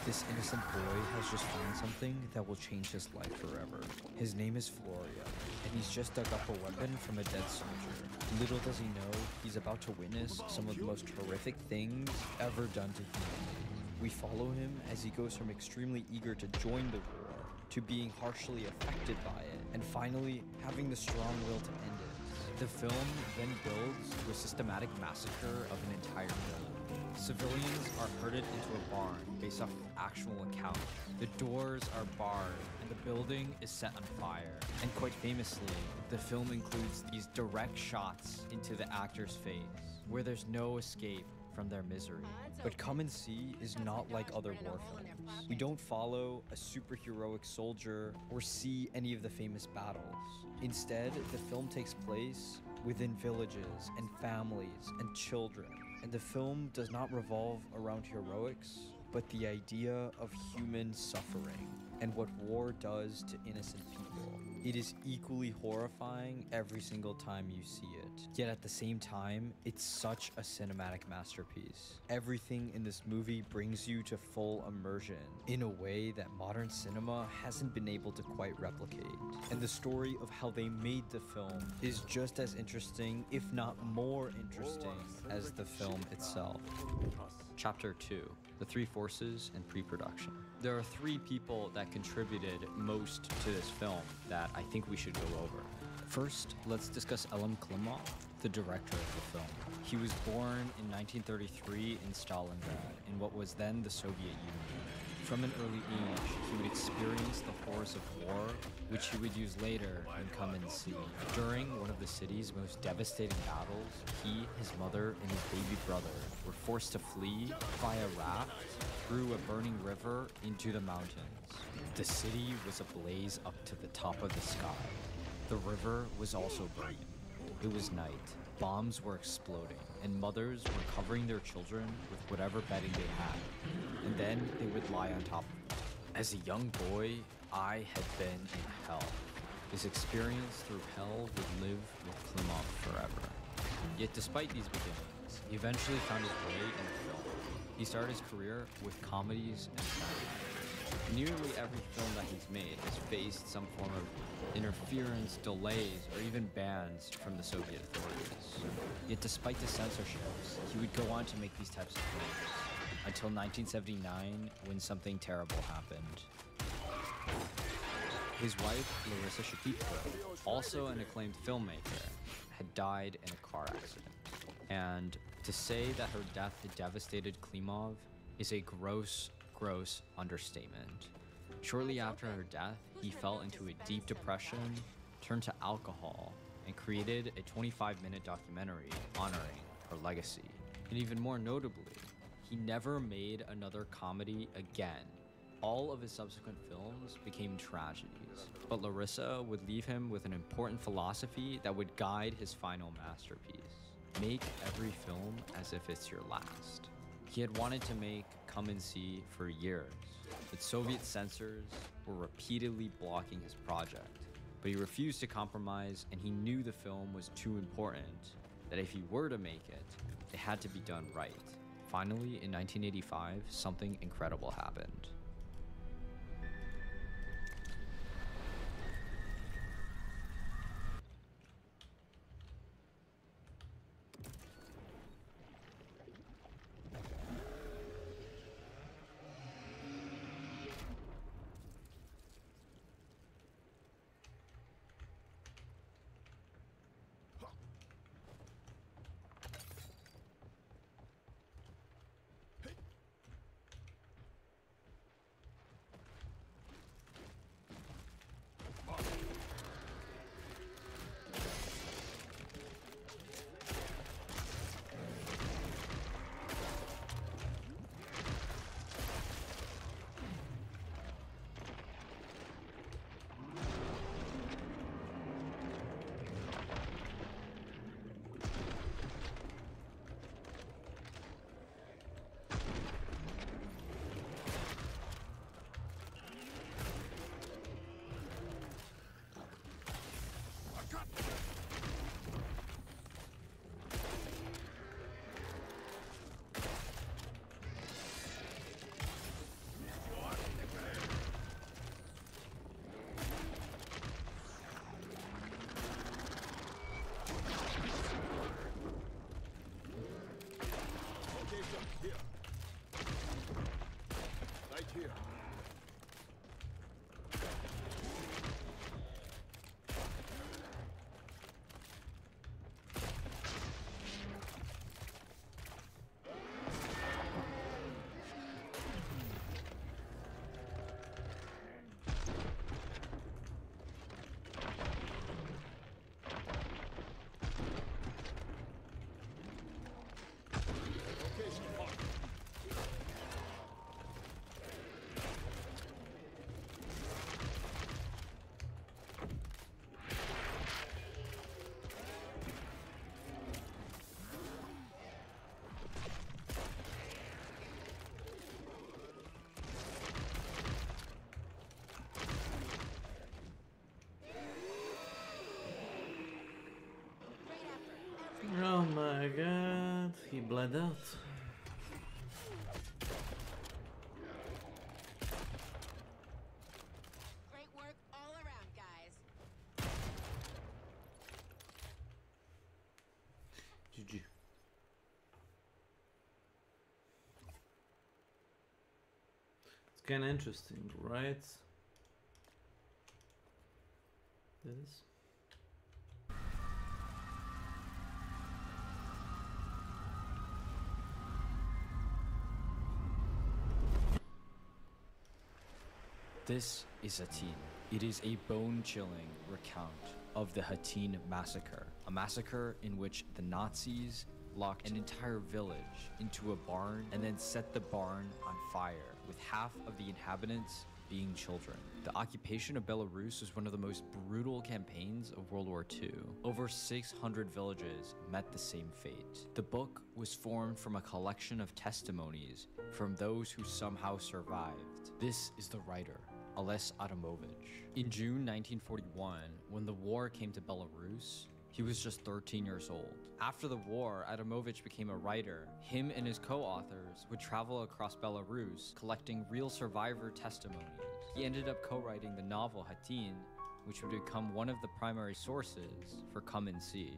This innocent boy has just found something that will change his life forever. His name is Floria, and he's just dug up a weapon from a dead soldier. Little does he know, he's about to witness some of the most horrific things ever done to humanity. We follow him as he goes from extremely eager to join the war, to being harshly affected by it, and finally having the strong will to end it. The film then builds to a systematic massacre of an entire village. Civilians are herded into a barn based off of actual account. The doors are barred and the building is set on fire. And quite famously, the film includes these direct shots into the actor's face, where there's no escape from their misery. But Come and See is not like other war films. We don't follow a superheroic soldier or see any of the famous battles. Instead, the film takes place within villages and families and children. And the film does not revolve around heroics, but the idea of human suffering and what war does to innocent people. It is equally horrifying every single time you see it. Yet at the same time, it's such a cinematic masterpiece. Everything in this movie brings you to full immersion in a way that modern cinema hasn't been able to quite replicate. And the story of how they made the film is just as interesting, if not more interesting, as the film itself. Chapter 2, The Three Forces and Pre-Production. There are 3 people that contributed most to this film that I think we should go over. First, let's discuss Elem Klimov, the director of the film. He was born in 1933 in Stalingrad, in what was then the Soviet Union. From an early age, he would experience the horrors of war, which he would use later in Come and See. During one of the city's most devastating battles, he, his mother, and his baby brother were forced to flee via raft through a burning river into the mountains. The city was ablaze up to the top of the sky. The river was also burning. It was night. Bombs were exploding, and mothers were covering their children with whatever bedding they had, and then they would lie on top of it. As a young boy, I had been in hell. His experience through hell would live with Klimov forever. Yet despite these beginnings, he eventually found his way in film. He started his career with comedies and satire. Nearly every film that he's made has faced some form of interference, delays, or even bans from the Soviet authorities. Yet despite the censorships, he would go on to make these types of films, until 1979, when something terrible happened. His wife, Larissa Shapiro, also an acclaimed filmmaker, had died in a car accident. And to say that her death had devastated Klimov is a gross understatement. Shortly after her death, he fell into a deep depression, turned to alcohol, and created a 25-minute documentary honoring her legacy. And even more notably, he never made another comedy again. All of his subsequent films became tragedies, but Larissa would leave him with an important philosophy that would guide his final masterpiece. Make every film as if it's your last. He had wanted to make Come and See for years, but Soviet censors were repeatedly blocking his project. But he refused to compromise, and he knew the film was too important, that if he were to make it, it had to be done right. Finally, in 1985, something incredible happened. Oh my god, he bled out. Great work all around, guys. GG. It's kind of interesting, right? This. This is Hatyn. It is a bone-chilling recount of the Hatyn massacre, a massacre in which the Nazis locked an entire village into a barn and then set the barn on fire, with half of the inhabitants being children. The occupation of Belarus was one of the most brutal campaigns of World War II. Over 600 villages met the same fate. The book was formed from a collection of testimonies from those who somehow survived. This is the writer, Ales Adamovich. In June 1941, when the war came to Belarus, He was just 13 years old. After the war, Adamovich became a writer. Him and his co-authors would travel across Belarus, collecting real survivor testimonies. He ended up co-writing the novel Hatin, which would become one of the primary sources for Come and See.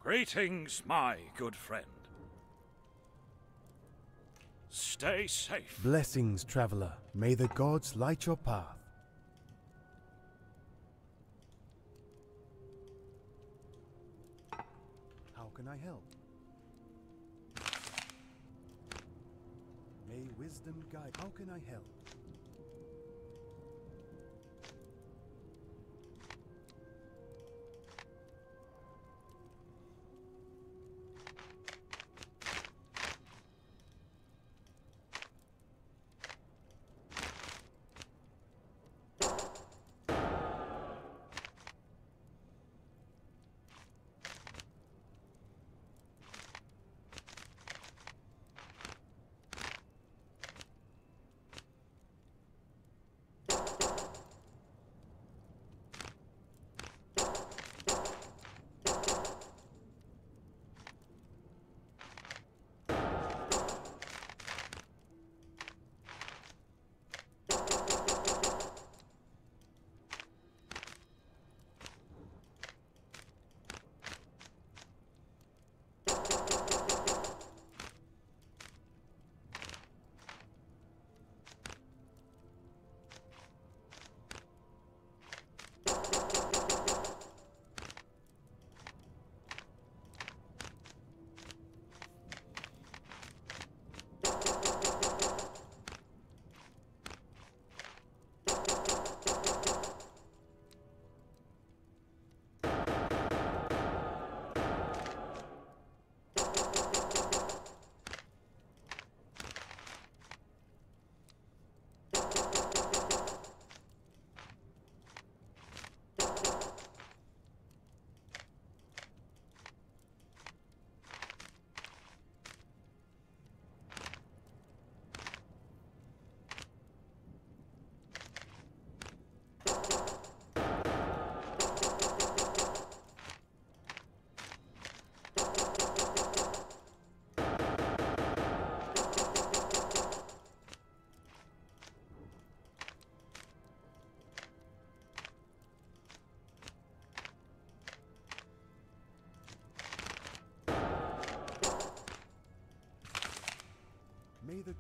Greetings, my good friend. Stay safe. Blessings, traveler. May the gods light your path. How can I help? May wisdom guide. How can I help?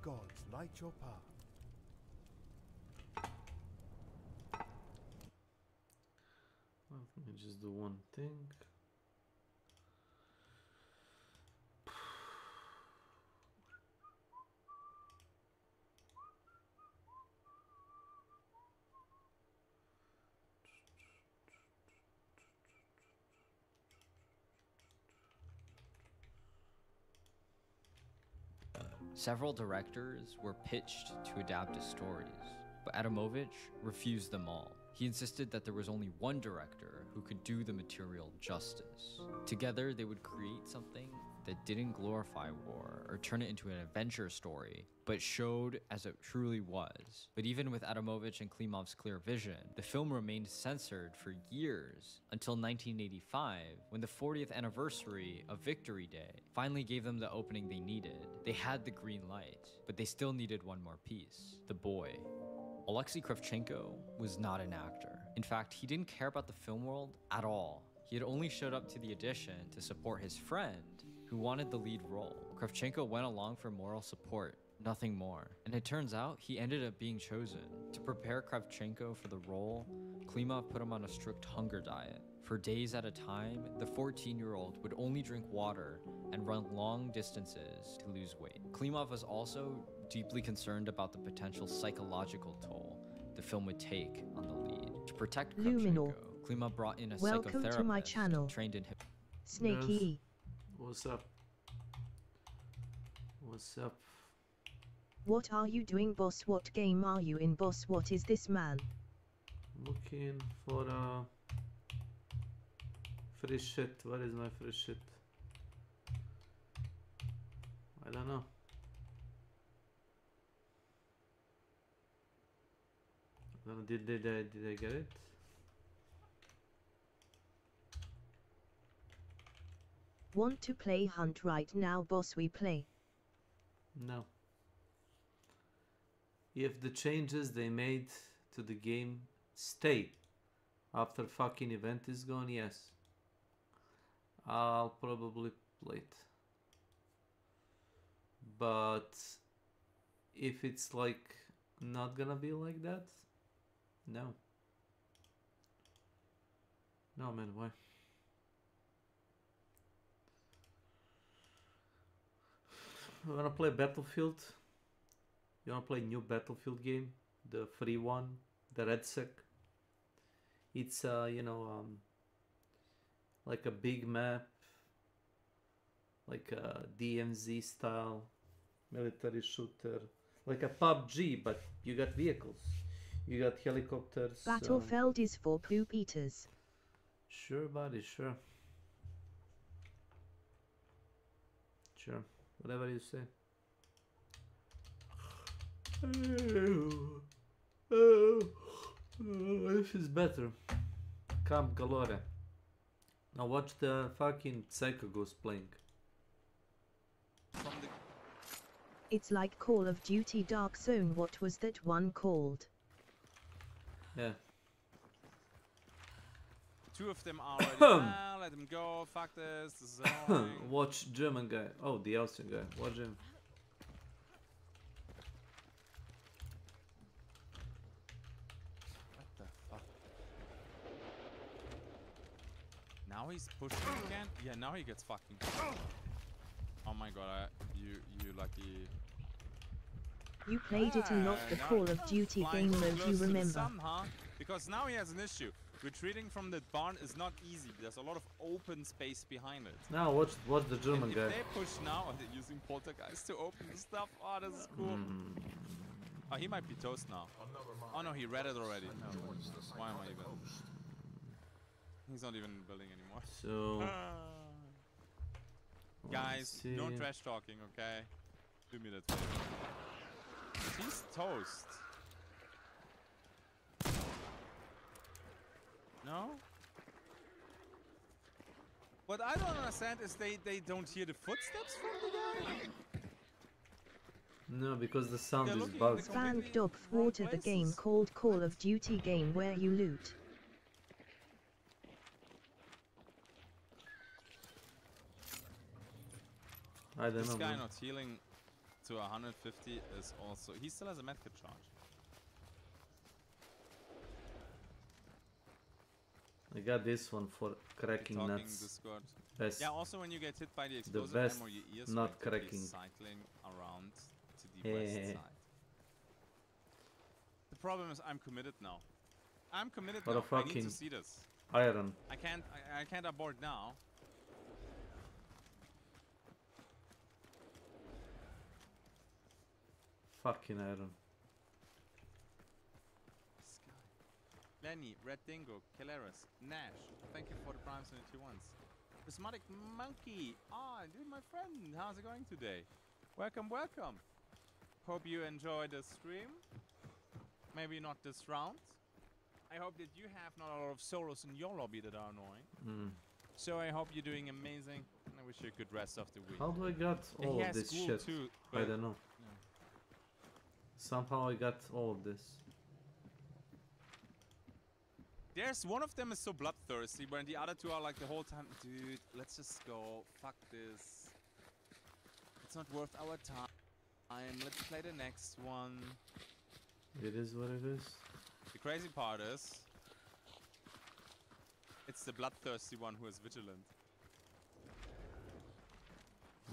gods light your path. Well, let me just do one thing. Several directors were pitched to adapt his stories, but Adamovich refused them all. He insisted that there was only one director who could do the material justice. Together, they would create something that didn't glorify war or turn it into an adventure story, but showed as it truly was. But even with Adamovich and Klimov's clear vision, the film remained censored for years until 1985, when the 40th anniversary of Victory Day finally gave them the opening they needed. They had the green light, but they still needed one more piece: the boy. Alexei Kravchenko was not an actor. In fact, he didn't care about the film world at all. He had only showed up to the audition to support his friend, who wanted the lead role. Kravchenko went along for moral support, nothing more. And it turns out he ended up being chosen. To prepare Kravchenko for the role, Klimov put him on a strict hunger diet. For days at a time, the 14-year-old would only drink water and run long distances to lose weight. Klimov was also deeply concerned about the potential psychological toll the film would take on the lead. To protect Kravchenko, Klimov brought in a psychotherapist to my channel. trained in Snakey. What's up? What's up? What are you doing, boss? What game are you in, boss? What is this, man? Looking for free shit. What is my free shit? I don't know. I don't know. Did I get it? Want to play Hunt right now, boss? We play. No. If the changes they made to the game stay after fucking event is gone, yes, I'll probably play it. But if it's like not gonna be like that, no. No, man, why? You wanna play Battlefield? You wanna play new Battlefield game? The free one, the RedSec. It's you know, like a big map, like a DMZ style military shooter, like a PUBG, but you got vehicles, you got helicopters. Battlefield is for poop eaters. Sure, buddy, sure. Sure, whatever you say. This is better. Camp Galore. Now watch the fucking Psycho Ghost playing. It's like Call of Duty Dark Zone. What was that one called? Yeah. Two of them are already down. Let them go. Fuck this. This is annoying. Watch German guy. Oh, the Austrian guy. Watch him. What the fuck? Now he's pushing again? Yeah, now he gets fucking pushed. Oh my god, you lucky. You played it a lot, the Call of Duty game mode, you remember? Sun, huh? Because now he has an issue. Retreating from the barn is not easy. There's a lot of open space behind it. Now watch the German guy. If they push now, are they using poltergeist to open the stuff? Oh, this is cool. Oh, he might be toast now. Oh no, he read it already. Why am I even? He's not even building anymore. So... Guys, no trash talking, okay? Do me that favor. He's toast. No? What I don't understand is they don't hear the footsteps from the guy? No, because the sound is bugged. Thank Dob water the game called Call of Duty game where you loot. I don't know. This guy not healing to 150 is also... He still has a medkit charge. I got this one for cracking nuts. Discord. Best. Yeah, also when you get hit by the explosive best ammo, your ears not are cracking. cycling around to the west side. The problem is I'm committed now. I'm committed For now. a fucking I need to see this. Iron. I can't abort now. Fucking iron. Lenny, Red Dingo, Keleris, Nash, thank you for the primes and the 2 ones. Prismatic Monkey, dude, my friend, how's it going today? Welcome, welcome. Hope you enjoy the stream. Maybe not this round. I hope that you have not a lot of solos in your lobby that are annoying. So I hope you're doing amazing, and I wish you a good rest of the week. How do I got all of this shit? Too, I don't know. Yeah. Somehow I got all of this. There's one of them is so bloodthirsty, when the other two are like the whole time, dude, let's just go, fuck this. It's not worth our time, let's play the next one. It is what it is. The crazy part is, it's the bloodthirsty one who is vigilant.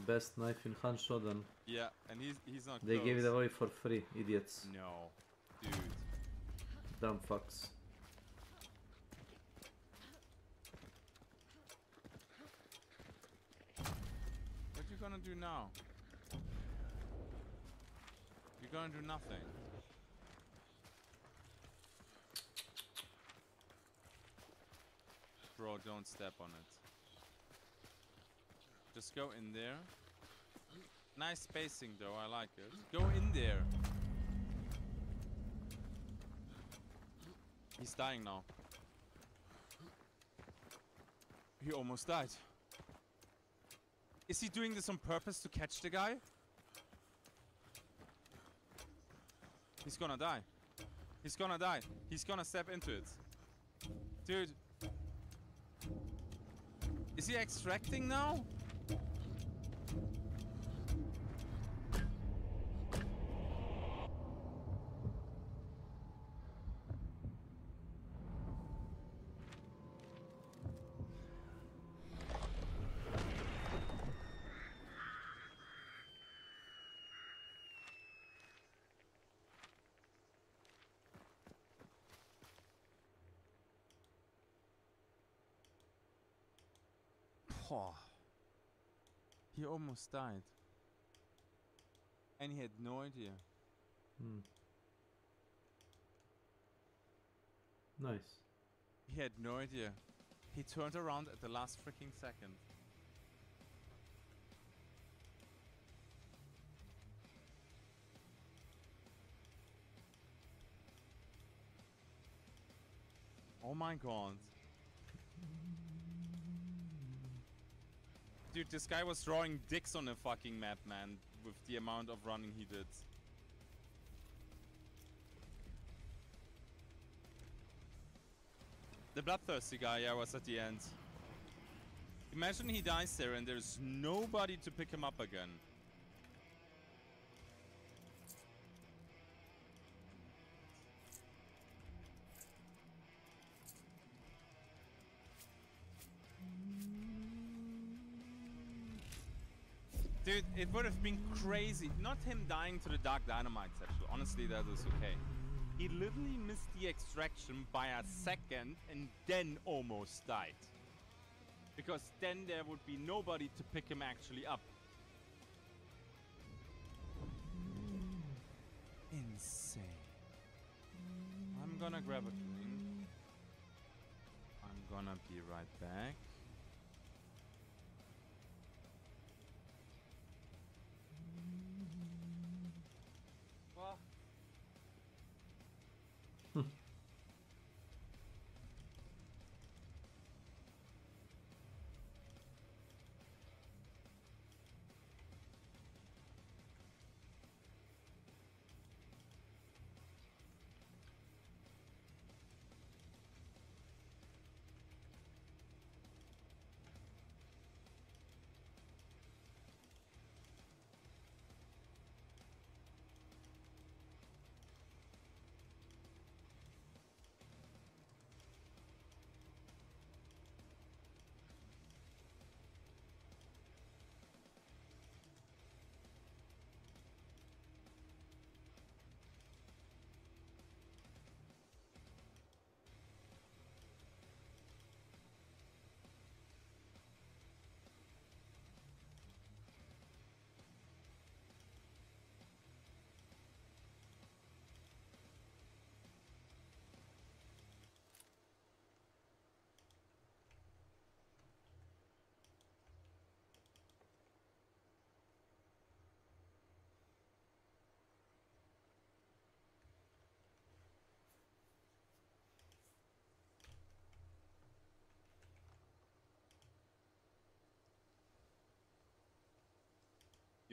Best knife in Han Shodan. Yeah, and he's not They close. gave it away for free, idiots. No, dude. Dumb fucks. What you gonna do now? You're gonna do nothing. Bro, don't step on it. Just go in there. Nice spacing though, I like it. Go in there. He's dying now. He almost died. Is he doing this on purpose to catch the guy? He's gonna die. He's gonna die. He's gonna step into it. Dude. Is he extracting now? He almost died. And he had no idea. Nice. He had no idea. He turned around at the last freaking second. Oh my god. Dude, this guy was drawing dicks on a fucking map, man, with the amount of running he did. The bloodthirsty guy, yeah, was at the end. Imagine he dies there and there's nobody to pick him up again. Dude, it would have been crazy. Not him dying to the Dark Dynamite actually. Honestly, that is okay. He literally missed the extraction by a second and then almost died. Because then there would be nobody to pick him actually up. Insane. I'm gonna grab a drink. I'm gonna be right back.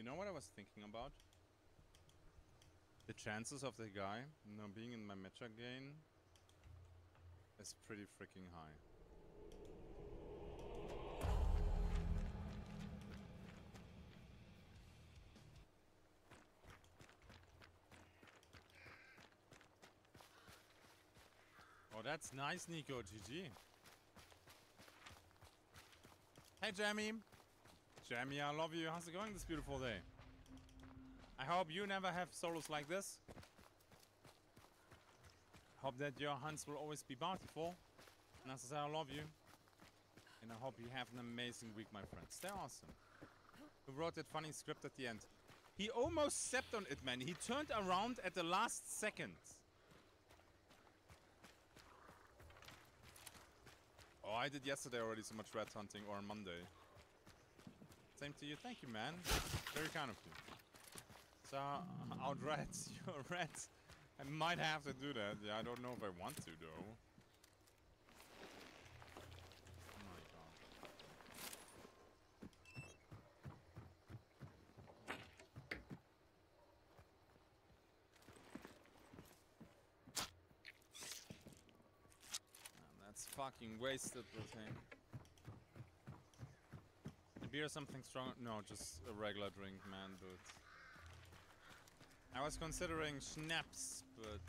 You know what I was thinking about? The chances of the guy, you know, being in my match again is pretty freaking high. Oh, that's nice, Nico. GG. Hey, Jamie. Jamie, I love you. How's it going this beautiful day? I hope you never have solos like this. Hope that your hunts will always be bountiful. And as I say, I love you. And I hope you have an amazing week, my friends. They're awesome. Who wrote that funny script at the end? He almost stepped on it, man. He turned around at the last second. Oh, I did yesterday already so much rat hunting, or on Monday. Same to you. Thank you, man. Very kind of you. So, out rats. You're rats. I might have to do that. Yeah, I don't know if I want to, though. Oh my god. That's fucking wasted, the thing. A beer or something strong? No, just a regular drink, man, but... I was considering schnapps, but...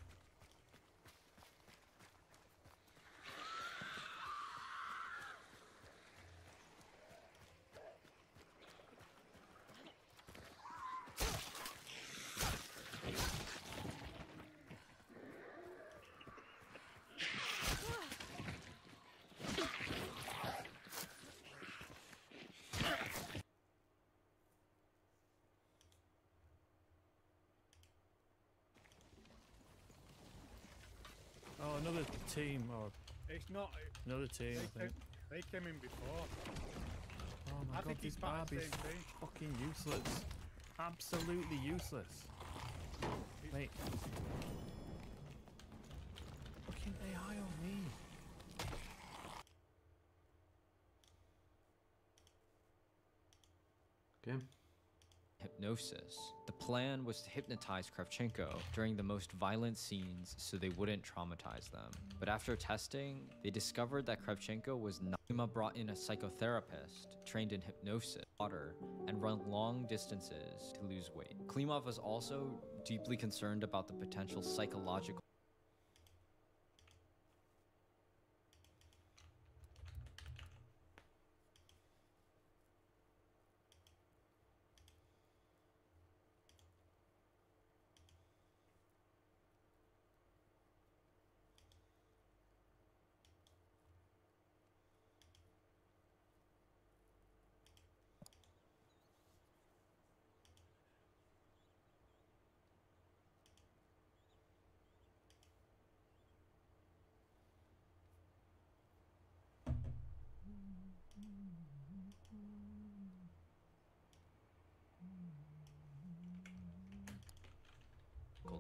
Oh, another team, or it's not another team. They came in before. Oh my god, this Barbie's fucking useless. Absolutely useless. Mate. Fucking AI on me. Okay. Hypnosis. The plan was to hypnotize Kravchenko during the most violent scenes so they wouldn't traumatize them. But after testing, they discovered that Kravchenko was not. Klima brought in a psychotherapist trained in hypnosis, water, and run long distances to lose weight. Klimov was also deeply concerned about the potential psychological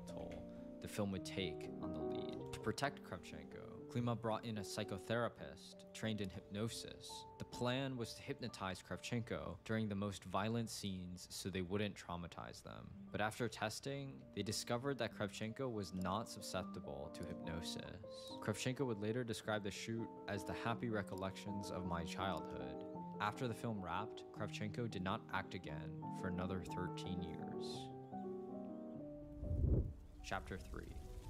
toll the film would take on the lead. To protect Kravchenko, Klima brought in a psychotherapist trained in hypnosis. The plan was to hypnotize Kravchenko during the most violent scenes so they wouldn't traumatize them. But after testing, they discovered that Kravchenko was not susceptible to hypnosis. Kravchenko would later describe the shoot as the happy recollections of my childhood. After the film wrapped, Kravchenko did not act again for another 13 years. Chapter 3,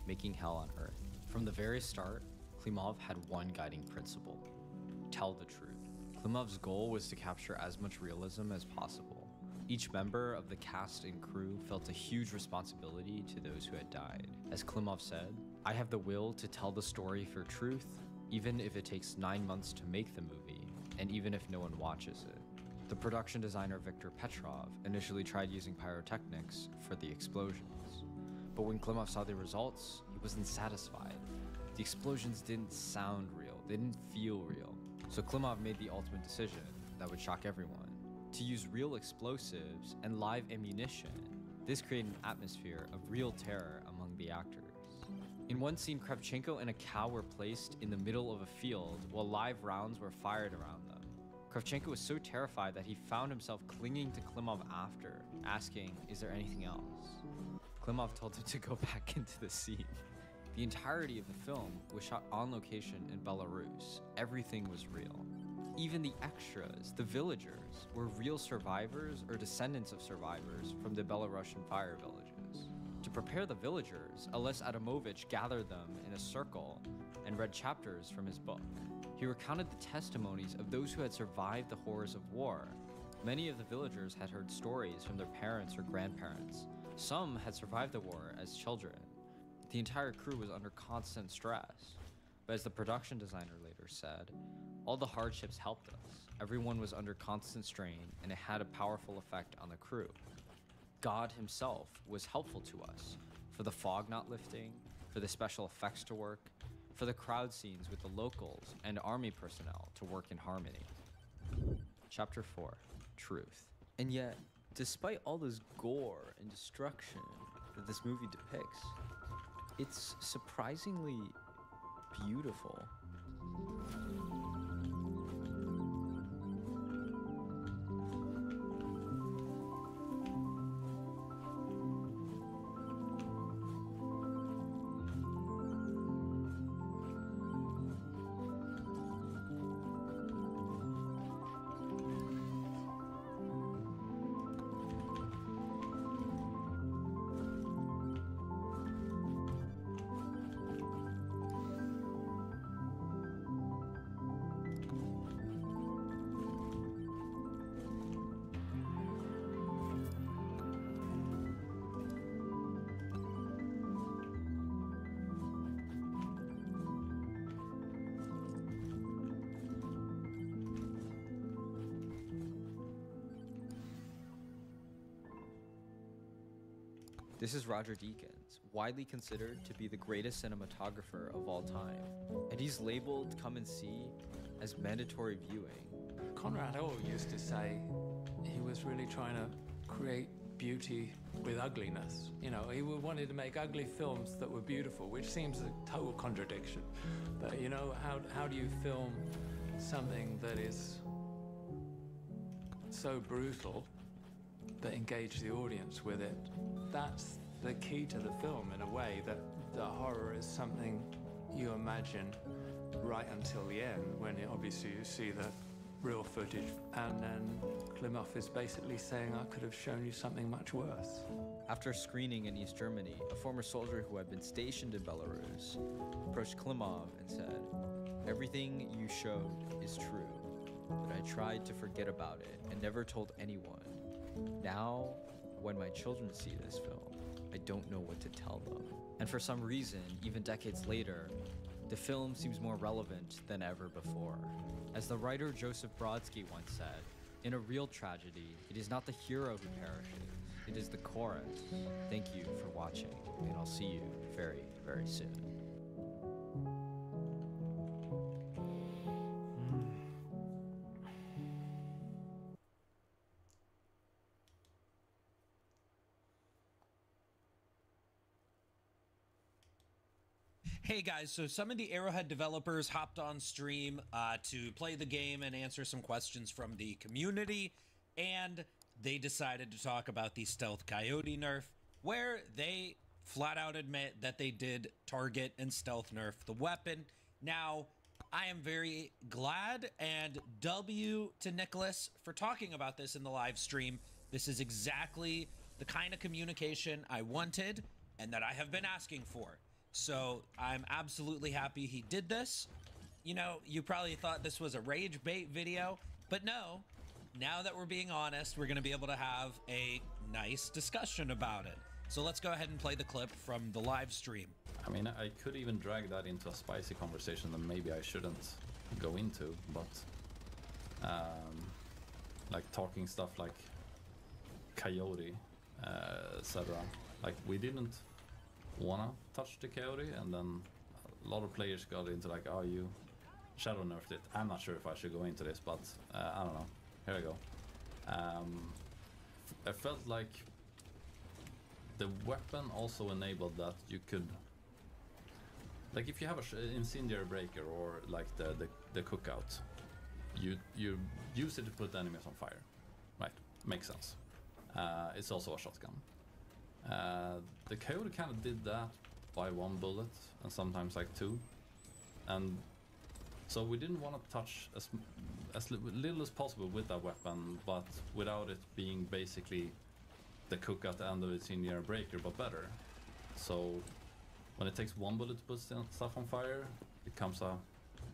Making Hell on Earth. From the very start, Klimov had one guiding principle: tell the truth. Klimov's goal was to capture as much realism as possible. Each member of the cast and crew felt a huge responsibility to those who had died. As Klimov said, "I have the will to tell the story for truth, even if it takes 9 months to make the movie, and even if no one watches it." The production designer Viktor Petrov initially tried using pyrotechnics for the explosions. But when Klimov saw the results, he wasn't satisfied. The explosions didn't sound real, they didn't feel real. So Klimov made the ultimate decision that would shock everyone: to use real explosives and live ammunition. This created an atmosphere of real terror among the actors. In one scene, Kravchenko and a cow were placed in the middle of a field while live rounds were fired around them. Kravchenko was so terrified that he found himself clinging to Klimov after, asking, "Is there anything else?" Klimov told him to go back into the scene. The entirety of the film was shot on location in Belarus. Everything was real. Even the extras, the villagers, were real survivors or descendants of survivors from the Belarusian fire villages. To prepare the villagers, Ales Adamovich gathered them in a circle and read chapters from his book. He recounted the testimonies of those who had survived the horrors of war. Many of the villagers had heard stories from their parents or grandparents. Some had survived the war as children. The entire crew was under constant stress. But as the production designer later said, all the hardships helped us. Everyone was under constant strain, and it had a powerful effect on the crew. God himself was helpful to us, for the fog not lifting, for the special effects to work, for the crowd scenes with the locals and army personnel to work in harmony. Chapter 4, Truth. And yet, despite all this gore and destruction that this movie depicts, it's surprisingly beautiful. This is Roger Deakins, widely considered to be the greatest cinematographer of all time. And he's labeled Come and See as mandatory viewing. Conrad Orr used to say he was really trying to create beauty with ugliness. You know, he wanted to make ugly films that were beautiful, which seems a total contradiction. But you know, how do you film something that is so brutal but engage the audience with it? That's the key to the film, in a way, that the horror is something you imagine right until the end, when obviously you see the real footage, and then Klimov is basically saying, I could have shown you something much worse. After screening in East Germany, a former soldier who had been stationed in Belarus approached Klimov and said, "Everything you showed is true, but I tried to forget about it and never told anyone. Now, when my children see this film, I don't know what to tell them." And for some reason, even decades later, the film seems more relevant than ever before. As the writer Joseph Brodsky once said, in a real tragedy, it is not the hero who perishes, it is the chorus. Thank you for watching, and I'll see you very, very soon. Hey guys, so some of the Arrowhead developers hopped on stream to play the game and answer some questions from the community, and they decided to talk about the Stealth Coyote nerf, where they flat out admit that they did target and stealth nerf the weapon. Now, I am very glad, and W to Nicholas for talking about this in the live stream. This is exactly the kind of communication I wanted and that I have been asking for. So I'm absolutely happy he did this. You know, you probably thought this was a rage bait video, but no, now that we're being honest, we're gonna be able to have a nice discussion about it. So let's go ahead and play the clip from the live stream. I mean, I could even drag that into a spicy conversation that maybe I shouldn't go into, but like talking stuff like Coyote, etc. Like, we didn't wanna touch the Coyote, and then a lot of players got into like, oh, you shadow nerfed it. I'm not sure if I should go into this, but I don't know. Here we go. I felt like the weapon also enabled that you could, like, if you have a incendiary breaker or like the cookout, you use it to put enemies on fire, right? Makes sense. It's also a shotgun. The Coyote kind of did that by 1 bullet and sometimes like 2, and so we didn't want to touch as little as possible with that weapon, but without it being basically the cook at the end of its in-year breaker, but better. So when it takes 1 bullet to put stuff on fire, it comes a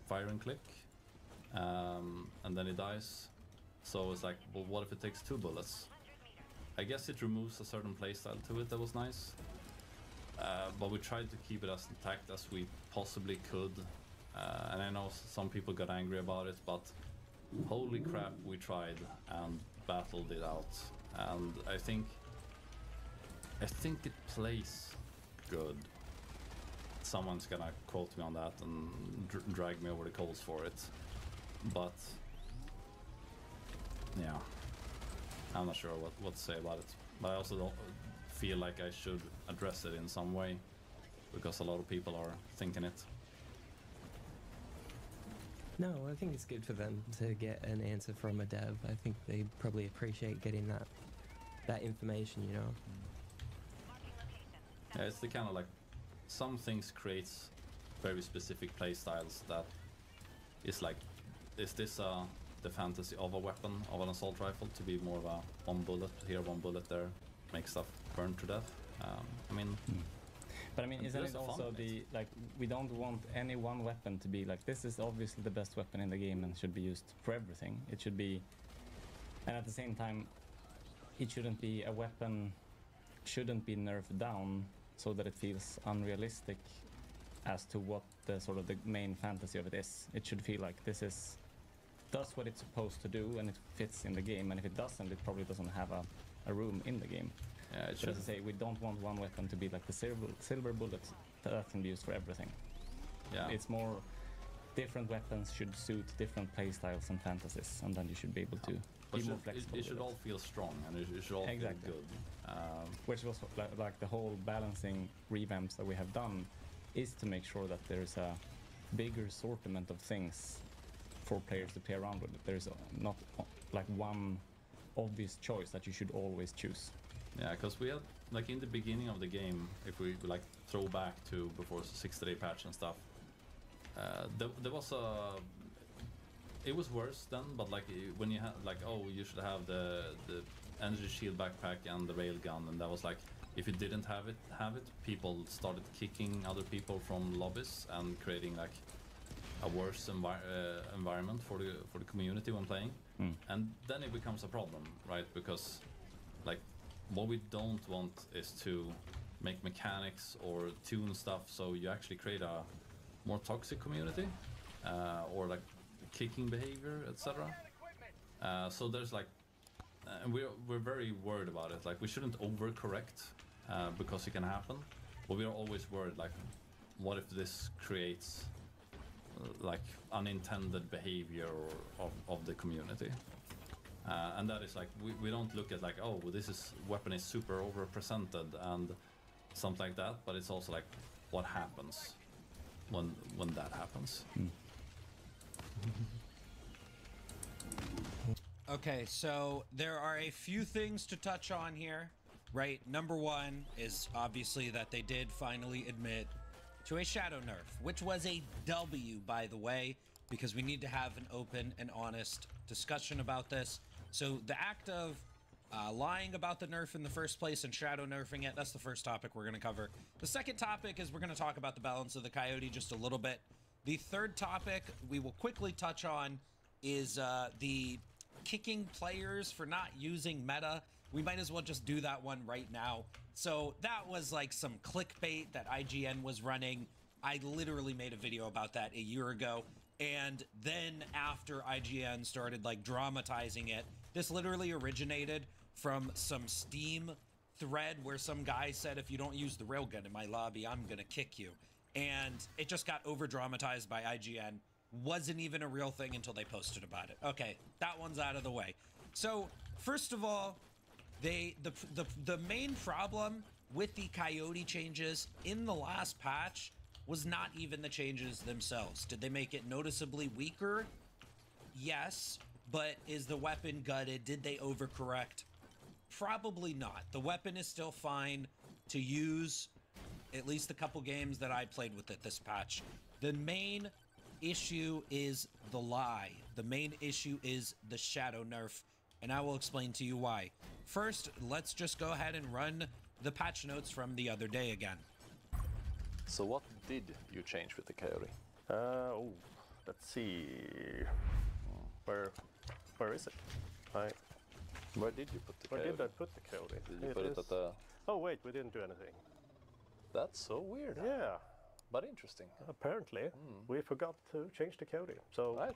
fire and click, and then it dies. So it's like, well, what if it takes 2 bullets? I guess it removes a certain playstyle to it that was nice, but we tried to keep it as intact as we possibly could. And I know some people got angry about it, but holy crap, we tried and battled it out. And I think it plays good. Someone's gonna quote me on that and drag me over the coals for it, but yeah, I'm not sure what to say about it. But I also don't feel like I should address it in some way, because a lot of people are thinking it. No, I think it's good for them to get an answer from a dev. I think they probably appreciate getting that information, you know. Yeah, it's the kind of like, some things creates very specific play styles that is like, is this the fantasy of a weapon, of an assault rifle, to be more of a 1 bullet here, 1 bullet there, make stuff burn to death? I mean, but I mean, isn't it also the, like, we don't want any one weapon to be like, this is obviously the best weapon in the game and should be used for everything. It should be, and at the same time, it shouldn't be, a weapon shouldn't be nerfed down so that it feels unrealistic as to what the sort of the main fantasy of it is. It should feel like this does what it's supposed to do and it fits in the game, and if it doesn't, it probably doesn't have a room in the game. Yeah, but as I say, we don't want one weapon to be like the silver bullet that can be used for everything. Yeah. It's more, different weapons should suit different playstyles and fantasies, and then you should be able to be more flexible. It should all feel strong, and it should all feel good. Which was like the whole balancing revamps that we have done, is to make sure that there's a bigger assortment of things for players to play around with. There's not like one obvious choice that you should always choose. Yeah, because we had, like, in the beginning of the game, if we like throw back to before 6-day patch and stuff, there was it was worse then, but like when you had like, oh, you should have the energy shield backpack and the railgun, and that was like, if you didn't have it, people started kicking other people from lobbies and creating like a worse environment for the community when playing. And then it becomes a problem, right? Because like, what we don't want is to make mechanics or tune stuff so you actually create a more toxic community, or like kicking behavior, etc. So there's like, and we're very worried about it. Like, we shouldn't overcorrect because it can happen, but we are always worried, like, what if this creates like unintended behavior of the community? And that is like, we don't look at like, oh, well, weapon is super overrepresented and something like that, but it's also like, what happens when that happens. Okay, so there are a few things to touch on here, right? Number one is obviously that they did finally admit to a shadow nerf, which was a W, by the way, because we need to have an open and honest discussion about this. So the act of lying about the nerf in the first place and shadow nerfing it, that's the first topic we're going to cover. The second topic is we're going to talk about the balance of the Coyote just a little bit. The third topic we will quickly touch on is the kicking players for not using meta. We might as well just do that one right now. So that was like some clickbait that IGN was running. I literally made a video about that a year ago. And then after IGN started like dramatizing it, this literally originated from some Steam thread where some guy said, if you don't use the railgun in my lobby, I'm gonna kick you. And it just got over dramatized by IGN. Wasn't even a real thing until they posted about it. Okay, that one's out of the way. So first of all, the main problem with the Coyote changes in the last patch was not even the changes themselves. Did they make it noticeably weaker? Yes, but is the weapon gutted? Did they overcorrect? Probably not. The weapon is still fine to use, at least the couple games that I played with it this patch. The main issue is the lie. The main issue is the shadow nerf, and I will explain to you why. First, let's just go ahead and run the patch notes from the other day again. So what did you change with the Coyote? Let's see. Where is it? Where did you put the Coyote? Where did I put the Coyote? Did you put it at the... Oh wait, we didn't do anything. That's so weird. Yeah. But interesting. Apparently, we forgot to change the Coyote. So... Right.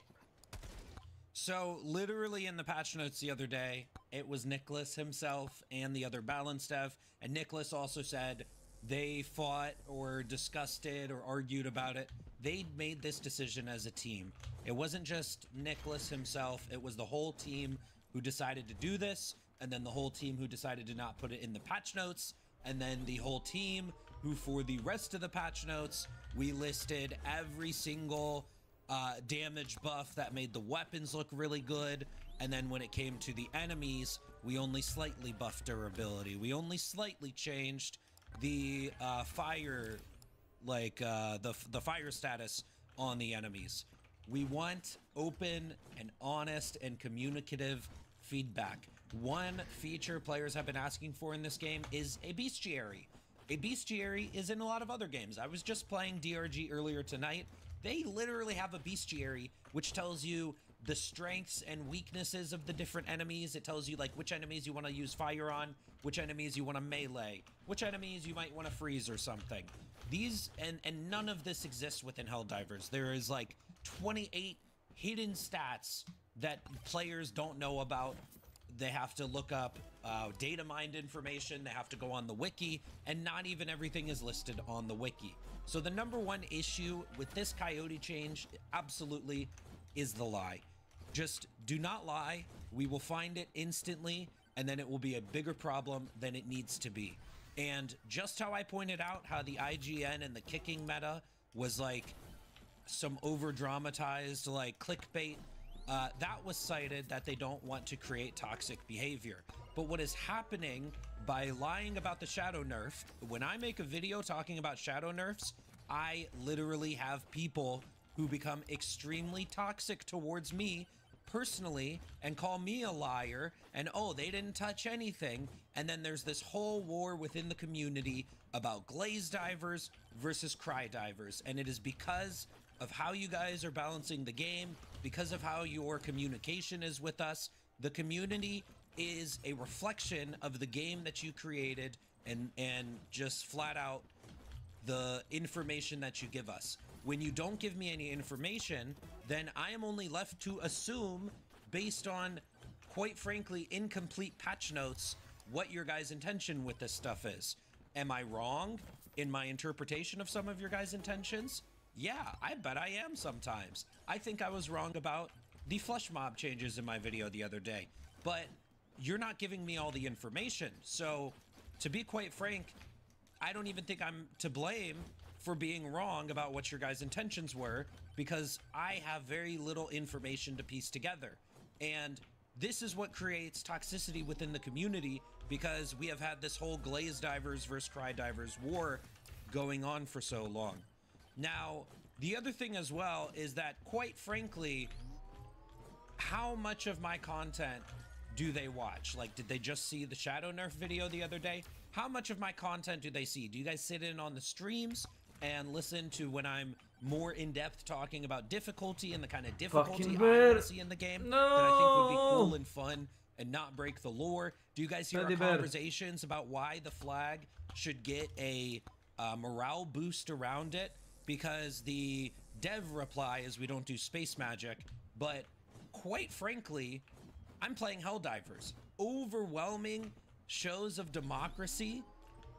So literally in the patch notes the other day, it was Nicholas himself and the other balance dev, and Nicholas also said they fought or discussed it or argued about it. They made this decision as a team. It wasn't just Nicholas himself, it was the whole team who decided to do this, and then the whole team who decided to not put it in the patch notes, and then the whole team who for the rest of the patch notes, we listed every single damage buff that made the weapons look really good, and then when it came to the enemies, we only slightly buffed durability. We only slightly changed the fire, like the fire status on the enemies. We want open and honest and communicative feedback. One feature players have been asking for in this game is a bestiary. A bestiary is in a lot of other games. I was just playing DRG earlier tonight. They literally have a bestiary which tells you the strengths and weaknesses of the different enemies. It tells you like which enemies you want to use fire on, which enemies you want to melee, which enemies you might want to freeze or something. These and none of this exists within Helldivers. There is like 28 hidden stats that players don't know about. They have to look up data mined information. They have to go on the wiki, and not even everything is listed on the wiki. So the number one issue with this Coyote change absolutely is the lie. Just do not lie. We will find it instantly, and then it will be a bigger problem than it needs to be. And just how I pointed out how the IGN and the kicking meta was like some over dramatized like clickbait, that was cited that they don't want to create toxic behavior. But what is happening by lying about the shadow nerf, when I make a video talking about shadow nerfs, I literally have people who become extremely toxic towards me personally and call me a liar and oh, they didn't touch anything. And then there's this whole war within the community about glaze divers versus cry divers. And it is because of how you guys are balancing the game, because of how your communication is with us. The community is a reflection of the game that you created and just flat out the information that you give us. When you don't give me any information, then I am only left to assume based on, quite frankly, incomplete patch notes, what your guys' intention with this stuff is. Am I wrong in my interpretation of some of your guys' intentions? Yeah, I bet I am sometimes. I think I was wrong about the flesh mob changes in my video the other day, but you're not giving me all the information. So, to be quite frank, I don't even think I'm to blame for being wrong about what your guys' intentions were, because I have very little information to piece together. And this is what creates toxicity within the community, because we have had this whole glaze divers versus cry divers war going on for so long. Now, the other thing as well is that, quite frankly, how much of my content do they watch? Like, did they just see the shadow nerf video the other day? How much of my content do they see? Do you guys sit in on the streams and listen to when I'm more in-depth talking about difficulty and the kind of difficulty I want to see in the game that I think would be cool and fun and not break the lore? Do you guys hear our conversations about why the flag should get a morale boost around it? Because the dev reply is we don't do space magic, but quite frankly, I'm playing Helldivers. Overwhelming shows of democracy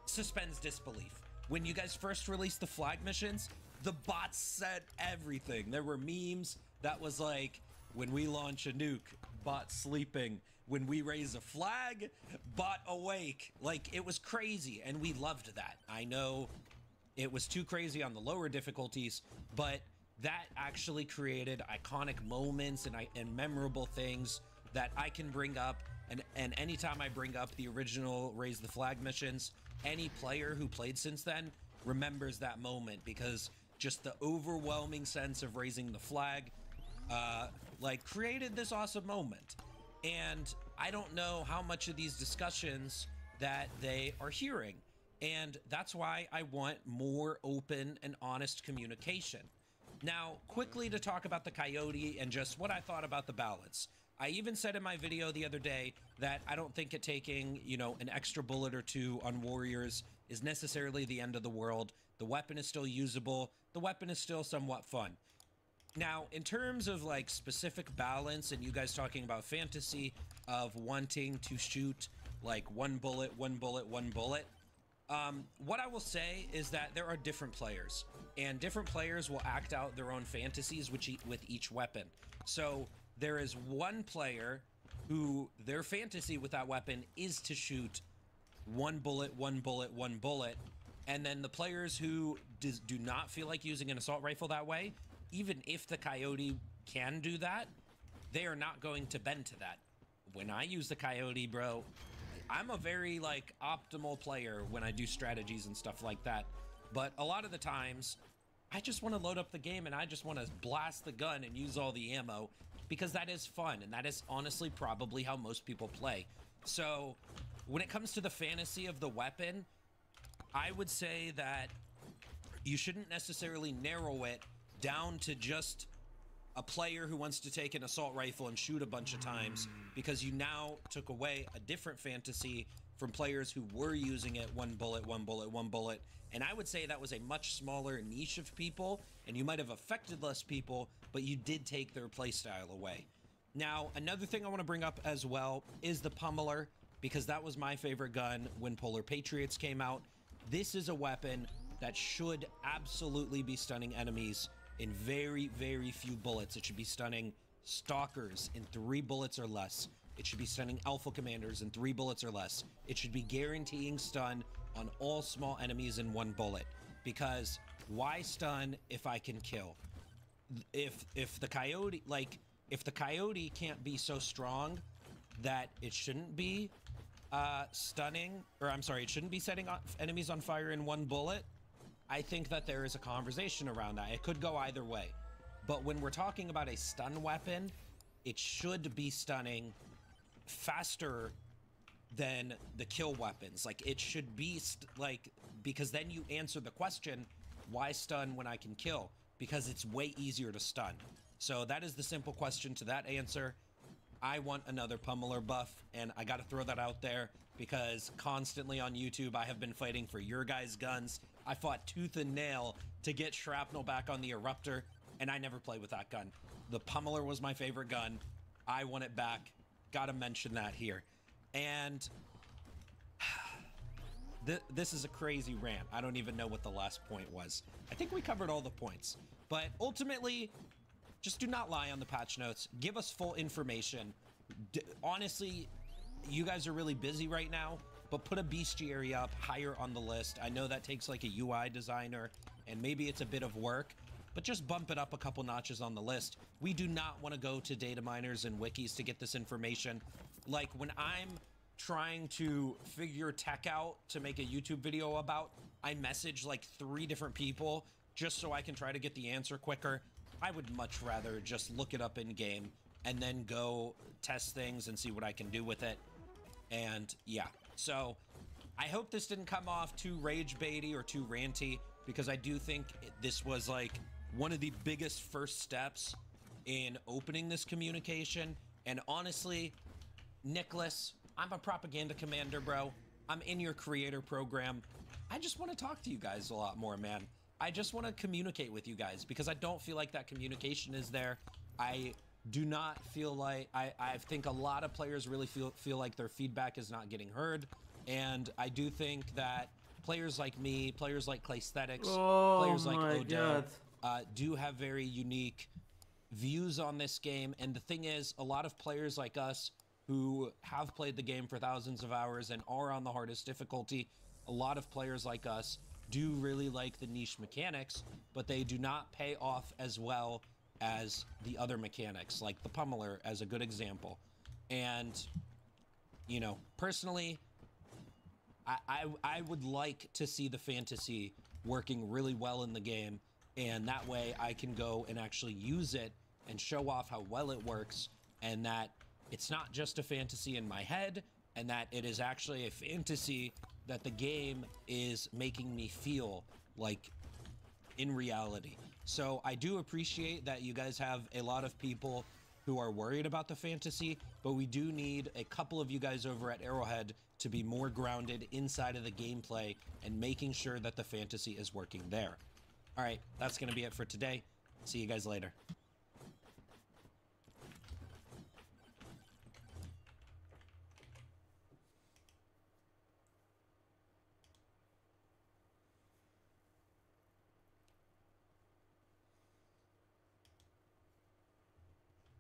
suspends disbelief. When you guys first released the flag missions, the bots said everything. There were memes that was like, when we launch a nuke, bot sleeping. When we raise a flag, bot awake. Like, it was crazy, and we loved that. I know it was too crazy on the lower difficulties, but that actually created iconic moments and memorable things that I can bring up. And anytime I bring up the original Raise the Flag missions, any player who played since then remembers that moment, because just the overwhelming sense of raising the flag like created this awesome moment. And I don't know how much of these discussions that they are hearing, and that's why I want more open and honest communication. Now, quickly to talk about the Coyote and just what I thought about the balance. I even said in my video the other day that I don't think it taking, you know, an extra bullet or two on warriors is necessarily the end of the world. The weapon is still usable. The weapon is still somewhat fun. Now, in terms of like specific balance and you guys talking about fantasy of wanting to shoot like one bullet, one bullet, one bullet, what I will say is that there are different players, and different players will act out their own fantasies with each weapon. So there is one player who their fantasy with that weapon is to shoot one bullet, one bullet, one bullet. And then the players who do not feel like using an assault rifle that way, even if the Coyote can do that, they are not going to bend to that. When I use the Coyote, bro, I'm a very like optimal player when I do strategies and stuff like that. But a lot of the times I just want to load up the game and I just want to blast the gun and use all the ammo, because that is fun. And that is honestly probably how most people play. So when it comes to the fantasy of the weapon, I would say that you shouldn't necessarily narrow it down to just a player who wants to take an assault rifle and shoot a bunch of times, because you now took away a different fantasy from players who were using it one bullet, one bullet, one bullet. And I would say that was a much smaller niche of people, and you might have affected less people, but you did take their playstyle away. Now, another thing I want to bring up as well is the Pummeler, because that was my favorite gun when Polar Patriots came out. This is a weapon that should absolutely be stunning enemies in very, very few bullets. It should be stunning Stalkers in 3 bullets or less. It should be stunning Alpha Commanders in 3 bullets or less. It should be guaranteeing stun on all small enemies in 1 bullet. Because why stun if I can kill? If the Coyote, like, if the Coyote can't be so strong that it shouldn't be stunning, or I'm sorry, it shouldn't be setting enemies on fire in 1 bullet, I think that there is a conversation around that. It could go either way. But when we're talking about a stun weapon, it should be stunning faster than the kill weapons. Like, it should be because then you answer the question, why stun when I can kill? Because it's way easier to stun. So that is the simple question to that answer. I want another Pummeler buff, and I got to throw that out there because constantly on YouTube I have been fighting for your guys' guns. I fought tooth and nail to get shrapnel back on the Eruptor, and I never played with that gun. The Pummeler was my favorite gun. I want it back. Gotta mention that here. And this is a crazy rant. I don't even know what the last point was. I think we covered all the points. But ultimately, just do not lie on the patch notes. Give us full information. Honestly, you guys are really busy right now, but put a bestiary up higher on the list. I know that takes like a UI designer, and maybe it's a bit of work, but just bump it up a couple notches on the list. We do not want to go to data miners and wikis to get this information. Like, when I'm trying to figure tech out to make a YouTube video about, I message like 3 different people just so I can try to get the answer quicker. I would much rather just look it up in game and then go test things and see what I can do with it. And yeah, so I hope this didn't come off too rage baity or too ranty, because I do think this was like one of the biggest first steps in opening this communication. And honestly, Nicholas, I'm a propaganda commander, bro. I'm in your creator program. I just want to talk to you guys a lot more, man. I just want to communicate with you guys because I don't feel like that communication is there. I do not feel like, I think a lot of players really feel like their feedback is not getting heard. And I do think that players like me, players like Claysthetics, players like Odell, do have very unique views on this game. And the thing is, a lot of players like us who have played the game for thousands of hours and are on the hardest difficulty, a lot of players like us do really like the niche mechanics, but they do not pay off as well as the other mechanics, like the pummeler as a good example. And, you know, personally, I would like to see the fantasy working really well in the game, and that way I can go and actually use it and show off how well it works, and that it's not just a fantasy in my head, and that it is actually a fantasy that the game is making me feel like in reality. So I do appreciate that you guys have a lot of people who are worried about the fantasy, but we do need a couple of you guys over at Arrowhead to be more grounded inside of the gameplay and making sure that the fantasy is working there. All right, that's going to be it for today. See you guys later.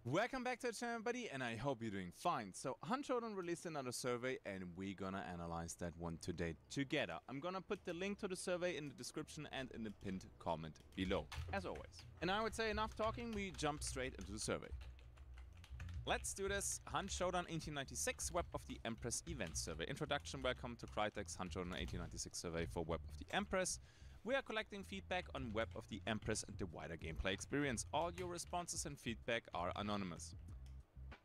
Welcome back to the channel, everybody, and I hope you're doing fine. So, Hunt Showdown released another survey, and we're gonna analyze that one today together. I'm gonna put the link to the survey in the description and in the pinned comment below, as always. And I would say enough talking, we jump straight into the survey. Let's do this. Hunt Showdown 1896 Web of the Empress event survey. Introduction, welcome to Crytek's Hunt Showdown 1896 survey for Web of the Empress. We are collecting feedback on Web of the Empress and the wider gameplay experience. All your responses and feedback are anonymous.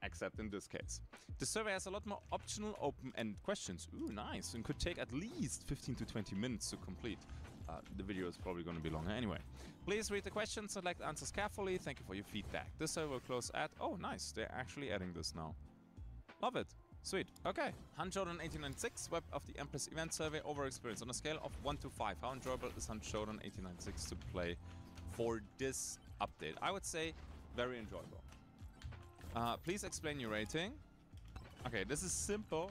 Except in this case. The survey has a lot more optional open-ended questions. Ooh, nice. And could take at least 15 to 20 minutes to complete. The video is probably going to be longer anyway. Please read the questions, select answers carefully. Thank you for your feedback. This survey will close at... Oh, nice. They're actually adding this now. Love it. Sweet. Okay. Hunt Showdown 1896 Web of the Empress event survey over experience on a scale of 1 to 5. How enjoyable is Hunt Showdown 1896 to play for this update? I would say very enjoyable. Please explain your rating. Okay, this is simple.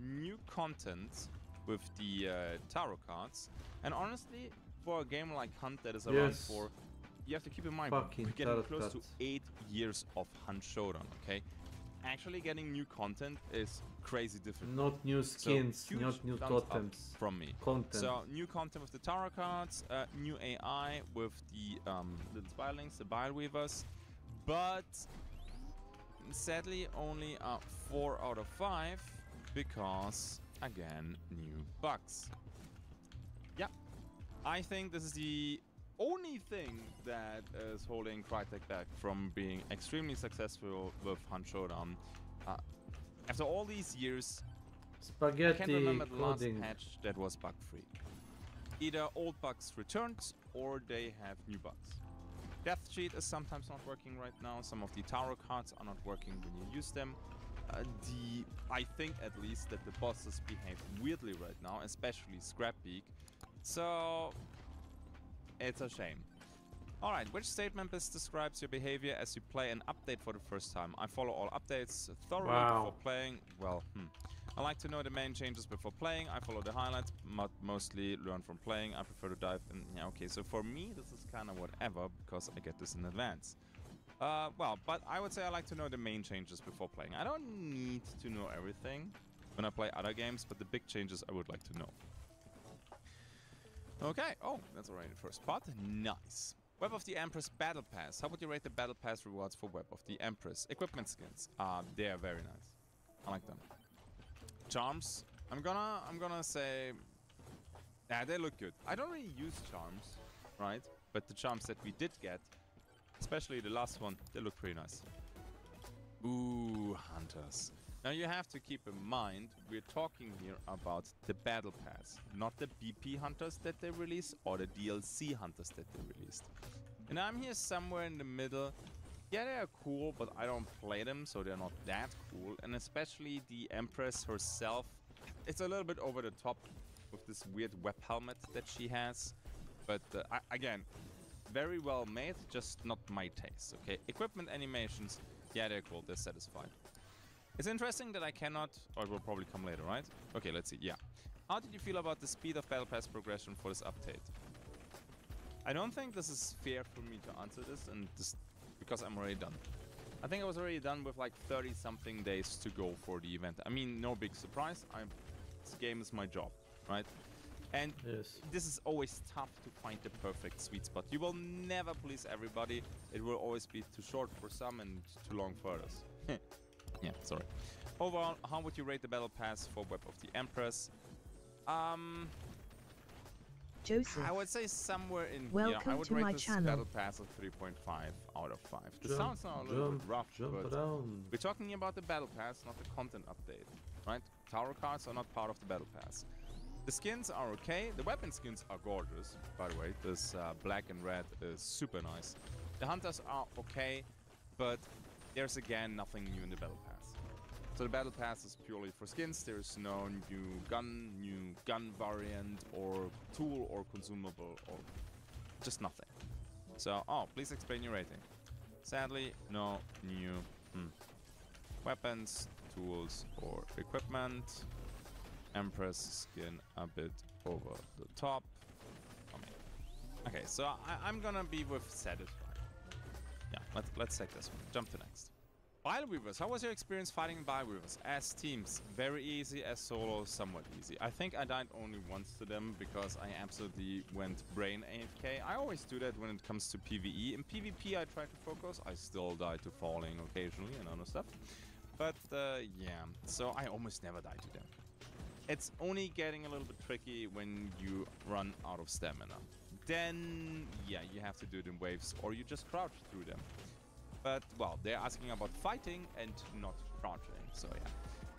New content with the tarot cards. And honestly, for a game like Hunt that is around for... You have to keep in mind, we're getting close to 8 years of Hunt Showdown, okay? Actually getting new content is crazy different. Not new skins, so, not new totems. From me. Content. So new content with the tarot cards, new AI with the little spirelings, the bile weavers, but sadly only 4 out of 5 because again new bugs. Yeah, I think this is the only thing that is holding Crytek back from being extremely successful with Hunt Showdown. After all these years, I can't remember the last patch that was bug-free. Either old bugs returned or they have new bugs. Death Sheet is sometimes not working right now. Some of the tarot cards are not working when you use them. I think at least that the bosses behave weirdly right now, especially Scrapbeak. So... it's a shame. Alright, which statement best describes your behavior as you play an update for the first time? I follow all updates thoroughly before playing. Well, I like to know the main changes before playing. I follow the highlights, mostly learn from playing. I prefer to dive in. Yeah, okay, so for me, this is kind of whatever, because I get this in advance. Well, but I would say I like to know the main changes before playing. I don't need to know everything when I play other games, but the big changes I would like to know. Okay, oh, that's already the first part. Nice. Web of the Empress Battle Pass. How would you rate the Battle Pass rewards for Web of the Empress? Equipment skins. They are very nice. I like them. Charms. I'm gonna say... yeah, they look good. I don't really use charms, right? But the charms that we did get, especially the last one, they look pretty nice. Ooh, hunters. Now you have to keep in mind, we're talking here about the Battle Pass, not the BP hunters that they release or the DLC hunters that they released. And I'm here somewhere in the middle. Yeah, they are cool, but I don't play them, so they're not that cool. And especially the Empress herself, it's a little bit over the top with this weird web helmet that she has. But again, very well made, just not my taste, okay? Equipment animations, yeah, they're cool, they're satisfied. It's interesting that I cannot, or it will probably come later, right? Okay, let's see, yeah. How did you feel about the speed of Battle Pass progression for this update? I don't think this is fair for me to answer this, and this because I'm already done. I think I was already done with like 30-something days to go for the event. I mean, no big surprise, this game is my job, right? And Yes. this is always tough to find the perfect sweet spot. You will never please everybody. It will always be too short for some and too long for others. Yeah, sorry. Overall, how would you rate the battle pass for Web of the Empress? Joseph, I would say somewhere in welcome here. I would to rate my this channel. battle pass of 3.5 out of 5. This Jump, sounds now a little jump, bit rough, jump but around. we're talking about the battle pass, not the content update, right? Tower cards are not part of the battle pass. The skins are okay. The weapon skins are gorgeous, by the way. This black and red is super nice. The hunters are okay, but there's again nothing new in the battle pass. So the battle pass is purely for skins. There's no new gun variant, or tool, or consumable, or just nothing. So, oh, please explain your rating. Sadly, no new weapons, tools, or equipment. Empress skin a bit over the top. Okay, so I'm gonna be with satisfied. Yeah, let's take this one. Jump to next. Bile Weavers, how was your experience fighting Bile Weavers? As teams, very easy. As solo, somewhat easy. I think I died only once to them because I absolutely went brain AFK. I always do that when it comes to PvE. In PvP, I try to focus. I still die to falling occasionally and other stuff. But yeah, so I almost never die to them. It's only getting a little bit tricky when you run out of stamina. Then, yeah, you have to do it in waves, or you just crouch through them. But, well, they're asking about fighting and not crouching, so yeah.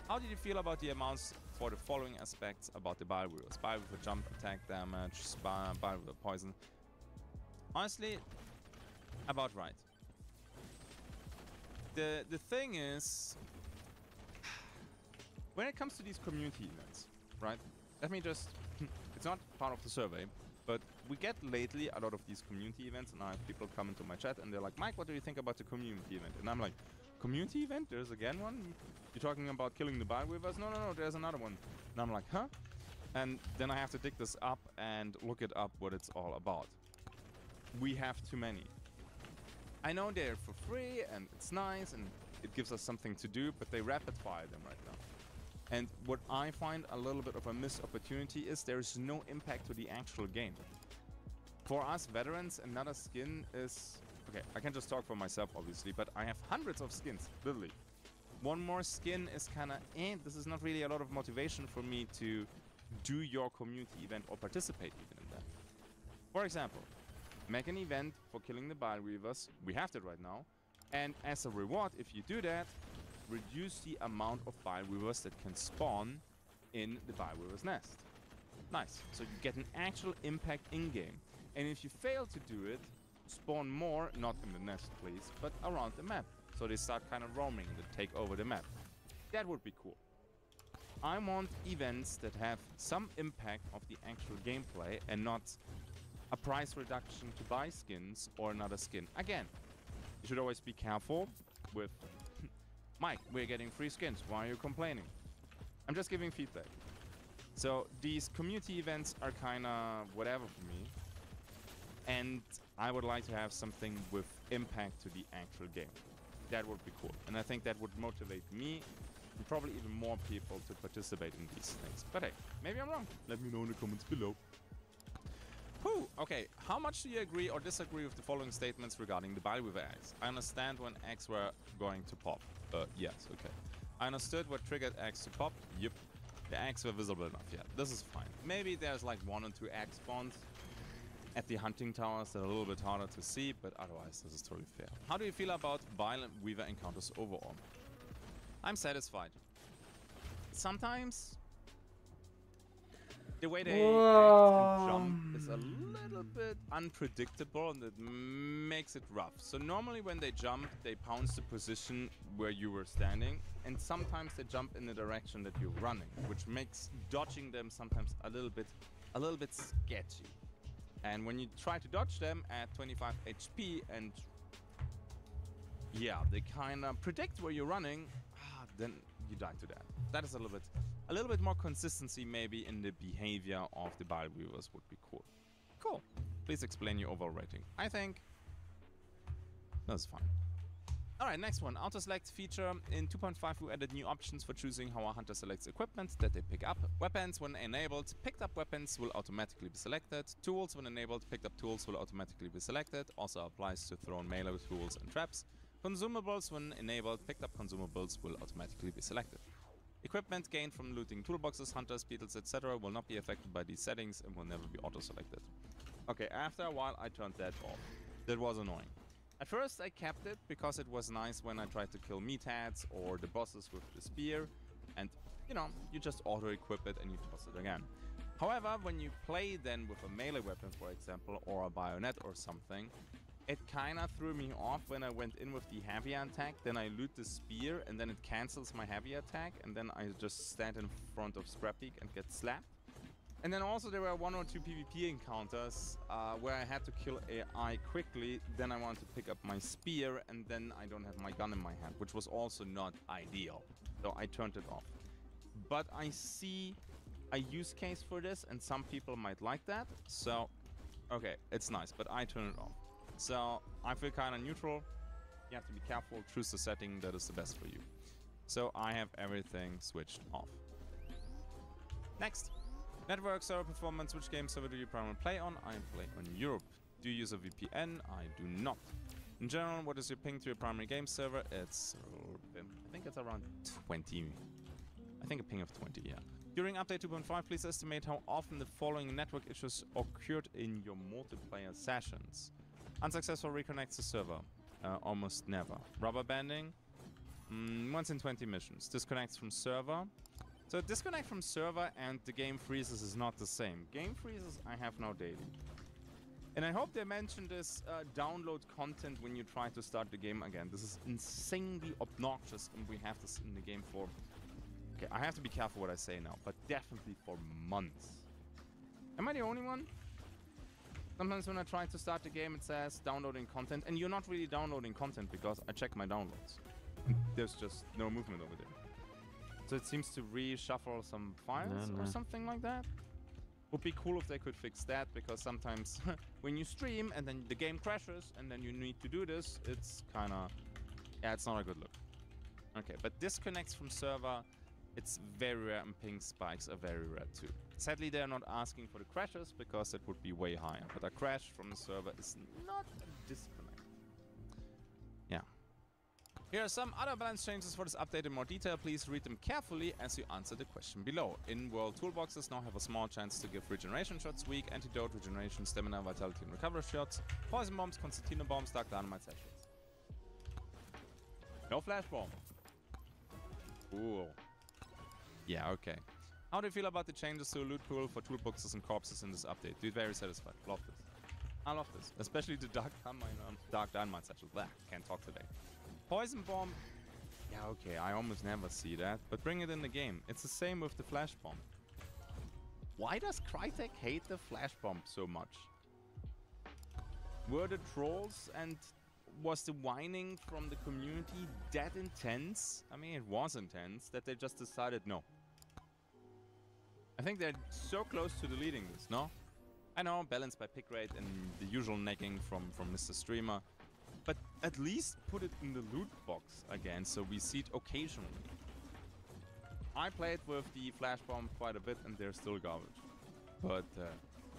How did you feel about the amounts for the following aspects about the Bile Weavers? Bile Weaver jump, attack damage, Bile Weaver poison. Honestly, about right. The thing is, when it comes to these community events, right? Let me just, it's not part of the survey, but we get lately a lot of these community events, and I have people come into my chat and they're like, Mike, what do you think about the community event? And I'm like, community event? There's again one? You're talking about killing the Bile Weavers? No, there's another one. And I'm like, huh? And then I have to dig this up and look it up what it's all about. We have too many. I know they're for free and it's nice and it gives us something to do, but they rapid fire them right now. And what I find a little bit of a missed opportunity is there's no impact to the actual game. For us veterans, another skin is... Okay, I can just talk for myself, obviously, but I have hundreds of skins, literally. One more skin is kind of, this is not really a lot of motivation for me to do your community event or participate even in that. For example, make an event for killing the Bile Weavers. We have that right now. And as a reward, if you do that, reduce the amount of Bile Weavers that can spawn in the Bile Weaver's nest. Nice. So you get an actual impact in-game. And if you fail to do it, spawn more, not in the nest please, but around the map. So they start kind of roaming and they take over the map. That would be cool. I want events that have some impact of the actual gameplay and not a price reduction to buy skins or another skin. Again, you should always be careful with Mike, we're getting free skins. Why are you complaining? I'm just giving feedback. So these community events are kind of whatever for me. And I would like to have something with impact to the actual game. That would be cool. And I think that would motivate me and probably even more people to participate in these things. But hey, maybe I'm wrong. Let me know in the comments below. Whew, okay, how much do you agree or disagree with the following statements regarding the Bile Weaver eggs? I understand when eggs were going to pop. Yes, okay. I understood what triggered eggs to pop. Yep. The eggs were visible enough. Yeah, this is fine. Maybe there's like 1 or 2 egg spawns at the hunting towers that are a little bit harder to see, but otherwise this is totally fair. How do you feel about Bile Weaver encounters overall? I'm satisfied. Sometimes the way they act and jump is a little bit unpredictable and it makes it rough. So normally when they jump, they pounce the position where you were standing, and sometimes they jump in the direction that you're running, which makes dodging them sometimes a little bit sketchy. And when you try to dodge them at 25 HP and yeah, they kind of predict where you're running, then you die to that. That is a little bit more consistency maybe in the behavior of the Bile Weavers would be cool. Cool. Please explain your overall rating. I think that's fine. Alright, next one. Auto select feature. In 2.5 we added new options for choosing how a hunter selects equipment that they pick up. Weapons, when enabled, picked up weapons will automatically be selected. Tools, when enabled, picked up tools will automatically be selected. Also applies to thrown melee tools and traps. Consumables, when enabled, picked up consumables will automatically be selected. Equipment gained from looting toolboxes, hunters, beetles, etc. will not be affected by these settings and will never be auto-selected. Okay, after a while I turned that off. That was annoying. At first I kept it because it was nice when I tried to kill meatheads or the bosses with the spear, and you know, you just auto-equip it and you toss it again. However, when you play then with a melee weapon, for example, or a bayonet or something, it kinda threw me off when I went in with the heavy attack, then I loot the spear and then it cancels my heavy attack, and then I just stand in front of Scrappeak and get slapped. And then also there were 1 or 2 PvP encounters where I had to kill AI quickly, then I wanted to pick up my spear and then I don't have my gun in my hand, which was also not ideal. So I turned it off. But I see a use case for this and some people might like that. So, okay, it's nice, but I turn it off. So I feel kind of neutral. You have to be careful, choose the setting that is the best for you. So I have everything switched off. Next. Network server performance. Which game server do you primarily play on? I play on Europe. Do you use a VPN? I do not. In general, what is your ping to your primary game server? It's, I think it's around 20. I think a ping of 20, yeah. During update 2.5, please estimate how often the following network issues occurred in your multiplayer sessions. Unsuccessful reconnects to server. Almost never. Rubber banding. Once in 20 missions. Disconnects from server. So disconnect from server and the game freezes is not the same. Game freezes I have now daily. And I hope they mention this download content when you try to start the game again. This is insanely obnoxious and we have this in the game for... Okay, I have to be careful what I say now, but definitely for months. Am I the only one? Sometimes when I try to start the game it says downloading content and you're not really downloading content because I check my downloads. There's just no movement over there. So it seems to reshuffle some files or something like that. Would be cool if they could fix that, because sometimes when you stream and then the game crashes and then you need to do this, it's kind of... Yeah, it's not a good look. Okay, but disconnects from server, it's very rare, and ping spikes are very rare too. Sadly, they're not asking for the crashes because it would be way higher. But a crash from the server is not a disconnect. Yeah. Here are some other balance changes for this update in more detail. Please read them carefully as you answer the question below. In-world toolboxes now have a small chance to give regeneration shots, weak, antidote, regeneration, stamina, vitality, and recovery shots, poison bombs, concertina bombs, dark dynamite sachets. No flash bomb. Cool. Yeah, okay. How do you feel about the changes to a loot pool for toolboxes and corpses in this update? Dude, very satisfied. Love this. I love this. Especially the dark dynamite satchel. Blah, can't talk today. Poison bomb. Yeah, okay, I almost never see that, but bring it in the game. It's the same with the flash bomb. Why does Crytek hate the flash bomb so much? Were the trolls and was the whining from the community that intense? I mean, it was intense that they just decided no. I think they're so close to deleting this, no? I know, balanced by pick rate and the usual nagging from Mr. Streamer. But at least put it in the loot box again, so we see it occasionally. I played with the flash bomb quite a bit and they're still garbage. But,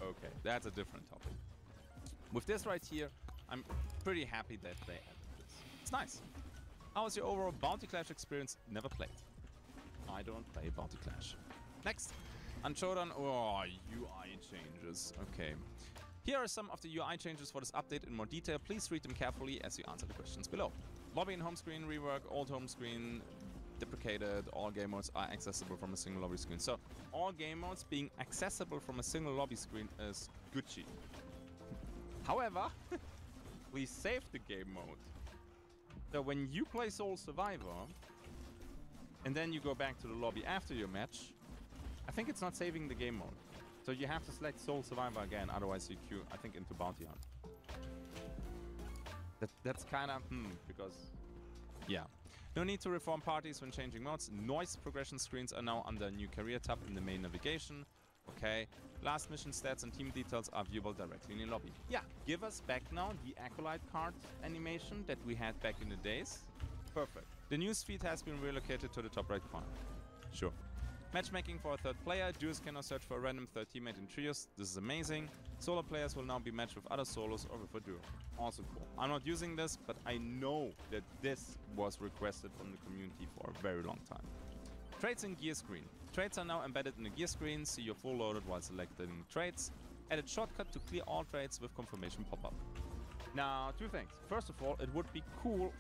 okay, that's a different topic. With this right here, I'm pretty happy that they added this. It's nice. How was your overall Bounty Clash experience? Never played. I don't play Bounty Clash. Next. Unshodan. Oh, UI changes. Okay. Here are some of the UI changes for this update in more detail. Please read them carefully as you answer the questions below. Lobby and home screen rework, old home screen deprecated, all game modes are accessible from a single lobby screen. So all game modes being accessible from a single lobby screen is Gucci. However, please save the game mode. So when you play Soul Survivor and then you go back to the lobby after your match, I think it's not saving the game mode. So you have to select Soul Survivor again, otherwise you queue, I think, into Bounty Hunt. That's kind of, because, yeah. No need to reform parties when changing modes. Noise progression screens are now under new career tab in the main navigation. Okay. Last mission stats and team details are viewable directly in the lobby. Yeah, give us back now the Acolyte card animation that we had back in the days. Perfect. The newsfeed has been relocated to the top right corner. Sure. Matchmaking for a third player. Duos can now search for a random third teammate in trios. This is amazing. Solo players will now be matched with other solos or with a duo. Also cool. I'm not using this, but I know that this was requested from the community for a very long time. Traits in gear screen. Traits are now embedded in the gear screen. See your full loaded while selecting traits. Added shortcut to clear all traits with confirmation pop-up. Now, two things. First of all, it would be cool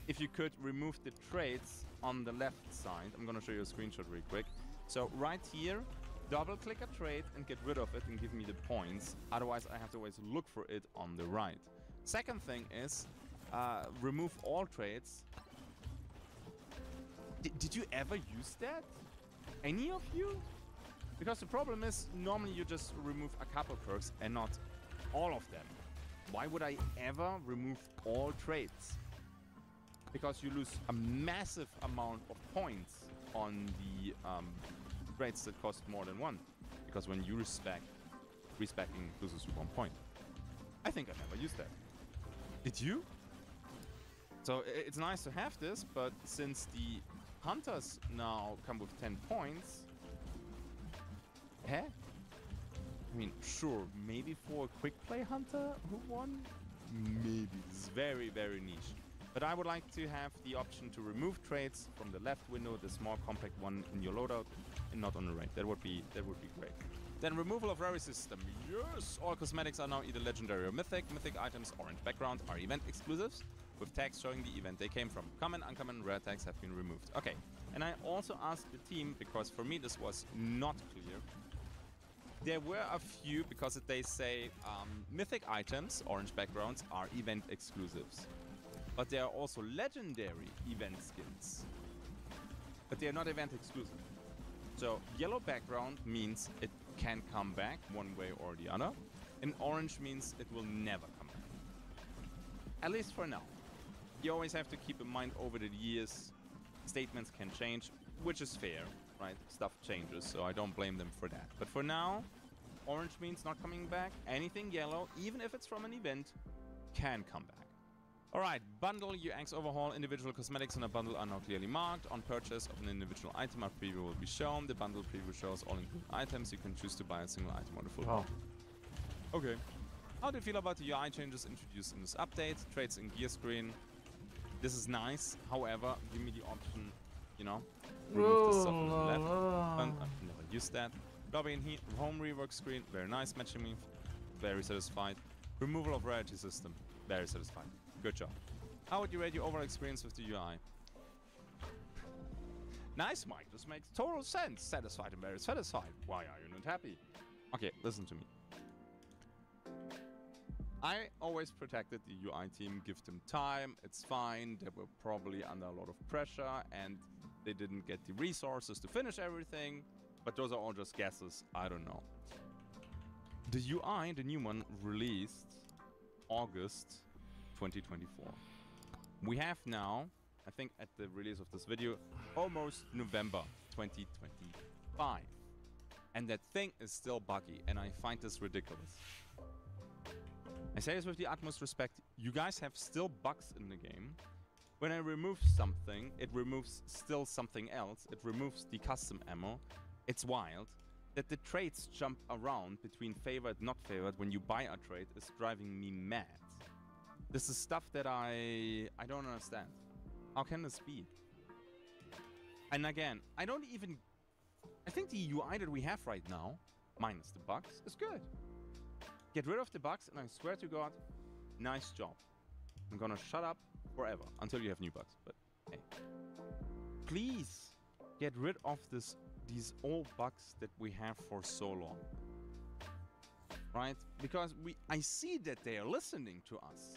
if you could remove the traits on the left side. I'm gonna show you a screenshot real quick. So right here, double click a trait and get rid of it and give me the points. Otherwise, I have to always look for it on the right. Second thing is, remove all traits. Did you ever use that? Any of you? Because the problem is, normally you just remove a couple perks and not all of them. Why would I ever remove all traits? Because you lose a massive amount of points on the traits that cost more than one. Because when you respecking loses you 1 point. I think I never used that. Did you? So it's nice to have this, but since the hunters now come with 10 points, I mean, sure, maybe for a quick play hunter who won, maybe. This is very, very niche. But I would like to have the option to remove traits from the left window, the small compact one in your loadout, and not on the right. That would be great. Then removal of rarity system. Yes! All cosmetics are now either legendary or mythic. Mythic items, orange background, are event exclusives, with tags showing the event they came from. Common, uncommon, rare tags have been removed. Okay, and I also asked the team, because for me this was not clear. There were a few, because they say mythic items, orange backgrounds, are event exclusives. But there are also legendary event skins. But they are not event exclusive. So yellow background means it can come back one way or the other. And orange means it will never come back. At least for now. You always have to keep in mind over the years, statements can change, which is fair, right? Stuff changes, so I don't blame them for that. But for now, orange means not coming back. Anything yellow, even if it's from an event, can come back. Alright, bundle UX overhaul. Individual cosmetics in a bundle are now clearly marked. On purchase of an individual item, a preview will be shown. The bundle preview shows all included items. You can choose to buy a single item or the full bundle. Okay. How do you feel about the UI changes introduced in this update? Traits in gear screen. This is nice. However, give me the option, you know, remove the stuff on the left. I've never used that. Lobby and home rework screen. Very nice. Matching me. Very satisfied. Removal of rarity system. Very satisfied. Good job. How would you rate your overall experience with the UI? Nice, Mike. This makes total sense. Satisfied and very satisfied. Why are you not happy? Okay, listen to me. I always protected the UI team, give them time, it's fine. They were probably under a lot of pressure and they didn't get the resources to finish everything. But those are all just guesses. I don't know. The UI, the new one, released August 2024. We have now, I think at the release of this video, almost November 2025. And that thing is still buggy, and I find this ridiculous. I say this with the utmost respect. You guys have still bugs in the game. When I remove something, it removes still something else. It removes the custom ammo. It's wild. That the traits jump around between favored and not favored when you buy a trait is driving me mad. This is stuff that I don't understand. How can this be? And again, I think the UI that we have right now, minus the bugs, is good. Get rid of the bugs and I swear to God, nice job. I'm gonna shut up forever until you have new bugs, but hey. Please get rid of these old bugs that we have for so long. Right? Because I see that they are listening to us.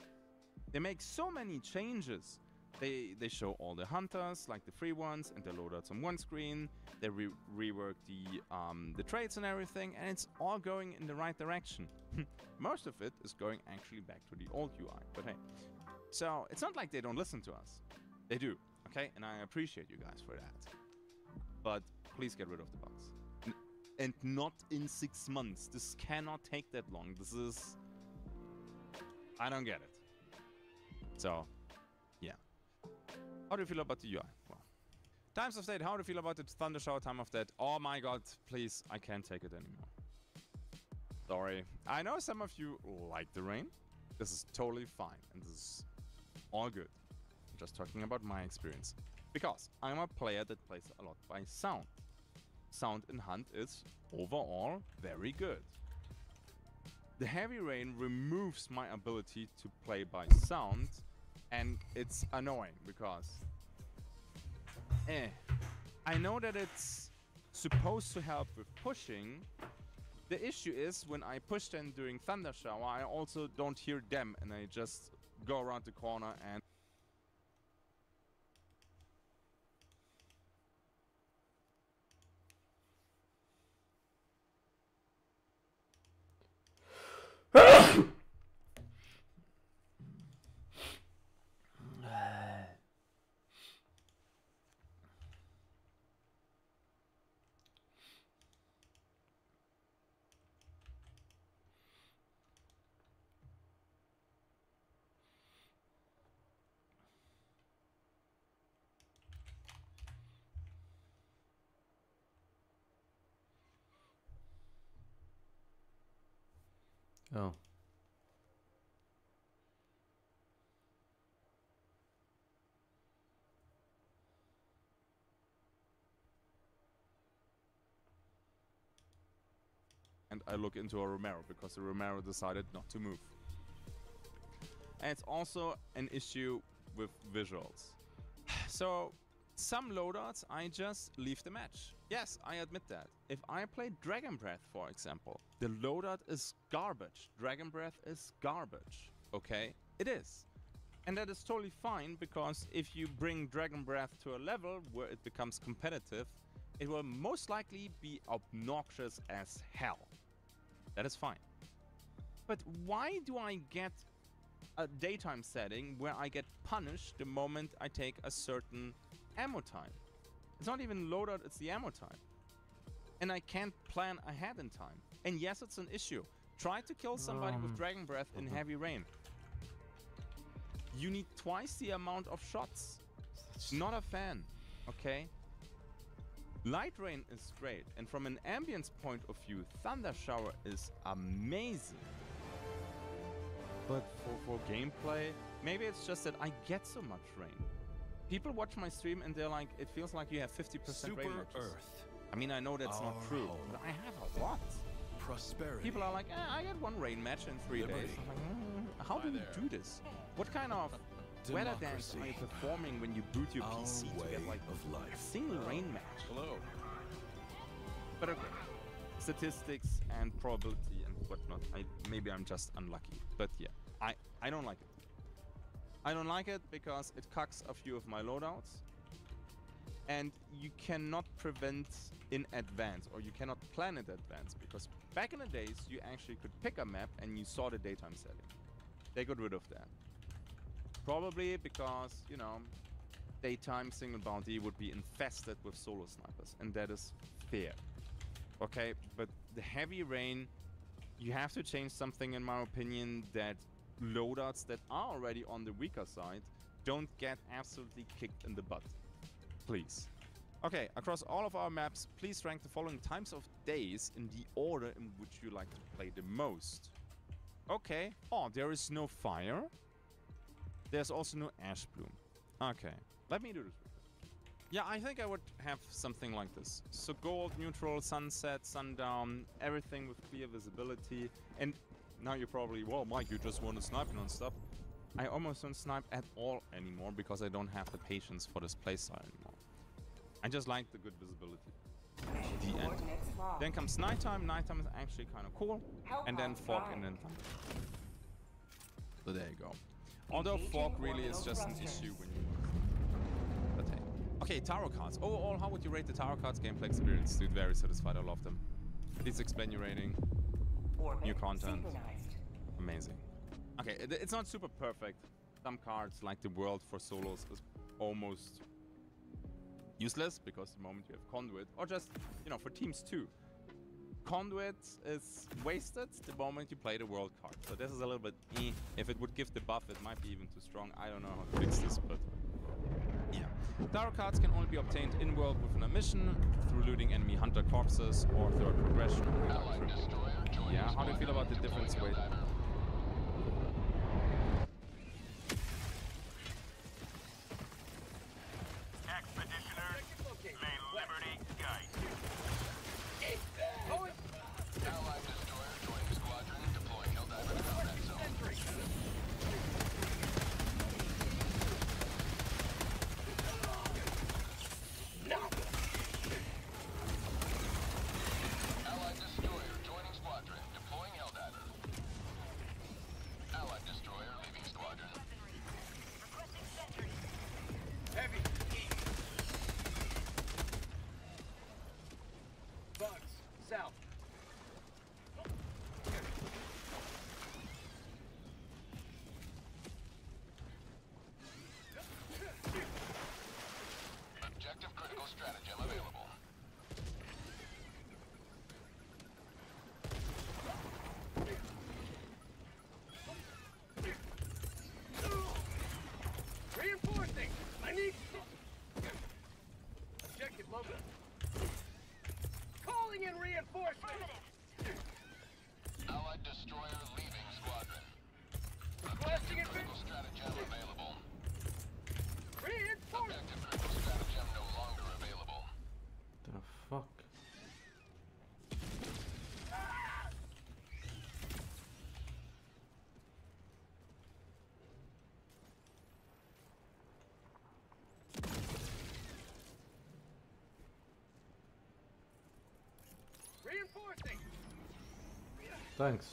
They make so many changes. They show all the hunters, like the free ones, and they load out on one screen. They rework the traits and everything, and it's all going in the right direction. Most of it is going actually back to the old UI, but hey. So it's not like they don't listen to us. They do, okay? And I appreciate you guys for that. But please get rid of the bugs. and not in 6 months. This cannot take that long. This is... I don't get it. So, yeah. How do you feel about the UI? Well, Times of State, how do you feel about the Thunder Shower Time of Death? Oh my god, please, I can't take it anymore. Sorry. I know some of you like the rain. This is totally fine, and this is all good. I'm just talking about my experience. Because I'm a player that plays a lot by sound. Sound in Hunt is overall very good. The heavy rain removes my ability to play by sound, and it's annoying because I know that it's supposed to help with pushing. The issue is when I push them during Thunder Shower, I also don't hear them, and I just go around the corner and Oh. and I look into a Romero because the Romero decided not to move. And it's also an issue with visuals. So some loadouts, I just leave the match. Yes, I admit that. If I play Dragon Breath, for example, the loadout is garbage. Dragon Breath is garbage, okay? It is. And that is totally fine, because if you bring Dragon Breath to a level where it becomes competitive, it will most likely be obnoxious as hell. That is fine. But why do I get a daytime setting where I get punished the moment I take a certain ammo time? It's not even loadout, it's the ammo time. And I can't plan ahead in time. And yes, it's an issue. Try to kill somebody with Dragon Breath in heavy rain. You need twice the amount of shots. Not a fan, okay? Light rain is great, and from an ambience point of view, Thunder Shower is amazing. But for gameplay, maybe it's just that I get so much rain. People watch my stream and they're like, it feels like you have 50% rain matches. Earth. I mean, I know that's not true, but I have a lot. Prosperity. People are like, I get one rain match in 3 days. I'm like, how do you do this? What kind of weather dance are you performing when you boot your PC to get like a single rain match? Hello. But okay, statistics and probability and whatnot. Maybe I'm just unlucky, but yeah, I don't like it. I don't like it because it cucks a few of my loadouts, and you cannot prevent in advance, or you cannot plan in advance, because back in the days you actually could pick a map and you saw the daytime setting. They got rid of that. Probably because, you know, daytime single bounty would be infested with solo snipers, and that is fair. Okay, but the heavy rain, you have to change something, in my opinion, that loadouts that are already on the weaker side don't get absolutely kicked in the butt. Please. Okay, across all of our maps, please rank the following times of days in the order in which you like to play the most. Okay. Oh, there is no fire. There's also no ash bloom. Okay, let me do this. Yeah, I think I would have something like this. So gold, neutral, sunset, sundown, everything with clear visibility. And now you're probably, well, Mike, you just want to snipe on stuff. I almost don't snipe at all anymore because I don't have the patience for this playstyle anymore. I just like the good visibility. The end. Then comes nighttime. Nighttime is actually kind of cool. And then fog and then thunder. So there you go. Although fog really is just an issue when you... But hey. Okay, tarot cards. Overall, how would you rate the tarot cards gameplay experience? Dude, very satisfied. I love them. Please explain your rating. New content. Amazing. Okay, it's not super perfect. Some cards, like the World for solos, is almost useless because the moment you have Conduit, or just, you know, for teams too. Conduit is wasted the moment you play the world card. So this is a little bit If it would give the buff, it might be even too strong. I don't know how to fix this, but yeah. Tarot cards can only be obtained in-world within a mission, through looting enemy hunter corpses, or through a progression on the trip. Yeah, how do you feel about the difference with Thanks.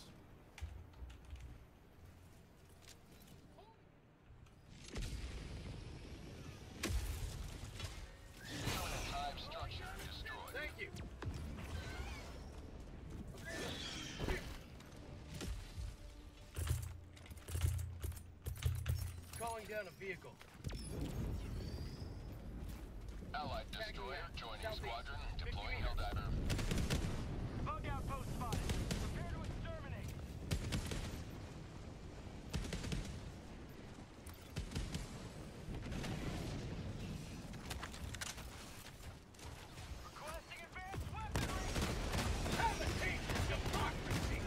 Thank you. Calling down a vehicle. Allied destroyer joining squadron, deploying Helldiver. Bug outpost spotted. Prepare to exterminate. Requesting advanced weaponry. Habitation democracy.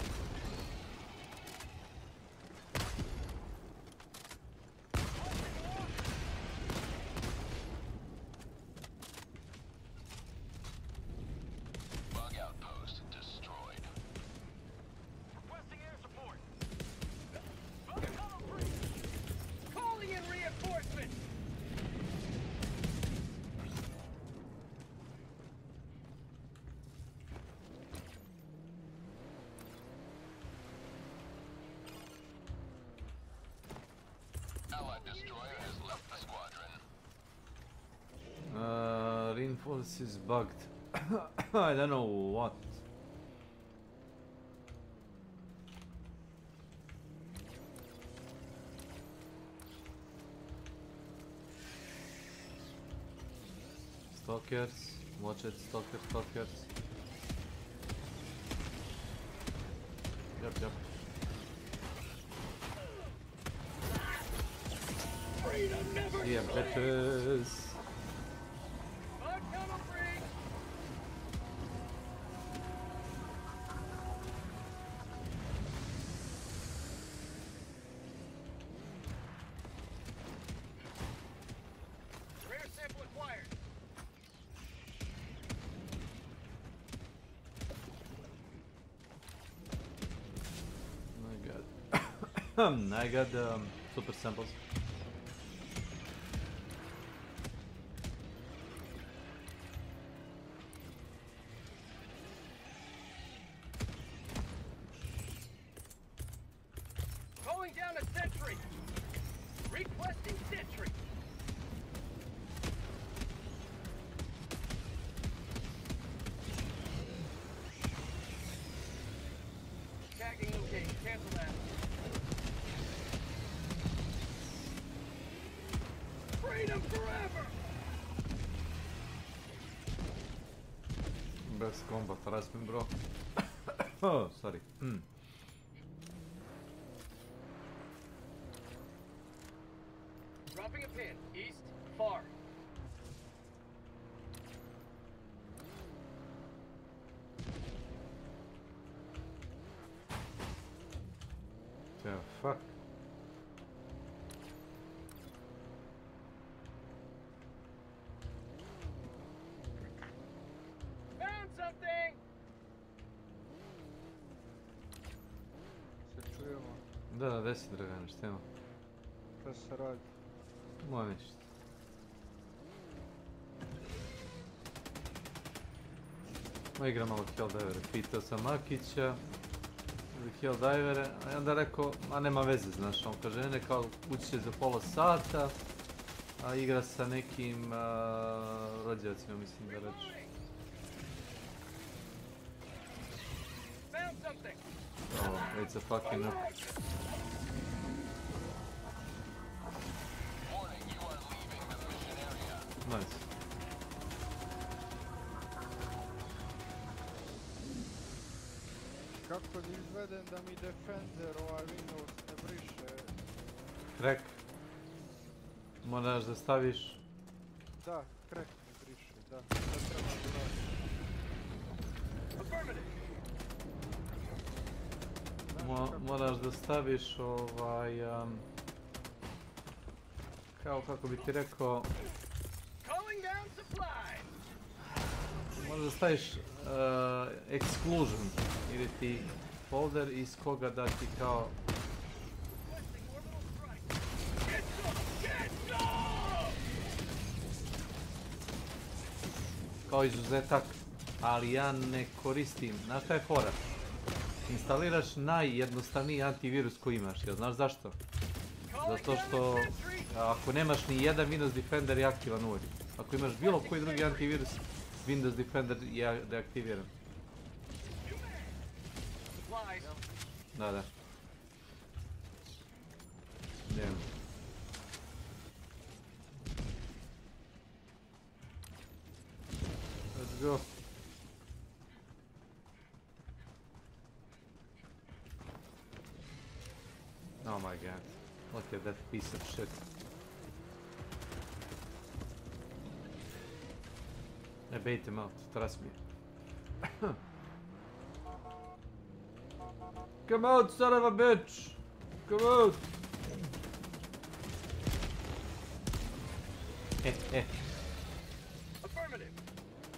Bug outpost destroyed. Requesting air support. Bug tunnel free. Calling in reinforcements. Allied destroyer has left the squadron. Reinforce is bugged. I don't know what. Stalkers, watch it, stalkers. Yep. Freedom never Yeah, bitches. Bug tunnel free. Rare sample acquired. I got the super samples. Calling down a sentry. Requesting sentry. Tagging location. Cancel that. Freedom forever. Best combat, trust me, bro. Oh, sorry. Dropping a pin. East. Far. Yeah, fuck. Found something! Se čujemo, Da, desi Dragane, šta ima? šta se radi? Ma ništa. Ma igra malo Helldivere. Pitao sam Makića ili Helldivere, a onda rekao, a nema veze, znaš, on kaže, ne, kao ući će za pola sata, a igra sa nekim rođacima, mislim da reći. Found something! Oh, it's a fucking up. Nice. Kako da izvedem da mi Defender ovaj Windows ne briše? Crack. Moraš da staviš... Da, crack mi briše, da. Da treba da radim. Moraš da staviš ovaj... kao kako bi ti rekao... Calling down supplies! Moraš da staviš exclusion ili ti folder iz koga da ti kao... kao izuzetak, ali ja ne koristim. Znaš šta je fora? Instaliraš najjednostavniji antivirus koji imaš, jel znaš zašto? Zato što ako nemaš ni jedan Windows Defender je aktivan uvijek. Ako imaš bilo koji drugi antivirus, Windows Defender je deaktiviran. Da, da. Idemo. Let's go. Oh my god. Look at that piece of shit. I bait him out, trust me. Come out, son of a bitch! Come out!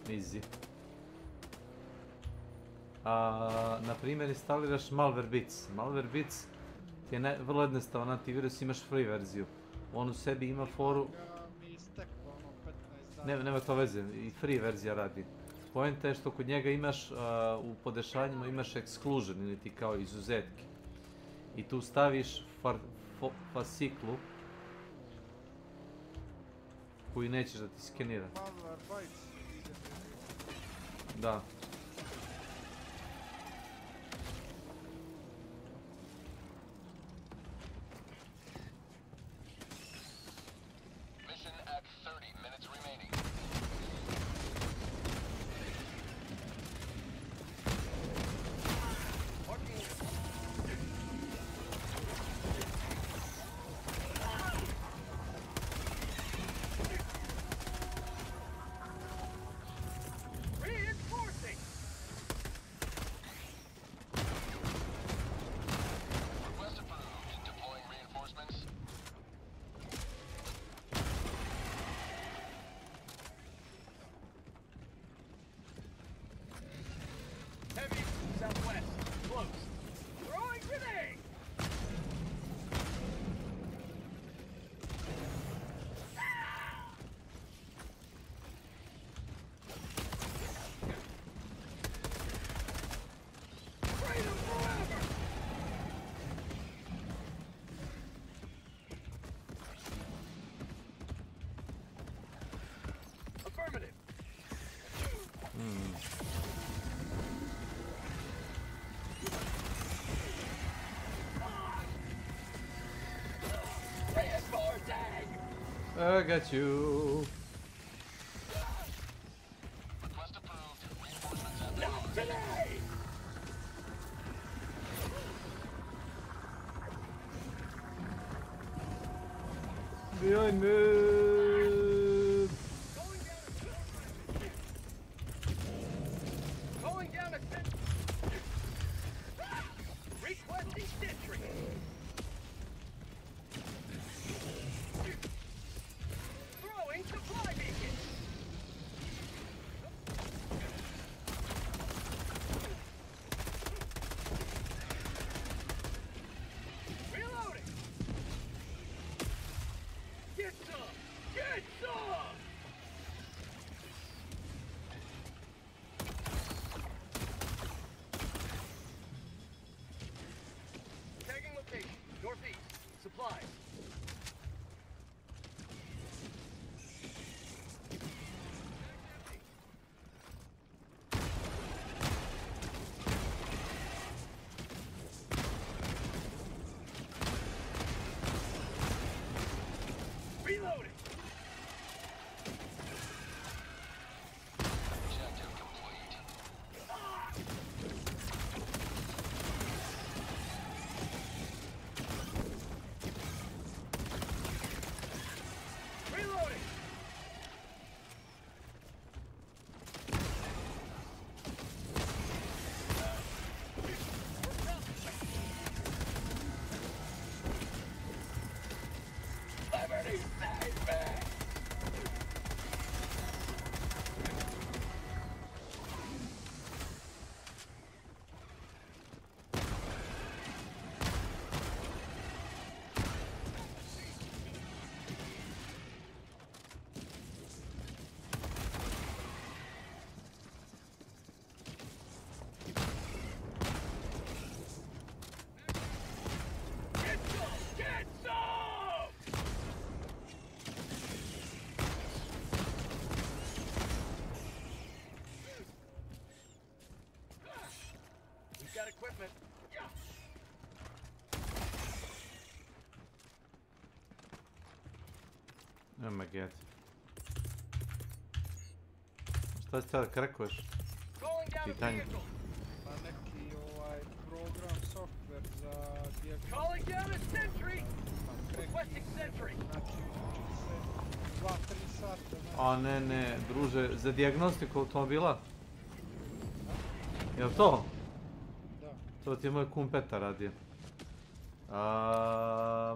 Easy. Na primjer, instaliraš Malware Bits. Malware Bits ti je vrlo jednostavan antivirus, imaš free verziju. On u sebi ima foru... Nema to veze, i free verzija radi. Poenta je što kod njega imaš, u podešavanjima imaš exclusion ili ti kao izuzetke. I tu staviš fasiklu koju nećeš da ti skenira. Da. I got you. Not today! Behind me! Going down a sentry. Requesting sentry. Throwing supply beacon. Reloading. Get some. Get some. Tagging location. Northeast. Supplies. Reloading. Objective complete. Reloading. Liberty save me! Get some! Get some! We've got equipment. Oh my god. Šta si sada krekuješ? Calling down a Pitanje. vehicle. Pa neki program, software za dijagnostiku. Calling down a sentry. Requesting sentry. Znači, uči se 2-3 sata. A ne, druže, za dijagnostiku automobila? Jel to? Da. To ti je moj kum Petar radio.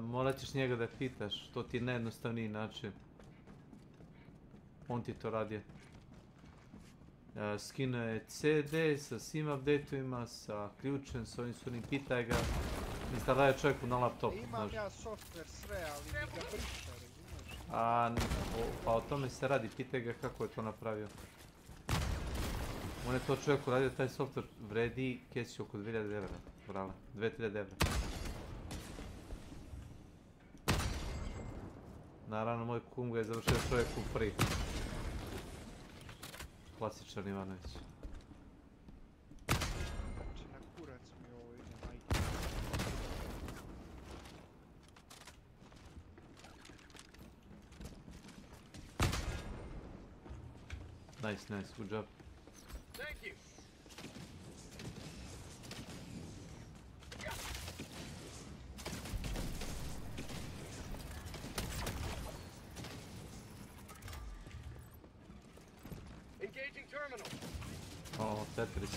Morat ćeš njega da pitaš, to ti je najjednostavniji način. On ti to radio. Skinuo je CD sa svim update-ovima, sa ključem, s ovim sunim, pitaj ga. Instalira čovjeku na laptop, Imam znaš. ja software sve, ali mi ga briše, razumiješ? Pa o tome se radi, pitaj ga kako je to napravio. On je to čovjeku radio, taj software vredi kesi oko 2000 evra, brale, 2000 evra. Naravno, moj kum ga je završio čovjek u free. Klasičan Ivanović. Na kurac mi ovo ide, majke. Nice, good job. Thank you. Engaging terminal. O, Tetris.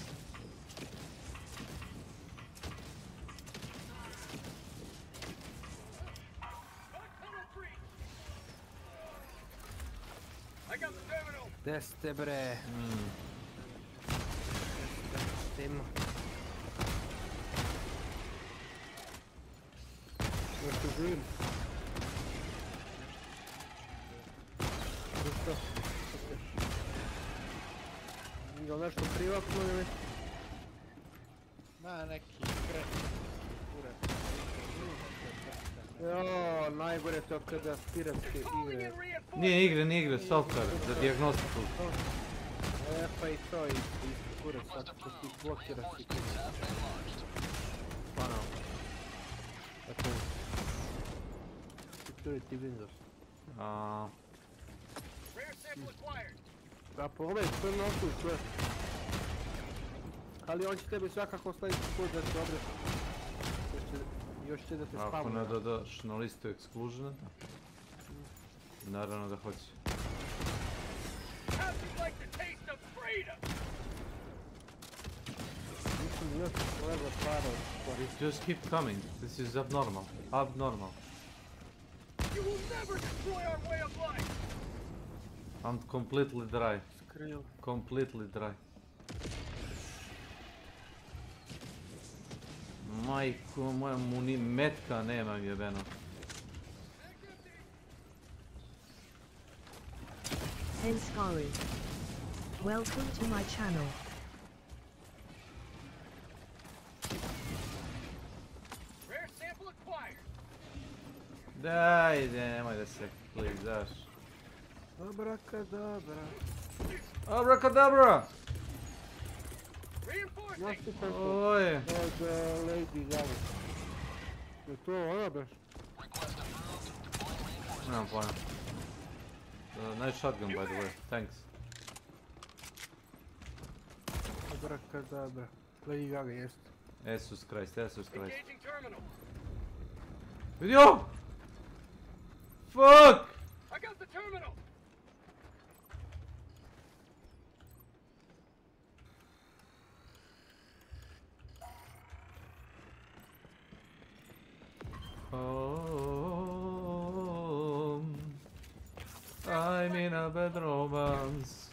I got the terminal. Gde ste bre? Stima. Još tu živim. Što? Jel nešto privatno ili? Ma neki kretni kurac. Jo, najgore to kada piratske igre. Nije igre, software za dijagnostiku. Pa i to i kurac, ako ti blokira si kurac. Panel. Dakle, security Windows. Rare sample acquired. Da, pogledaj, to je nosu sve. Ali on će tebi svakako staviti kod da se odreći. Još će da te spavno. Ako ne dodaš na listu exclusiona, da. Naravno da hoće. How'd you like the taste of freedom? Just keep coming. This is abnormal. Abnormal. You will never destroy our way of life. I'm completely dry. Completely dry. Majko moja, mu ni metka nemam jebeno. Henskaru. Welcome to my channel. Rare sample acquired. Daj, nemoj da se klizaš. Abrakadabra. Abrakadabra! Oj. Od Lady Gaga. Je to ona beš? Nemam pojma. Nice shotgun by the way, thanks. Abrakadabra. Lady Gaga jest. Jesus Christ, Jesus Christ. Engaging terminal. Vidio! Fuck! I got the terminal. I'm in a bad romance.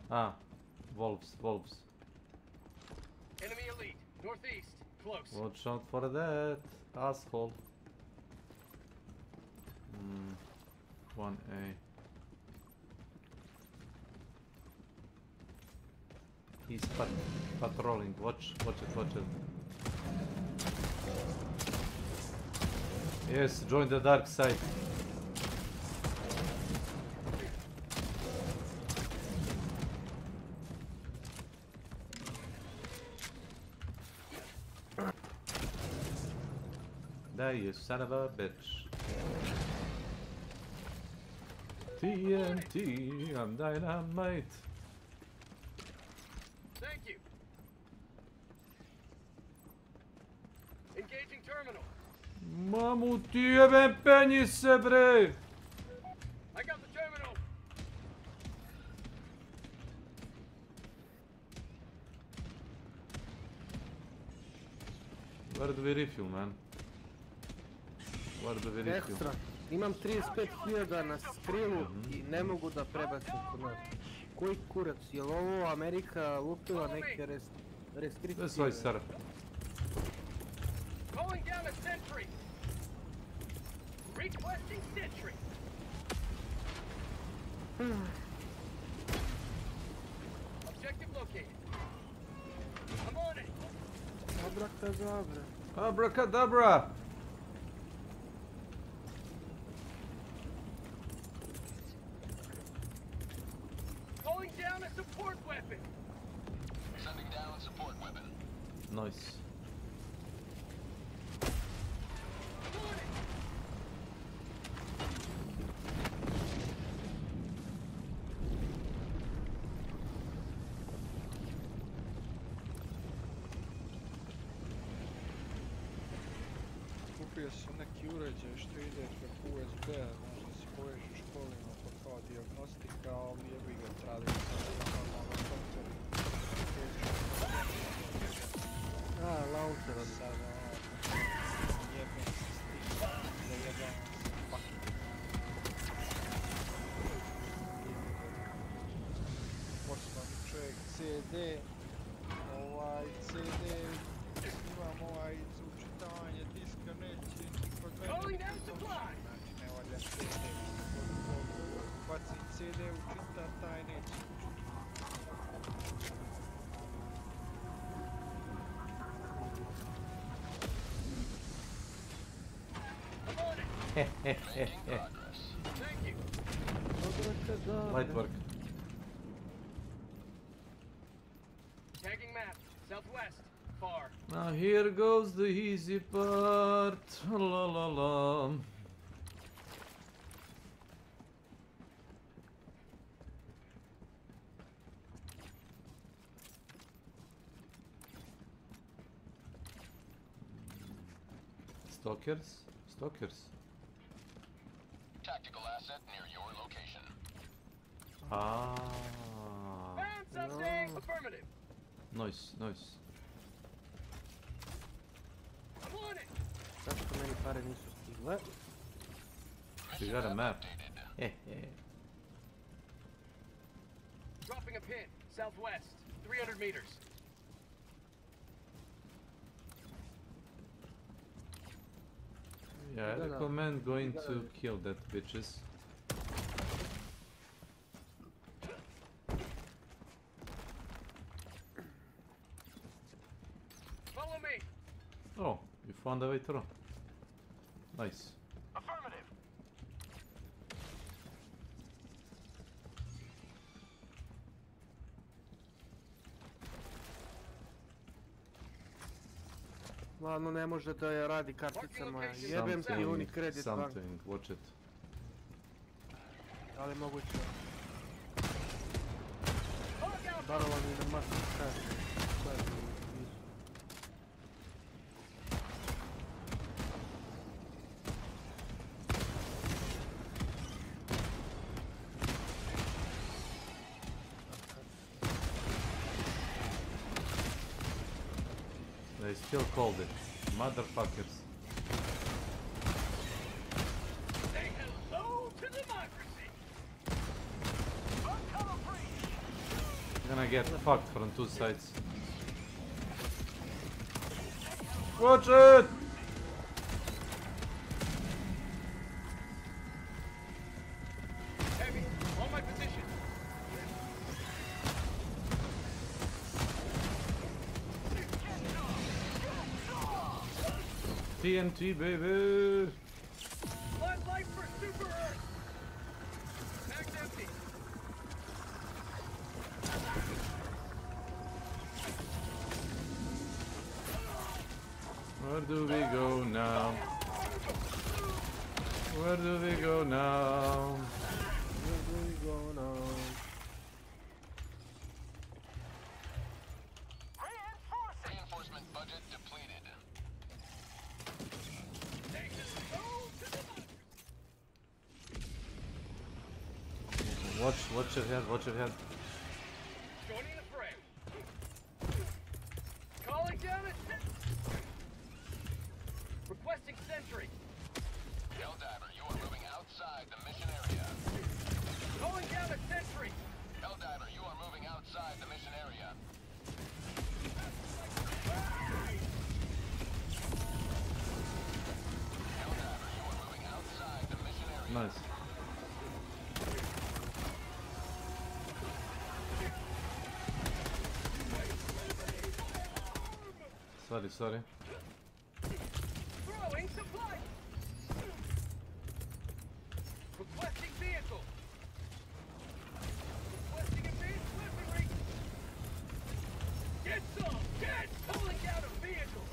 Ah, wolves. Enemy elite, northeast, close. Watch out for that, asshole. 1A. He's patrolling. Watch it. Yes, join the dark side. Die, you son of a bitch. TNT, I'm dynamite. Thank you. Engaging terminal. Mamu ti jebem penise, bre! I got the terminal. Where do we refuel, man? Where do we refuel? Ekstra. Imam 35.000 na skrilu i ne mogu da prebacim kod nas. Koji kurac? Je li ovo Amerika lupila neke restrikcije? That's why, sir. Calling down a sentry. Requesting sentry. Objective located. I'm on it. Abrakadabra. Abracadabra! Calling down a support weapon. Sending down support weapon. Nice. Kupio sam neki uređaj što ide preko USB-a, znaš da si povežeš u školima pa kao dijagnostika, ali jebi ga travi sa normalno software. Launchera sada, jebem se s tim, zajebavam se, fucking. Poslao mi čovjek CD, CD, imam za učitavanje diska, neće kod mene, znači ne valja CD, bacim CD, učita, taj neće Light work. Tagging map. Southwest. Far. Now here goes the easy part. La la la. Stalkers? Stalkers. Tactical asset near your location. Ah. Found something! Affirmative! Nice, nice. I'm on it! Zašto meni pare nisu stigle? You got a map. Dropping a pin, southwest, 300 meters. Yeah, I recommend going to kill that bitches. Follow me! Oh, you found a way through. Nice. Affirmative! Ladno, ne može da je radi kartica moja. Jebem ti Unicredit bank. Something, watch it. Ali moguće. Darovan mi na Mastercard. They still called it. Motherfuckers. Say hello to democracy! Gonna get fucked from two sides. Watch it! Heavy, on my position. TNT, baby! Live light for Super Earth! Mag's empty. Where do we go now? Where do we go now? Where do we go now? Reinforcement budget depleted. Watch your head, watch your head. Joining the fray. Calling down a requesting sentry. Helldiver, you are moving outside the mission area. Calling down a sentry. Helldiver, you are moving outside the mission area. Helldiver, you are moving outside the mission area. Nice. Sorry. Throwing supply. Requesting vehicle. Requesting advanced weaponry. Get some! Get! Pulling down a vehicle.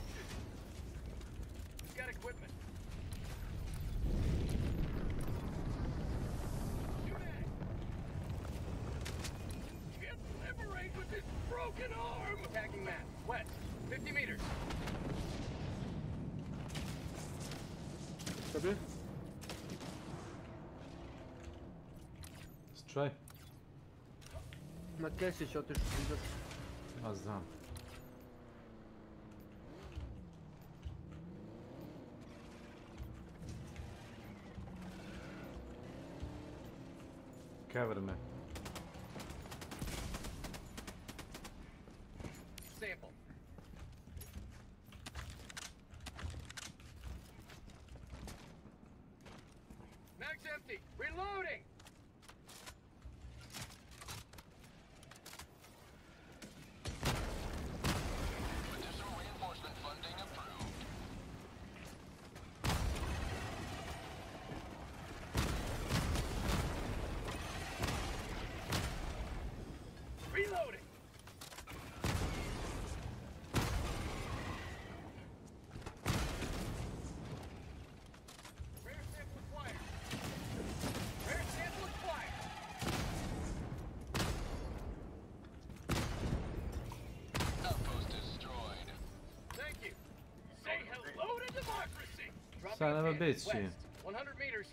We've got equipment. Can't liberate with this broken arm! Attacking man. West. 50 meters. Sobie? Let's try. Na kesi się otišao vidiš. Ja znam. Cover me. Sample. Mag's empty. Reloading. Additional reinforcement funding approved. Šta nema biti? 100 meters.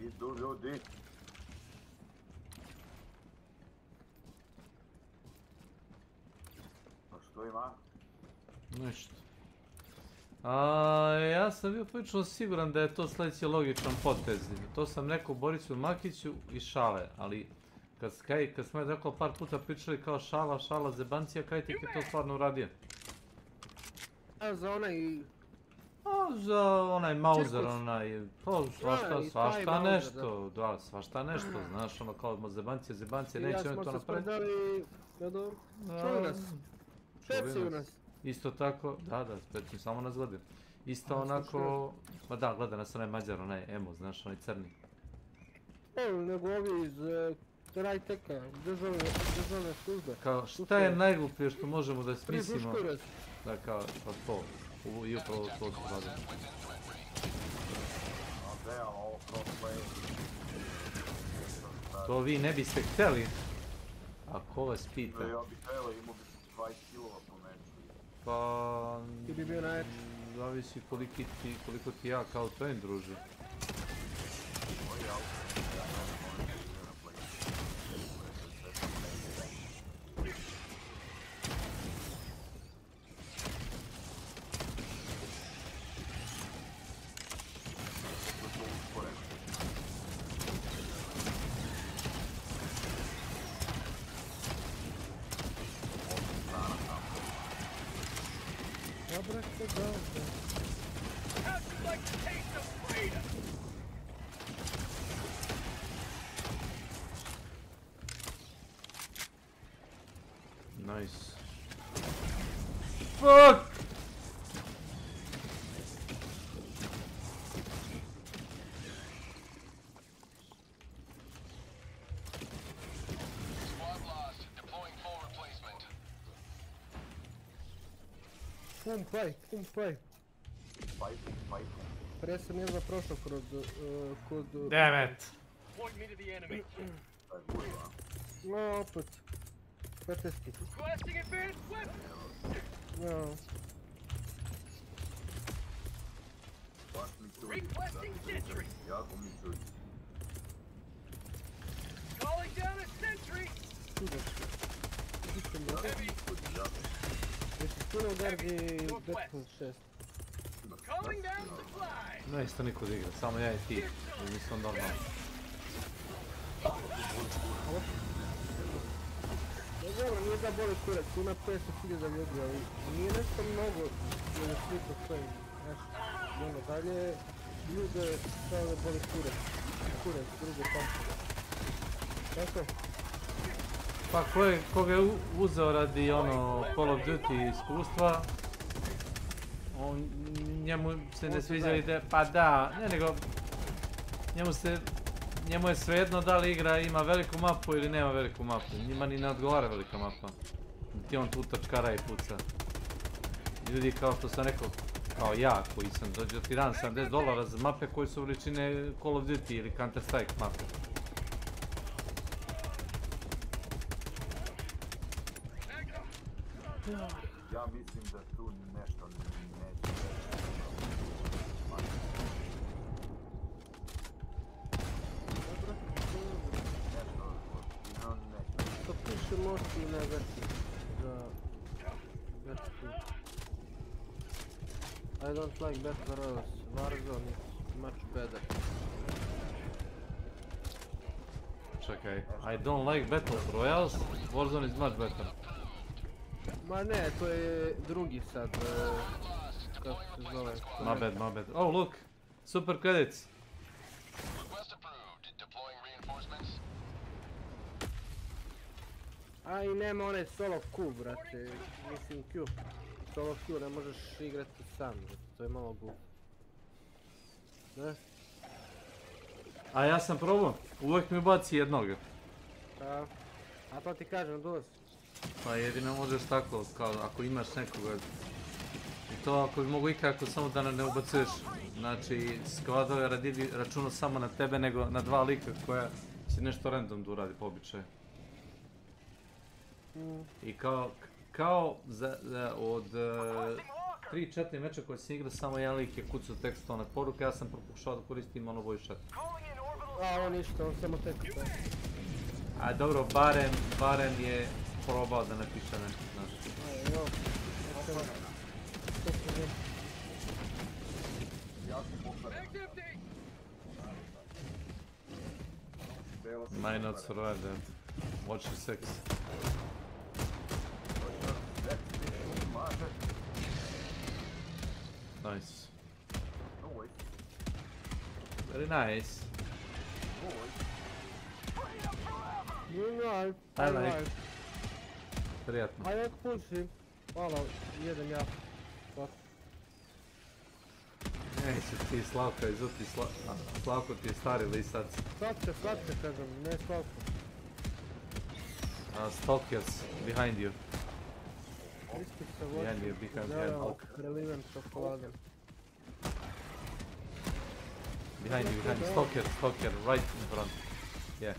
Idu ljudi. Pa što ima? Ništa. Ja sam bio prilično siguran da je to sljedeći logičan potez. To sam rekao Borisu Makiću i šale, ali kad smo je rekao par puta pričali kao šala, zebancija, kaj ti je to stvarno uradio? Za onaj... Za onaj Mauser, onaj... To svašta nešto, da, svašta nešto, znaš, ono kao zebancija, neće oni to napraviti. Ja smo se čuju nas. Pecaju nas. Isto tako, da, spet mi samo nas gledaju. Isto onako, ma da, gleda nas onaj Mađar, onaj emo, znaš, onaj crni. Nego ovi iz Rajteka, državne službe. Kao, šta je najglupije što možemo da smislimo? Da, kao, pa to, i upravo to se radi. To vi ne biste htjeli, ako vas pita. Ja bih htjela, imao bi 20 kilova po meču. Pa... Ti bi bio najjači. Zavisi koliko ti ja kao train druži. Nice. Fuck! Squad lost. Deploying full replacement. Pum play. Pre sam jedva prošao kod... Damn it! Point me to the enemy. No, opet. Patesti. Requesting advanced weapons. No. Requesting sentry. Jako mi čuj. Calling down a sentry. Jesi puno gardi Deadpool 6. Calling down supplies. Ne isto niko da igra, samo ja i ti. Nisam normalno. Dobro, nije da boli kurac, tu na 500.000 ljudi, ali nije nešto mnogo da je svi po svojim, znaš, ono, dalje ljude kao da boli kurac, druge tako. Tako? Pa koga je uzeo radi ono Call of Duty iskustva, njemu se ne sviđa ide, pa da, ne nego, njemu je svejedno da li igra ima veliku mapu ili nema veliku mapu, njima ni ne odgovara velika mapa. Ti on tu tačkara i puca. Ljudi kao što sam rekao, kao ja koji sam dođeo ti dan $70 za mape koje su veličine Call of Duty ili Counter Strike mape. Ja mislim da tu nešto neće. To piše moći na verziji za Battle. I don't like Battle Royals. Warzone is much better. Čekaj, I don't like Battle Royals, Warzone is much better. Ma ne, to je drugi sad, kako se zove. My bad. Oh look, super credits. Request approved. Deploying reinforcements. A i nema onaj solo Q, brate, mislim Q. Solo Q ne možeš igrati sam, to je malo glupo. Ne? A ja sam probao, uvijek mi baci jednog. A to ti kažem, dos. Pa jedino možeš tako, kao ako imaš nekoga. I to ako bi mogu ikako samo da ne ubacuješ. Znači, skvadove računa samo na tebe nego na dva lika koja će nešto random da uradi po običaju. I kao od 3-4 meča koji sam igrao, samo jedan lik je kucao tekstovne poruke, ja sam pokušao da koristim ono voice chat. A, on ništa, on samo teksta. A dobro, barem je probao da napiše nešto, znaš. Jo, Might not survive that. Watch your sex. Nice. Very nice. I like. Prijatno. A jak puši? Hvala, jedem ja. Neće ti Slavka izuti, Slavko ti je stari lisac. Slatke, kažem, ne Slavko. Stalkers, behind you. Behind you, Preliven čokoladem. Behind you, stalker, right in front. Yeah.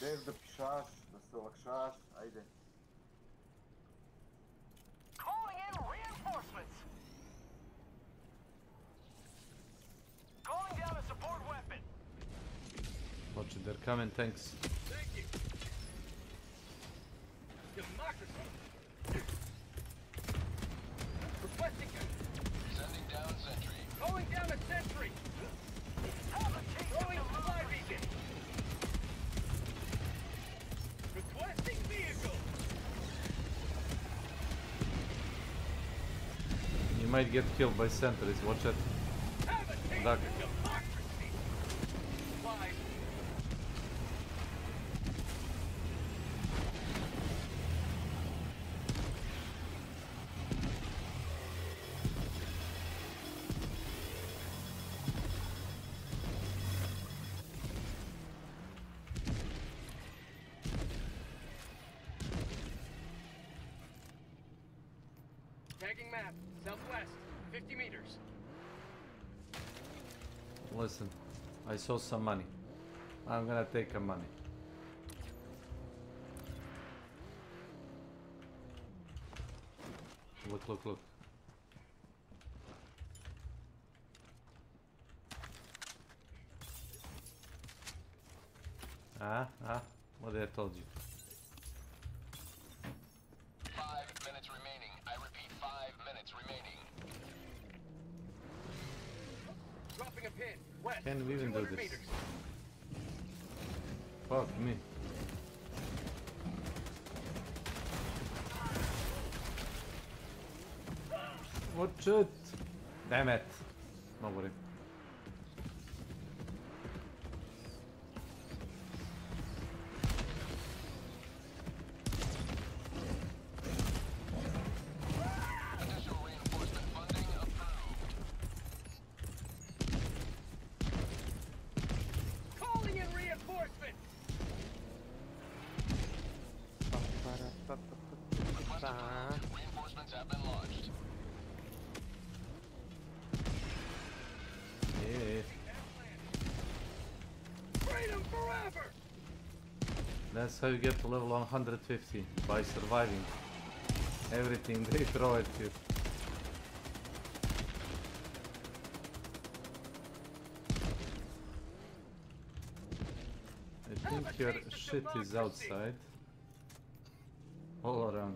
Ideš da pišaš, da se olakšaš, ajde. Calling in reinforcements. Calling down a support weapon. Watch it, they're coming, thanks. Thank you. Democracy. Requesting. Sending down sentry. Calling down a sentry. Throwing supply beacon. Requesting vehicle. You might get killed by sentries, watch it. Duck. Tagging map, southwest, 50 meters. Listen, I saw some money. I'm gonna take some money. Look. What did I told you? 5 minutes remaining. I repeat, 5 minutes remaining. Dropping a pin, west, Can't we even do 200 this? meters. Fuck me. Watch it! Damn it! Nobody. Additional reinforcement funding approved. Calling in reinforcement. Request approved. Reinforcements have been launched. Yeah. Freedom forever. That's how you get to level 150, by surviving everything they throw at you. I think your shit is outside. All around.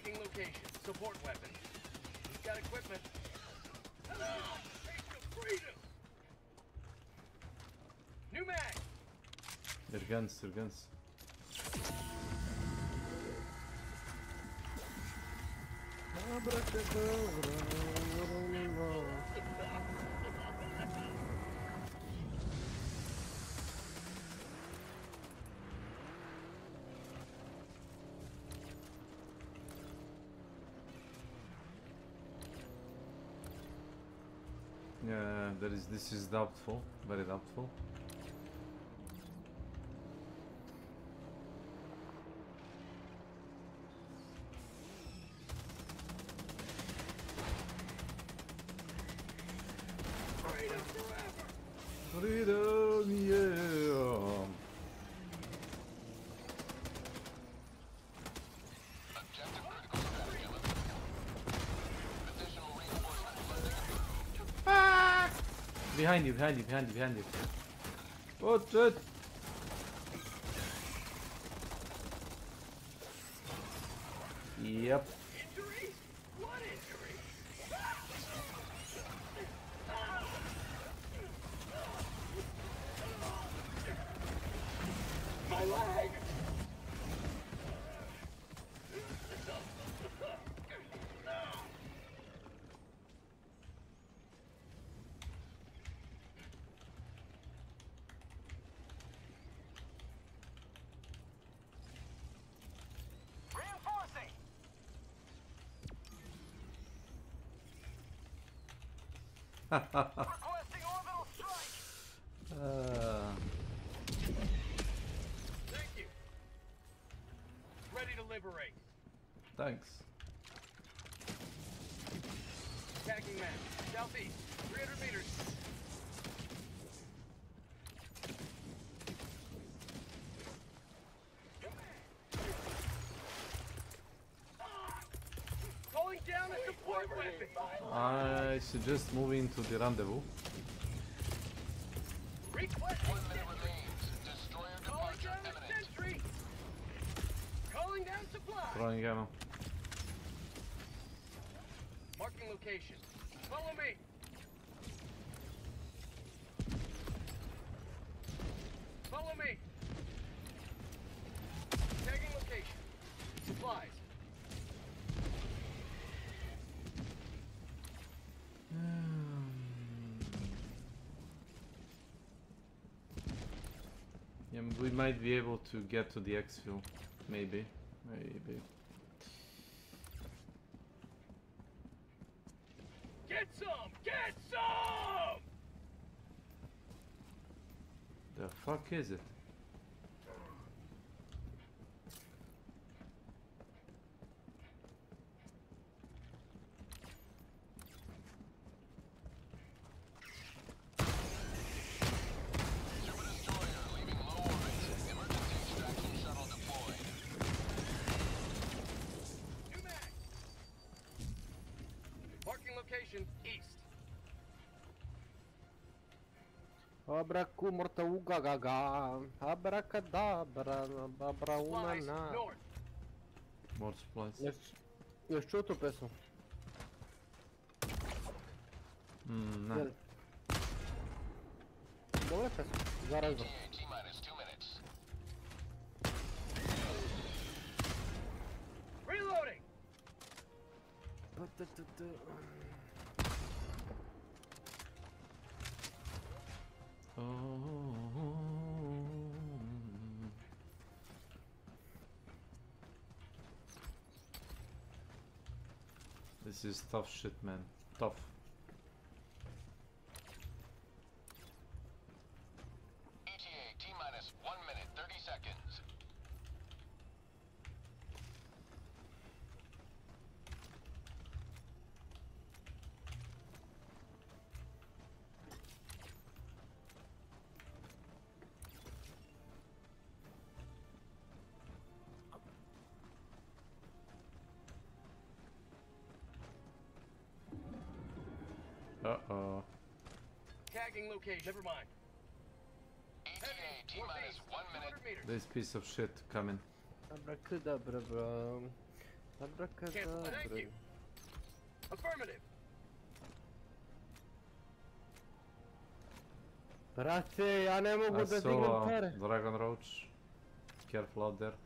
Tagging location. Support weapon. He's got equipment. Hello! Taste of freedom! New mag! Their guns, their guns. Yeah, this is doubtful, very doubtful. Freedom, yeah. Ah! Behind you, behind you, behind you, behind you. Watch it! Yep. Injury? What injury? My leg! Reinforcing! Requesting orbital strike! Thank you. Ready to liberate. Thanks. Tagging map. Southeast. 300 meters. Calling down a support weapon. I suggest moving to the rendezvous. Requesting calling down a sentry. Calling down supply. Throwing ammo. Marking location. Follow me. Follow me. Tagging location. Supplies. Yeah, we might be able to get to the exfil. Maybe. Maybe. Get some! Get some! The fuck is it? Marking location east. Abracu morta uga gaga. Abracadabra. Babra una Supplies na. north. More supplies. Još čuo tu pesmu? Ne. Jel? Dobra pesma, za razlog. Reloading. This is tough shit, man. Tough. ETA T-minus 1 minute, 30 seconds. Uh-oh. Tagging location. Never mind. ETA T-minus 1 minute. This piece of shit coming. Abracadabra, bro. Abrakadabra. Thank you. Affirmative. Brate, ja ne mogu I da saw dignem pare. Dragon Roach. Careful out there.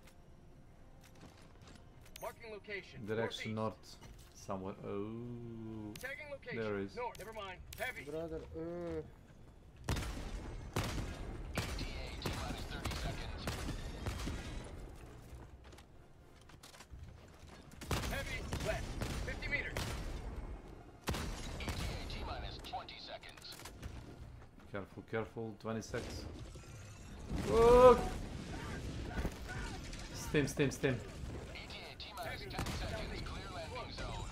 Marking location. Direction Northeast. north. Somewhere. Oh. Tagging location. There is. North. Never mind. Heavy. Brother, Heavy. West. 50 meters. ETA T-minus 20 seconds. Careful, careful. 20 seconds. Oh! Stim. ETA T-minus 10 seconds. Clear landing zone.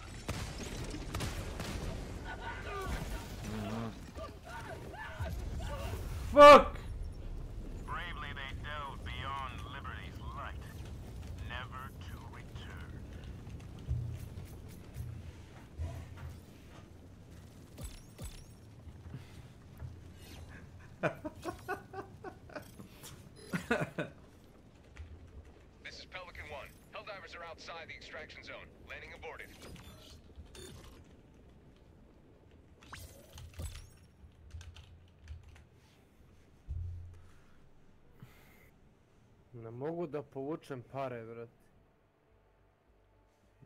Fuck! Bravely they delved beyond liberty's light, never to return. This is Pelican 1. Helldivers are outside the extraction zone. Landing aborted. ne mogu da povučem pare, brate.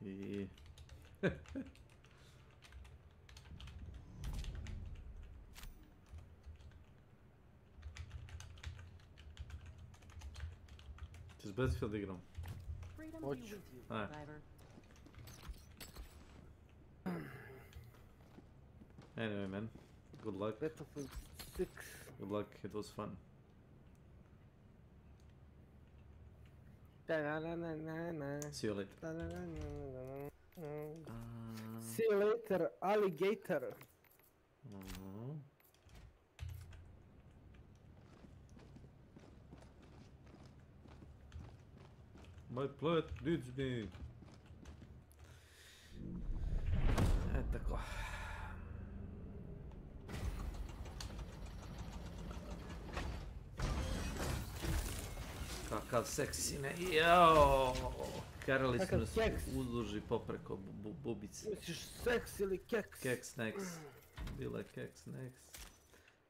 I... Tis Battlefield igram. Hoću. Aj. Anyway, man. Good luck. Battlefield 6. Good luck. It was fun. See you later. See you later, alligator. My plat needs me. Tako. Kakav seksine, jao! Karali smo nas uzduži popreko bubice. Misliš seks ili keks? Keks next. Bila je keks next.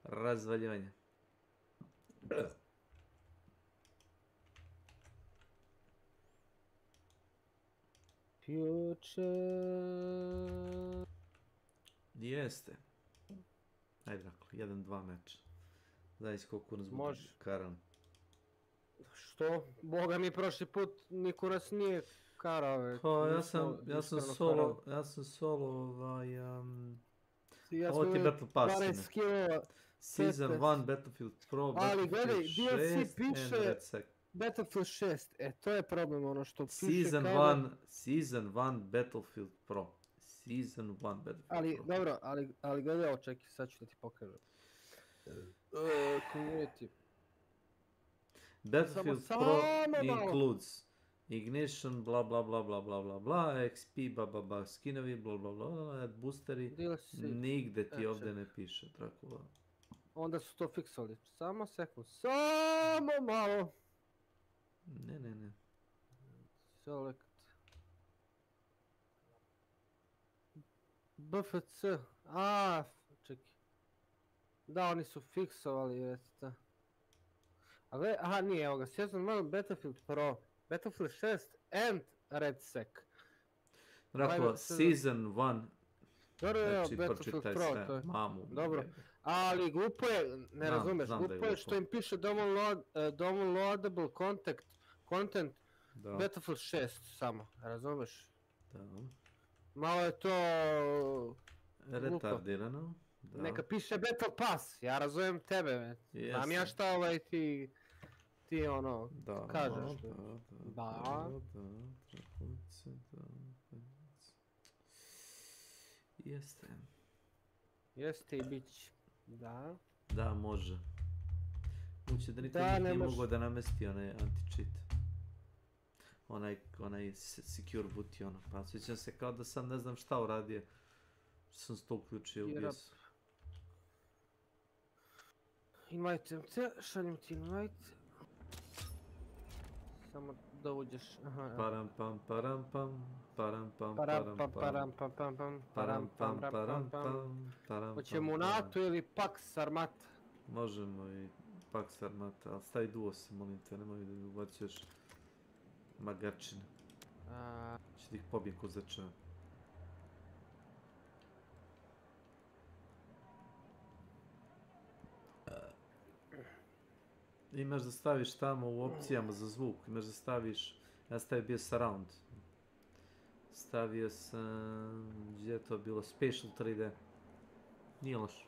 Razvaljivanje. Future. Jeste. Ajde, dakle, 1-2 meča. Znaš koliko nas budu Može. karali. Što? Boga mi prošli put niko nas nije karao. Pa ja sam solo ovo ti je Battle Pass ime. Season 1 Battlefield Pro, ali gledaj, Battlefield DLC 6 and piše Red Sec. Battlefield 6, to je problem, ono što piše Season kao... 1 Battlefield Pro. Season 1 Battlefield ali, Pro. dobro, ali gledaj, ovo čekaj, sad ću da ti pokažem. Community. Battlefield Pro includes Ignition, bla bla bla bla bla bla bla, XP, bla skinovi, bla bla bla, boosteri, nigde ti ovdje ne piše, tako. Onda su to fiksali, samo sekund, samo malo. Ne. Select. BFC, čekaj. Da, oni su fiksovali, recite. Aha, nije, evo ga, Season 1 Battlefield Pro, Battlefield 6 and Red Sec. Dakle, Season 1, znači pročitaj sve, mamu. Dobro, ali glupo je, ne razumeš, glupo je što im piše downloadable content Battlefield 6 samo, razumeš? Da. Malo je to... retardirano. Neka piše Battle Pass, ja razumijem tebe, znam ja šta ti ono, kažeš. Da. Jeste. Jeste i bić, da. Da, može. Uće da niko nije mogao da namesti onaj anti-cheat. Onaj secure boot i ono. Pa sjećam se kao da sam ne znam šta uradio. Sam se to uključio u BIOS. Invite te, šaljem ti invite. Samo da uđeš. Aha, Param pam param pam, param pam param param pam pam, param pam pam param pam pam param pam, param Hoćemo u pam param. NATO ili Pax Armata? Možemo i Pax Armata, ali stavi duo se, molim te, nemoj da ubacuješ magarčine. Će ti ih pobijem ko začeo. Imaš da staviš tamo u opcijama za zvuk, imaš da staviš, ja stavio bio surround. Stavio sam, gdje je to bilo, Spatial 3D. Nije loš.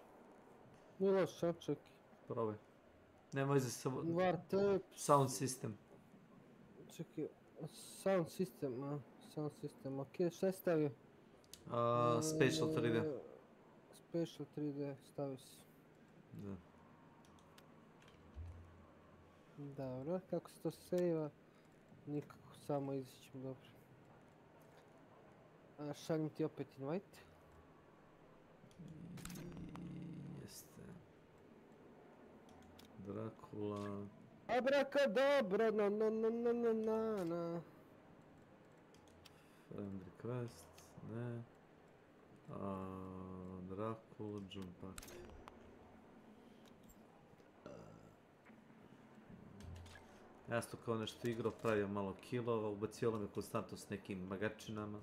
Nije loš, čekaj. Probaj. Nemoj za sound system. Čekaj, sound system, okej, šta je stavio? Spatial 3D. Spatial 3D, stavio si. Da. Dobro, kako se to sejva? Nikako, samo izaćem, dobro. Šaljem ti opet invite. Jeste. Dracula. Abrakadabra, na. Friend request, ne. Dracula, John Party. Ja sam to kao nešto igrao, pravio malo killova, ubacijalo me konstantno s nekim magarčinama.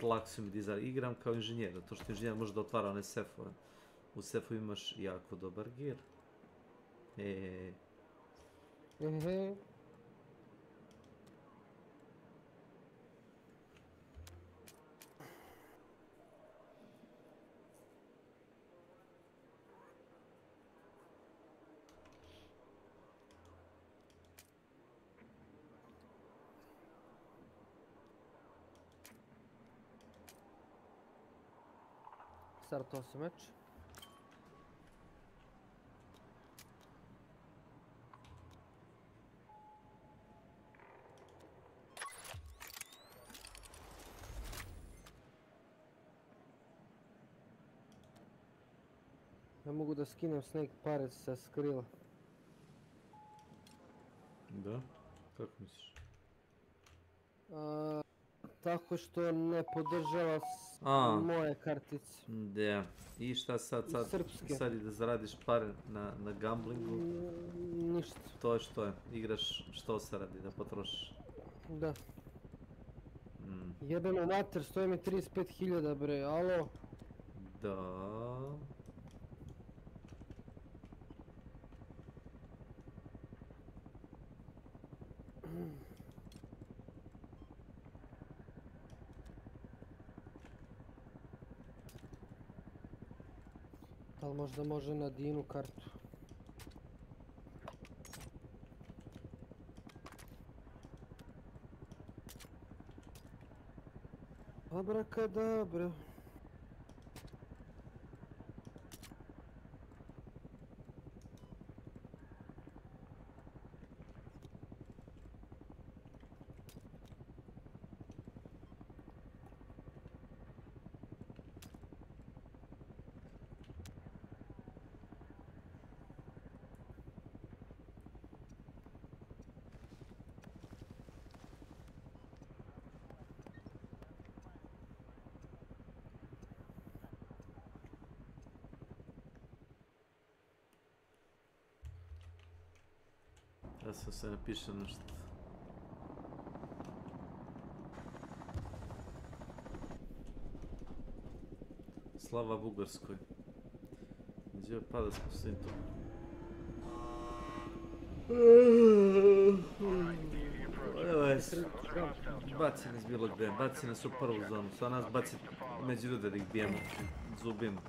Lako su mi dizali. Igram kao inženjer, zato što inženjer može da otvara one sefove. U sefu imaš jako dobar gear. Startao se meč. Ne mogu da skinem Snake Parrot sa Skrilla. Da? Kako misliš? Tako što ne podržava moje kartice. Da. I šta sad? Srpske. Sad i da zaradiš pare na gamblingu? Ništa. To je što je. Igraš što se radi, da potrošiš. Da. Jebeno mater, stoji mi 35.000 bre, alo? Da. Ali možda može na Dinu kartu. Abrakadabra. Ja sam se napišem nešto. Slava Bugarskoj. Gdje pada s posljednjom? Baci nas bilo gdje, baci nas u prvu zonu, sad nas baci među ljude da ih bijemo, zubimo.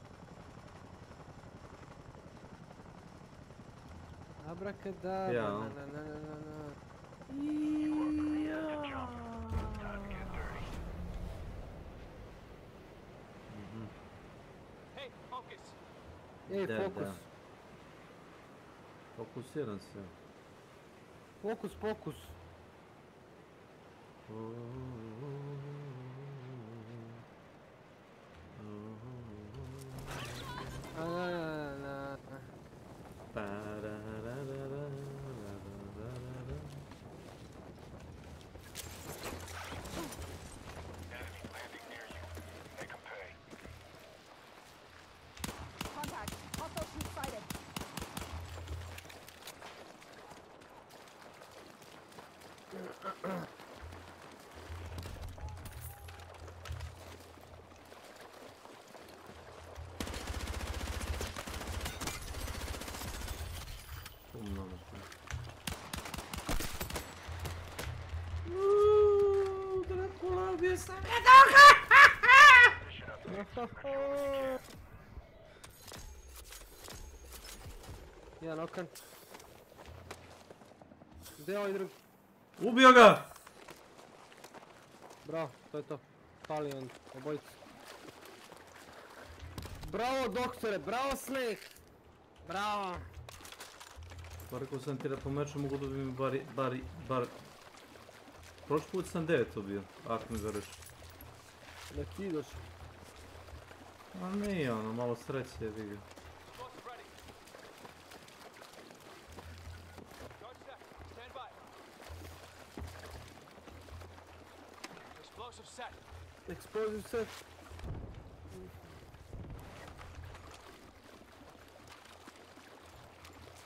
Abrakadabra, Ja. Hey, focus. Ej, Da, fokus. da. Fokusiram se. Fokus. Dracula, bio sam Jedan okan. Gdje je ovaj drugi? Ubio ga! Bravo, to je to. Pali on, obojica. Bravo doktore, bravo Snake! Bravo! Pa rekao sam ti da po meču mogu dobijem bar... Prošli put sam 9 ubio, ako mi veruješ. Ne kidaš. A nije ono, malo sreće je vidio. Explosive set.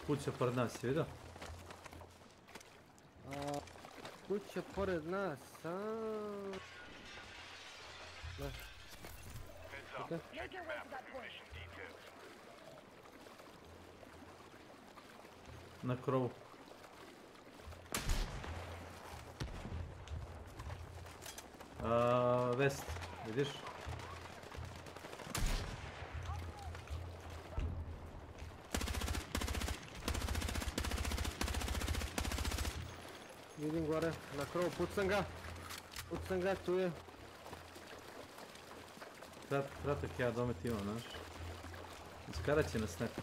Kuća pored nas je vidio? Kuća pored nas, Ne. Okay. Na krovu. West, vidiš? Vidim gore, na krovu, pucam ga, tu je. Kratak ja domet imam, znaš. Iskarat će nas neko.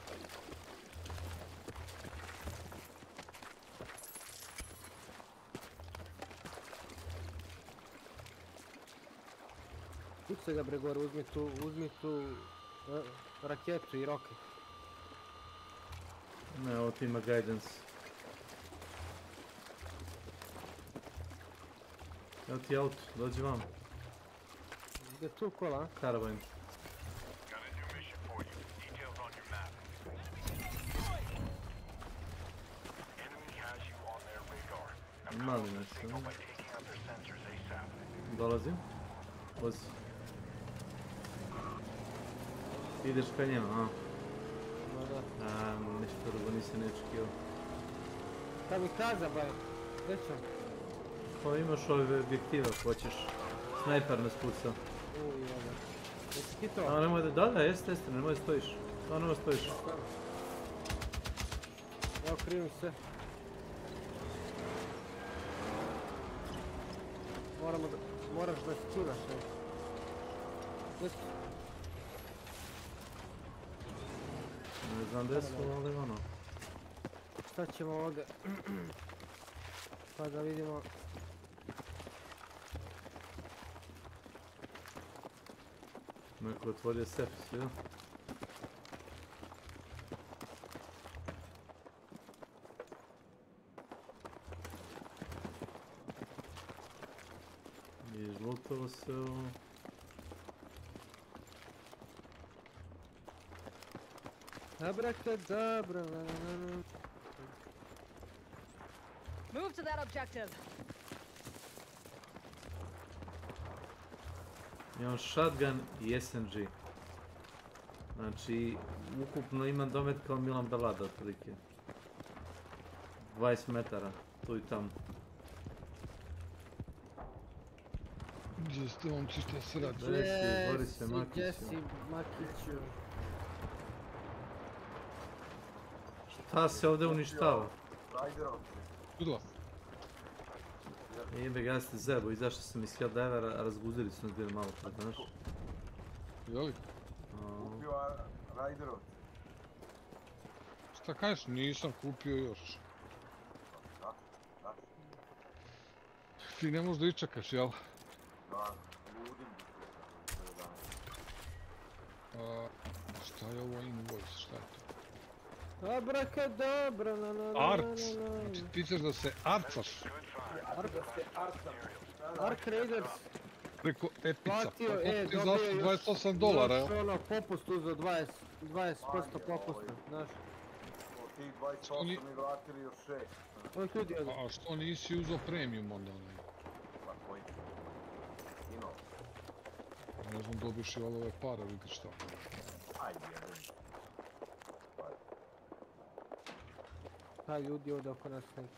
Pucaj ga bre gore, uzmi tu raketu i roket. Ne, ovo ti ima guidance. Evo ti auto, dođi vam. Gdje tu kola, a? Karabajn. Mali nešto. Dolazim. Vozi. Ideš ka njema, a? Da. Nešto drugo nisi ne očekivao. Kamikaza, bar. Gdje ću? Pa imaš ove objektive ako hoćeš. Snajper me spucao. Jebe. Jesi hitro? A nemoj da, jeste, nemoj da stojiš. A nemoj da stojiš. Evo krivim se. Moraš da skidaš, ne? Ne znam gdje su, ali ono. Šta ćemo ovdje? Pa da vidimo. Neko je otvorio sef, vidio? I žlutovo se ovo. Abrakadabra. Move to that objective. Imam shotgun i SMG. Znači, ukupno imam domet kao Milan Belada otprilike. 20 metara, tu i tamo. Gdje ste momci šta se radi? Borise Makiću. Jesi Makiću. Šta se ovdje uništava? Kuda? Jebe ga, ja ste zebo, izašao sam iz Helldivera, a razguzili su nas bili malo pred, znaš? Jeli? Kupio Raiderov. Šta kažeš, nisam kupio još. Ti ne možeš da iščekaš, jel? Da, ludim bi šta je ovo invoice, šta je to? Abrakadabra, Art! Znači ti ćeš da se arcaš. Ark Raiders. Preko Epica. Platio, Ti zašto $28, još ono popust uzeo 20% popusta, znaš. tih 28 i vratili još 6. A što nisi uzao premium onda onaj? Pa koji? Kino. Ne znam, dobiš i ove pare ili šta. Aj, jebim. Taj ljudi ovdje oko nas neki.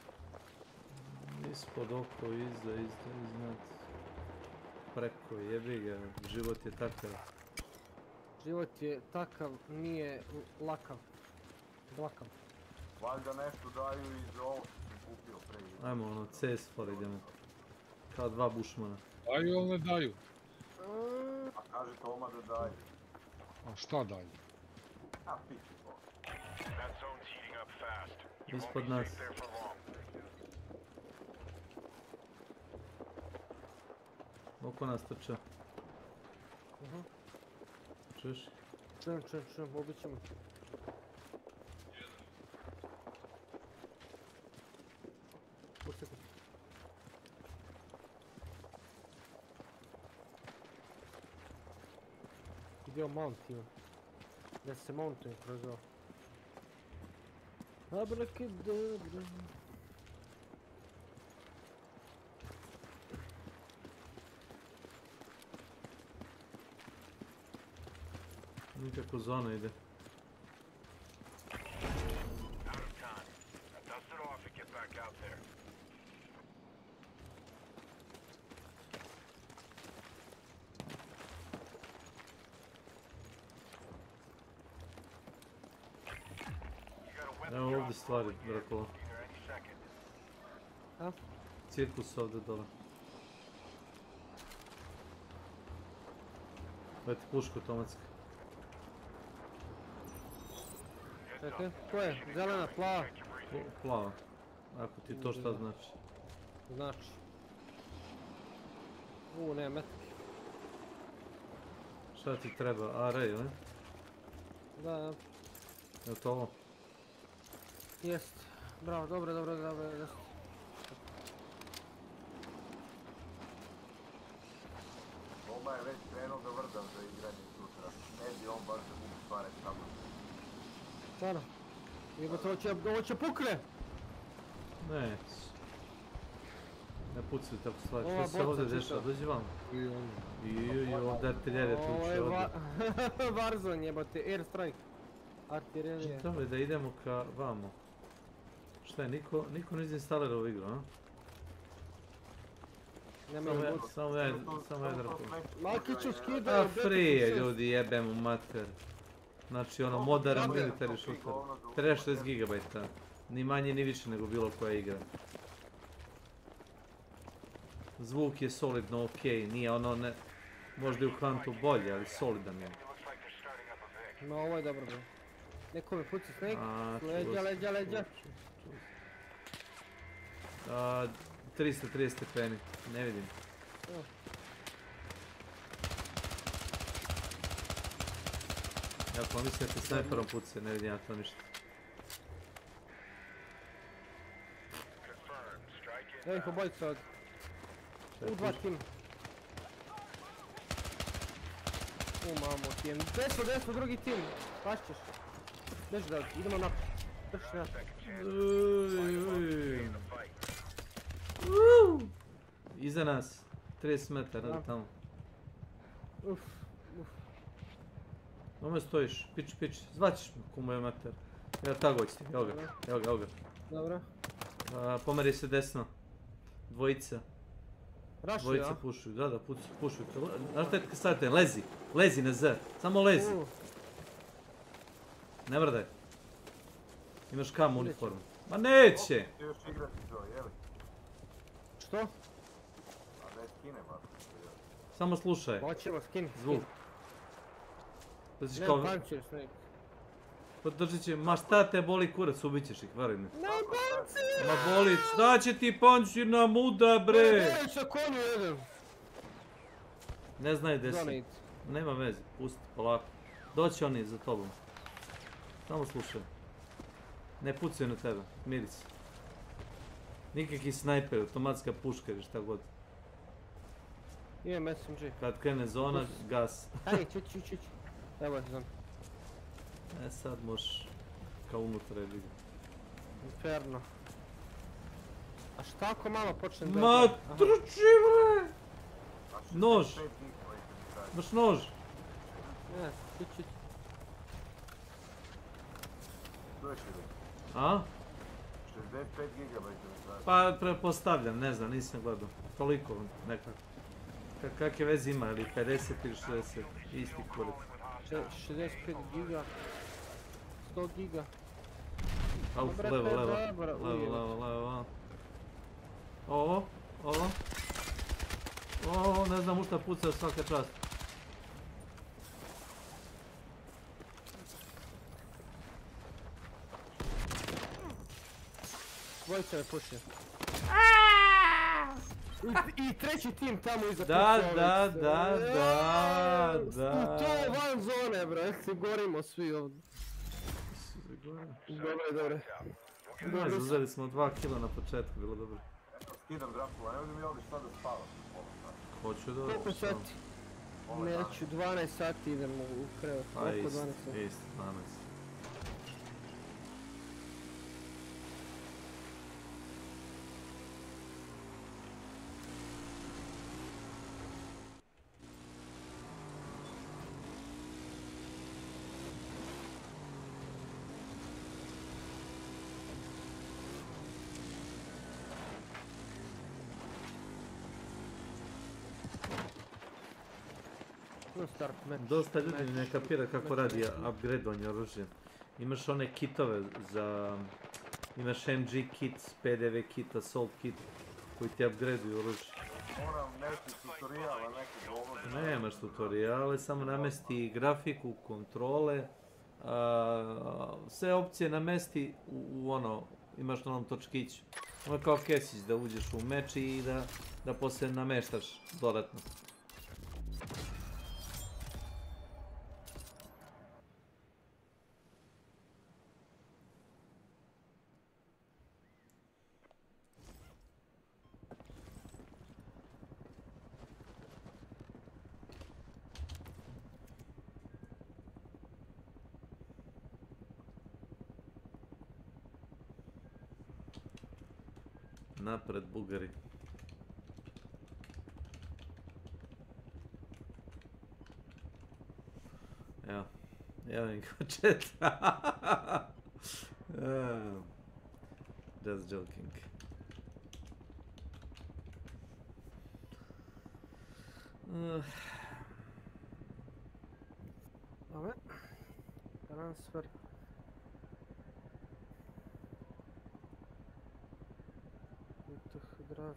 Ispod, oko, iznad. Preko, jebi ga, život je takav. Život je takav, nije lakav. Dlakav. Valjda nešto daju i za ovo što sam kupio pre. Ajmo ono, CS4 idemo. Kao dva bušmana. Daju ili ne daju? A kaže Toma da daju. A šta daju? A pići to. Ispod nas. Oko nas trča. Čuješ? Čujem, ubit ćemo. Usekaj. Gdje je mount ima? Da se mountujem kroz ovo. Abrakadabra. Nikako zona ide. Evo ovdje stvari, Drakula. A? Cirkus ovdje dole. Dajte pušku automatski. Čekaj, ko je? Zelena, plava? Plava. Ako ti to šta znači. Znači. Ne, metak. Šta ti treba? Array, ili? Da. Je to ovo? Jest. Bravo, dobro, jest. Toma je već krenuo da vrda za igranje sutra. Ne bi on baš da gubi pare tamo. Stvarno? Jebote, ovo će pukne! Ne. Ne pucaju tako stvari. Što se ovdje dešava? Dođi vam. I ovdje artiljerija tuče ovdje. Warzone jebote, airstrike. Artiljerija. Dobro da idemo ka vamo. Šta je, niko ne izinstalira ovu igru, a? Samo jedan rapor. Malkiću skidaju. A free ljudi, jebem u mater. Znači ono modern military shooter. 36 GB. Ni manje ni više nego bilo koja igra. Zvuk je solidno okej, nije ono ne... Možda i u Huntu bolje, ali solidan je. No ovo je dobro bro. Neko me puci snake. Leđa. 330 stepeni, ne vidim. Ja pomislim da te snajperom puci, ne vidim ja to ništa. Evo ih obojica od... dva tim. Mamo tim. Desno, drugi tim. Pašćeš. Beži da, idemo naprijed. Drži naprijed. Iza nas. 30 metara tamo. Ome stojiš, pić, zvaćiš me ku moj mater. Ja tako hoću ti, evo ga. Dobro. Pomeri se desno. Dvojica. Rašuju, a? pušuju, da, pušuju. Znaš šta je kad stavite, lezi na Z, samo lezi. Ne mrdaj. Imaš kam uniformu. Ma neće! Ti još igrati to, jeli? Što? A da je skine, ba. Samo slušaj. Hoćemo skin. Zvuk. Ne puncher, snake. Podržit će, ma šta te boli kurac, ubit ćeš ih, veruj mi. Ne puncher! Ma boli, šta će ti puncher na muda, bre? Ne, sa konju jedem. Ne znaju gdje si. Nema veze, pusti, polako. Doći oni za tobom. Samo slušaj. Ne pucaju na tebe, miri se. Nikakvi snajper, automatska puška ili šta god. Imam SMG. Kad krene zona, gas. Ajde, čuć. Evo je zona. Sad možeš kao unutra je vidio. Inferno. A šta ako malo počnem da... Ma trči bre! Nož! Imaš nož? Ne, kući. A? 65 GB. Pa prepostavljam, ne znam, nisam gledao. Toliko nekako. Kakve veze ima, ili 50 ili 60? Isti kurac. 65 giga. 100 giga. Auf, levo. Ovo. Ne znam u šta puca svaka čast. Dvojica me pušio. I treći tim tamo iza Da. To van zone, bre. Gorimo svi ovdje. Dobre. Uzeli smo 2 kila na početku, bilo dobro. Skidam grafula, ne vidim mi ovdje šta da spavam. Hoću da... Koliko sati? Neću, 12 sati idemo u krevet. Pa isto, 12 sati. Dosta ljudi ne kapira kako radi upgradeovanje oružja. Imaš one kitove za... Imaš MG kit, PDV kit, Assault kit koji ti upgradeuju oružje. Moram neki tutoriala, neki dovoljno. Nemaš tutoriale, samo namesti grafiku, kontrole, sve opcije namesti u ono, imaš na onom točkiću. Ono kao kesić da uđeš u meč i da poslije nameštaš dodatno. Napred Bugari. Evo im kao chat. Just joking. Ove. Transfer. Drive.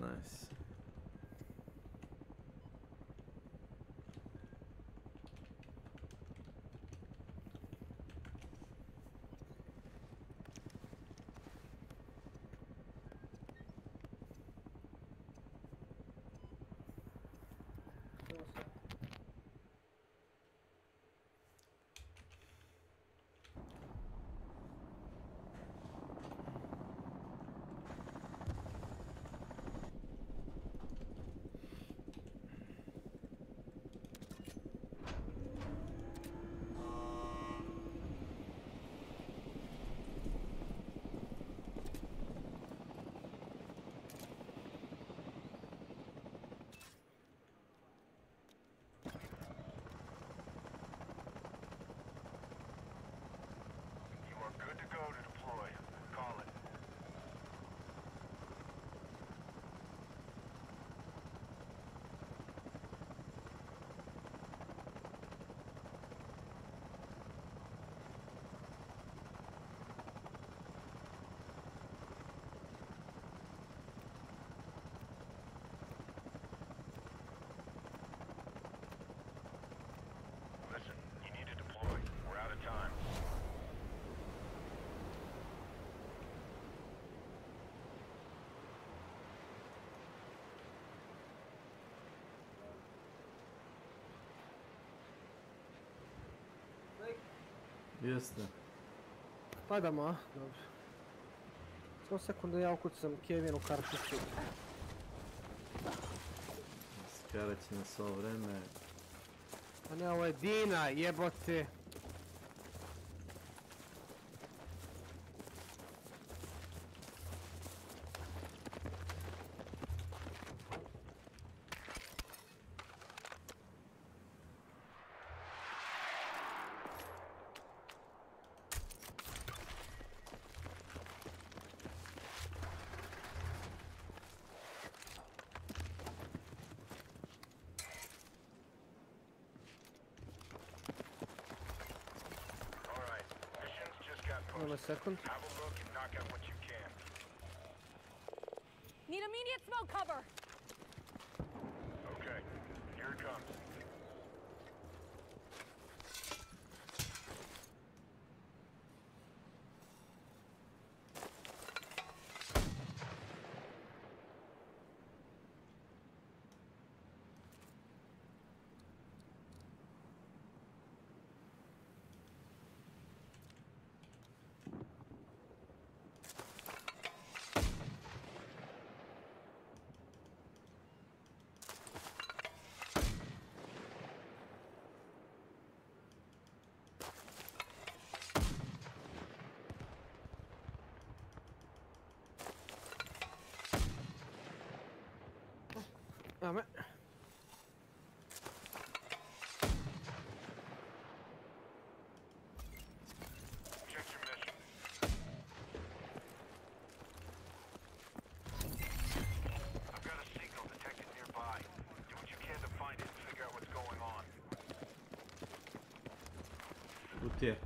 Nice. Jeste. Padamo, a? Dobro. Samo sekundu ja ukucam Kevinu karticu. Skarat će nas ovo vreme. A ne, ovo je Dina, jebote. A second. Have a look and knock out what you can. Need immediate smoke cover. Okay, here it comes. Amen. Check your mission. I've got a signal detected nearby. Do what you can to find it and figure out what's going on. Kutija.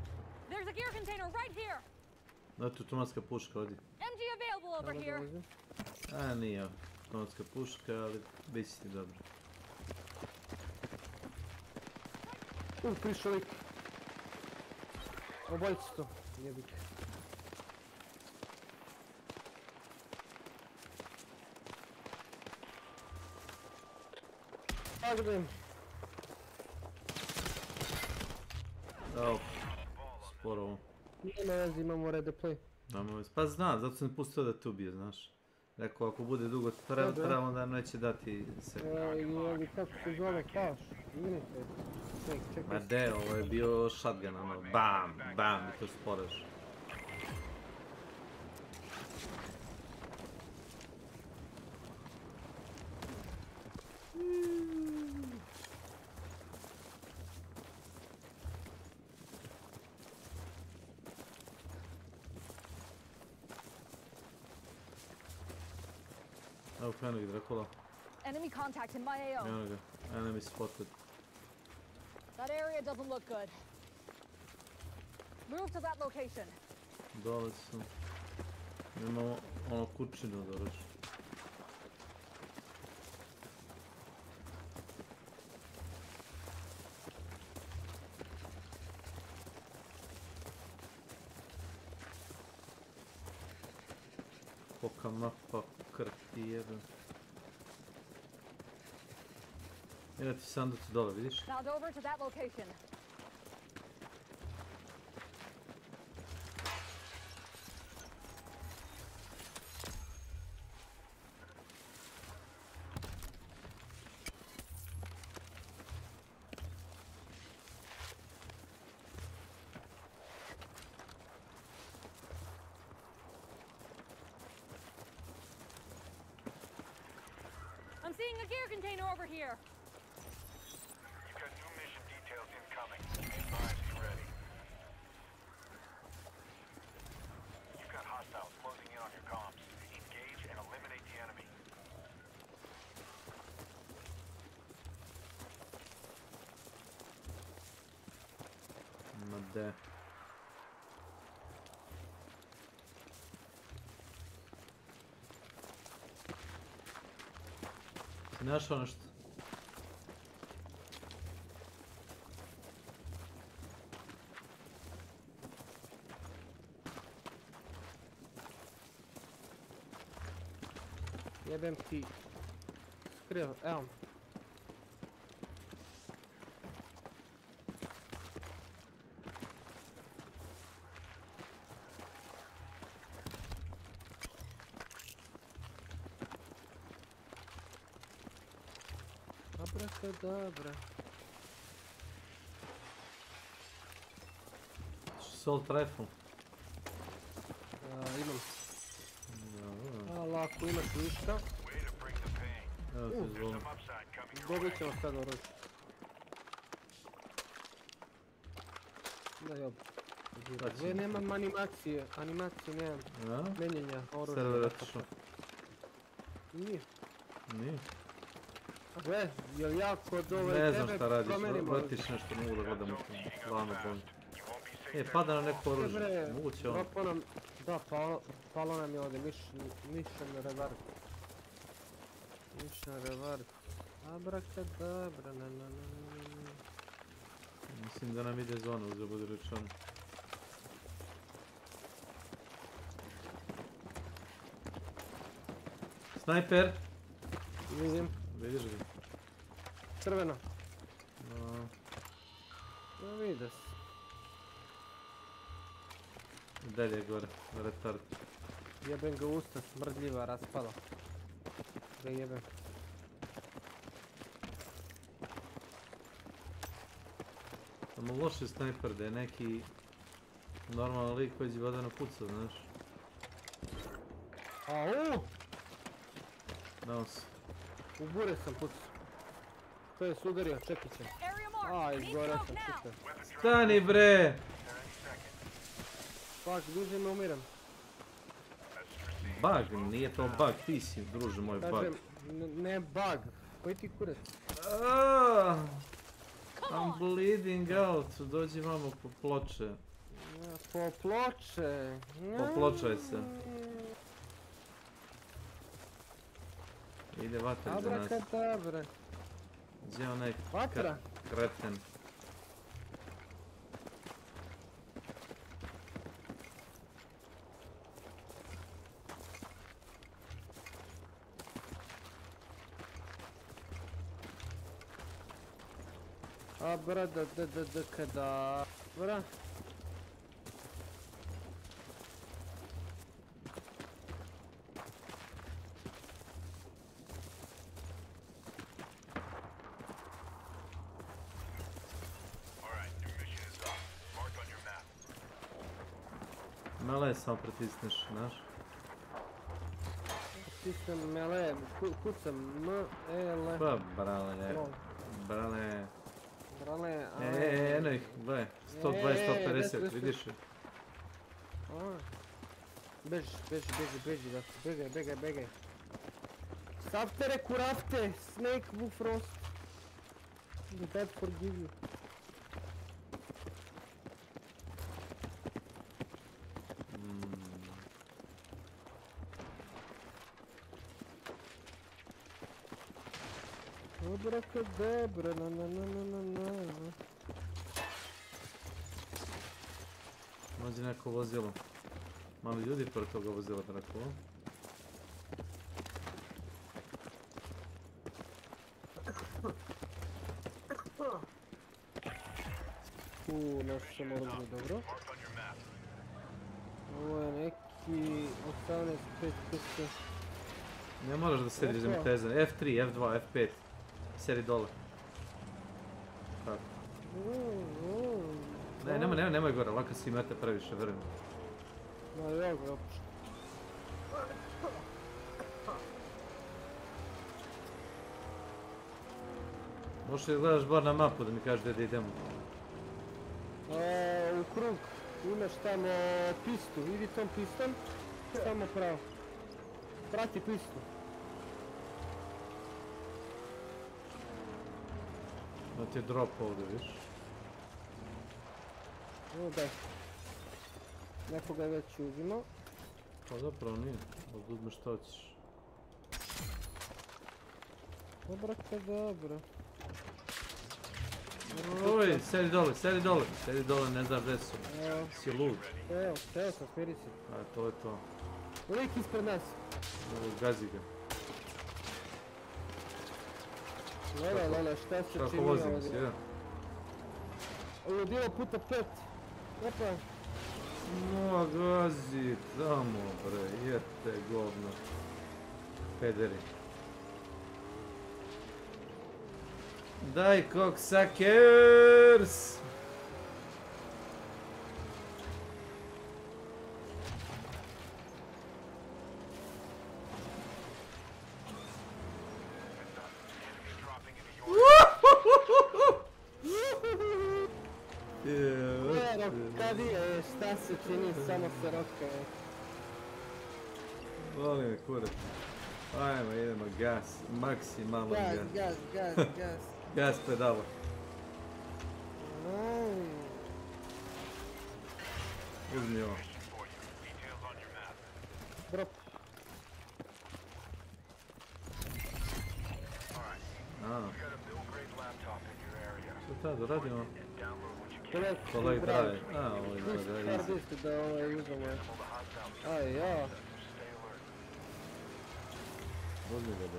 There's a gear container right here. Znate, automatska puška, odi. MG available over here. A, nije automatska puška, ali bit će ti dobro. Prišao lik. Obojice to, jebik. Pogledam. Dao, sporo ovo. Nema veze, imamo red play. Pa znam, zato sam pustio da te ubije, znaš. Rekao, ako bude dugo trajalo, onda neće dati se. Ili kako se zove, kaš. Vidite. Čekaj. Ma de, ovo je bio shotgun, ono, bam, bam, i to sporaš. Evo krenuo ih Dracula. Enemy contact in my AO. Evo ga, enemy spotted. That area doesn't look good. Move to that location. Dole su. Imamo ono kućinu da reći. Koka mapa, krk ti jedan. Evo ti sanduci dole, vidiš? Found over to that location. I'm seeing a gear container over here. You've got new mission details incoming. Be advised, be ready. You've got hostiles closing in on your comms. Engage and eliminate the enemy. Midday. Si našao nešto? Jebem ti. Skrivo, evo. Abrakadabra. assault rifle? Imam. Da. Lako, imaš viška. Evo ti izvolim. Dobit ćemo sad oružje. Da job. Nemam animacije nemam. Menjenja oružja. Server otišao. Nije. Nije. Gle, jel ja kod Ne znam šta radiš, vrtiš nešto, ne mogu da gledam u tom planu bolje. Pada nam neko oružje, moguće ono. Da, palo nam je ovdje, mission revert. Mission revert. Abrakadabra, na. Mislim da nam ide zona, uzeo bude rečeno. Snajper! Vidim. Vidiš ga? Crveno. No, vidio se. Dalje gore, retard. Jebem ga usta, smrdljiva, raspala. Ga jebem. Samo loši snajper da je neki normalan lik koji će vodano puca, znaš. Au! Dao se. U bure sam pucao. To je sudario, čekaj će. Izgore sam, super. Stani bre! Fuck, duže me umiram. Bug, nije to bug, ti si, druže moj bug. Kažem, ne bug, koji ti kurac? I'm bleeding out, dođi vamo po ploče. Po ploče? Popločaj se. Ide vatra za nas. Abrakadabra. Gdje je onaj kreten? Abrakadabra. Mele samo pritisneš, znaš? Pritisnem mele, kucam M-E-L. Pa brale. Eno ih, gle, 120, 150, vidiš ih? Beži, begaj. Saftere kurafte, S.W.Frost. The God forgive you. Abrakadabra, na. Mađe neko vozilo. Mali ljudi pored toga vozila tako. Našao sam oružje, dobro. Ovo je neki 18.5. Ne moraš da sediš za mi teze. F3, F2, F5. Sedi dole. Tako. Ne, nemoj gore, laka si imate previše vremena. Ja ga opuštam. Možeš li gledaš bar na mapu da mi kažeš gdje idemo? U krug. Imaš tamo pistu, vidi tom pistom. Samo pravo. Prati pistu. Da ti je drop ovdje, viš? Daj. Nekoga je već uzimao. Pa zapravo nije, uzmeš što hoćeš. Abrakadabra. Oj, sedi dole, ne znam gdje su. Si lud. Evo sam, spiri si. To je to. Uvijek ispred nas. Gazi ga. Lele, šta se čini ovdje? Kako vozimo si, ja? Ludilo puta 5. Opa. No, gazi, tamo bre, jete govno. Pederi. Daj cocksuckers! kad je, šta se čini, samo se roka. Volim me kurac. Ajmo, idemo, gas, maksimalno gas. Gas. Gas pedala. Uzmi ovo. Drop. Šta tad radimo? Kolekciju Collect drive. drive. Ovo izgleda Hard easy. disk da uzemo. Aj, ja. Uzmi ga da.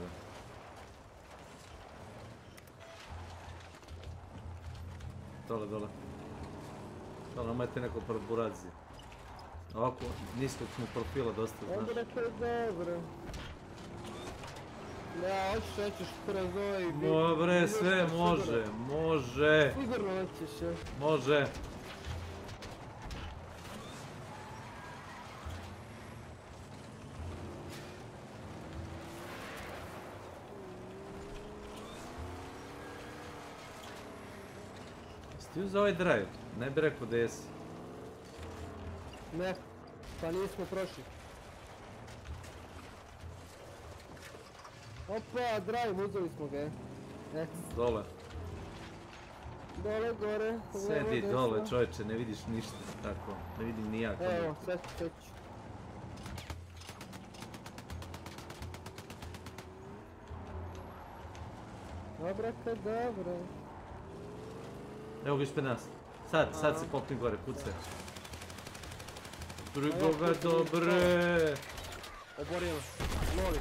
Dole. Dole, nemojte neko proburazi. Ovako, niskog smo profila dosta, znaš. Onda rekao je dobro. Ja, hoćeš kroz ovaj... Dobre, sve može. Sigurno hoćeš, ja. Može. Jesi ti uzao ovaj drive? Ne bi rekao da jesi. Ne, pa nismo prošli. Opa, drive, uzeli smo ga, Dole. Dole, gore. Sedi dole, čovječe, ne vidiš ništa, tako. Ne vidim ni ja. Evo, sad ću. Abrakadabra. Evo ga ispred nas. Sad se popni gore, pucaj. Drugo ga dobre. Oborio, novi.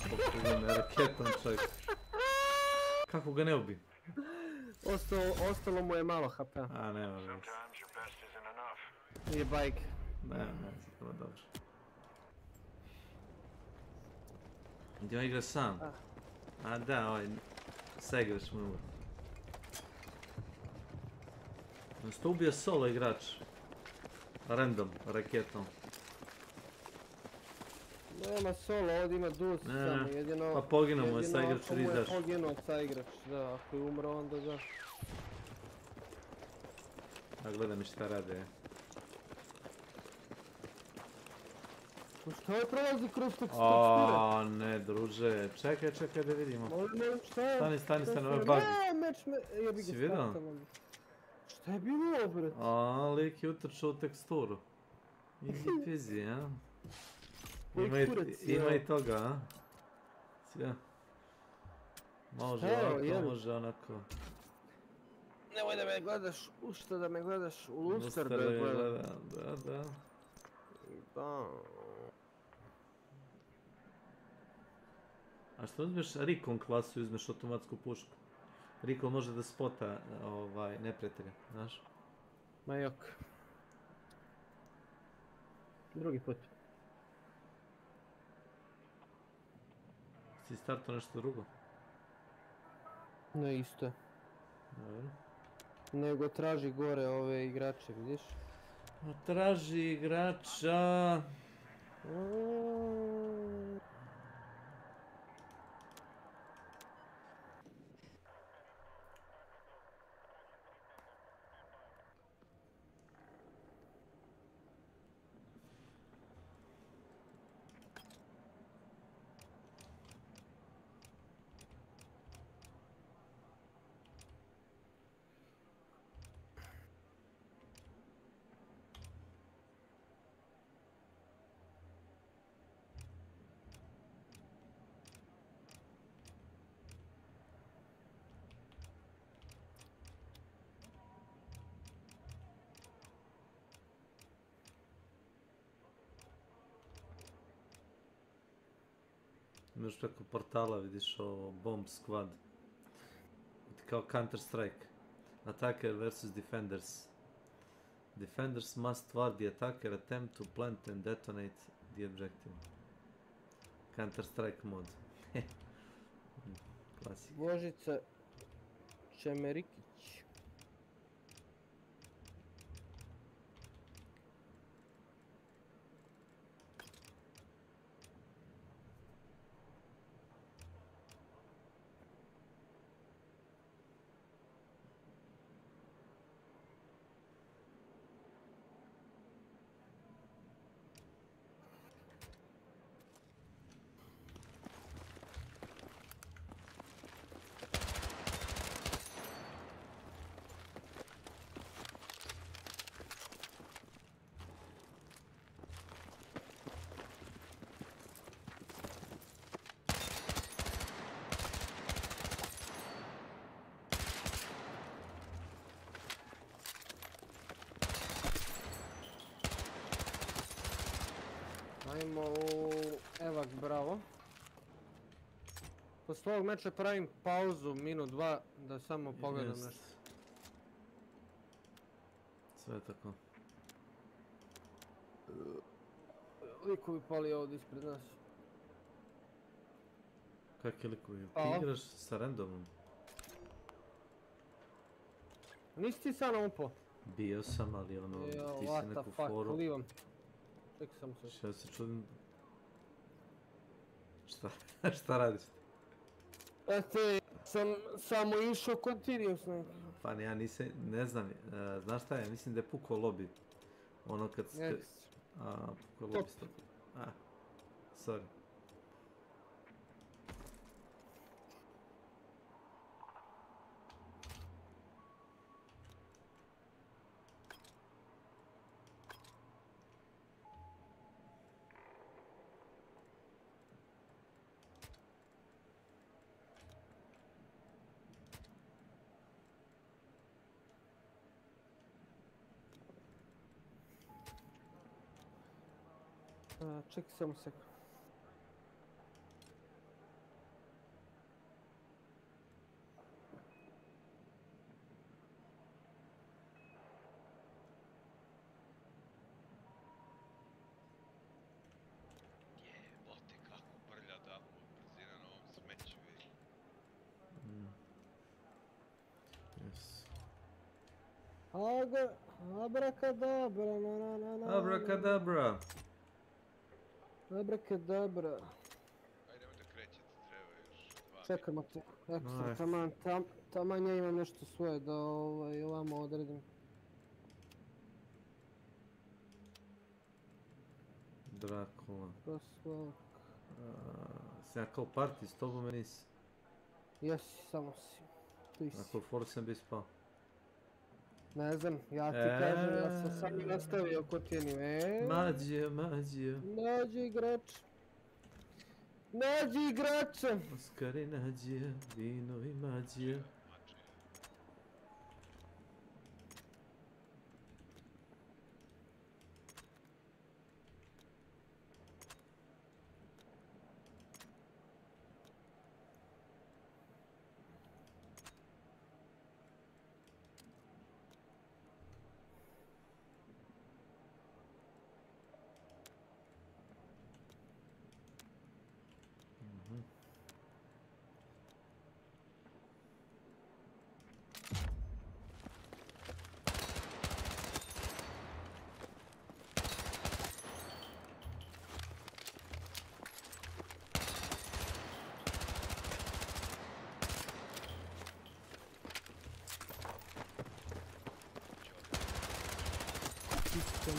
Popni me raketom, čovjek. Kako ga ne ubi? Ostalo mu je malo HP. A, nema već. Nije bajk. Ne, zapravo dobro. Gdje on igra sam? A da, ovaj... Saigraš mu umor. On se to ubio solo igrač. Random, raketom. Nema solo, ovdje ima dus samo, jedino... Pa poginuo mu je saigrač ili izdaš. Jedino ako mu je poginuo saigrač, da, ako je umro onda da. A gledam i šta rade. Šta je prolazi kroz teksture? Aaaa, ne druže, čekaj da vidimo. Molim, šta je? Stani, ovo je bug. Meč me, jebi ga Si vidio? Šta je bilo, bre? A, lik je utrčao u teksturu. Easy peasy, a? Ima i toga, a? Sve. Može ovako, može onako. Nemoj da me gledaš, ušto da me gledaš, u luster da me gledam. Da. A što uzmeš Recon klasu i uzmeš automatsku pušku? Recon može da spota neprijatelja, znaš? Ma jok. Drugi put. Si startao nešto drugo? Ne, isto. Dobro. Nego traži gore ove igrače, vidiš? Traži igrača... Imaš preko portala, vidiš ovo Bomb Squad. Kao Counter Strike. Attacker versus Defenders. Defenders must ward the attacker attempt to plant and detonate the objective. Counter Strike mod. Klasika. Božica Čemerikić. u Evak, bravo. Posle ovog meča pravim pauzu, minut, dva, da samo pogledam Jest. nešto. Sve tako. Likovi pali ovdje ispred nas. Kakvi likovi? Ti Alo? igraš sa randomom? Nisi ti sa mnom upao? Bio sam, ali ono, ti si What the neku fuck, foru. livam. Čekaj sam se. Šta se čudim? Šta radiš? Ete, sam samo išao continuous nekako. Pa ja nisam, ne znam, znaš šta je, mislim da je pukao lobby. Ono kad... Pukao lobby stop. Sorry. Čekaj samo sek. Jebote, kako brlja da brzina na ovom smeću je. Yes. Abrakadabra, na. Abrakadabra. Abrakadabra. Ajde, nemoj da krećete, treba još 2 Čekamo te. Ekstra, taman ja imam nešto svoje da ovamo odredim. Drakula. Prosvak. Sam ja kao party s tobom, nisi? Jesi, samo si. Tu si. Ako for sam bi spao. Ne znam, ja ti kažem, ja sam sam i nastavio continue. Mađija. Nađi igrač. Nađi igrača! Oskari nađija, vino i mađija.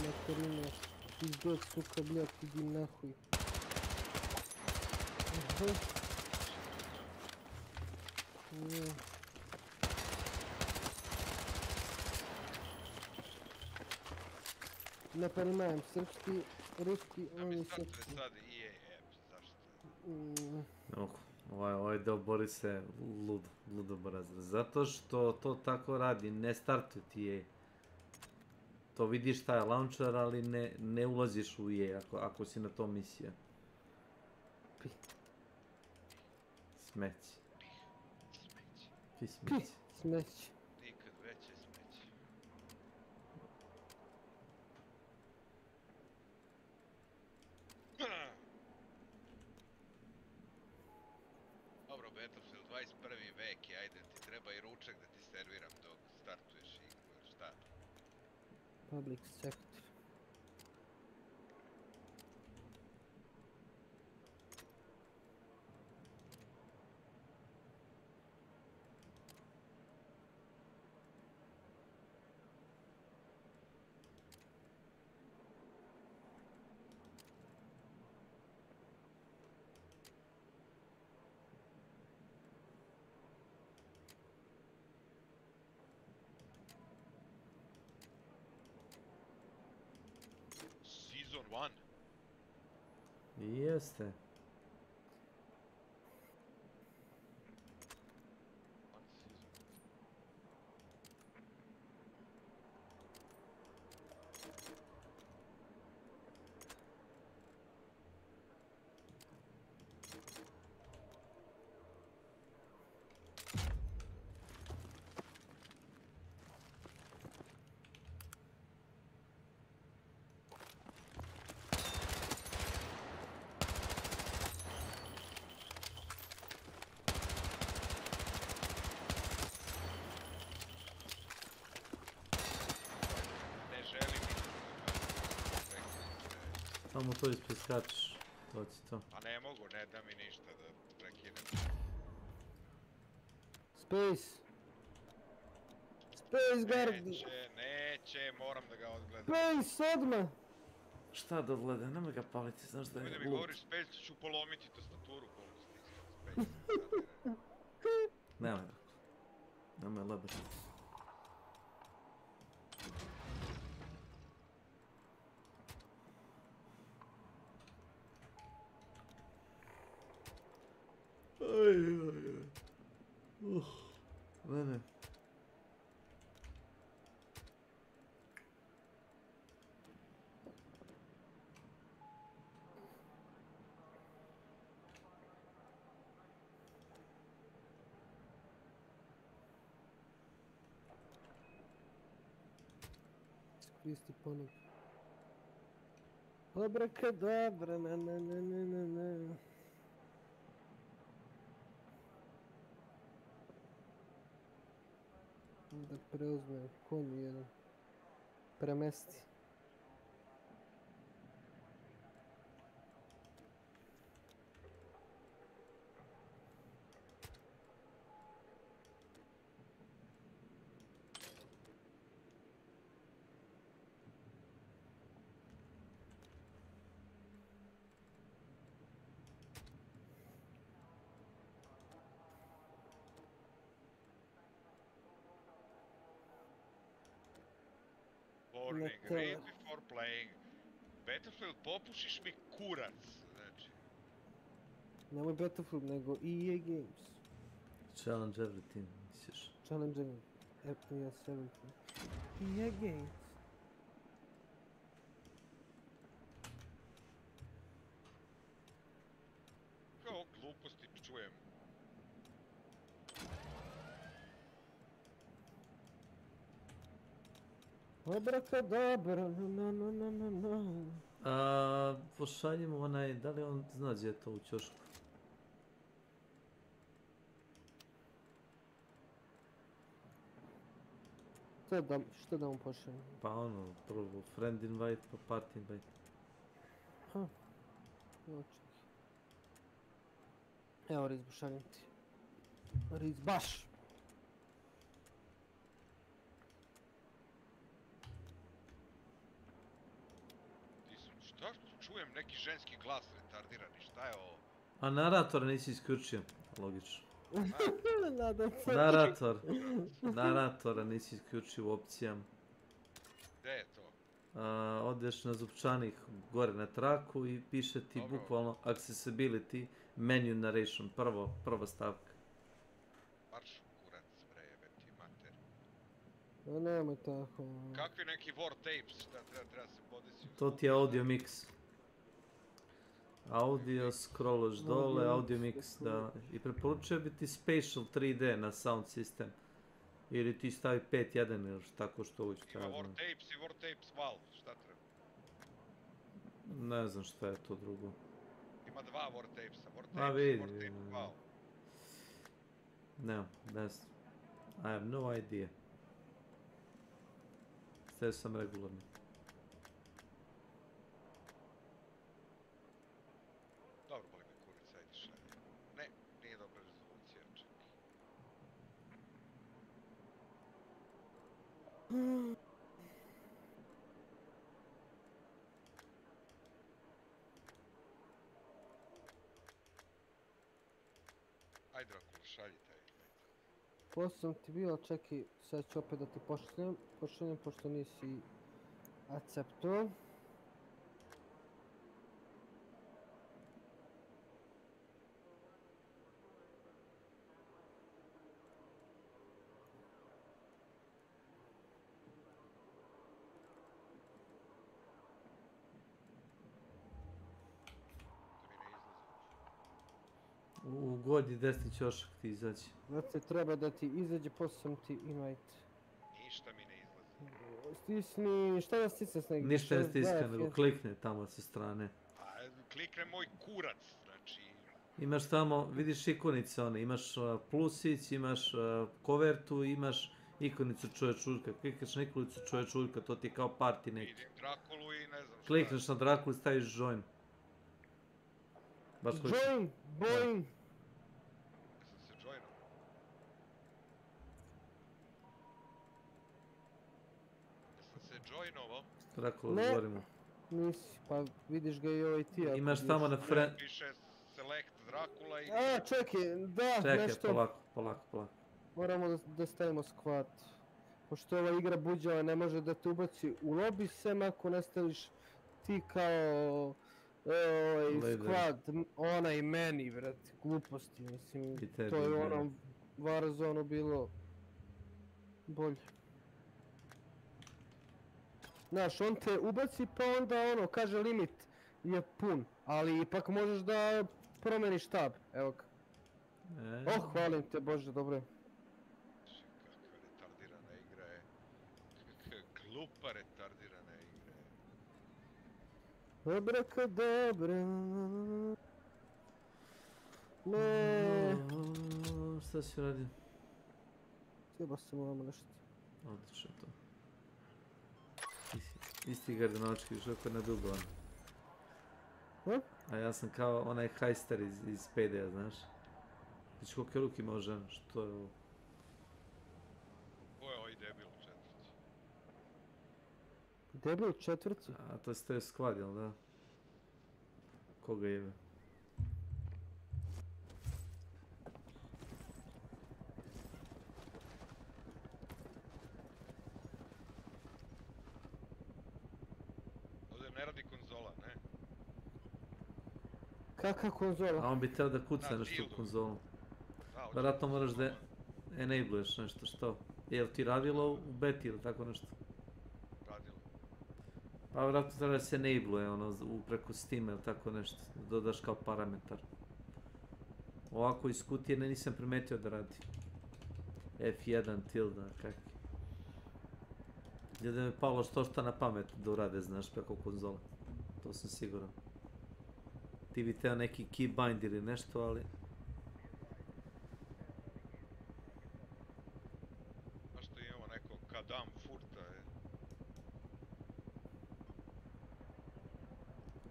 Материна, пиздец, сука, блядь, иди нахуй. Не понимаем, српски, русский, он не српski. Sad EA app, zašto? Ovaj deo bori se ludo brazir. Zato što to tako radi, ne startuje ti EA. To vidiš šta je launcher, ali ne ulaziš u EA ako si na to misija. Smeći. Pi smeći. Smeći. Nikad veće smeće. Dobro, Battlefield 21. vek je, ajde, ti treba i ručak da ti serviram dok startuješ igru, ili šta? Public sector. Season 1? Jeste. Samo to ispreskačiš. To ti to. Pa ne mogu, ne da mi ništa da prekinem. Space! Space Guard! Neće, moram da ga odgledam. Space, odmah! Šta da odgleda, nemoj ga paliti, znaš da je Nemoj da mi lud. govoriš Space, ću polomiti tastaturu koliko stiskam Space. Nemoj da. Nemoj lebati. Ne. Iskoristi ponog. Abrakadabra, na. Da preuzme konj jedan. Premesti. Warning, read before playing. Battlefield, popušiš mi kurac, znači. Nemoj Battlefield, nego EA Games. Challenge everything, misliš? Challenge everything. EA Games. Kao gluposti čujem. Abrakadabra, na. Pošaljimo onaj, da li on zna gdje je to u ćošku? Što da mu pošaljem? Pa ono, prvo friend invite, pa party invite. Ha, evo Riz, pošaljem ti. Riz, baš! Šta čujem neki ženski glas retardirani, šta je ovo? A naratora nisi isključio, logično. Nadam se. Naratora nisi isključio u opcijama. Gde je to? Odeš na zupčanih gore na traku i piše ti bukvalno accessibility menu narration, prva stavka. Marš kurac, bre, jebe ti mater. No nemoj tako. Kakvi neki war tapes, šta treba se podesi? To ti je audio mix. Audio, scrollaš dole, audio mix, da. I preporučio bi ti spatial 3D na sound system. Ili ti stavi 5.1 ili tako što uvijek treba. Ima war tapes i war tapes valve, šta treba? Ne znam šta je to drugo. Ima dva war tapesa, war tapes i war tape valve. Ne znam. I have no idea. Stavio sam regularno. Dobro, boli me kurica, ajde šalje. Ne, nije dobra rezolucija, čekaj. Ajde, Rakula, šalji taj. Poslije sam ti bio, čekaj, sad ću opet da ti pošaljem, pošto nisi accepto. U gornji desni ćošak ti izaći. Znači treba da ti izađe, poslije sam ti invite. Ništa mi ne izlazi. Stisni, šta da stisneš negdje? Ništa ne stiska, nego klikne tamo sa strane. A klikne moj kurac, znači... Imaš tamo, vidiš ikonice one, imaš plusić, imaš kovertu, imaš Ikonicu čovječuljka, klikneš na ikonicu čovječuljka, to ti je kao party neki. Vidim Drakulu i ne znam šta. Klikneš na Drakulu i staviš join. Baš koji si- Join, boing. Jesam se joinao? Jesam se joinovao? Drakulu, Ne. odgovorimo. Nisi, pa vidiš ga i ovaj ti. ako Imaš ideš. tamo na friend... Piše select Drakula i... A, čekaj, da, Čekaj, nešto. polako. Moramo da stavimo squad. Pošto ova igra buđava ne može da te ubaci u lobby, sem ako ne staviš ti kao Leader. squad, ona i meni, brate, gluposti, mislim, I tebi, to je u da. onom Warzone bilo bolje. Znaš, on te ubaci pa onda ono, kaže limit je pun, ali ipak možeš da promeniš tab, evo ga. Oh, hvalim te Bože, dobro je. Kakva retardirana igra je. Glupa retardirana igra je. Abrakadabra. Ne. Šta si uradio? Sjeba sam ovamo nešto. Odlično to. Isti gradonački, što je nadugovan. A ja sam kao onaj hajster iz PD-a, znaš. Znači koliko ruki može, što je ovo? Ko je ovaj debil u četvrci? Debil u četvrci? A to je squad, jel da? Koga jebe? Ovdje ne radi konzola, ne? Kakva konzola? A on bi teo da kuca Na nešto u dildu. konzolu. Da, hoće Vjerojatno da moraš da konzola. enabluješ nešto, što? Jel ti radilo u beti ili tako nešto? Radilo. Pa vjerojatno treba da se enabluje ono preko Steama ili tako nešto, da dodaš kao parametar. Ovako iz kutije nisam primetio da radi. F1 tilda, kak. Gdje da mi je palo što na pamet da urade, znaš, preko konzola. To sam siguran. Ti bi teo neki keybind ili nešto, ali... Znaš što imamo neko kadam furta je.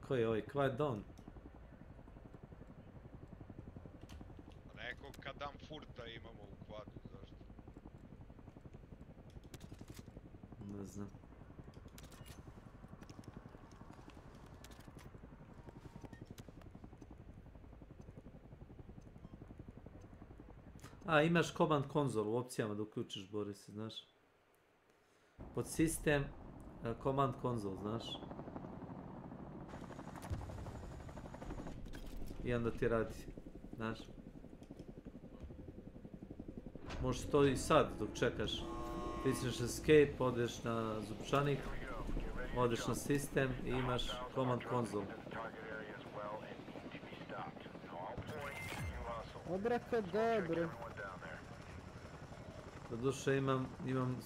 Ko je ovaj? Quiet Down? Nekog kadam furta imamo u kvadu, zašto? Ne znam. A, imaš command console u opcijama da uključiš, Boris, znaš. Pod sistem, command console, znaš. I onda ti radi, znaš. Možeš to i sad dok čekaš. Pritisneš escape, odeš na zupčanik, odeš na sistem i imaš command console. Abrakadabra. Doduše imam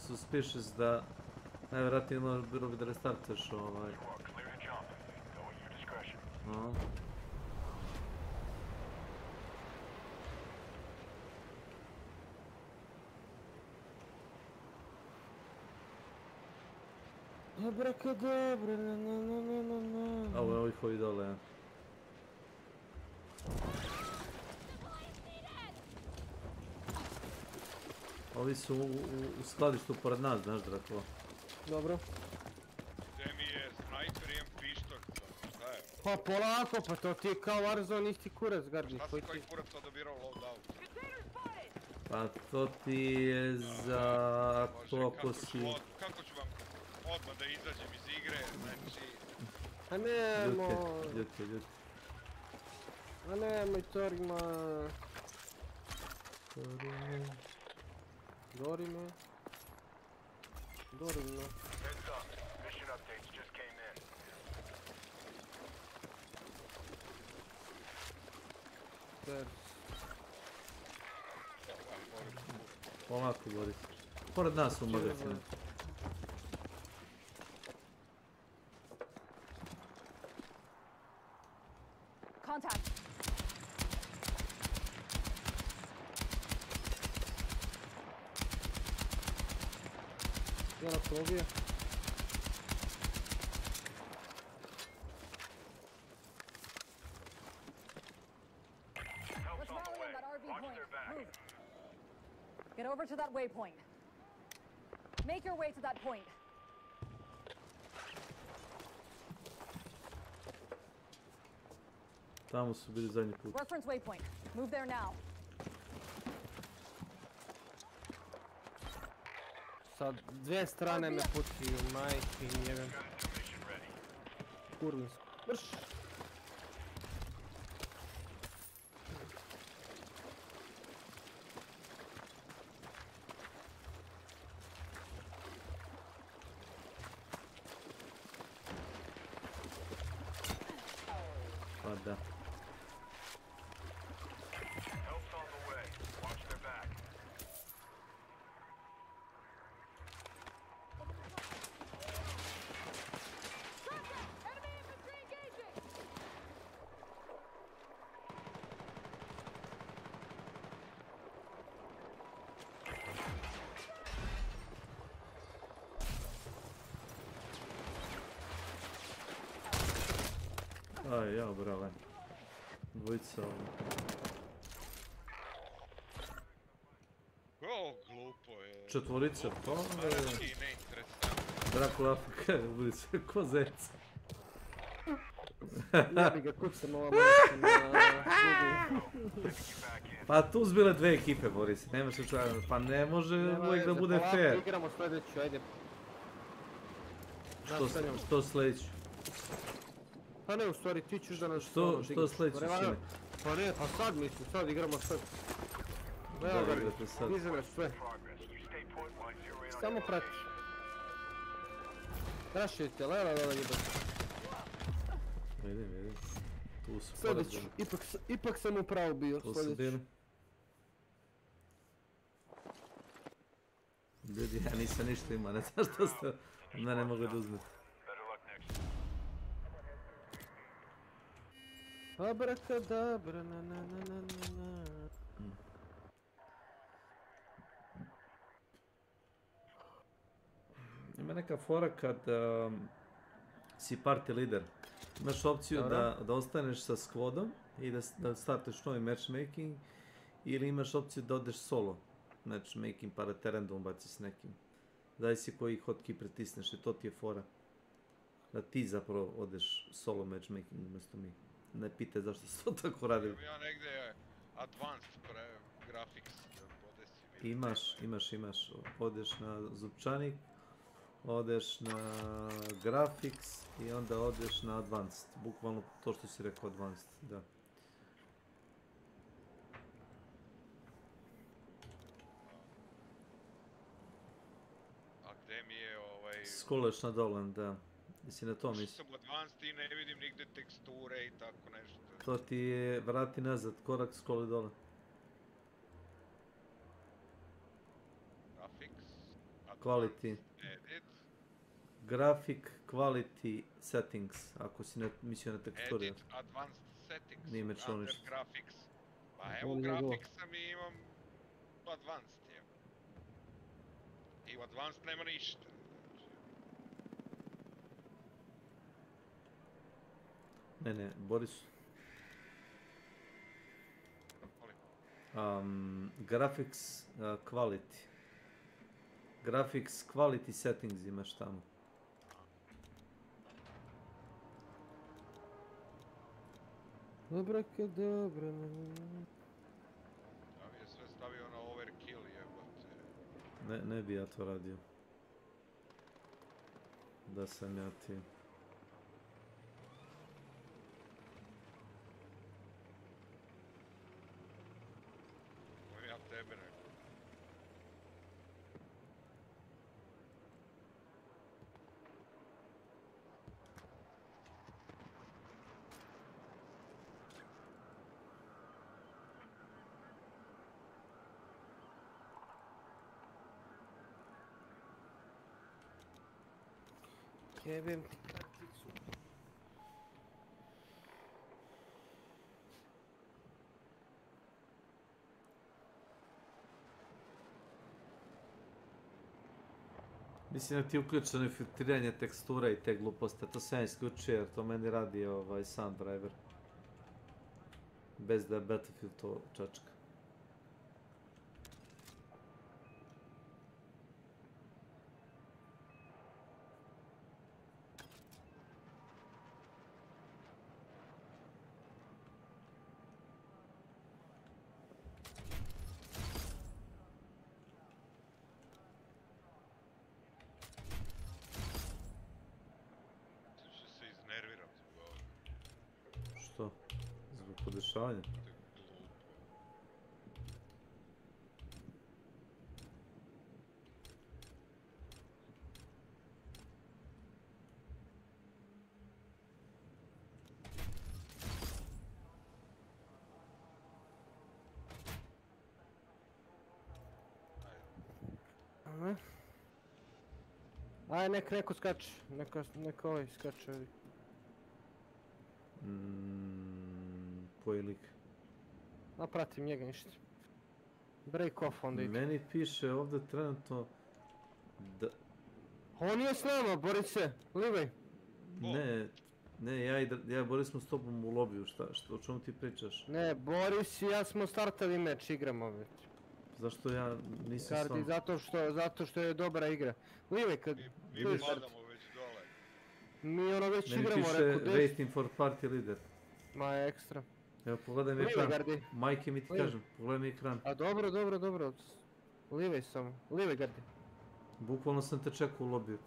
suspicious da najvjerojatnije bilo bi da restartaš ovaj. No. Abrakadabra, na. A ovo je ovih ovi dole, ja. Ovi su u skladištu pored nas, znaš, Drakula. Dobro. Gde mi je snajper, imam pištolj, šta je? Pa polako, pa to ti je kao Warzone isti kurac, Gardi. Šta si koji kurac odabirao loadout? Pa to ti je za ako si... Kako ću vam odmah da izađem iz igre, znači... A nemoj... Ljuti. A nemoj Torima... Dorime. Polako, Boris. Pored nas u magazinu. Contact. Jednog sam ubio. Let's rally on that RV point. Move. Get over to that waypoint. Make your way to that point. Tamo su bili zadnji put. Reference waypoint. Move there now. Sa dvije strane me pucaju, majke njegam. Kurvinsko. Mrš! Pa da. Aj, ja, brale. Dvojica ovdje. O, glupo je. Četvorica, pa Starački neinteresantno. Dracula Afrika, budi se ko zec. Ja bi ga kucam ovamo nešto na drugi. Pa tu su bile dve ekipe, Boris, nema se čuva, pa ne može uvijek da bude fair. Igramo sljedeću, ajde. Što sljedeću? Pa ne, u stvari ti ćeš da nas... Što sljedeću čine? Pa ne, pa sad mislim, sad igramo sve. Evo ga, diže me sve. Samo prati. Rašite, lele jebate. Vidim. Tu su sljedeću, ipak sam upravo bio. Tu su bili. Ljudi, ja nisam ništa imao, ne znam što ste od mene mogli da uzmeti. Abrakadabra, na na na na na. Ima neka fora kad si party leader. Imaš opciju da ostaneš sa squadom i da starteš novi matchmaking, ili imaš opciju da odeš solo matchmaking pa da te random baci s nekim. Zavisi koji hotkey pritisneš i to ti je fora. Da ti zapravo odeš solo matchmaking umjesto mi. Ne pitaj zašto se to tako radi. Ja negdje advanced graphics da podesi. Imaš. Odeš na zupčanik, odeš na graphics i onda odeš na advanced. Bukvalno to što si rekao advanced, da. A gdje mi je ovaj... Skoleš na dole, da. Jesi na to misli? Ušao sam advanced i ne vidim nigdje teksture i tako nešto. To ti je vrati nazad, korak skoli dole. Graphics, Quality. Edit. Graphic Quality Settings, ako si mislio na teksturi. Edit Advanced Settings. Nije me čuo ništa. Graphics. Pa evo Graphics mi imam Advanced je. I u Advanced nema ništa. Ne, Boris. Graphics Quality. Graphics Quality Settings imaš tamo. Abrakadabra. Ja mi je sve stavio na overkill jebate. Ne bi ja to radio. Da sam ja ti. Ovo ja tebe rekao. Jebem ti karticu. Mislim da ti je uključeno filtriranje tekstura i te gluposti, to sam ja isključio jer to meni radi sound driver. Bez da je Battlefield to čačka. Što? Zbog podešavanja? Aj, neko skače, neko ovaj skače ovi. Koji lik? A pratim njega ništa. Break off onda ide. Meni piše ovdje trenutno da... On je s nama, Borise, Livaj. Ne, ja i Boris smo s tobom u lobiju, o čemu ti pričaš? Ne, Boris i ja smo startali meč, igramo već. Zašto ja nisam s vama? Zato što je dobra igra. Livaj, kad... Mi padamo već dole. Mi ono već igramo, rekao 10. Meni piše waiting for party leader. Ma ekstra. Evo, pogledaj mi ekran. Majke mi ti kažem, pogledaj mi ekran. A dobro. Livaj samo, livaj Gardi. Bukvalno sam te čekao u lobiju.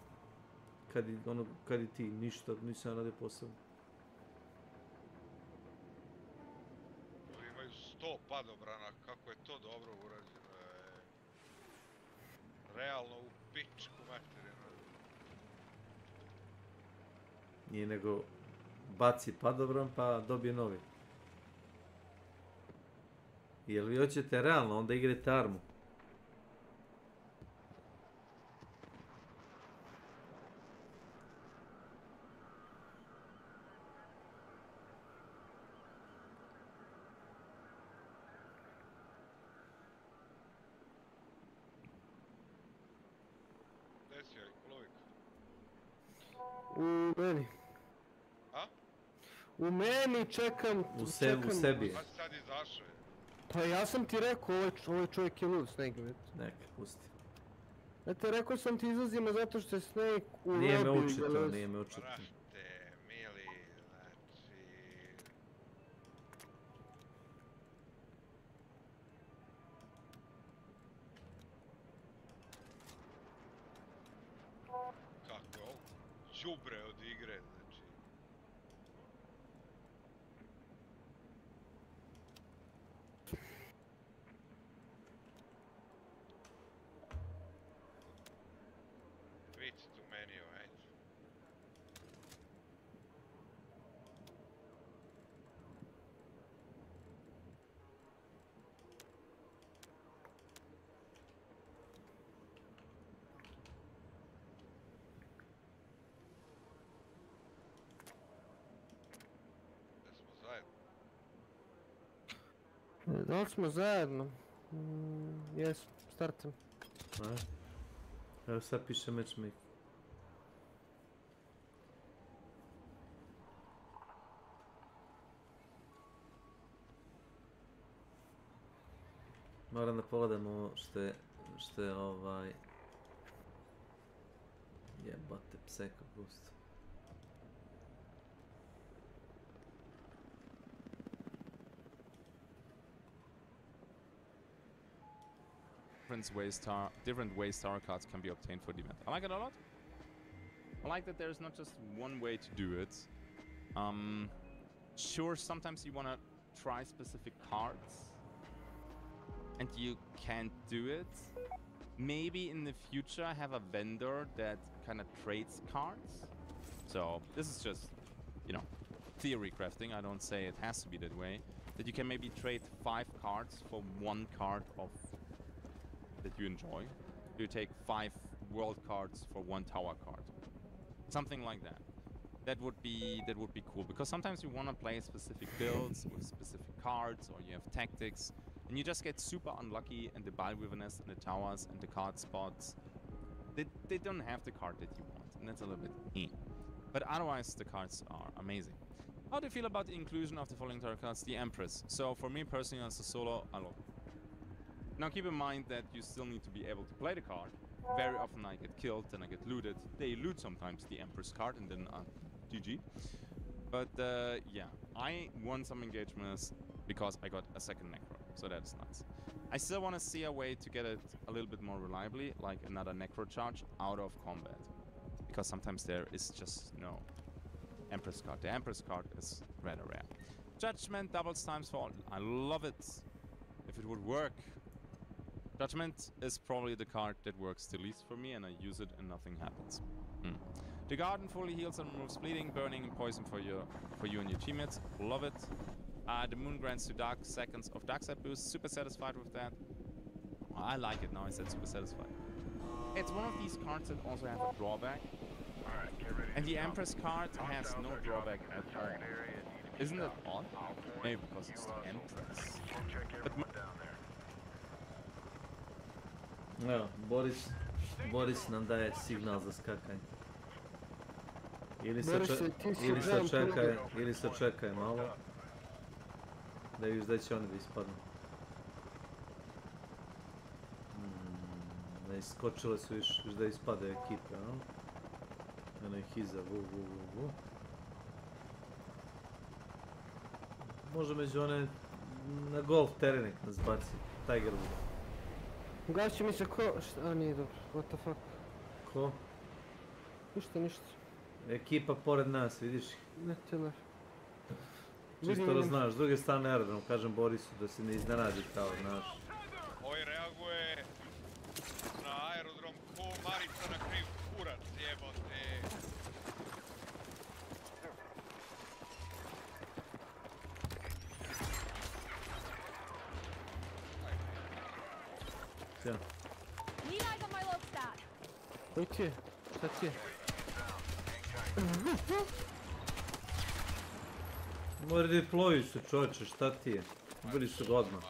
Kad i ti, ništa, nisam radio posebno. Imaju 100 padobrana, kako je to dobro urađeno. Realno u pičku materinu. Nije nego baci padobran pa dobije novi. Jel vi hoćete realno, onda igrajte armu. U meni. A? U meni čekam... U sebi. Pa sad izašao je. Pa ja sam ti rekao, ovaj čovjek je lud, Snake, već. Neka, pusti. Znate, rekao sam ti izlazimo zato što je Snake u lobby. Nije me učito. Brate, mili, znači... Kako je ovo? Đubre od igre, znači... Bit too many, right? Da li smo zajedno? Jes, startam. Evo sad piše matchmaking. Moram da pogledamo što je ovaj... Jebate pseka gusto. Different ways star cards can be obtained for the event. I like it a lot. I like that there's not just one way to do it. Sure, sometimes you want to try specific cards and you can't do it. Maybe in the future have a vendor that kind of trades cards. So this is just, you know, theory crafting. I don't say it has to be that way. That you can maybe trade 5 cards for 1 card of that you enjoy. You take 5 world cards for 1 tower card. Something like that. That would be cool, because sometimes you want to play specific builds with specific cards, or you have tactics, and you just get super unlucky, and the Ball Wilderness and the towers and the card spots, they don't have the card that you want, and that's a little bit But otherwise, the cards are amazing. How do you feel about the inclusion of the following tarot cards? The Empress. So for me personally, as a solo, I love it. Now keep in mind that you still need to be able to play the card. Very often I get killed, then I get looted. They loot sometimes the Empress card, and then GG. But yeah, I won some engagements because I got a second Necro, so that's nice. I still want to see a way to get it a little bit more reliably, like another Necro charge out of combat. Because sometimes there is just no Empress card. The Empress card is rather rare. Judgment doubles times fall. I love it. If it would work. Judgment is probably the card that works the least for me, and I use it and nothing happens. The Garden fully heals and removes bleeding, burning, and poison for you and your teammates. Love it. The Moon grants 2 dark seconds of dark side boost. Super satisfied with that. Well, I like it now. I said super satisfied. It's one of these cards that also have a drawback. And the Empress card has no drawback at all. Isn't it odd? Maybe because it's the Empress. But Evo, Boris nam daje signal za skakanje. Ili se čekaj malo. Da vidiš da će oni da ispadnu. Ne, iskočile su viš da ispade ekipe, no? Eno ih iza, vu. Može među one na golf teren nek nas baci, Tiger Wood. Gaći mi se ko... A nije dobro, what the fuck. Ko? Ništa. Ekipa pored nas, vidiš? Ne, teler. Čisto da znaš, s druge strane aerodrom, kažem Borisu da se ne iznenadi kao, znaš. Ovaj reaguje na aerodrom ko Marica na kriv kurac, jebote. Sjajno. Need eyes on my lobe stat. Koji ti je? Šta ti je? Mora deployu su čovječe, šta ti je? Ubili su ga odmah.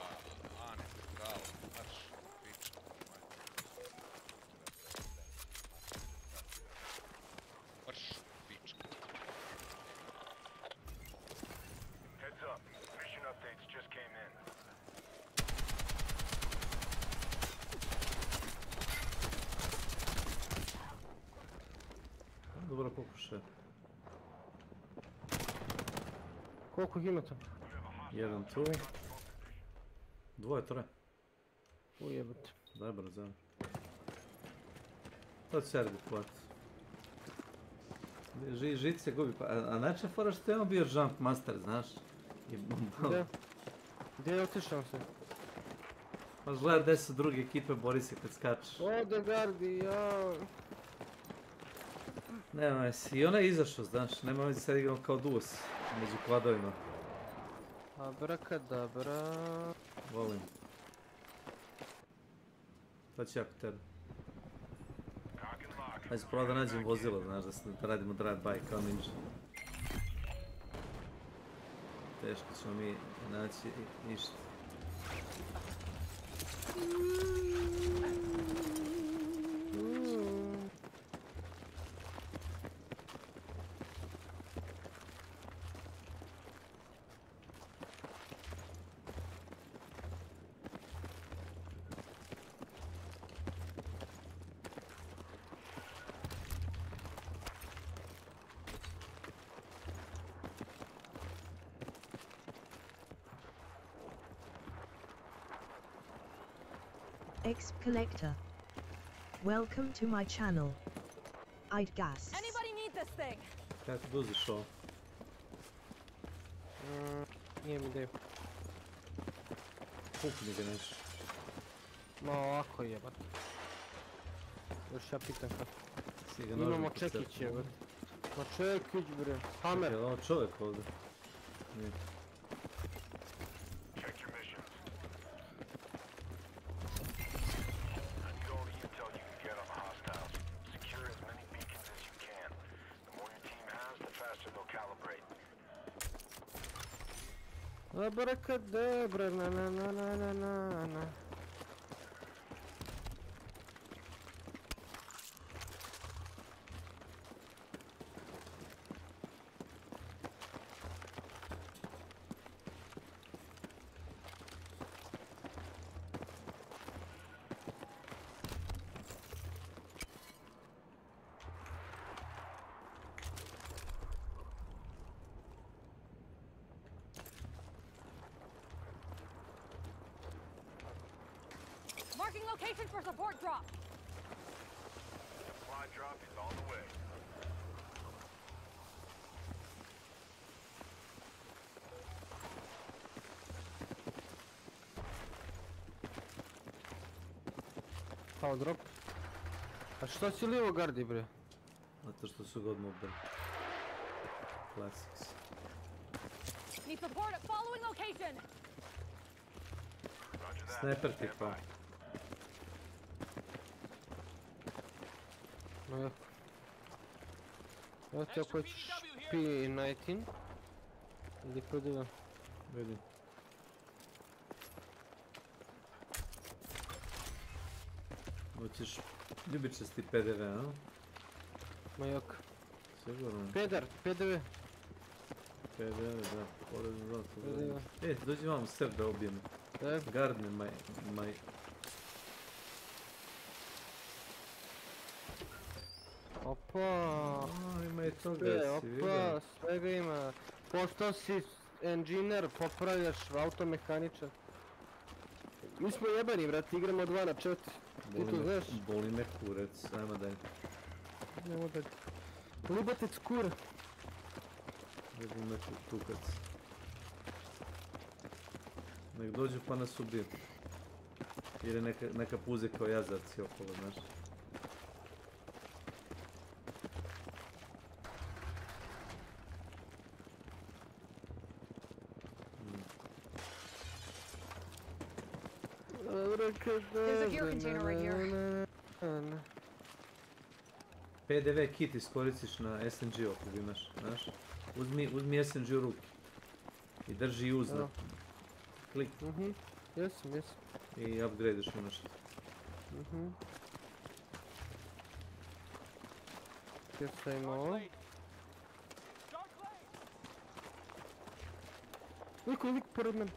Dobro pokušaj. Koliko ih ima to? Jedan tu. Dvoje, troje. Ujebate. Daj brzo. To će Serbi plati. Žic se gubi. A način fora što je on bio jump master, znaš? Gdje je otišao se? Pa gleda gdje su druge ekipe, bori se kad skačeš. Odegardi, jao. Nema vezi. I ona je izašao, znaš. Nema vezi, sad igramo kao duos. Među kvadovima. Abrakadabra. Volim. To će jako tebe. Ajde pravo da nađem vozilo, znaš, da radimo drive-by kao ninja. Teško ćemo mi naći ništa. Exp Collector. Welcome to my channel. I'd gas. Anybody need this thing? Kako doziš ovo? Nije mi ideju. Pukni ga nešto. Ma ovako jebat. Još ja pitam kako. Imamo čekić jebat. Ma čekić bre. Hamer. Je li ovo čovjek ovdje? Nije. Abracadabra, na. Marking location for support drop. Supply drop is on the way. Kao drop. A što si lijevo gardi, bre? Zato što su god ubili. Classics. Need support at following location. Sniper tipa. No jako. Evo ti ako ćeš P19. Ili PDV. Vidim. Hoćeš ljubičasti PDV, a? Ma jako. Sigurno. Pedar, PDV. PDV, da. Porezno zlato. PDV. Dođi vam srp da obijem. Gardner, my... Opa. Ima i toga, si vidio? Opa, svega ima. Postao si engineer, popravljaš, automehaničar. Mi smo jebani, brate, igramo 2 na 4. Ti to znaš? Boli me kurac, ajmo dalje. Nemo dalje. Libatec kura. Boli me tukac. Nek dođu pa nas ubiju. Ili neka puze kao jazaci okolo, znaš. There's a gear container right here. PDV kit iskoristiš na SNG ako imaš, znaš. Uzmi SNG u ruki. I drži uzna. Klik. Jesam. I upgradeš u nešto. Jesam ovo. Lik pored mene.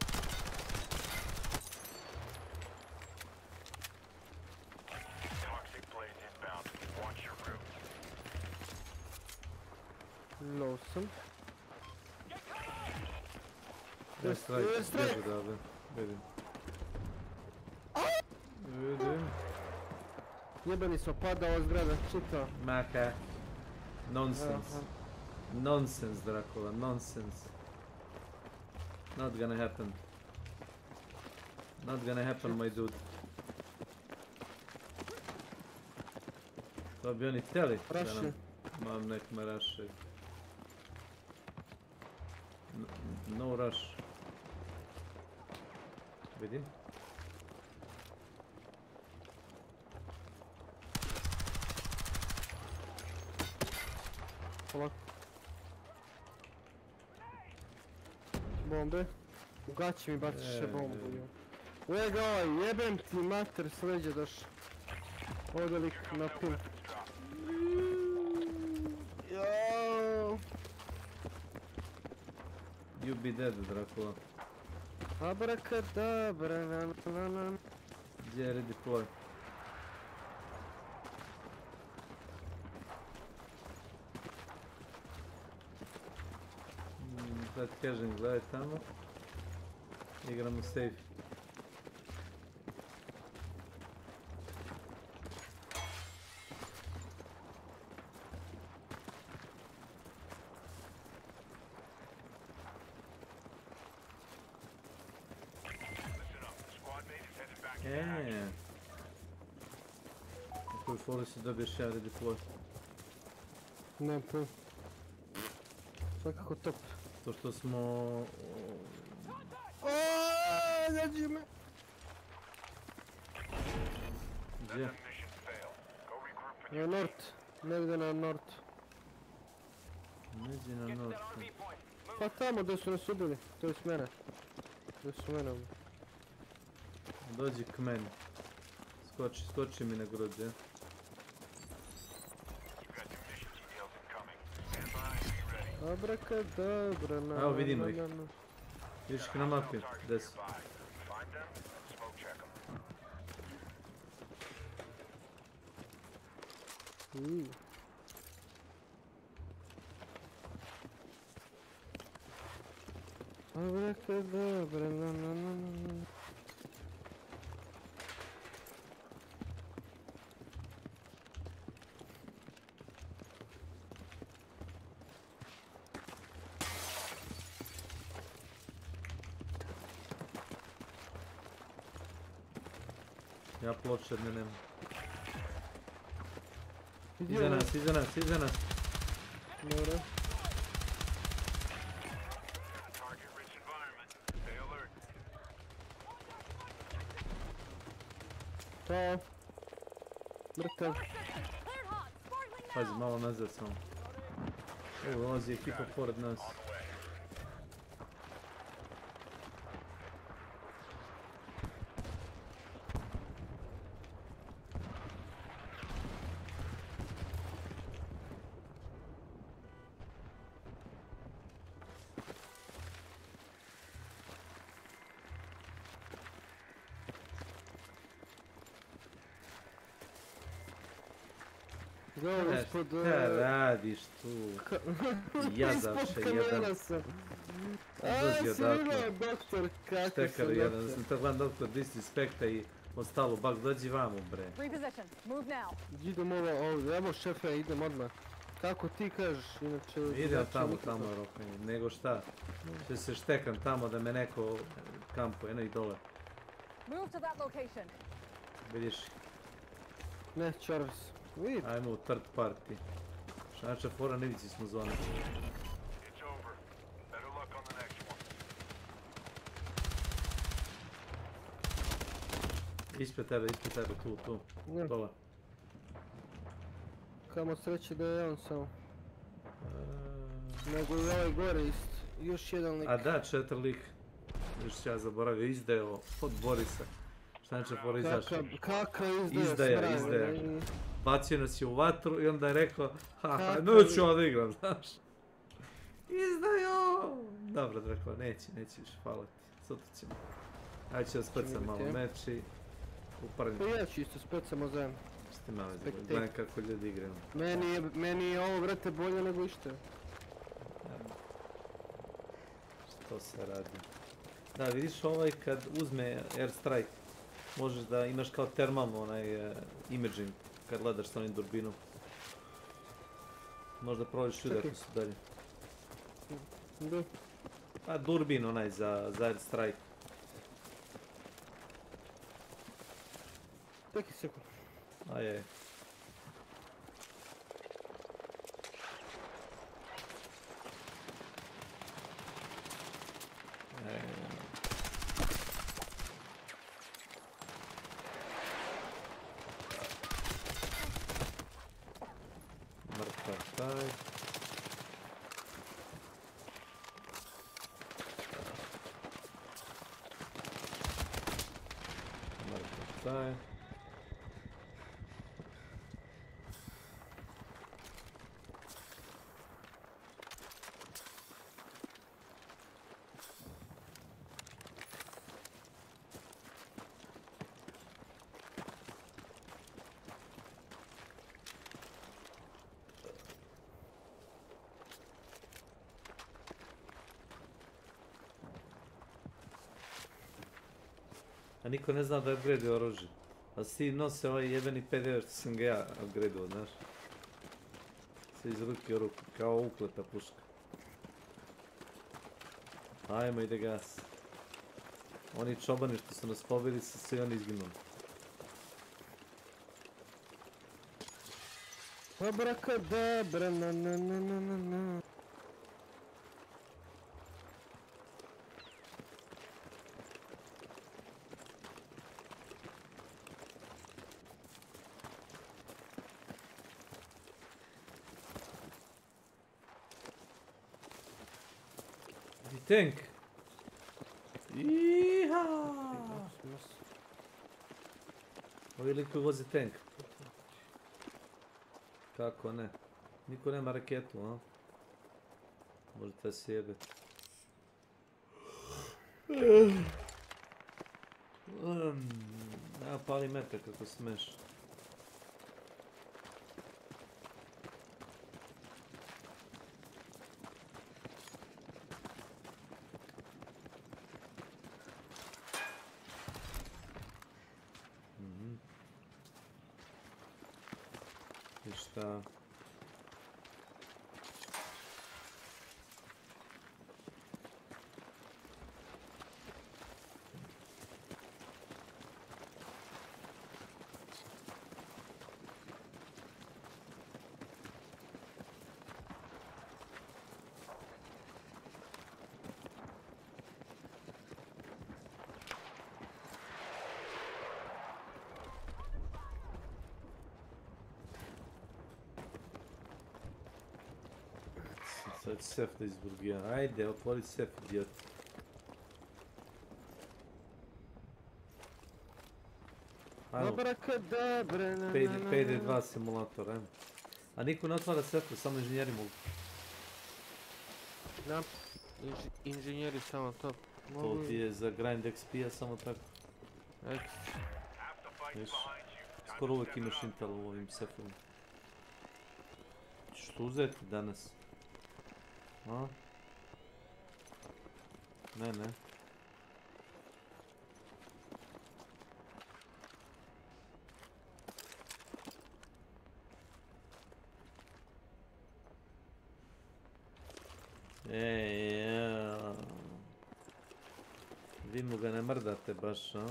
Low sam. Strajk, da, vidim. Vidim. Jebani smo, pada ova zgrada, čita. Maka. Nonsense. Nonsense, Dracula, nonsense. Not gonna happen. Not gonna happen, my dude. To bi oni htjeli da nam... Mam nek me raše. No rush. Vidim. Polako. Bombe. U gaći mi baciše bombu. Uje ga ovaj, jebem ti mater, s leđa došao. Ovdje lik na pul. You be dead, Dracula. Abracadabra, na. Gdje je redeploy? Sad kažem, gledaj tamo. Igramo safe. Koju foli se dobiješ ja redeploy? Nemam pojma. Svakako top. To što smo... Zađi me! Gdje? Na nort. Negdje na nort. Negdje na nort. Pa tamo gdje su nas ubili. To je s mene. Gdje su mene ubili. Dođi k meni. Skoči mi na grođe. Abracadabra, na. Evo vidimo ih. Vidiš ih na mapi. Gdje su? Abracadabra, na. Ja ploče ne nemam. Iza nas, iza nas. Dobro. Pao. Mrtav. Pazi, malo nazad samo. Evo, ulazi ekipa pored nas. Šta radiš tu? Jazavče jedan. Odlazi odatle. Štekar jedan, da sam te gledam doktor disrespekta i ostalo, bak, dođi vamo bre. Idem ovdje, evo šefe, idem odmah. Kako ti kažeš, inače... Idem tamo, rokanje, nego šta? Će se štekam tamo da me neko kampuje, eno i dole. Vidiš? Ne, Charles. Ajmo u third party. Šnača fora, ne vici smo zone. Ispred tebe, tu. Dole. Kamo sreće da je on samo. Nego i ovaj gore isto. Još jedan lik. A da, 4 lik. Još ja zaboravio, izdeo od Borisa. Šnača fora izašao. Kaka izdaja. Bacio nas je u vatru i onda je rekao, haha, neću da igram, znaš. Izdajo! Dobro, rekao, neće više, hvala ti, sutra ćemo. Ajde ću da specam malo meč i uparnjem. Pa ja ću isto specamo zajedno. Što ima veze, gledam kako ljudi igraju. Meni je ovo, vrate, bolje nego ište. Što se radi? Da, vidiš ovaj kad uzme airstrike, možeš da imaš kao termalno onaj imaging. Kad gledaš s onim durbinom. Možda prođeš ljudi ako su dalje. Da. A durbin onaj za air strike. Čekaj sekund. Ajaj. A niko ne zna da upgrade oružje. A svi nose ovaj jebeni PDV što sam ga ja upgradeo, znaš. Sve iz ruke u ruku, kao ukleta puška. Ajmo, ide gas. Oni čobani što su nas pobili su svi oni izginuli. Abrakadabra, na. Tank! Iiha! Ovi lik koji vozi tank. Kako ne? Niko nema raketu, a? Možete se jebeti. Ja pali metak kako smeš. I šta? Sad ću sef da izburgija. Ajde, otvori sef, idiot. Ajmo. PD2 simulator, ajmo. A niko ne otvara sefu, samo inženjeri mogu. Da, inženjeri samo to. To ti je za grind XP-a samo tako. Viš, skoro uvijek imaš Intel u ovim sefima. Što uzeti danas? A? Ne. Ja. Vi mu ga ne mrdate baš, a?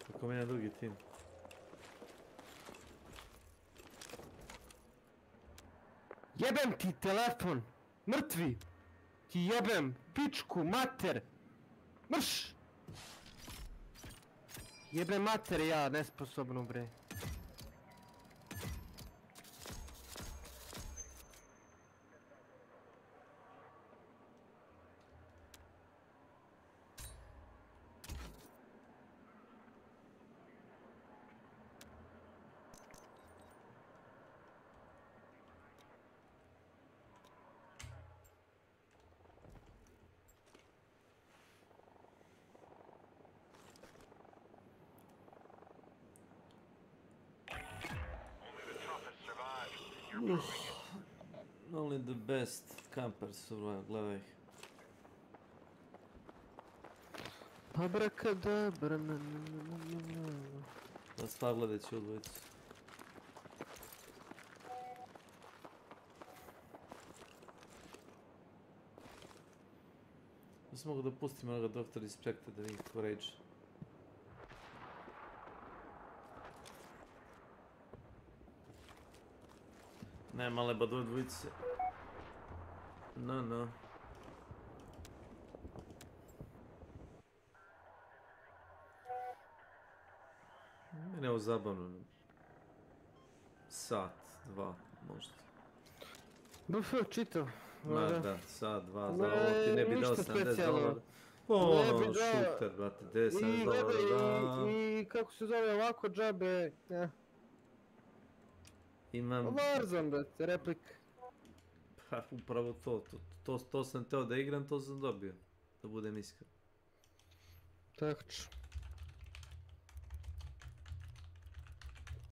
Kako mi je drugi tim? Jebem ti telefon! Mrtvi! Ti jebem! Pičku, mater! Mrš! Jebem mater ja, nesposobno bre. Only the best campers survive, gledaj ih. Abrakadabra, Da sta gledaj ću odvojicu. Da se mogu da pustim onoga doktora iz projekta da vidim kako rage. Ne, male badove dvojice. No. Mene je ovo zabavno. Sat, dva, možda. Buf, čitav. Ma da, sat, dva, za ovo ti ne bi dao $70. Šuter, brate, $10. I kako se zove ovako džabe, Imam... Warzone, brate, replik. Pa, upravo to sam teo da igram, to sam dobio. Da budem iskren. Tačno.